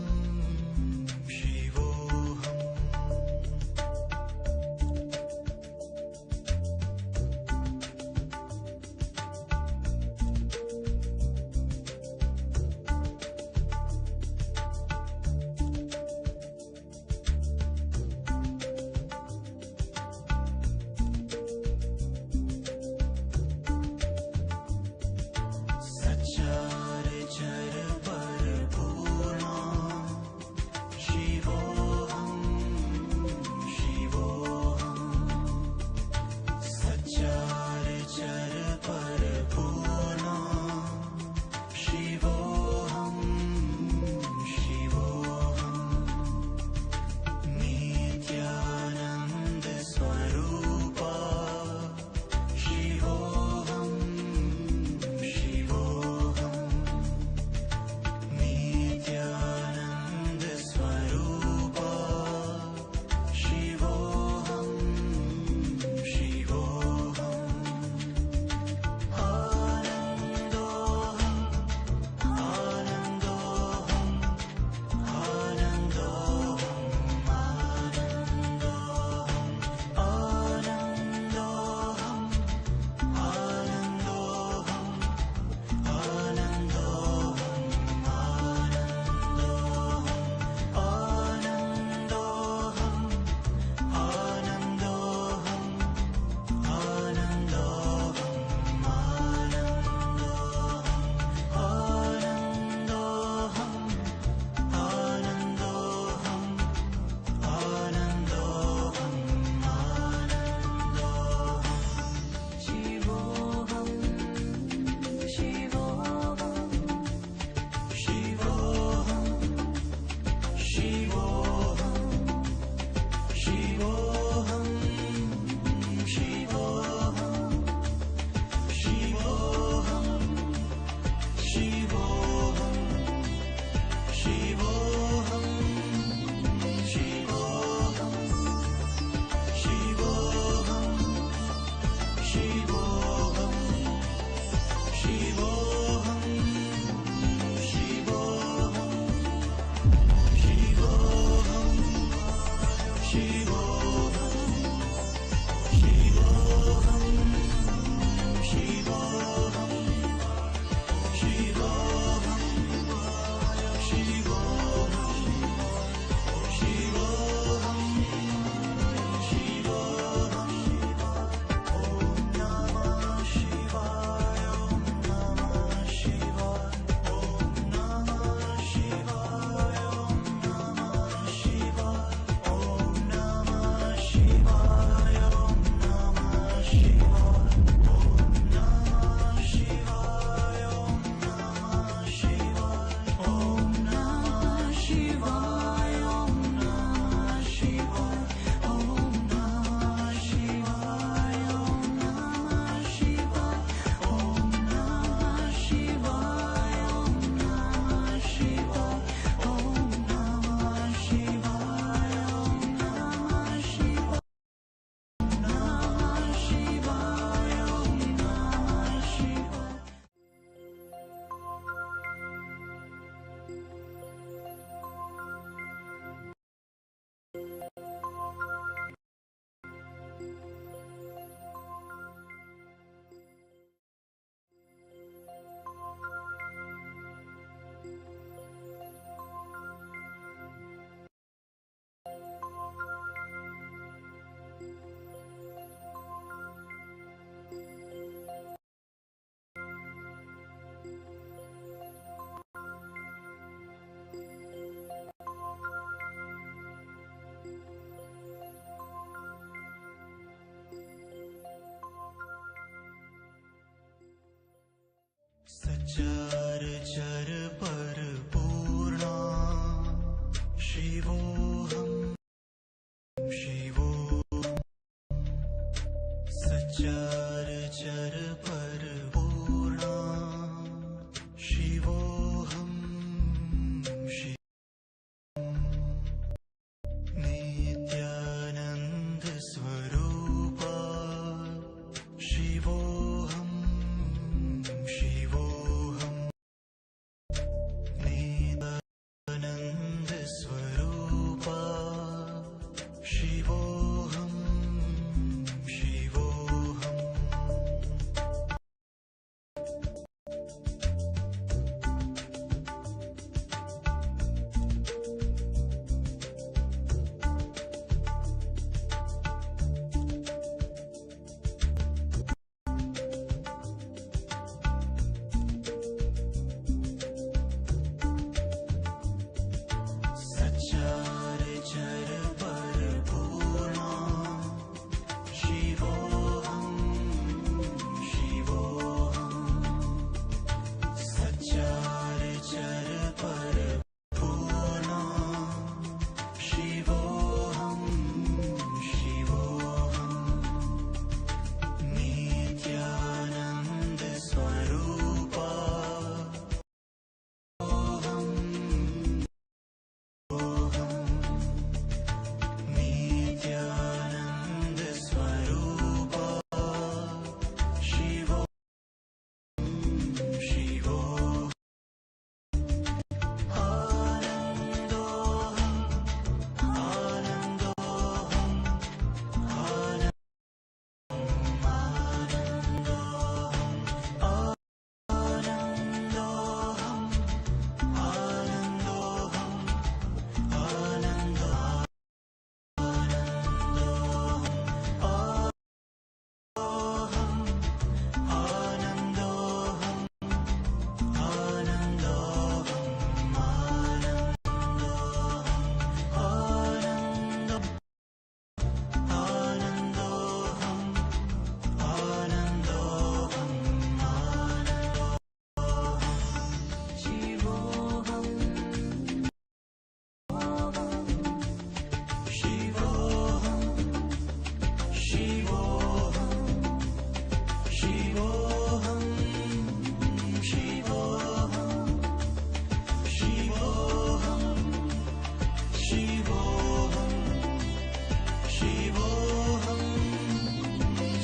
शिवोऽहं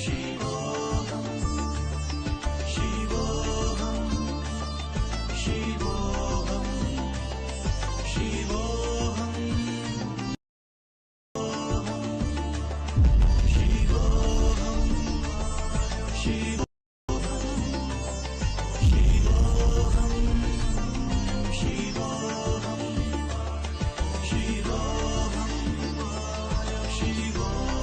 शिवोऽहं शिवोऽहं शिवोऽहं शिवोऽहं शिवोऽहं शिवोऽहं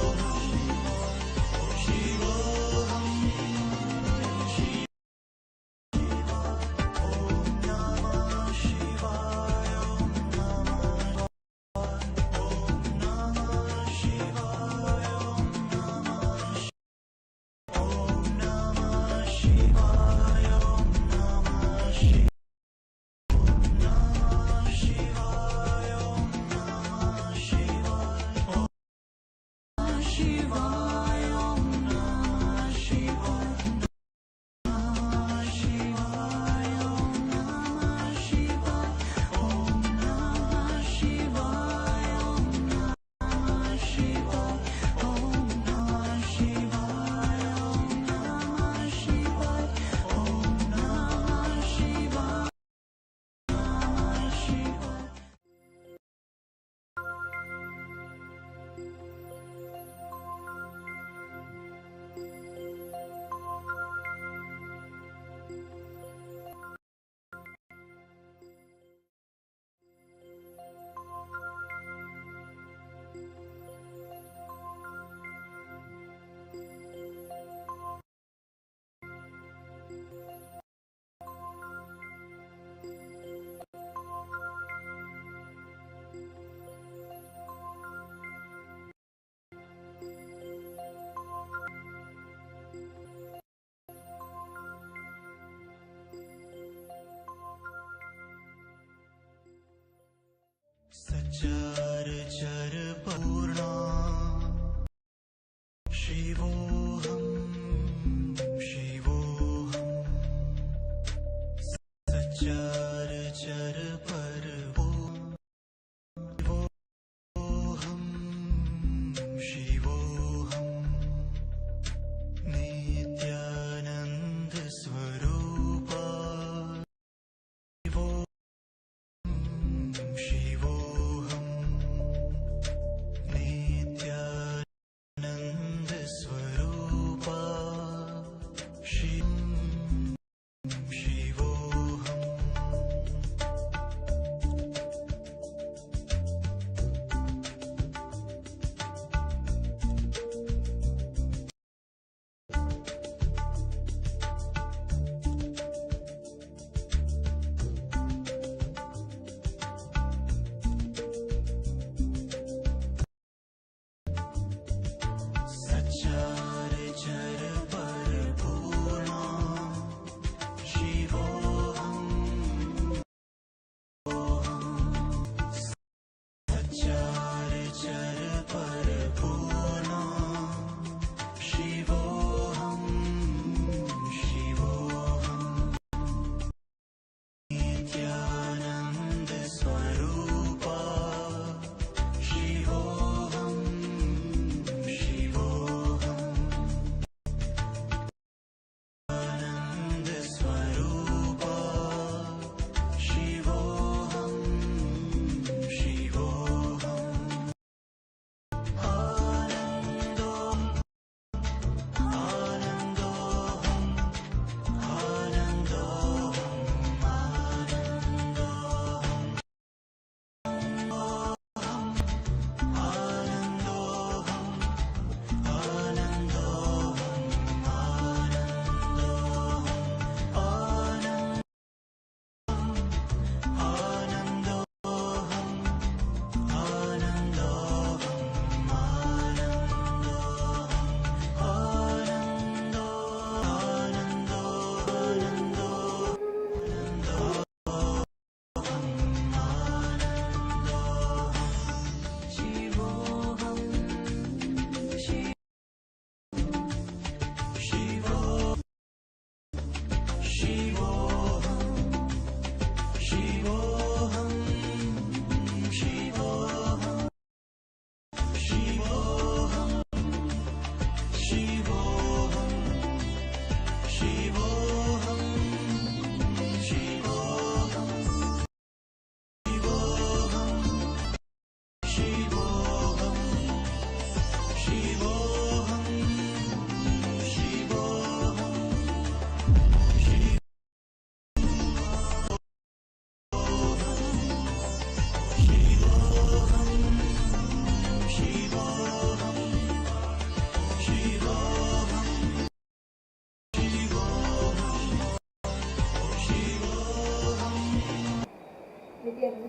together.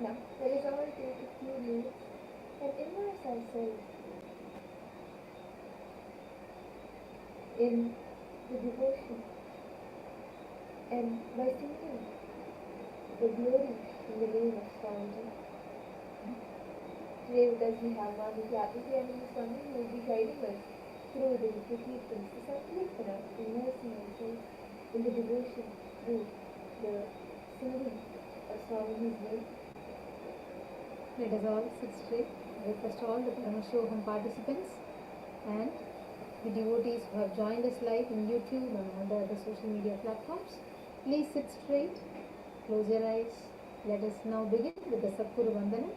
Now, let us all take a few minutes and immerse ourselves in the devotion and by singing the glory in the name of Swamiji. Today with us we have Nithyananda Swami who will be guiding us through the Kirtans, the Sankirtana, immersing ourselves in the devotion through the singing of Swamiji's name. Let us all sit straight. I request all the Paramashivoham participants and the devotees who have joined us live in YouTube and on the other social media platforms. Please sit straight, close your eyes. Let us now begin with the Satguru Vandana.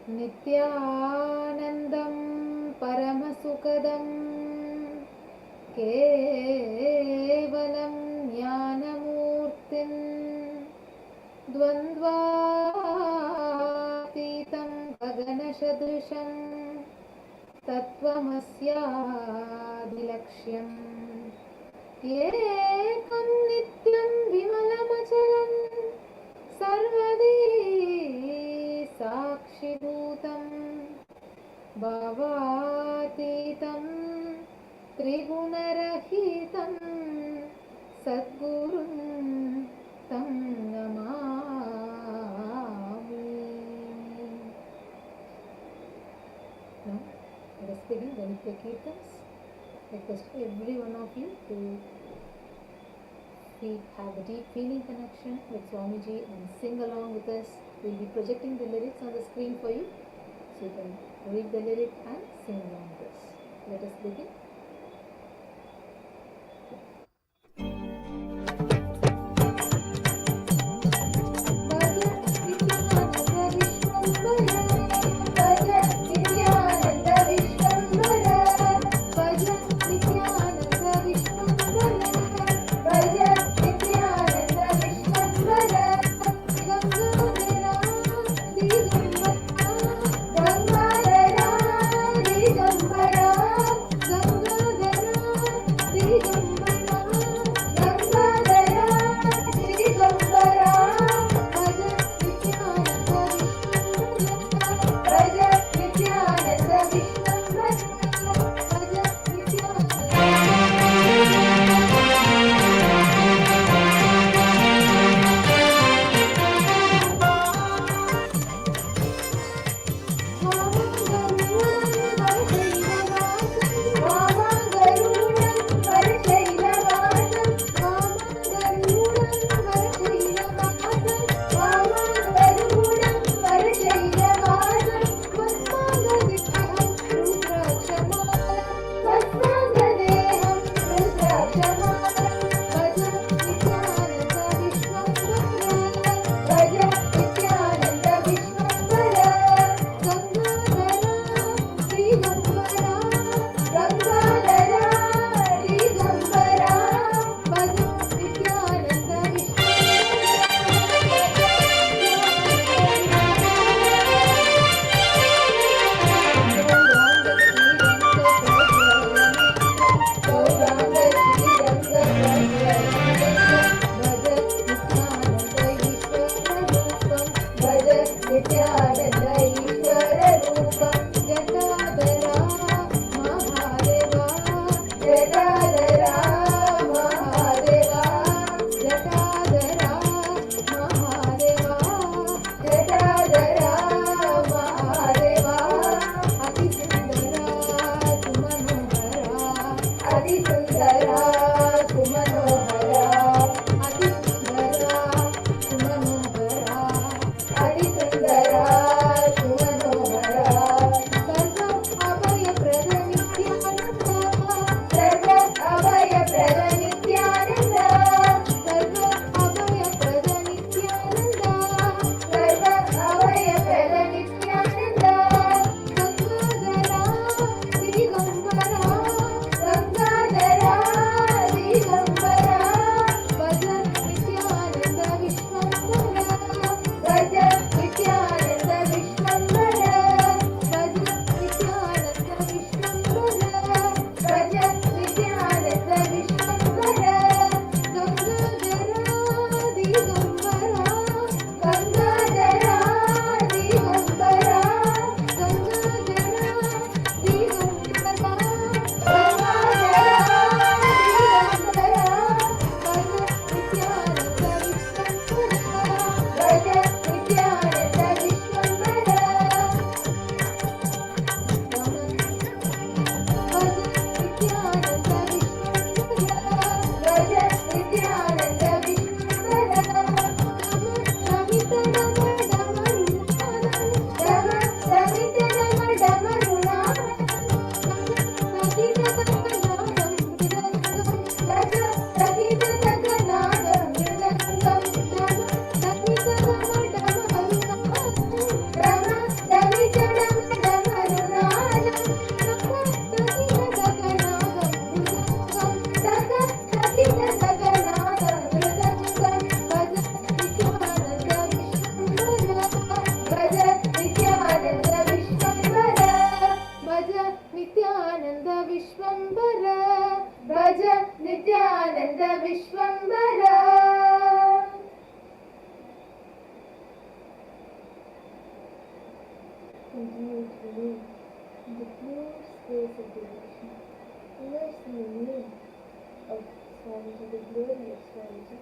Nithyanandam Paramasukadam Kevalam Jnanamurtin Dvandvatitam Gaganashadrisham Tattvamasyadilaksham Ekam Nityam Vimalamachalam Sarvadi Sakshibhutam Bhavatitam Trigunarahitam Sadgurun Tam Namami. Now, let us begin the Nitya Kirtans. I request every one of you to have a deep feeling connection with Swamiji and sing along with us. We will be projecting the lyrics on the screen for you, so you can read the lyric and sing along with us. Let us begin. the Vishwambara. Continue to live in the pure space of devotion. Immerse in the name of Swamiji, the glory of Swamiji.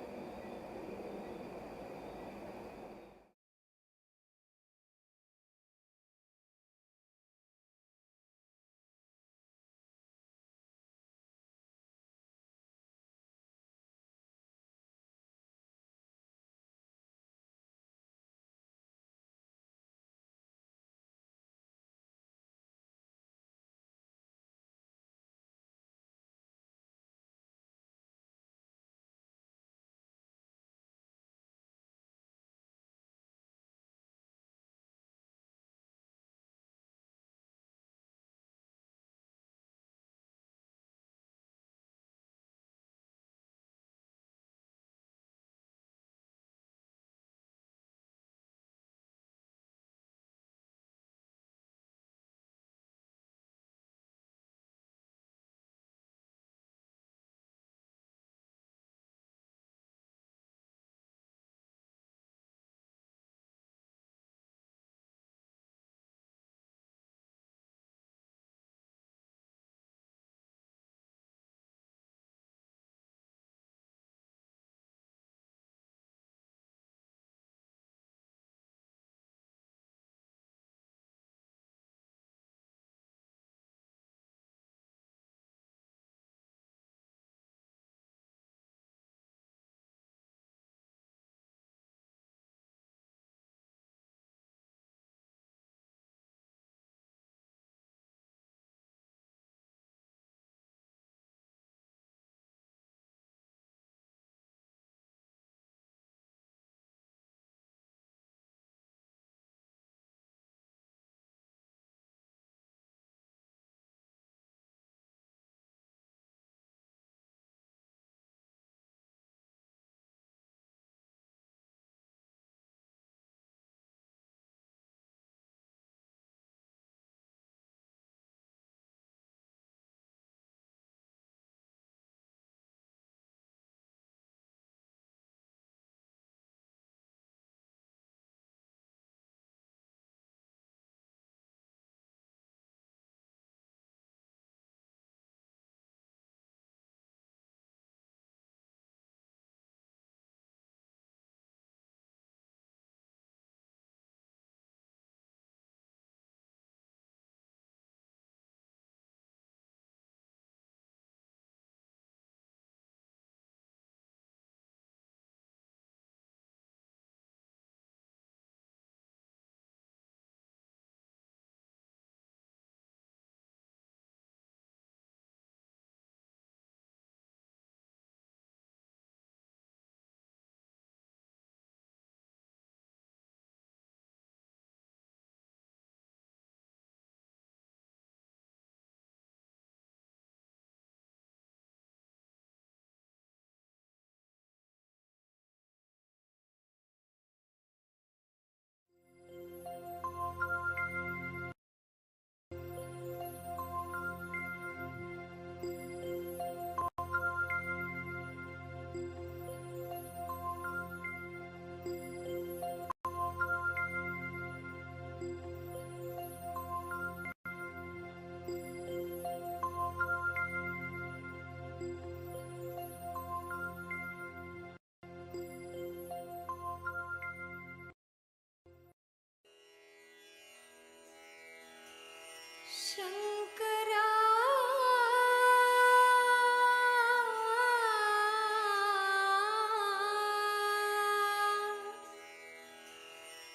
Shankara,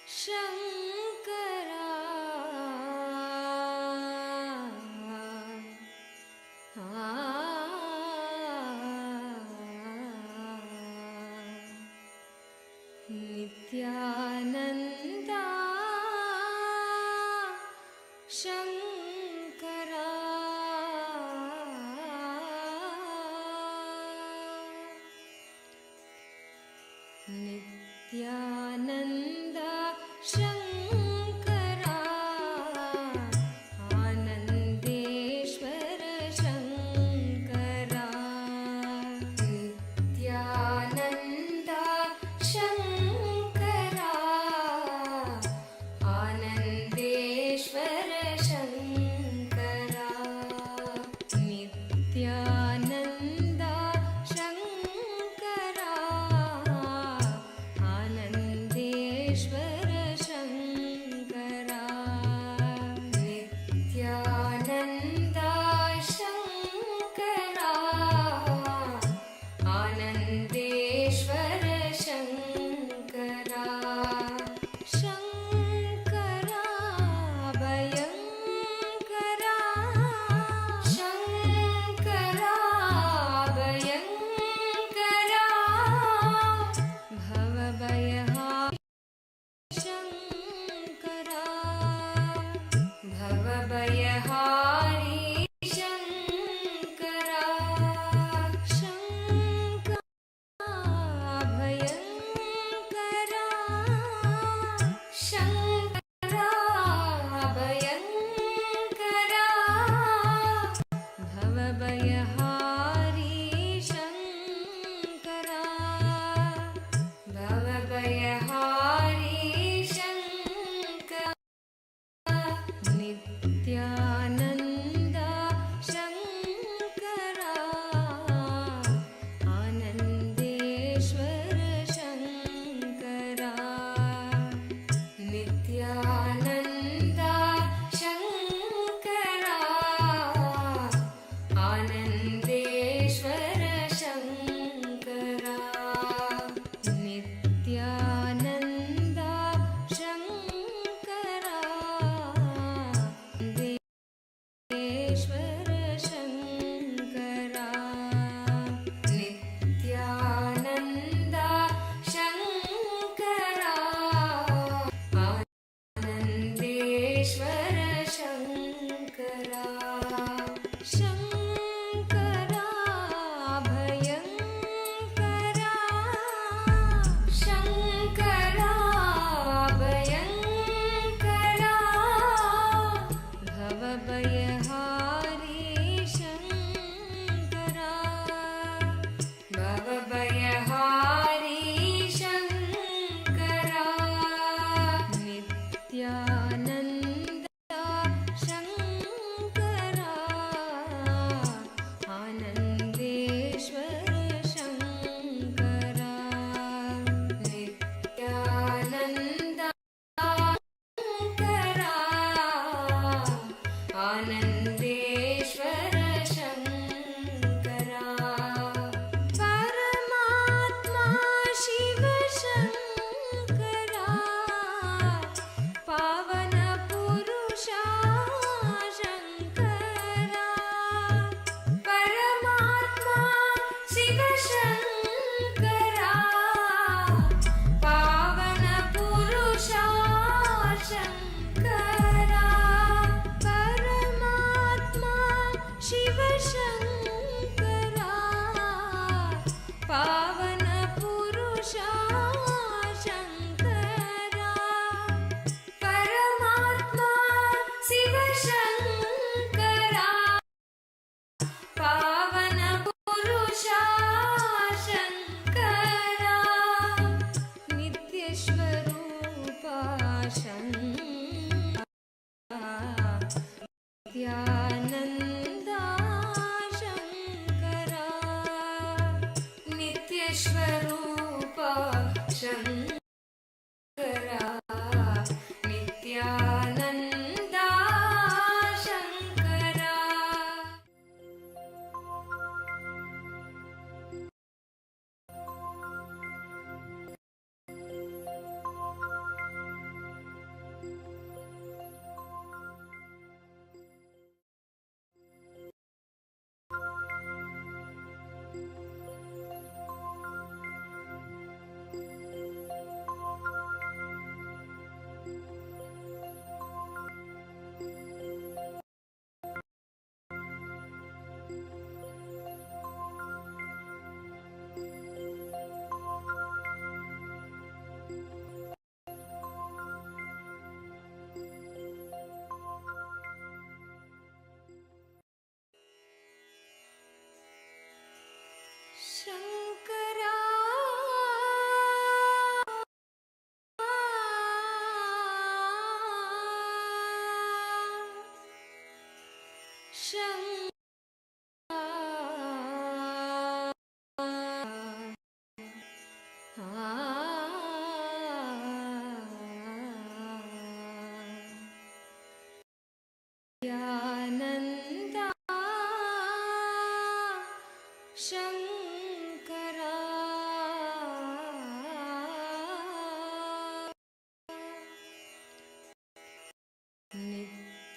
Shankara, Nithyananda, Shankara, Nithyananda, Shankara.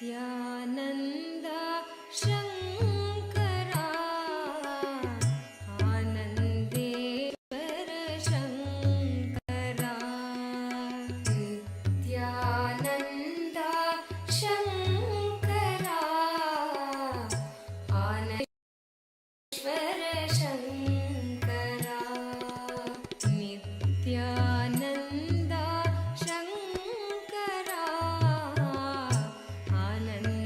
Nithyananda Shankara Ananda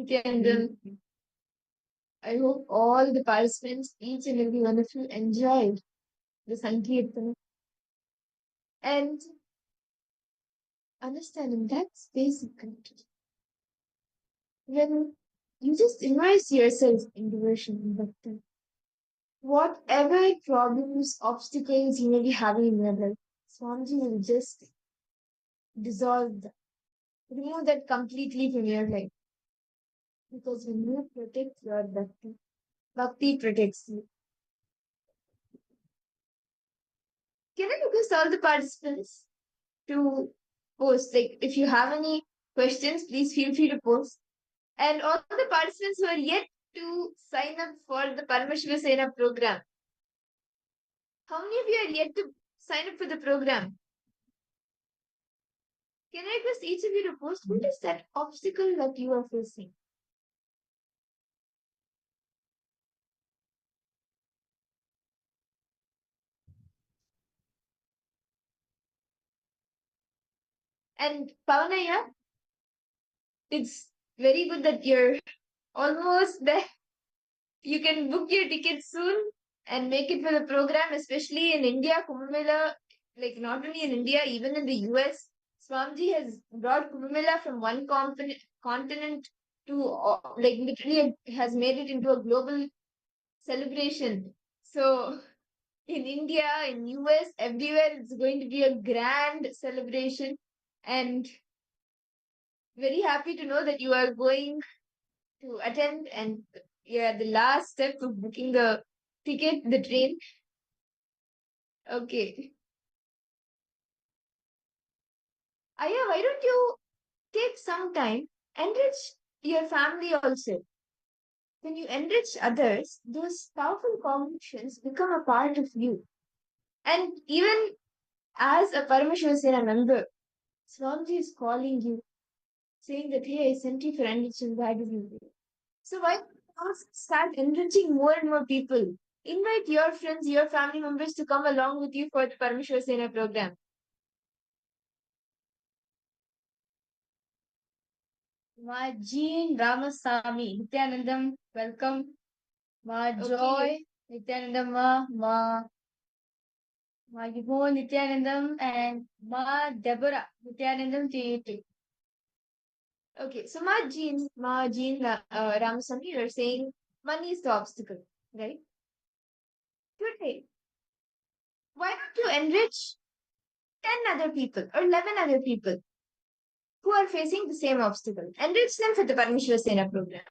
Nithyananda. I hope all the participants, each and every one of you, enjoyed the Sankirtana and understanding that's basic connection. When you just immerse yourself in devotion and bhakti, whatever problems, obstacles you may be having in your life, Swamiji will just dissolve them, remove that completely from your life. Because when you protect your bhakti, bhakti protects you. Can I request all the participants to post? Like, if you have any questions, please feel free to post. And all the participants who are yet to sign up for the Paramashivoham program, how many of you are yet to sign up for the program? Can I request each of you to post what is that obstacle that you are facing? And Pavanaya, it's very good that you're almost there. You can book your ticket soon and make it for the program, especially in India, Kumbh Mela, like not only in India, even in the US. Swamiji has brought Kumbh Mela from one continent to, like literally has made it into a global celebration. So in India, in US, everywhere it's going to be a grand celebration. And very happy to know that you are going to attend and you're at the last step of booking the ticket, the train. Okay. Aya, why don't you take some time, enrich your family also. When you enrich others, those powerful cognitions become a part of you. And even as a Paramashivoham member, Swamiji is calling you, saying that, hey, I sent you for enriching, why did you do it? So why not start enriching more and more people? Invite your friends, your family members to come along with you for the Paramashivoham program. Ma Jean Ramasamy, Nithyanandam, welcome. Ma Joy, Nithyanandam, Ma Yvonne, Nithyanandam, and Ma Deborah, Nithyanandam to you too. Okay, so Ma Jean Ramasamy, you are saying money is the obstacle, right? Today, why don't you enrich 10 other people or 11 other people who are facing the same obstacle? Enrich them for the Paramashivoham program.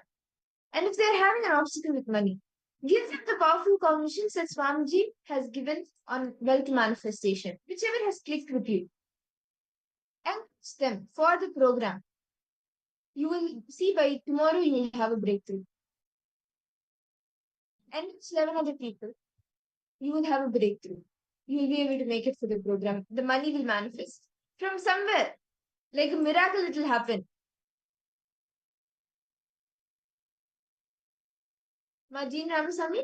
And if they're having an obstacle with money, give them the powerful cognitions that Swamiji has given on wealth manifestation, whichever has clicked with you. Enrich them for the program. You will see by tomorrow you will have a breakthrough. Enrich 11 other people. You will have a breakthrough. You will be able to make it for the program. The money will manifest from somewhere. Like a miracle, it will happen. Majin Ramasamy,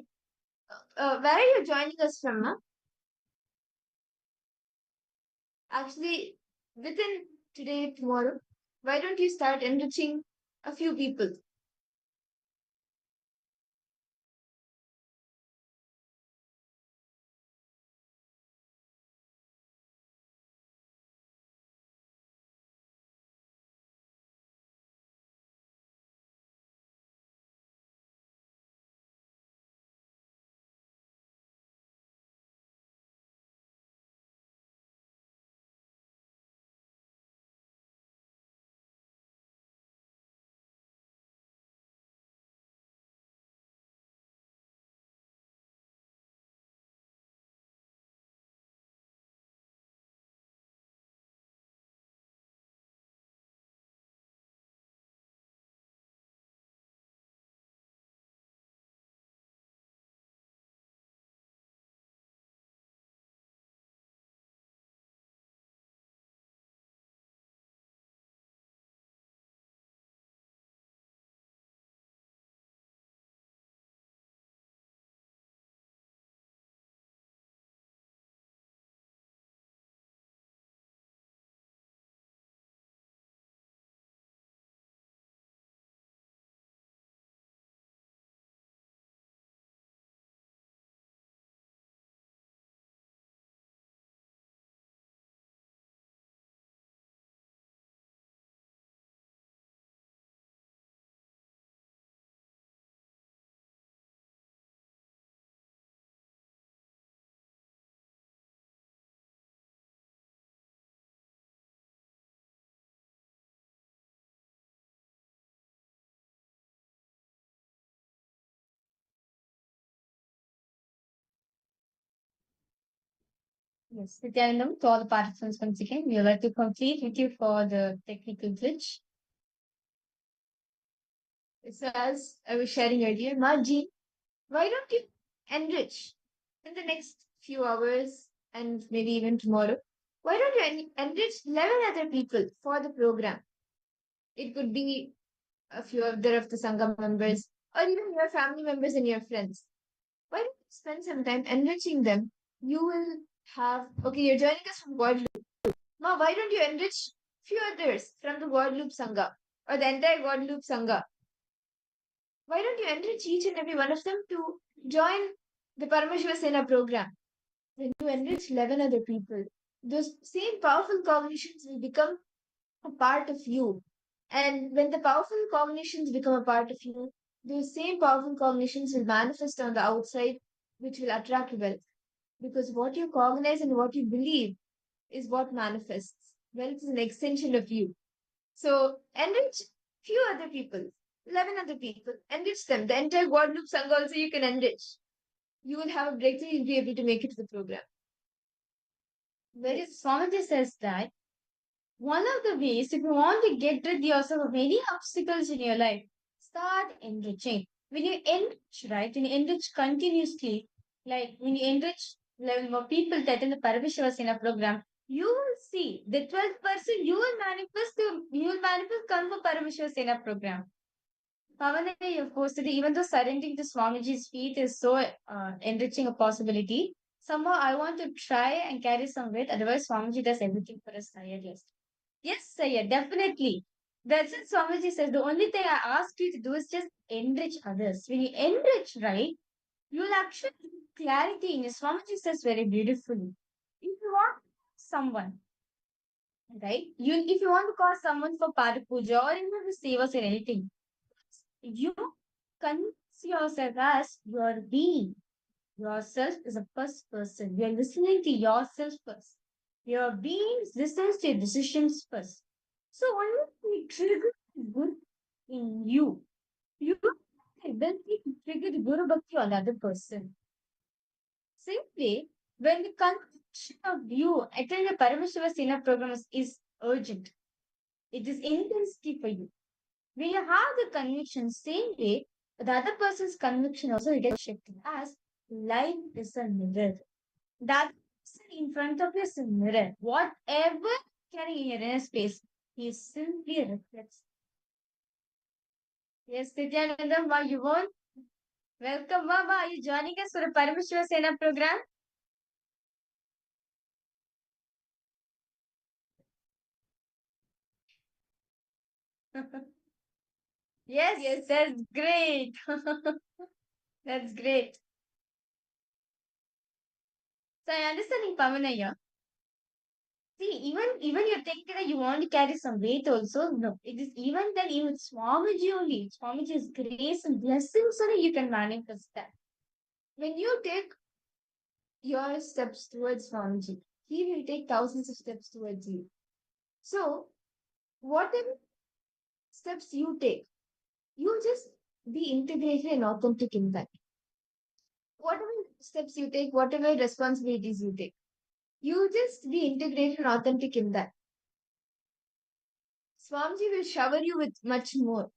where are you joining us from? Huh? Actually, within today, tomorrow, why don't you start enriching a few people? Yes, Nithyanandam, to all the participants once again, we would like to complete with you for the technical glitch. So as I was sharing earlier, Marji, why don't you enrich in the next few hours and maybe even tomorrow? Why don't you enrich 11 other people for the program? It could be a few other of the Sangha members or even your family members and your friends. Why don't you spend some time enriching them? You will have, okay, you're joining us from Guadeloupe. Ma, why don't you enrich few others from the Guadeloupe Sangha or the entire Guadeloupe Sangha? Why don't you enrich each and every one of them to join the Paramashiva Sena program? When you enrich 11 other people, those same powerful cognitions will become a part of you. And when the powerful cognitions become a part of you, those same powerful cognitions will manifest on the outside, which will attract wealth. Because what you cognize and what you believe is what manifests. Wealth is an extension of you. So enrich few other people, 11 other people, enrich them. The entire Guadeloupe Sangha also you can enrich. You will have a breakthrough, you'll be able to make it to the program. Whereas Swamiji says that one of the ways, if you want to get rid yourself of any obstacles in your life, start enriching. When you enrich, right? When you enrich continuously, like when you enrich 11 more people that in the Paramashiva Sena program, you will see the 12th person you will manifest come for Paramashiva Sena program. Pavana, you've posted, even though surrendering to Swamiji's feet is so enriching a possibility, somehow I want to try and carry some weight. Otherwise, Swamiji does everything for us tirelessly. Yes, Sayya, definitely. That's it, Swamiji says. The only thing I ask you to do is just enrich others. When you enrich, right, you'll actually get clarity in your Swamiji says very beautifully. If you want someone, right, if you want to call someone for Pada Puja or even to save us in anything, you convince yourself as your being. Yourself is a first person. You're listening to yourself first. Your being listens to your decisions first. So only we trigger good in you. You have the ability to trigger the Guru Bhakti on the other person. Simply, when the conviction of you attend the Paramashiva Sena program is urgent, it is intensity for you. When you have the conviction, same way, the other person's conviction also gets shifted as life is a mirror. That person in front of you is a mirror. Whatever carrying in your inner space, he simply reflects. Yes, Nithyananda, ma, you won't? Welcome, ma. Are you joining us for a Paramashiva Sena program? Yes, that's great. That's great. So I understand Pavanaya. See, even you're thinking that you want to carry some weight also. No, it is even then even Swamiji only. Swamiji's grace and blessings only you can manifest that. When you take your steps towards Swamiji, he will take thousands of steps towards you. So, whatever steps you take, you just be integrated and authentic in that. Whatever steps you take, whatever responsibilities you take, you just be integrated and authentic in that. Swamiji will shower you with much more.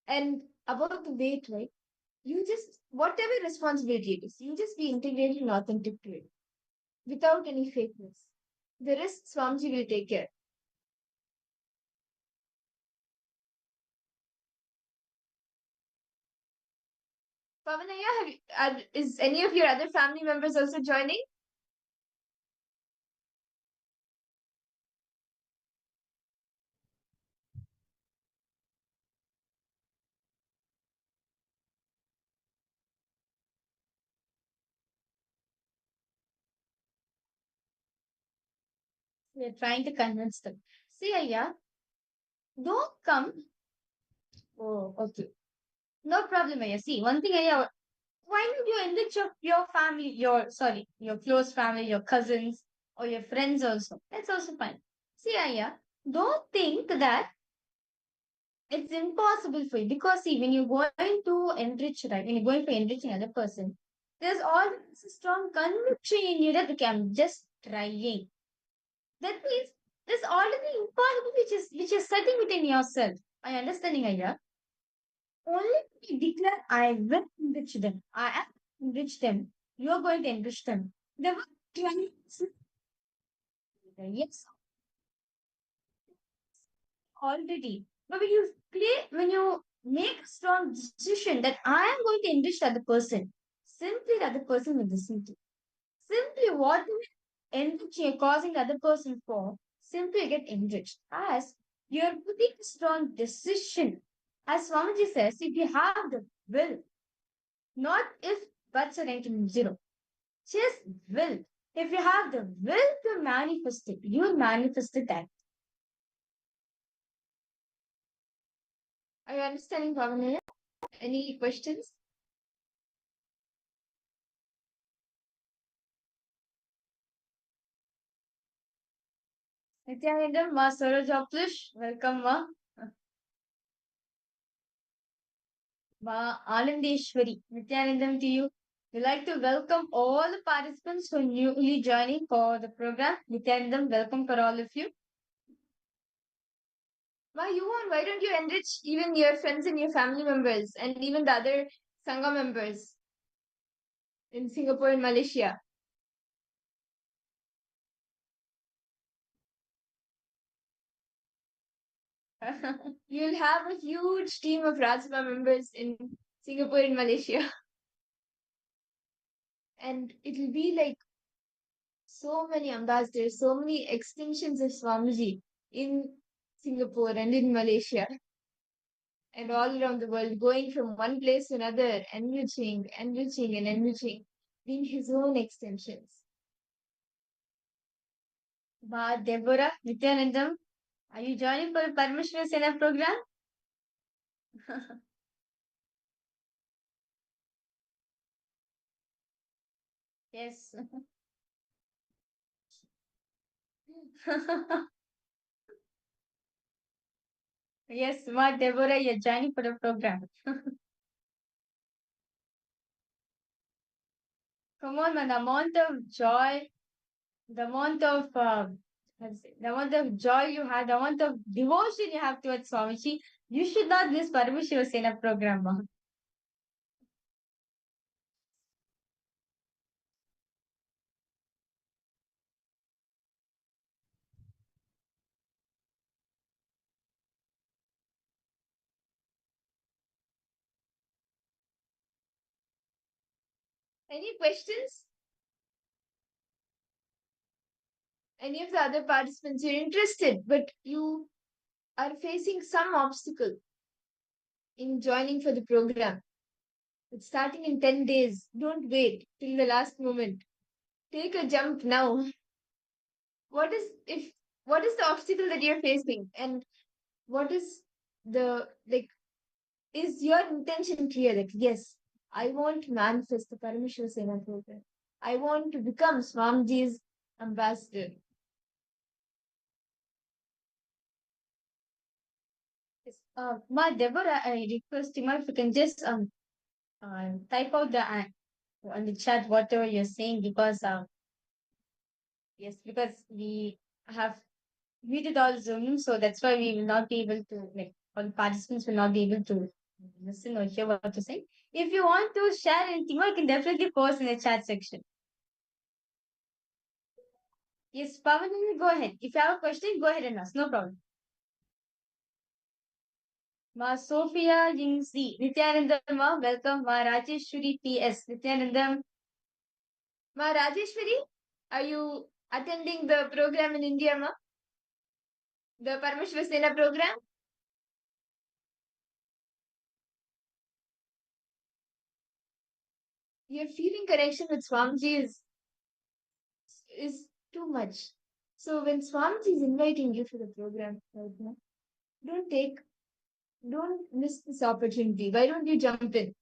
And about the weight, right? You just, whatever responsibility it is, you just be integrated and authentic to it without any fakeness. The rest, Swamiji will take care. Pavanaya, is any of your other family members also joining? We're trying to convince them. See, Ayya, don't come. Oh, okay. No problem, Ayya. See, one thing, Ayya, why don't you enrich your family, your close family, your cousins, or your friends also? That's also fine. See, Ayya, don't think that it's impossible for you because see, when you're going to enrich, right, when you're going for enriching another person, There's always a strong conviction in you that okay, I'm just trying. That means there's already impossibility which is setting within yourself. Are you understanding, Aya? Only when you declare, I will enrich them. I am enrich them. You are going to enrich them. The word trying is yes, already. But when you make a strong decision that I am going to enrich the other person, simply the other person will listen to. Simply what you enrich you're causing the other person for, simply get enriched. As you're putting a strong decision. As Swamiji says, if you have the will, not if buts are ranking zero, just will. If you have the will to manifest it, you will manifest it that. Are you understanding, Bhavana? Any questions? Nithyananda, Ma Sorojoplish, welcome, Ma. Ma Anandeshwari, Nithyanandam to you. We'd like to welcome all the participants who are newly joining for the program. Nithyanandam, welcome for all of you. Ma, why don't you enrich even your friends and your family members and even the other Sangha members in Singapore and Malaysia? You'll have a huge team of Rajma members in Singapore and Malaysia. And it'll be like so many ambassadors, so many extensions of Swamiji in Singapore and in Malaysia and all around the world, going from one place to another, enriching, enriching, and enriching, being his own extensions. Ba Deborah, Nithyanandam, are you joining for the Paramashivoham Sena program? Yes. Yes, Ma Deborah, you're joining for the program. Come on, man, the amount of joy, the amount of the amount of joy you have, the amount of devotion you have towards Swamiji, you should not miss Paramashivoham Sena program, Ma. Any questions? Any of the other participants, you're interested, but you are facing some obstacle in joining for the program. It's starting in 10 days. Don't wait till the last moment. Take a jump now. What is the obstacle that you're facing? And what is the is your intention clear that yes, I want to manifest the Paramashiva Sena program. I want to become Swamiji's ambassador. Yes. Ma Deborah, I request you if you can just type out on the chat whatever you're saying because yes, because we have muted all Zoom, so that's why we will not be able to all participants will not be able to listen or hear what you're saying. If you want to share anything, you can definitely post in the chat section. Yes, Pavan, go ahead. If you have a question, go ahead and ask. No problem. Ma Sophia Yingzi, Nithyanandam, Ma, welcome. Ma Rajeshwari PS, Nithyanandam. Ma Rajeshwari, are you attending the program in India, Ma? The Paramashiva Sena program? Your feeling connection with Swamiji is too much. So when Swamiji is inviting you for the program right now, don't miss this opportunity. Why don't you jump in?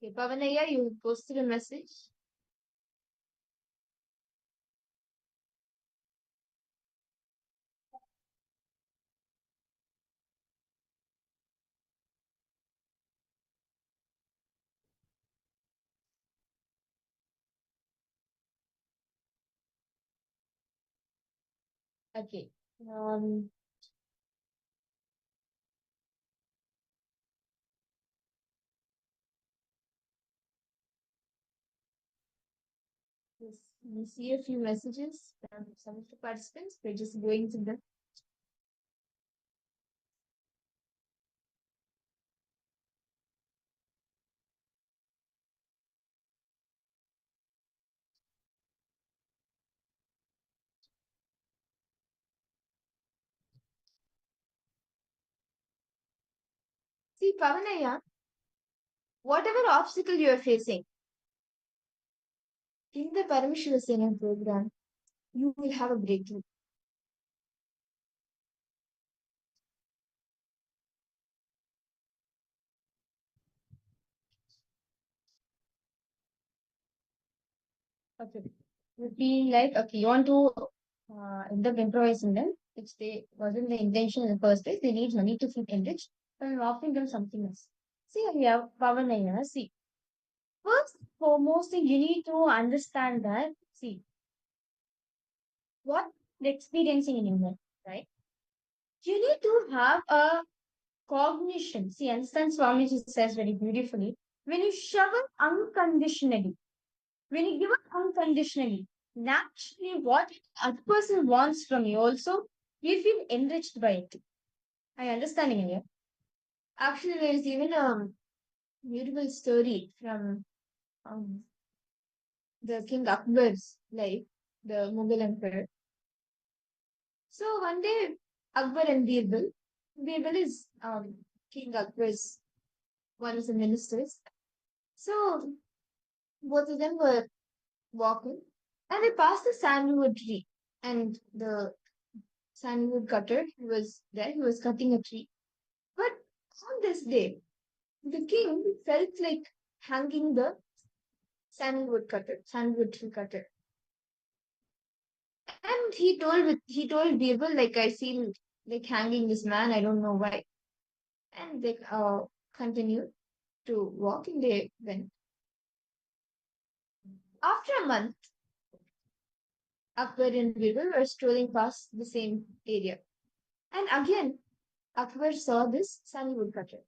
Okay, Pavanaya, you posted a message. Okay. Yes, we see a few messages from some of the participants. We're just going through them. See, Pavanaya, whatever obstacle you are facing in the Paramashivoham program, you will have a breakthrough. Okay. Would be like, okay, you want to end up improvising them, which they wasn't the intention in the first place. They need money to feel enriched, and I'm offering them something else. See, we have Pavanaya. See, first foremost thing you need to understand that, see, what they're experiencing in your life, right? You need to have a cognition. See, understand Swamiji says very beautifully, when you shower unconditionally, when you give up unconditionally, naturally what other person wants from you also, you feel enriched by it. Are you understanding here? Actually, there is even a beautiful story from um, the King Akbar's life, the Mughal emperor. So one day, Akbar and Birbal is King Akbar's one of the ministers. So both of them were walking, and they passed the sandalwood tree, and the sandalwood cutter who was there, he was cutting a tree. But on this day, the king felt like hanging the sandalwood tree cutter. And he told Birbal, like, I feel like hanging this man, I don't know why. And they continued to walk, and they went. After a month, Akbar and Birbal were strolling past the same area. And again, Akbar saw this sandalwood cutter.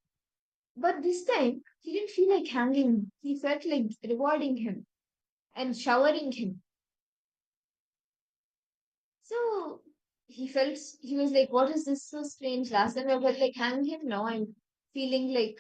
But this time, he didn't feel like hanging. He felt like rewarding him and showering him. So he was like, what is this so strange? Last time I felt like hanging him. Now I'm feeling like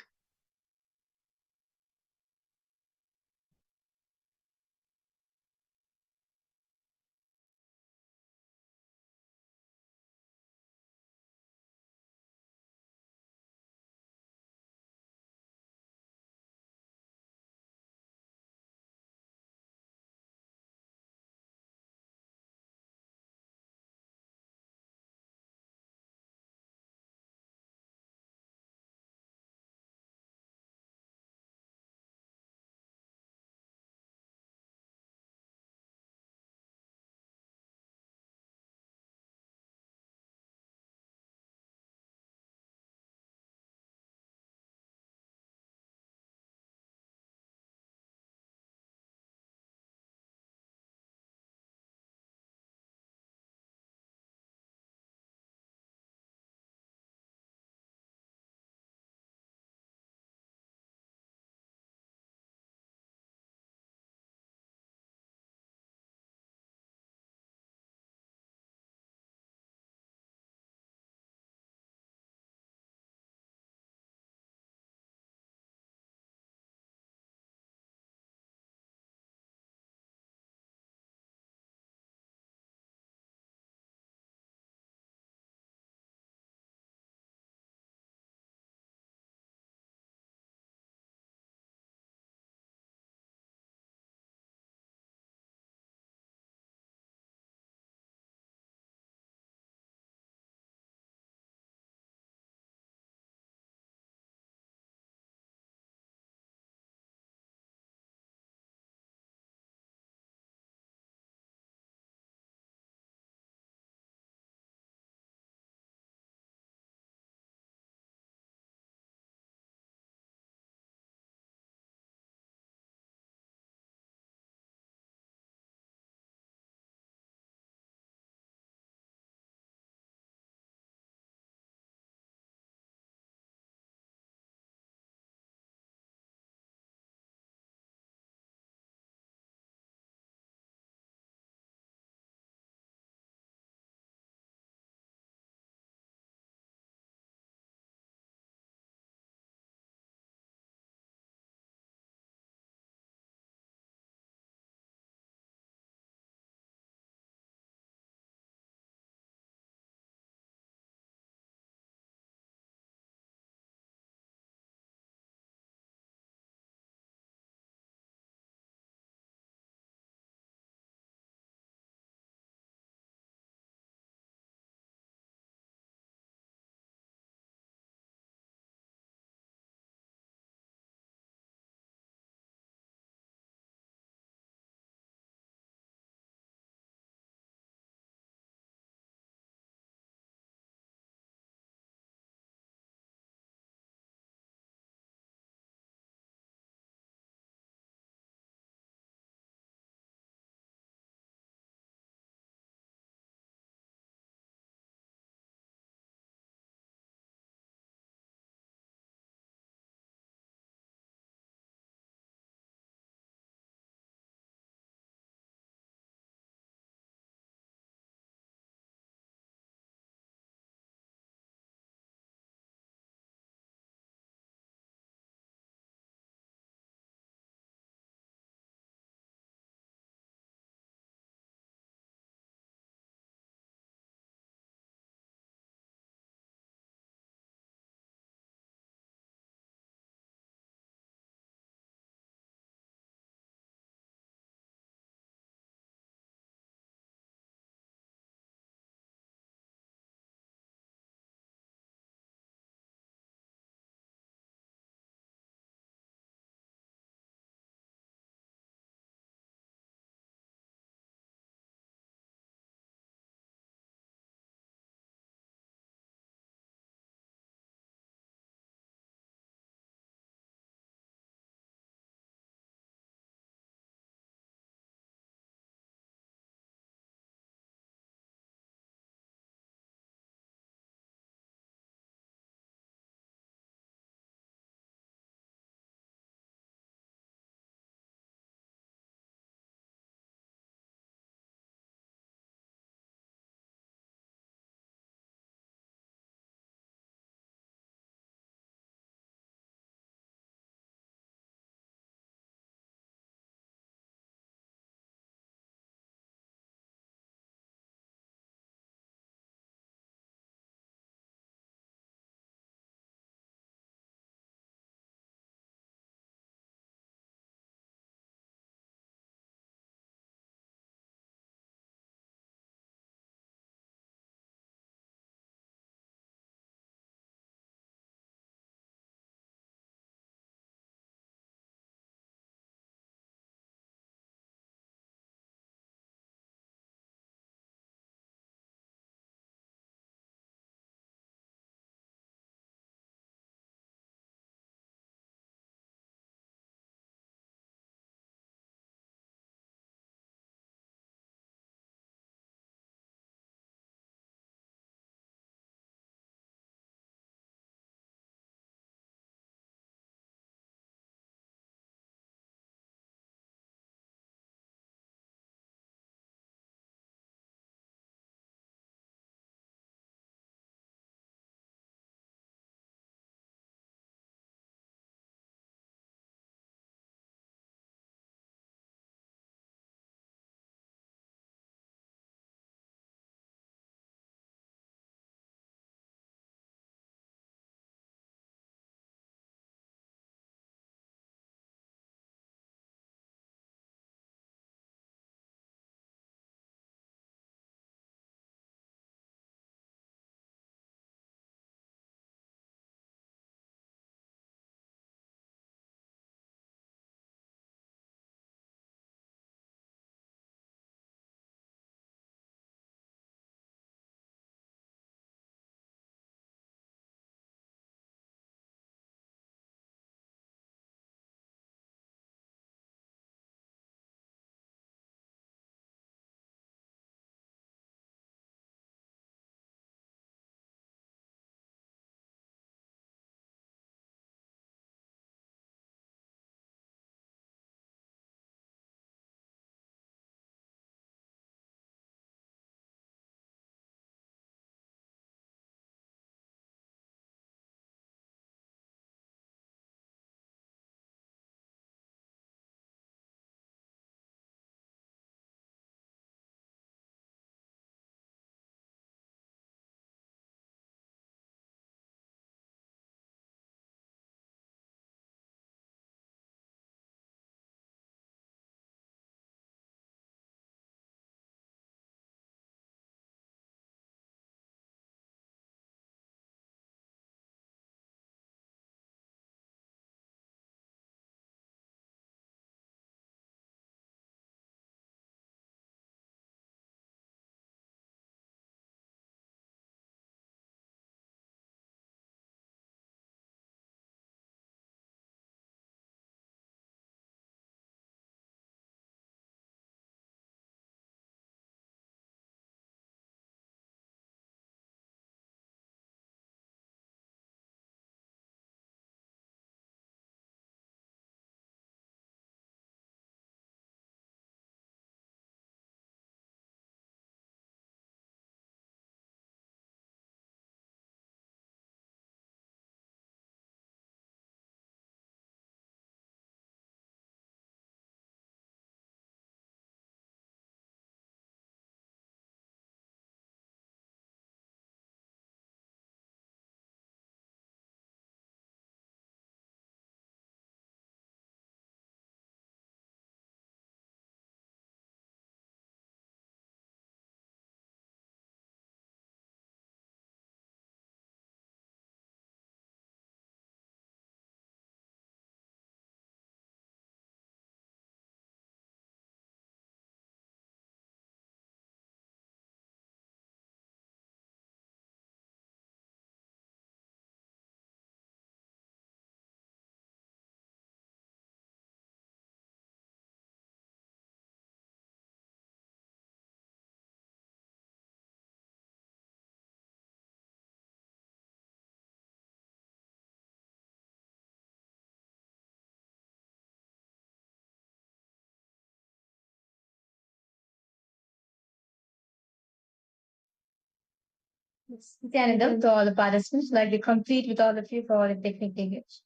Nithyananda, to all the participants, I'd like to complete with all of you for all the technical English.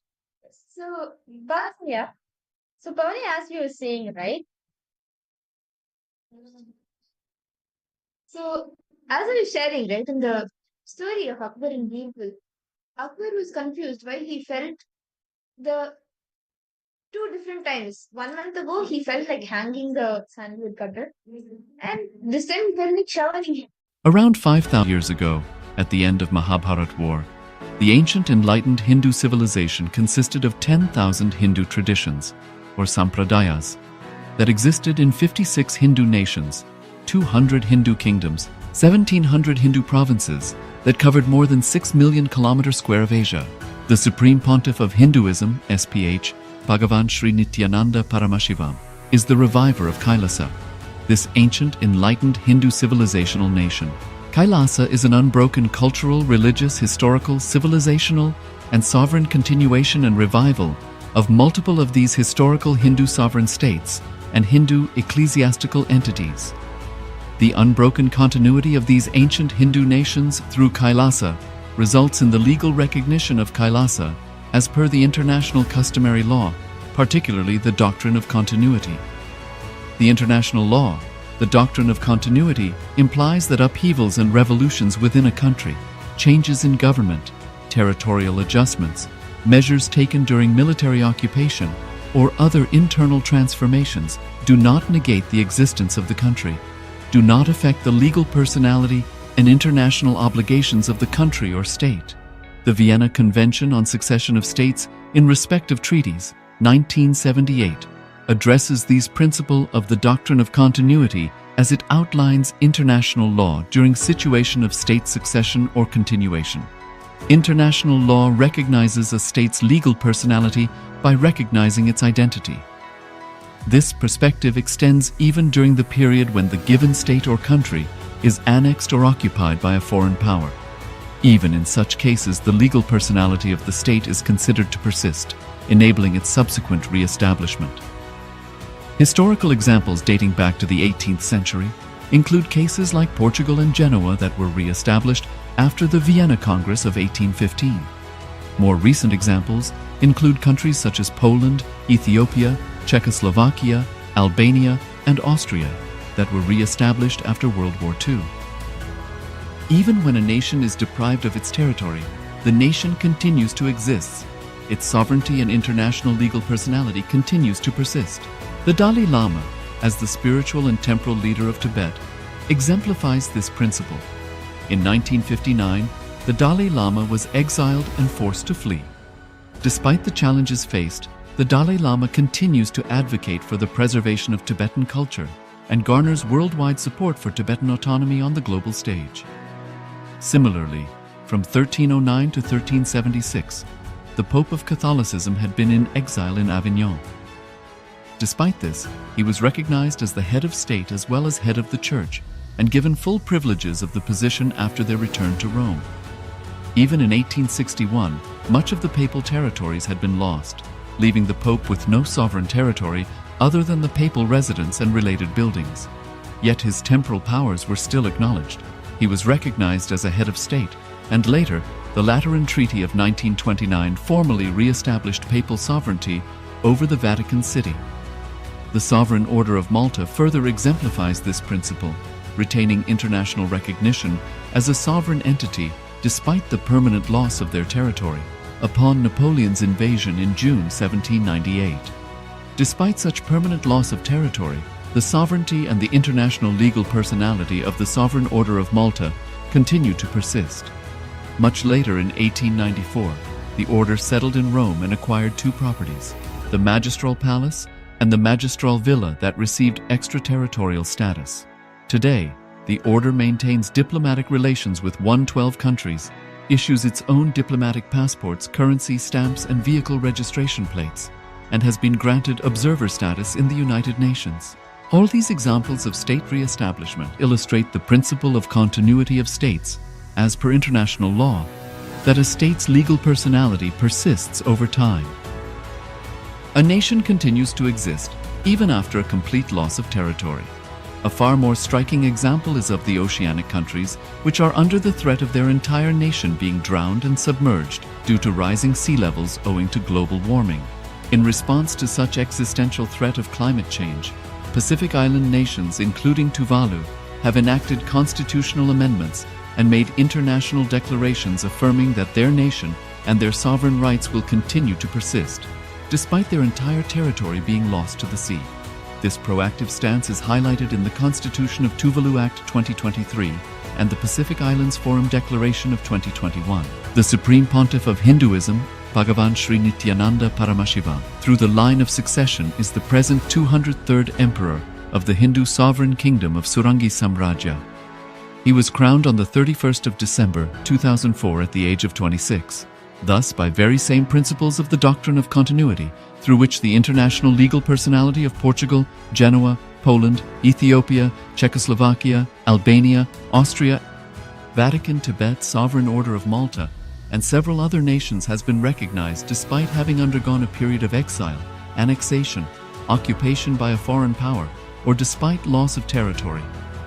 So, yeah. So, Pavani, as you were saying, right? So, as I was sharing, right, in the story of Akbar and Birbal, Akbar was confused why he felt the two different times. 1 month ago, he felt like hanging the sandalwood cutter, and this time he felt like showering him. Around 5,000 years ago, at the end of Mahabharat War, the ancient enlightened Hindu civilization consisted of 10,000 Hindu traditions, or sampradayas, that existed in 56 Hindu nations, 200 Hindu kingdoms, 1,700 Hindu provinces that covered more than 6 million kilometers square of Asia. The Supreme Pontiff of Hinduism, SPH, Bhagavan Sri Nithyananda Paramashivoham, is the reviver of KAILASA, this ancient enlightened Hindu civilizational nation. KAILASA is an unbroken cultural, religious, historical, civilizational, and sovereign continuation and revival of multiple of these historical Hindu sovereign states and Hindu ecclesiastical entities. The unbroken continuity of these ancient Hindu nations through KAILASA results in the legal recognition of KAILASA as per the international customary law, particularly the doctrine of continuity. The international law, the doctrine of continuity, implies that upheavals and revolutions within a country, changes in government, territorial adjustments, measures taken during military occupation, or other internal transformations do not negate the existence of the country, do not affect the legal personality and international obligations of the country or state. The Vienna Convention on Succession of States in Respect of Treaties, 1978, addresses these principles of the doctrine of continuity as it outlines international law during situation of state succession or continuation. International law recognizes a state's legal personality by recognizing its identity. This perspective extends even during the period when the given state or country is annexed or occupied by a foreign power. Even in such cases, the legal personality of the state is considered to persist, enabling its subsequent re-establishment. Historical examples dating back to the 18th century include cases like Portugal and Genoa that were re-established after the Vienna Congress of 1815. More recent examples include countries such as Poland, Ethiopia, Czechoslovakia, Albania, and Austria that were re-established after World War II. Even when a nation is deprived of its territory, the nation continues to exist. Its sovereignty and international legal personality continues to persist. The Dalai Lama, as the spiritual and temporal leader of Tibet, exemplifies this principle. In 1959, the Dalai Lama was exiled and forced to flee. Despite the challenges faced, the Dalai Lama continues to advocate for the preservation of Tibetan culture and garners worldwide support for Tibetan autonomy on the global stage. Similarly, from 1309 to 1376, the Pope of Catholicism had been in exile in Avignon. Despite this, he was recognized as the head of state as well as head of the church and given full privileges of the position after their return to Rome. Even in 1861, much of the papal territories had been lost, leaving the Pope with no sovereign territory other than the papal residence and related buildings. Yet his temporal powers were still acknowledged. He was recognized as a head of state, and later, the Lateran Treaty of 1929 formally re-established papal sovereignty over the Vatican City. The Sovereign Order of Malta further exemplifies this principle, retaining international recognition as a sovereign entity despite the permanent loss of their territory upon Napoleon's invasion in June 1798. Despite such permanent loss of territory, the sovereignty and the international legal personality of the Sovereign Order of Malta continue to persist. Much later in 1894, the order settled in Rome and acquired two properties, the Magistral Palace and the Magistral Villa that received extraterritorial status. Today, the order maintains diplomatic relations with 112 countries, issues its own diplomatic passports, currency, stamps, and vehicle registration plates, and has been granted observer status in the United Nations. All these examples of state re-establishment illustrate the principle of continuity of states, as per international law, that a state's legal personality persists over time. A nation continues to exist even after a complete loss of territory. A far more striking example is of the oceanic countries, which are under the threat of their entire nation being drowned and submerged due to rising sea levels owing to global warming. In response to such existential threat of climate change, Pacific Island nations, including Tuvalu, have enacted constitutional amendments and made international declarations affirming that their nation and their sovereign rights will continue to persist, despite their entire territory being lost to the sea. This proactive stance is highlighted in the Constitution of Tuvalu Act 2023 and the Pacific Islands Forum Declaration of 2021. The Supreme Pontiff of Hinduism, Bhagavan Sri Nithyananda Paramashivoham, through the line of succession is the present 203rd Emperor of the Hindu Sovereign Kingdom of Surangi Samrajya. He was crowned on the 31st of December 2004 at the age of 26. Thus, by very same principles of the doctrine of continuity, through which the international legal personality of Portugal, Genoa, Poland, Ethiopia, Czechoslovakia, Albania, Austria, Vatican, Tibet, Sovereign Order of Malta, and several other nations has been recognized despite having undergone a period of exile, annexation, occupation by a foreign power, or despite loss of territory.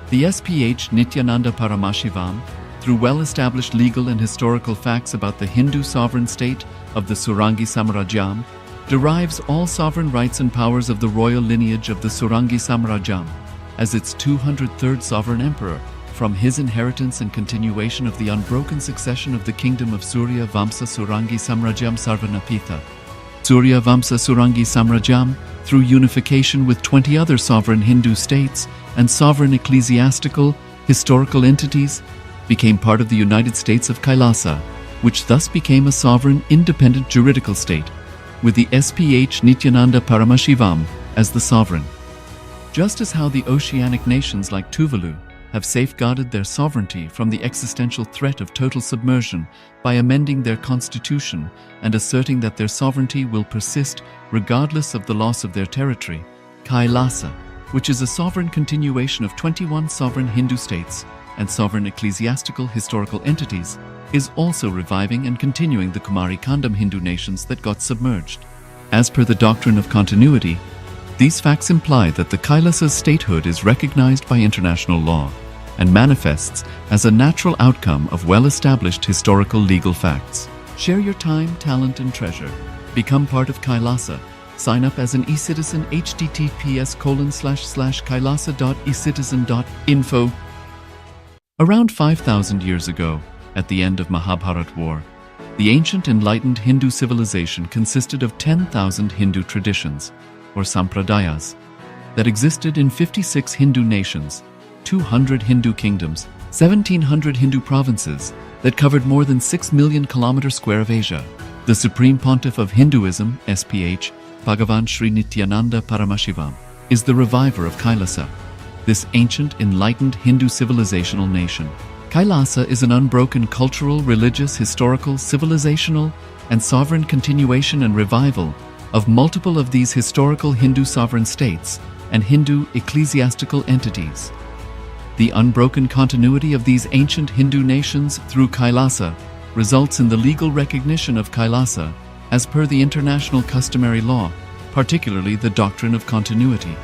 The SPH Nithyananda Paramashivoham, through well-established legal and historical facts about the Hindu sovereign state of the Surangi Samrajyam, derives all sovereign rights and powers of the royal lineage of the Surangi Samrajyam as its 203rd sovereign emperor from his inheritance and continuation of the unbroken succession of the kingdom of Surya Vamsa Surangi Samrajyam Sarvanapitha. Surya Vamsa Surangi Samrajyam, through unification with 20 other sovereign Hindu states and sovereign ecclesiastical, historical entities, became part of the United States of KAILASA, which thus became a sovereign independent juridical state, with the SPH Nithyananda Paramashivoham as the sovereign. Just as how the oceanic nations like Tuvalu have safeguarded their sovereignty from the existential threat of total submersion by amending their constitution and asserting that their sovereignty will persist regardless of the loss of their territory, KAILASA, which is a sovereign continuation of 21 sovereign Hindu states and sovereign ecclesiastical historical entities, is also reviving and continuing the Kumari Kandam Hindu nations that got submerged. As per the doctrine of continuity, these facts imply that the Kailasa's statehood is recognized by international law and manifests as a natural outcome of well-established historical legal facts. Share your time, talent, and treasure. Become part of Kailasa. Sign up as an eCitizen https://kailasa.ecitizen.info. Around 5,000 years ago, at the end of Mahabharat War, the ancient enlightened Hindu civilization consisted of 10,000 Hindu traditions, or sampradayas, that existed in 56 Hindu nations, 200 Hindu kingdoms, 1,700 Hindu provinces that covered more than 6 million kilometers square of Asia. The Supreme Pontiff of Hinduism, SPH, Bhagavan Sri Nithyananda Paramashivoham, is the reviver of Kailasa, this ancient enlightened Hindu civilizational nation. Kailasa is an unbroken cultural, religious, historical, civilizational, and sovereign continuation and revival of multiple of these historical Hindu sovereign states and Hindu ecclesiastical entities. The unbroken continuity of these ancient Hindu nations through Kailasa results in the legal recognition of Kailasa as per the international customary law, particularly the doctrine of continuity.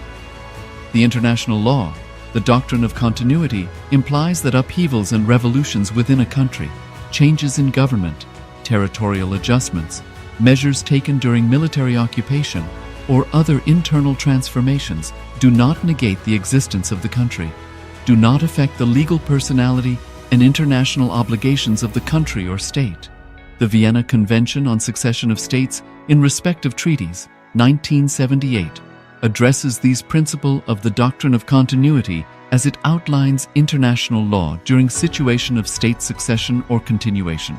The international law, the doctrine of continuity, implies that upheavals and revolutions within a country, changes in government, territorial adjustments, measures taken during military occupation, or other internal transformations do not negate the existence of the country, do not affect the legal personality and international obligations of the country or state. The Vienna Convention on Succession of States in respect of treaties, 1978, addresses these principles of the doctrine of continuity as it outlines international law during situation of state succession or continuation.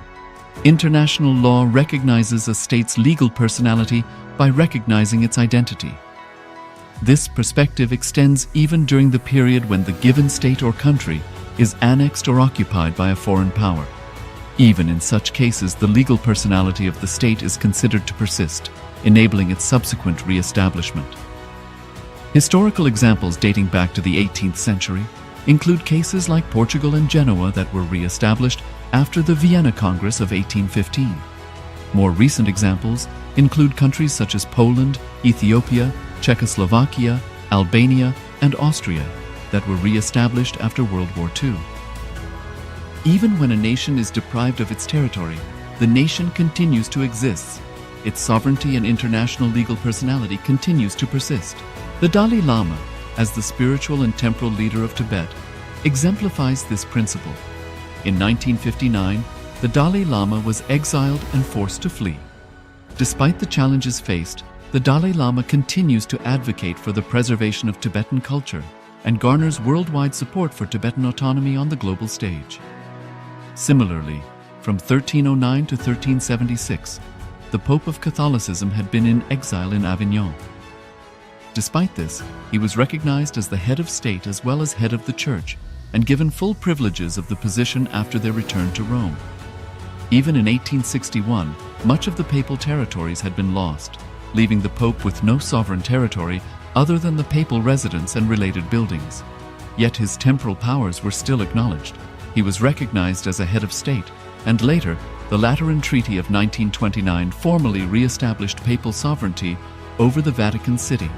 International law recognizes a state's legal personality by recognizing its identity. This perspective extends even during the period when the given state or country is annexed or occupied by a foreign power. Even in such cases, the legal personality of the state is considered to persist, enabling its subsequent re-establishment. Historical examples dating back to the 18th century include cases like Portugal and Genoa that were re-established after the Vienna Congress of 1815. More recent examples include countries such as Poland, Ethiopia, Czechoslovakia, Albania, and Austria that were re-established after World War II. Even when a nation is deprived of its territory, the nation continues to exist. Its sovereignty and international legal personality continues to persist. The Dalai Lama, as the spiritual and temporal leader of Tibet, exemplifies this principle. In 1959, the Dalai Lama was exiled and forced to flee. Despite the challenges faced, the Dalai Lama continues to advocate for the preservation of Tibetan culture and garners worldwide support for Tibetan autonomy on the global stage. Similarly, from 1309 to 1376, the Pope of Catholicism had been in exile in Avignon. Despite this, he was recognized as the head of state as well as head of the church and given full privileges of the position after their return to Rome. Even in 1861, much of the papal territories had been lost, leaving the Pope with no sovereign territory other than the papal residence and related buildings. Yet his temporal powers were still acknowledged. He was recognized as a head of state, and later, the Lateran Treaty of 1929 formally re-established papal sovereignty over the Vatican City.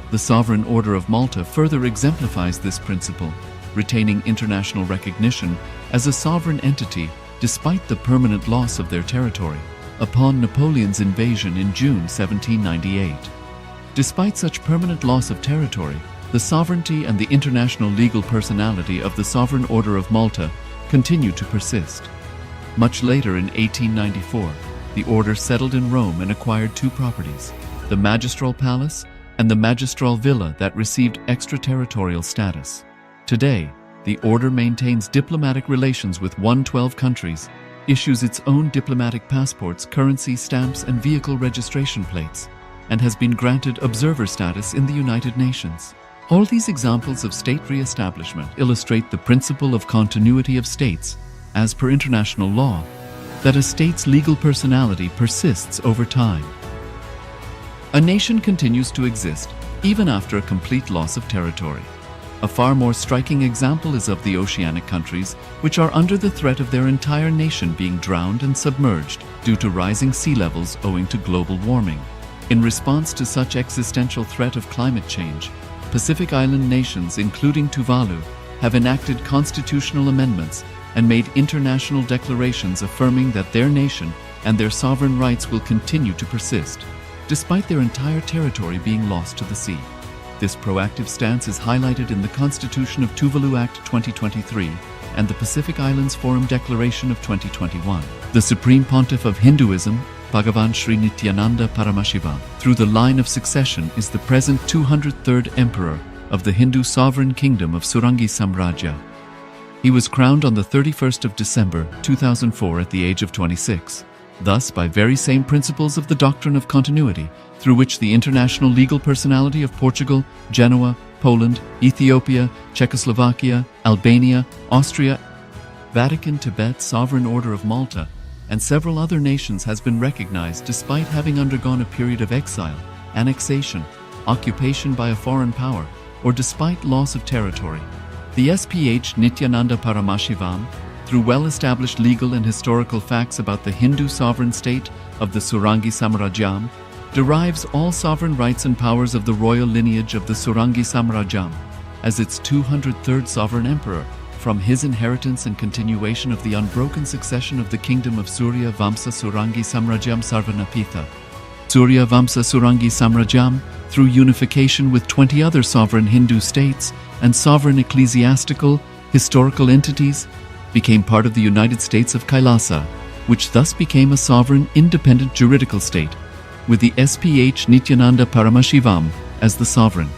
The Sovereign Order of Malta further exemplifies this principle, retaining international recognition as a sovereign entity despite the permanent loss of their territory upon Napoleon's invasion in June 1798. Despite such permanent loss of territory, the sovereignty and the international legal personality of the Sovereign Order of Malta continue to persist. Much later in 1894, the order settled in Rome and acquired two properties, the Magistral Palace and the Magistral Villa that received extraterritorial status. Today, the order maintains diplomatic relations with 112 countries, issues its own diplomatic passports, currency stamps, and vehicle registration plates, and has been granted observer status in the United Nations. All these examples of state re-establishment illustrate the principle of continuity of states, as per international law, that a state's legal personality persists over time. A nation continues to exist even after a complete loss of territory. A far more striking example is of the oceanic countries, which are under the threat of their entire nation being drowned and submerged due to rising sea levels owing to global warming. In response to such existential threat of climate change, Pacific Island nations, including Tuvalu, have enacted constitutional amendments and made international declarations affirming that their nation and their sovereign rights will continue to persist, despite their entire territory being lost to the sea. This proactive stance is highlighted in the Constitution of Tuvalu Act 2023 and the Pacific Islands Forum Declaration of 2021. The Supreme Pontiff of Hinduism, Bhagavan Sri Nithyananda Paramashivoham, through the line of succession, is the present 203rd Emperor of the Hindu Sovereign Kingdom of Surangi Samrajya. He was crowned on the 31st of December 2004 at the age of 26. Thus, by very same principles of the doctrine of continuity, through which the international legal personality of Portugal, Genoa, Poland, Ethiopia, Czechoslovakia, Albania, Austria, Vatican, Tibet, Sovereign Order of Malta, and several other nations has been recognized despite having undergone a period of exile, annexation, occupation by a foreign power, or despite loss of territory. The SPH Nithyananda Paramashivoham, through well-established legal and historical facts about the Hindu sovereign state of the Surangi Samrajyam, derives all sovereign rights and powers of the royal lineage of the Surangi Samrajyam as its 203rd sovereign emperor from his inheritance and continuation of the unbroken succession of the kingdom of Surya Vamsa Surangi Samrajyam Sarvanapitha. Surya Vamsa Surangi Samrajyam, through unification with 20 other sovereign Hindu states and sovereign ecclesiastical, historical entities, became part of the United States of KAILASA, which thus became a sovereign, independent juridical state, with the SPH Nithyananda Paramashivoham as the sovereign.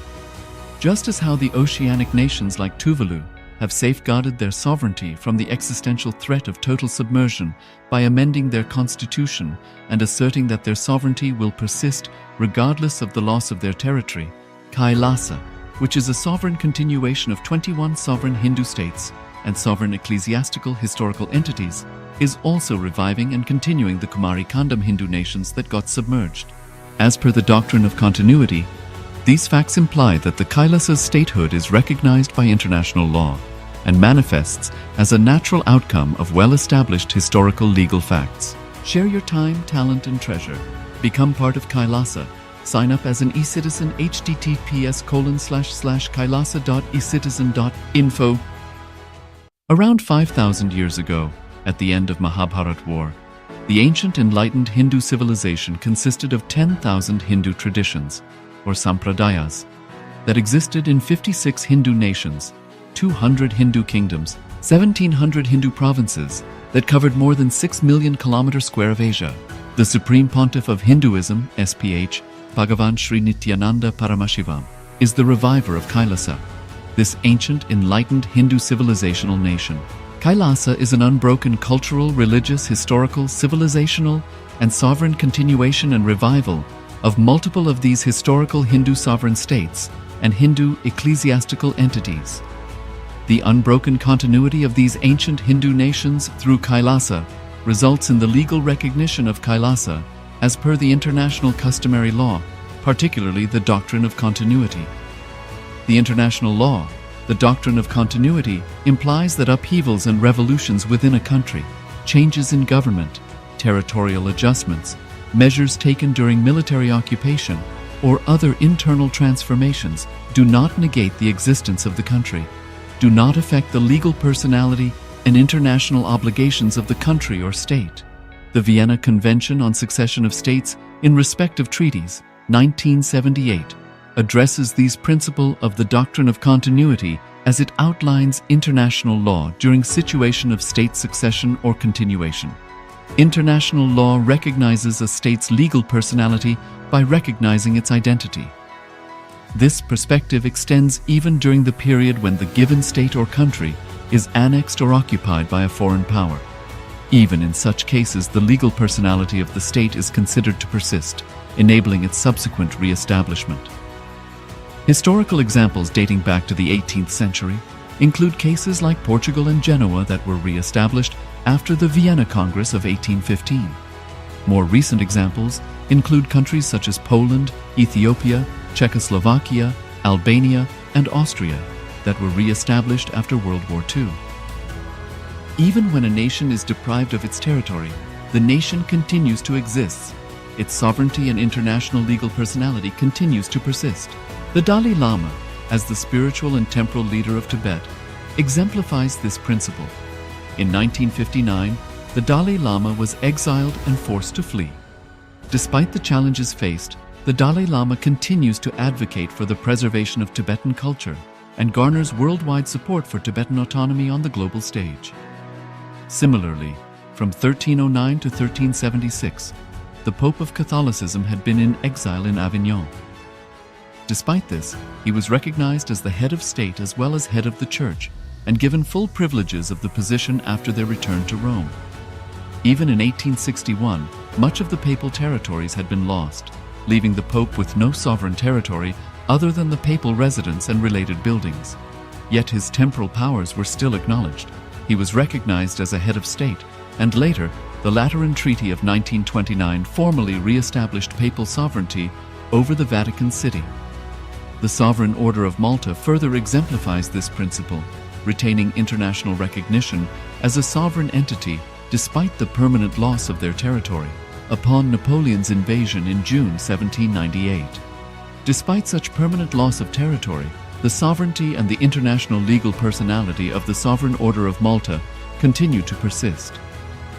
Just as how the oceanic nations like Tuvalu have safeguarded their sovereignty from the existential threat of total submersion by amending their constitution and asserting that their sovereignty will persist regardless of the loss of their territory, KAILASA, which is a sovereign continuation of 21 sovereign Hindu states and sovereign ecclesiastical historical entities, is also reviving and continuing the Kumari Kandam Hindu nations that got submerged. As per the doctrine of continuity, these facts imply that the Kailasa's statehood is recognized by international law and manifests as a natural outcome of well-established historical legal facts. Share your time, talent, and treasure. Become part of KAILASA Sign up as an eCitizen https://kailasa.ecitizen.info. Around 5,000 years ago, at the end of Mahabharat War, the ancient enlightened Hindu civilization consisted of 10,000 Hindu traditions, or sampradayas, that existed in 56 Hindu nations, 200 Hindu kingdoms, 1,700 Hindu provinces that covered more than 6 million kilometers square of Asia. The Supreme Pontiff of Hinduism, SPH, Bhagavan Sri Nithyananda Paramashivoham, is the reviver of KAILASA, this ancient enlightened Hindu civilizational nation. KAILASA is an unbroken cultural, religious, historical, civilizational, and sovereign continuation and revival of multiple of these historical Hindu sovereign states and Hindu ecclesiastical entities. The unbroken continuity of these ancient Hindu nations through KAILASA results in the legal recognition of KAILASA as per the international customary law, particularly the doctrine of continuity. The international law, the doctrine of continuity, implies that upheavals and revolutions within a country, changes in government, territorial adjustments, measures taken during military occupation, or other internal transformations do not negate the existence of the country, do not affect the legal personality and international obligations of the country or state. The Vienna Convention on Succession of States in respect of treaties, 1978, addresses these principles of the doctrine of continuity as it outlines international law during situation of state succession or continuation. International law recognizes a state's legal personality by recognizing its identity. This perspective extends even during the period when the given state or country is annexed or occupied by a foreign power. Even in such cases, the legal personality of the state is considered to persist, enabling its subsequent re-establishment. Historical examples dating back to the 18th century include cases like Portugal and Genoa that were re-established after the Vienna Congress of 1815. More recent examples include countries such as Poland, Ethiopia, Czechoslovakia, Albania, and Austria that were re-established after World War II. Even when a nation is deprived of its territory, the nation continues to exist. Its sovereignty and international legal personality continues to persist. The Dalai Lama, as the spiritual and temporal leader of Tibet, exemplifies this principle. In 1959, the Dalai Lama was exiled and forced to flee. Despite the challenges faced, the Dalai Lama continues to advocate for the preservation of Tibetan culture and garners worldwide support for Tibetan autonomy on the global stage. Similarly, from 1309 to 1376, the Pope of Catholicism had been in exile in Avignon. Despite this, he was recognized as the head of state as well as head of the church and given full privileges of the position after their return to Rome. Even in 1861, much of the papal territories had been lost, leaving the Pope with no sovereign territory other than the papal residence and related buildings. Yet his temporal powers were still acknowledged. He was recognized as a head of state, and later, the Lateran Treaty of 1929 formally re-established papal sovereignty over the Vatican City. The Sovereign Order of Malta further exemplifies this principle, retaining international recognition as a sovereign entity despite the permanent loss of their territory upon Napoleon's invasion in June 1798. Despite such permanent loss of territory, the sovereignty and the international legal personality of the Sovereign Order of Malta continue to persist.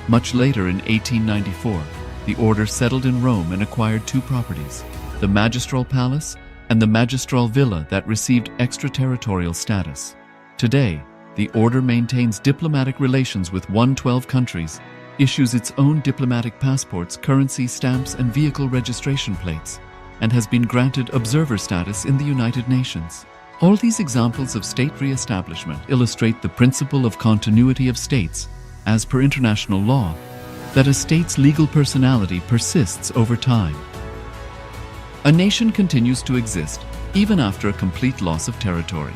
Much later in 1894, the order settled in Rome and acquired two properties, the Magistral Palace and the Magistral Villa that received extraterritorial status. Today, the order maintains diplomatic relations with 112 countries, issues its own diplomatic passports, currency, stamps, and vehicle registration plates, and has been granted observer status in the United Nations. All these examples of state re-establishment illustrate the principle of continuity of states, as per international law, that a state's legal personality persists over time. A nation continues to exist even after a complete loss of territory.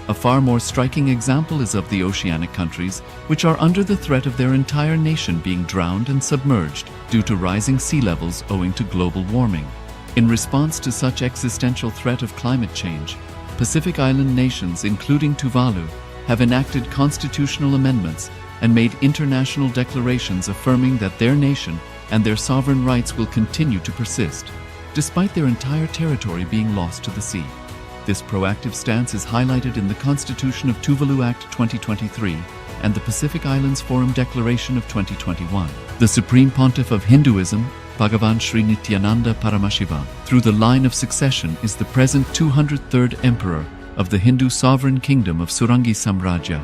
A far more striking example is of the oceanic countries, which are under the threat of their entire nation being drowned and submerged due to rising sea levels owing to global warming. In response to such existential threat of climate change, Pacific Island nations, including Tuvalu, have enacted constitutional amendments and made international declarations affirming that their nation and their sovereign rights will continue to persist, despite their entire territory being lost to the sea. This proactive stance is highlighted in the Constitution of Tuvalu Act 2023 and the Pacific Islands Forum Declaration of 2021. The Supreme Pontiff of Hinduism, Bhagavan Sri Nithyananda Paramashivoham, through the line of succession is the present 203rd Emperor of the Hindu Sovereign Kingdom of Surangi Samrajya.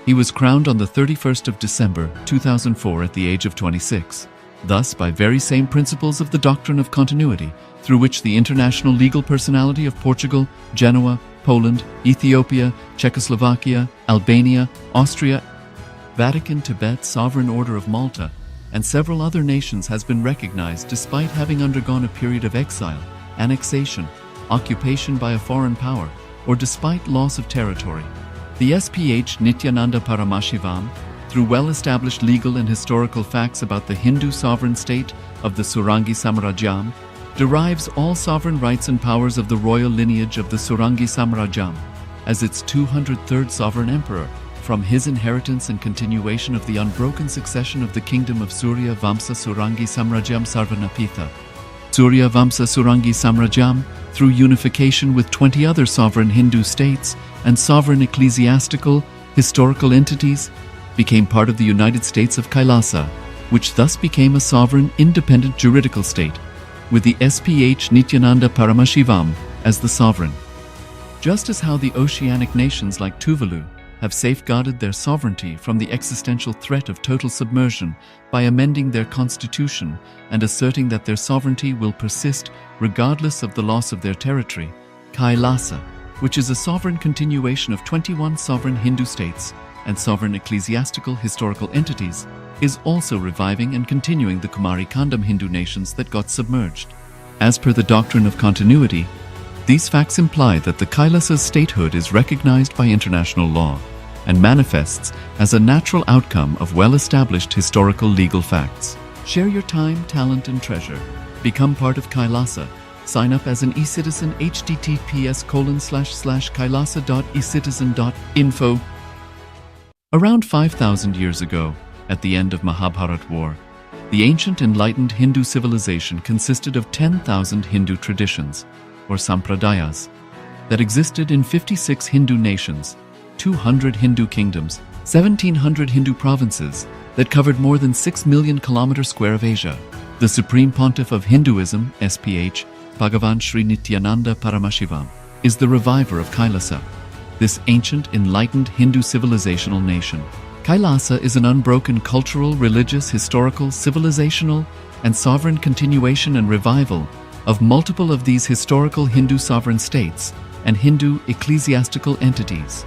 He was crowned on the 31st of December 2004 at the age of 26. Thus, by very same principles of the doctrine of continuity, through which the international legal personality of Portugal, Genoa, Poland, Ethiopia, Czechoslovakia, Albania, Austria, Vatican, Tibet, Sovereign Order of Malta, and several other nations has been recognized despite having undergone a period of exile, annexation, occupation by a foreign power, or despite loss of territory. The SPH Nithyananda Paramashivoham, through well-established legal and historical facts about the Hindu sovereign state of the Surangi Samrajyam, derives all sovereign rights and powers of the royal lineage of the Surangi Samrajyam as its 203rd sovereign emperor from his inheritance and continuation of the unbroken succession of the kingdom of Surya Vamsa Surangi Samrajyam Sarvanapitha. Surya Vamsa Surangi Samrajyam, through unification with 20 other sovereign Hindu states and sovereign ecclesiastical, historical entities, became part of the United States of Kailasa, which thus became a sovereign, independent juridical state, with the SPH Nithyananda Paramashivoham as the sovereign. Just as how the oceanic nations like Tuvalu have safeguarded their sovereignty from the existential threat of total submersion by amending their constitution and asserting that their sovereignty will persist regardless of the loss of their territory, KAILASA, which is a sovereign continuation of 21 sovereign Hindu states and sovereign ecclesiastical historical entities, is also reviving and continuing the Kumari Kandam Hindu nations that got submerged. As per the doctrine of continuity, these facts imply that the Kailasa's statehood is recognized by international law and manifests as a natural outcome of well-established historical legal facts. Share your time, talent, and treasure. Become part of Kailasa. Sign up as an eCitizen https://kailasa.ecitizen.info. Around 5,000 years ago, at the end of Mahabharat War, the ancient enlightened Hindu civilization consisted of 10,000 Hindu traditions, or sampradayas, that existed in 56 Hindu nations, 200 Hindu kingdoms, 1,700 Hindu provinces that covered more than 6 million kilometers square of Asia. The Supreme Pontiff of Hinduism, SPH, Bhagavan Sri Nithyananda Paramashivoham, is the reviver of Kailasa, this ancient enlightened Hindu civilizational nation. Kailasa is an unbroken cultural, religious, historical, civilizational, and sovereign continuation and revival of multiple of these historical Hindu sovereign states and Hindu ecclesiastical entities.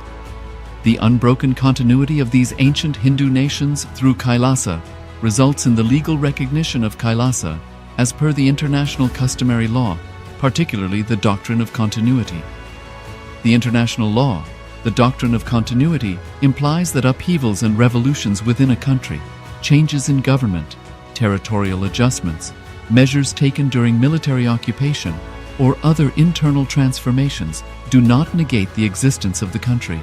The unbroken continuity of these ancient Hindu nations through Kailasa results in the legal recognition of Kailasa as per the international customary law, particularly the doctrine of continuity. The international law, the doctrine of continuity, implies that upheavals and revolutions within a country, changes in government, territorial adjustments, measures taken during military occupation, or other internal transformations do not negate the existence of the country,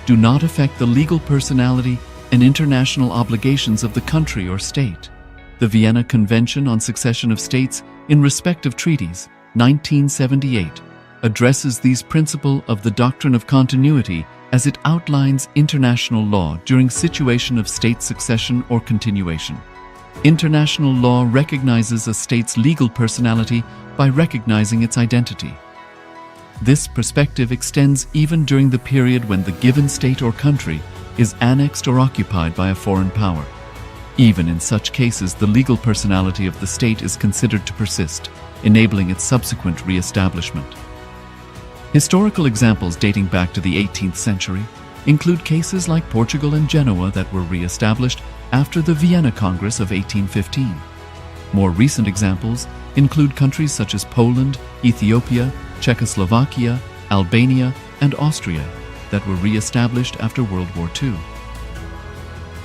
do not affect the legal personality and international obligations of the country or state. The Vienna Convention on Succession of States in respect of treaties, 1978, addresses these principles of the doctrine of continuity as it outlines international law during situation of state succession or continuation. International law recognizes a state's legal personality by recognizing its identity. This perspective extends even during the period when the given state or country is annexed or occupied by a foreign power. Even in such cases, the legal personality of the state is considered to persist, enabling its subsequent re-establishment. Historical examples dating back to the 18th century include cases like Portugal and Genoa that were re-established after the Vienna Congress of 1815. More recent examples include countries such as Poland, Ethiopia, Czechoslovakia, Albania, and Austria that were re-established after World War II.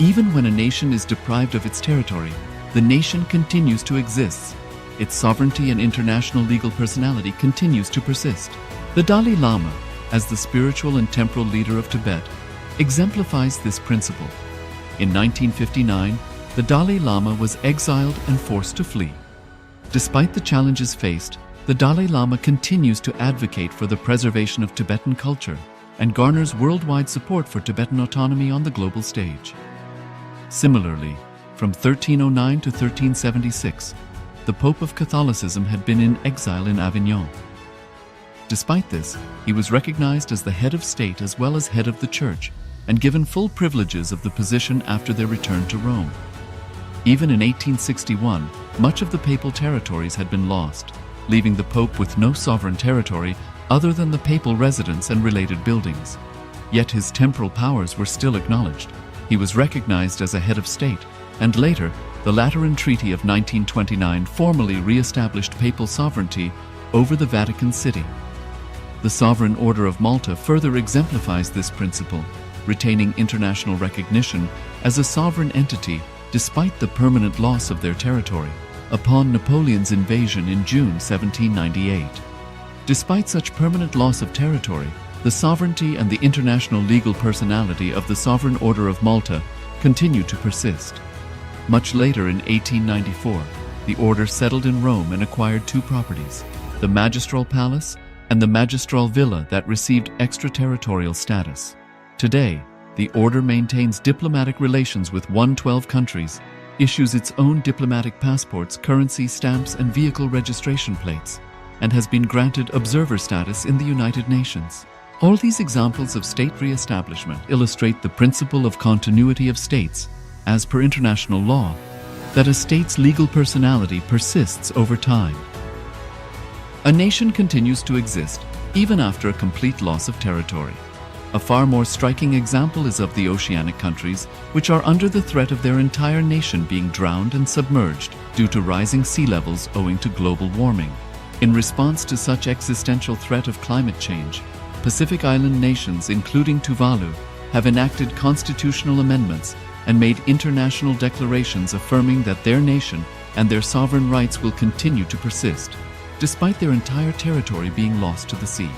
Even when a nation is deprived of its territory, the nation continues to exist. Its sovereignty and international legal personality continues to persist. The Dalai Lama, as the spiritual and temporal leader of Tibet, exemplifies this principle. In 1959, the Dalai Lama was exiled and forced to flee. Despite the challenges faced, the Dalai Lama continues to advocate for the preservation of Tibetan culture and garners worldwide support for Tibetan autonomy on the global stage. Similarly, from 1309 to 1376, the Pope of Catholicism had been in exile in Avignon. Despite this, he was recognized as the head of state as well as head of the church and given full privileges of the position after their return to Rome. Even in 1861, much of the papal territories had been lost, leaving the Pope with no sovereign territory other than the papal residence and related buildings. Yet his temporal powers were still acknowledged. He was recognized as a head of state, and later, the Lateran Treaty of 1929 formally re-established papal sovereignty over the Vatican City. The Sovereign Order of Malta further exemplifies this principle, retaining international recognition as a sovereign entity despite the permanent loss of their territory upon Napoleon's invasion in June 1798. Despite such permanent loss of territory, the sovereignty and the international legal personality of the Sovereign Order of Malta continue to persist. Much later in 1894, the order settled in Rome and acquired two properties, the Magistral Palace and the Magistral Villa that received extraterritorial status. Today, the order maintains diplomatic relations with 112 countries, issues its own diplomatic passports, currency, stamps, and vehicle registration plates, and has been granted observer status in the United Nations. All these examples of state re-establishment illustrate the principle of continuity of states, as per international law, that a state's legal personality persists over time. A nation continues to exist even after a complete loss of territory. A far more striking example is of the oceanic countries, which are under the threat of their entire nation being drowned and submerged due to rising sea levels owing to global warming. In response to such existential threat of climate change, Pacific Island nations, including Tuvalu, have enacted constitutional amendments and made international declarations affirming that their nation and their sovereign rights will continue to persist, despite their entire territory being lost to the sea.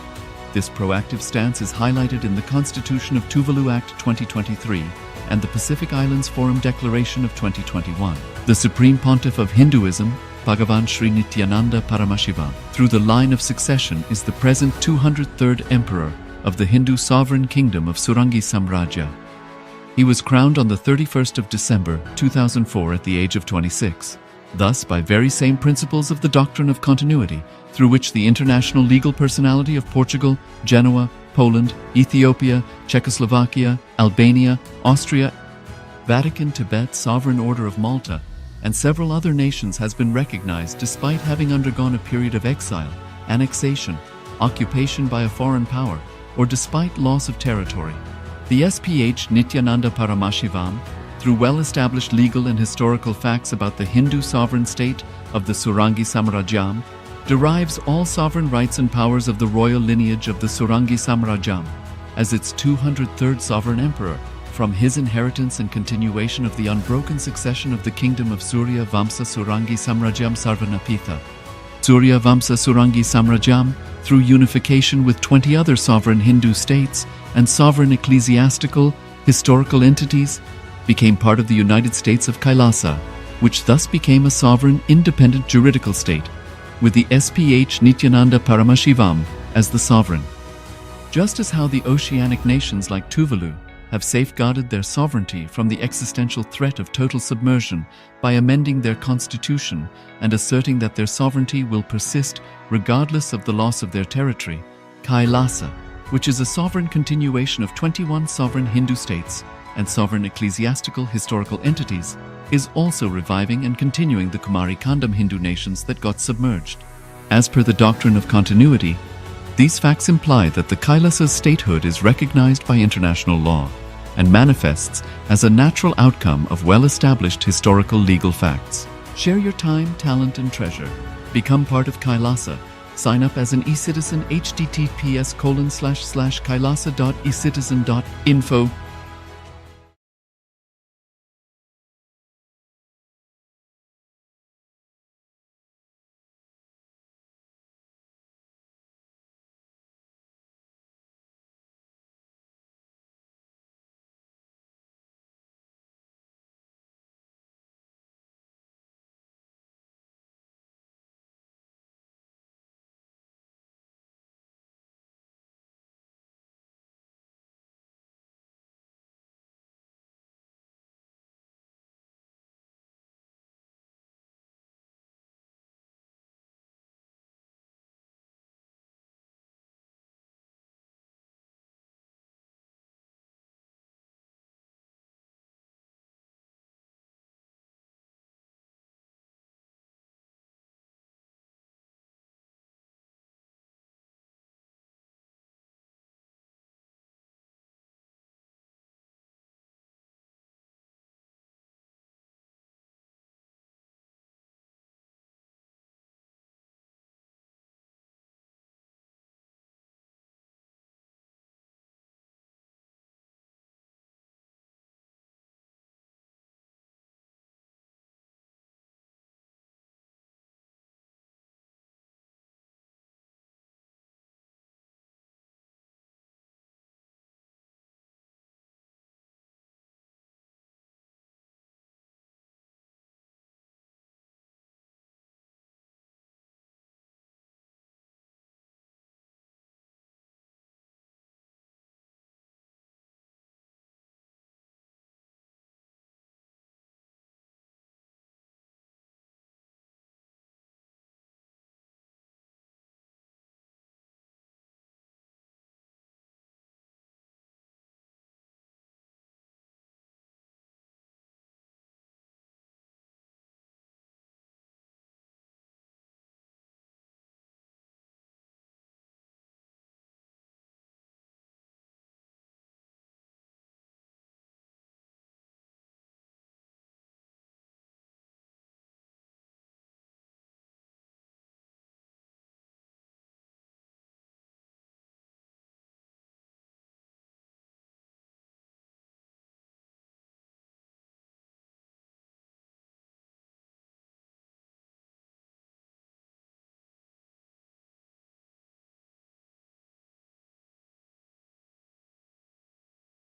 This proactive stance is highlighted in the Constitution of Tuvalu Act 2023 and the Pacific Islands Forum Declaration of 2021. The Supreme Pontiff of Hinduism, Bhagavan Sri Nithyananda Paramashivoham, through the line of succession is the present 203rd Emperor of the Hindu Sovereign Kingdom of Surangi Samrajya. He was crowned on the 31st of December 2004 at the age of 26. Thus, by very same principles of the doctrine of continuity, through which the international legal personality of Portugal, Genoa, Poland, Ethiopia, Czechoslovakia, Albania, Austria, Vatican, Tibet, Sovereign Order of Malta, and several other nations has been recognized despite having undergone a period of exile, annexation, occupation by a foreign power, or despite loss of territory. The SPH Nithyananda Paramashivoham, through well-established legal and historical facts about the Hindu sovereign state of the Surangi Samrajyam, derives all sovereign rights and powers of the royal lineage of the Surangi Samrajyam as its 203rd sovereign emperor from his inheritance and continuation of the unbroken succession of the kingdom of Surya Vamsa Surangi Samrajyam Sarvanapitha. Surya Vamsa Surangi Samrajyam, through unification with 20 other sovereign Hindu states and sovereign ecclesiastical, historical entities, became part of the United States of KAILASA, which thus became a sovereign, independent juridical state, with the SPH Nithyananda Paramashivoham as the sovereign. Just as how the oceanic nations like Tuvalu have safeguarded their sovereignty from the existential threat of total submersion by amending their constitution and asserting that their sovereignty will persist regardless of the loss of their territory, KAILASA, which is a sovereign continuation of 21 sovereign Hindu states and sovereign ecclesiastical historical entities, is also reviving and continuing the Kumari Kandam Hindu nations that got submerged. As per the doctrine of continuity, these facts imply that the Kailasa's statehood is recognized by international law and manifests as a natural outcome of well-established historical legal facts. Share your time, talent, and treasure. Become part of Kailasa. Sign up as an eCitizen https://kailasa.ecitizen.info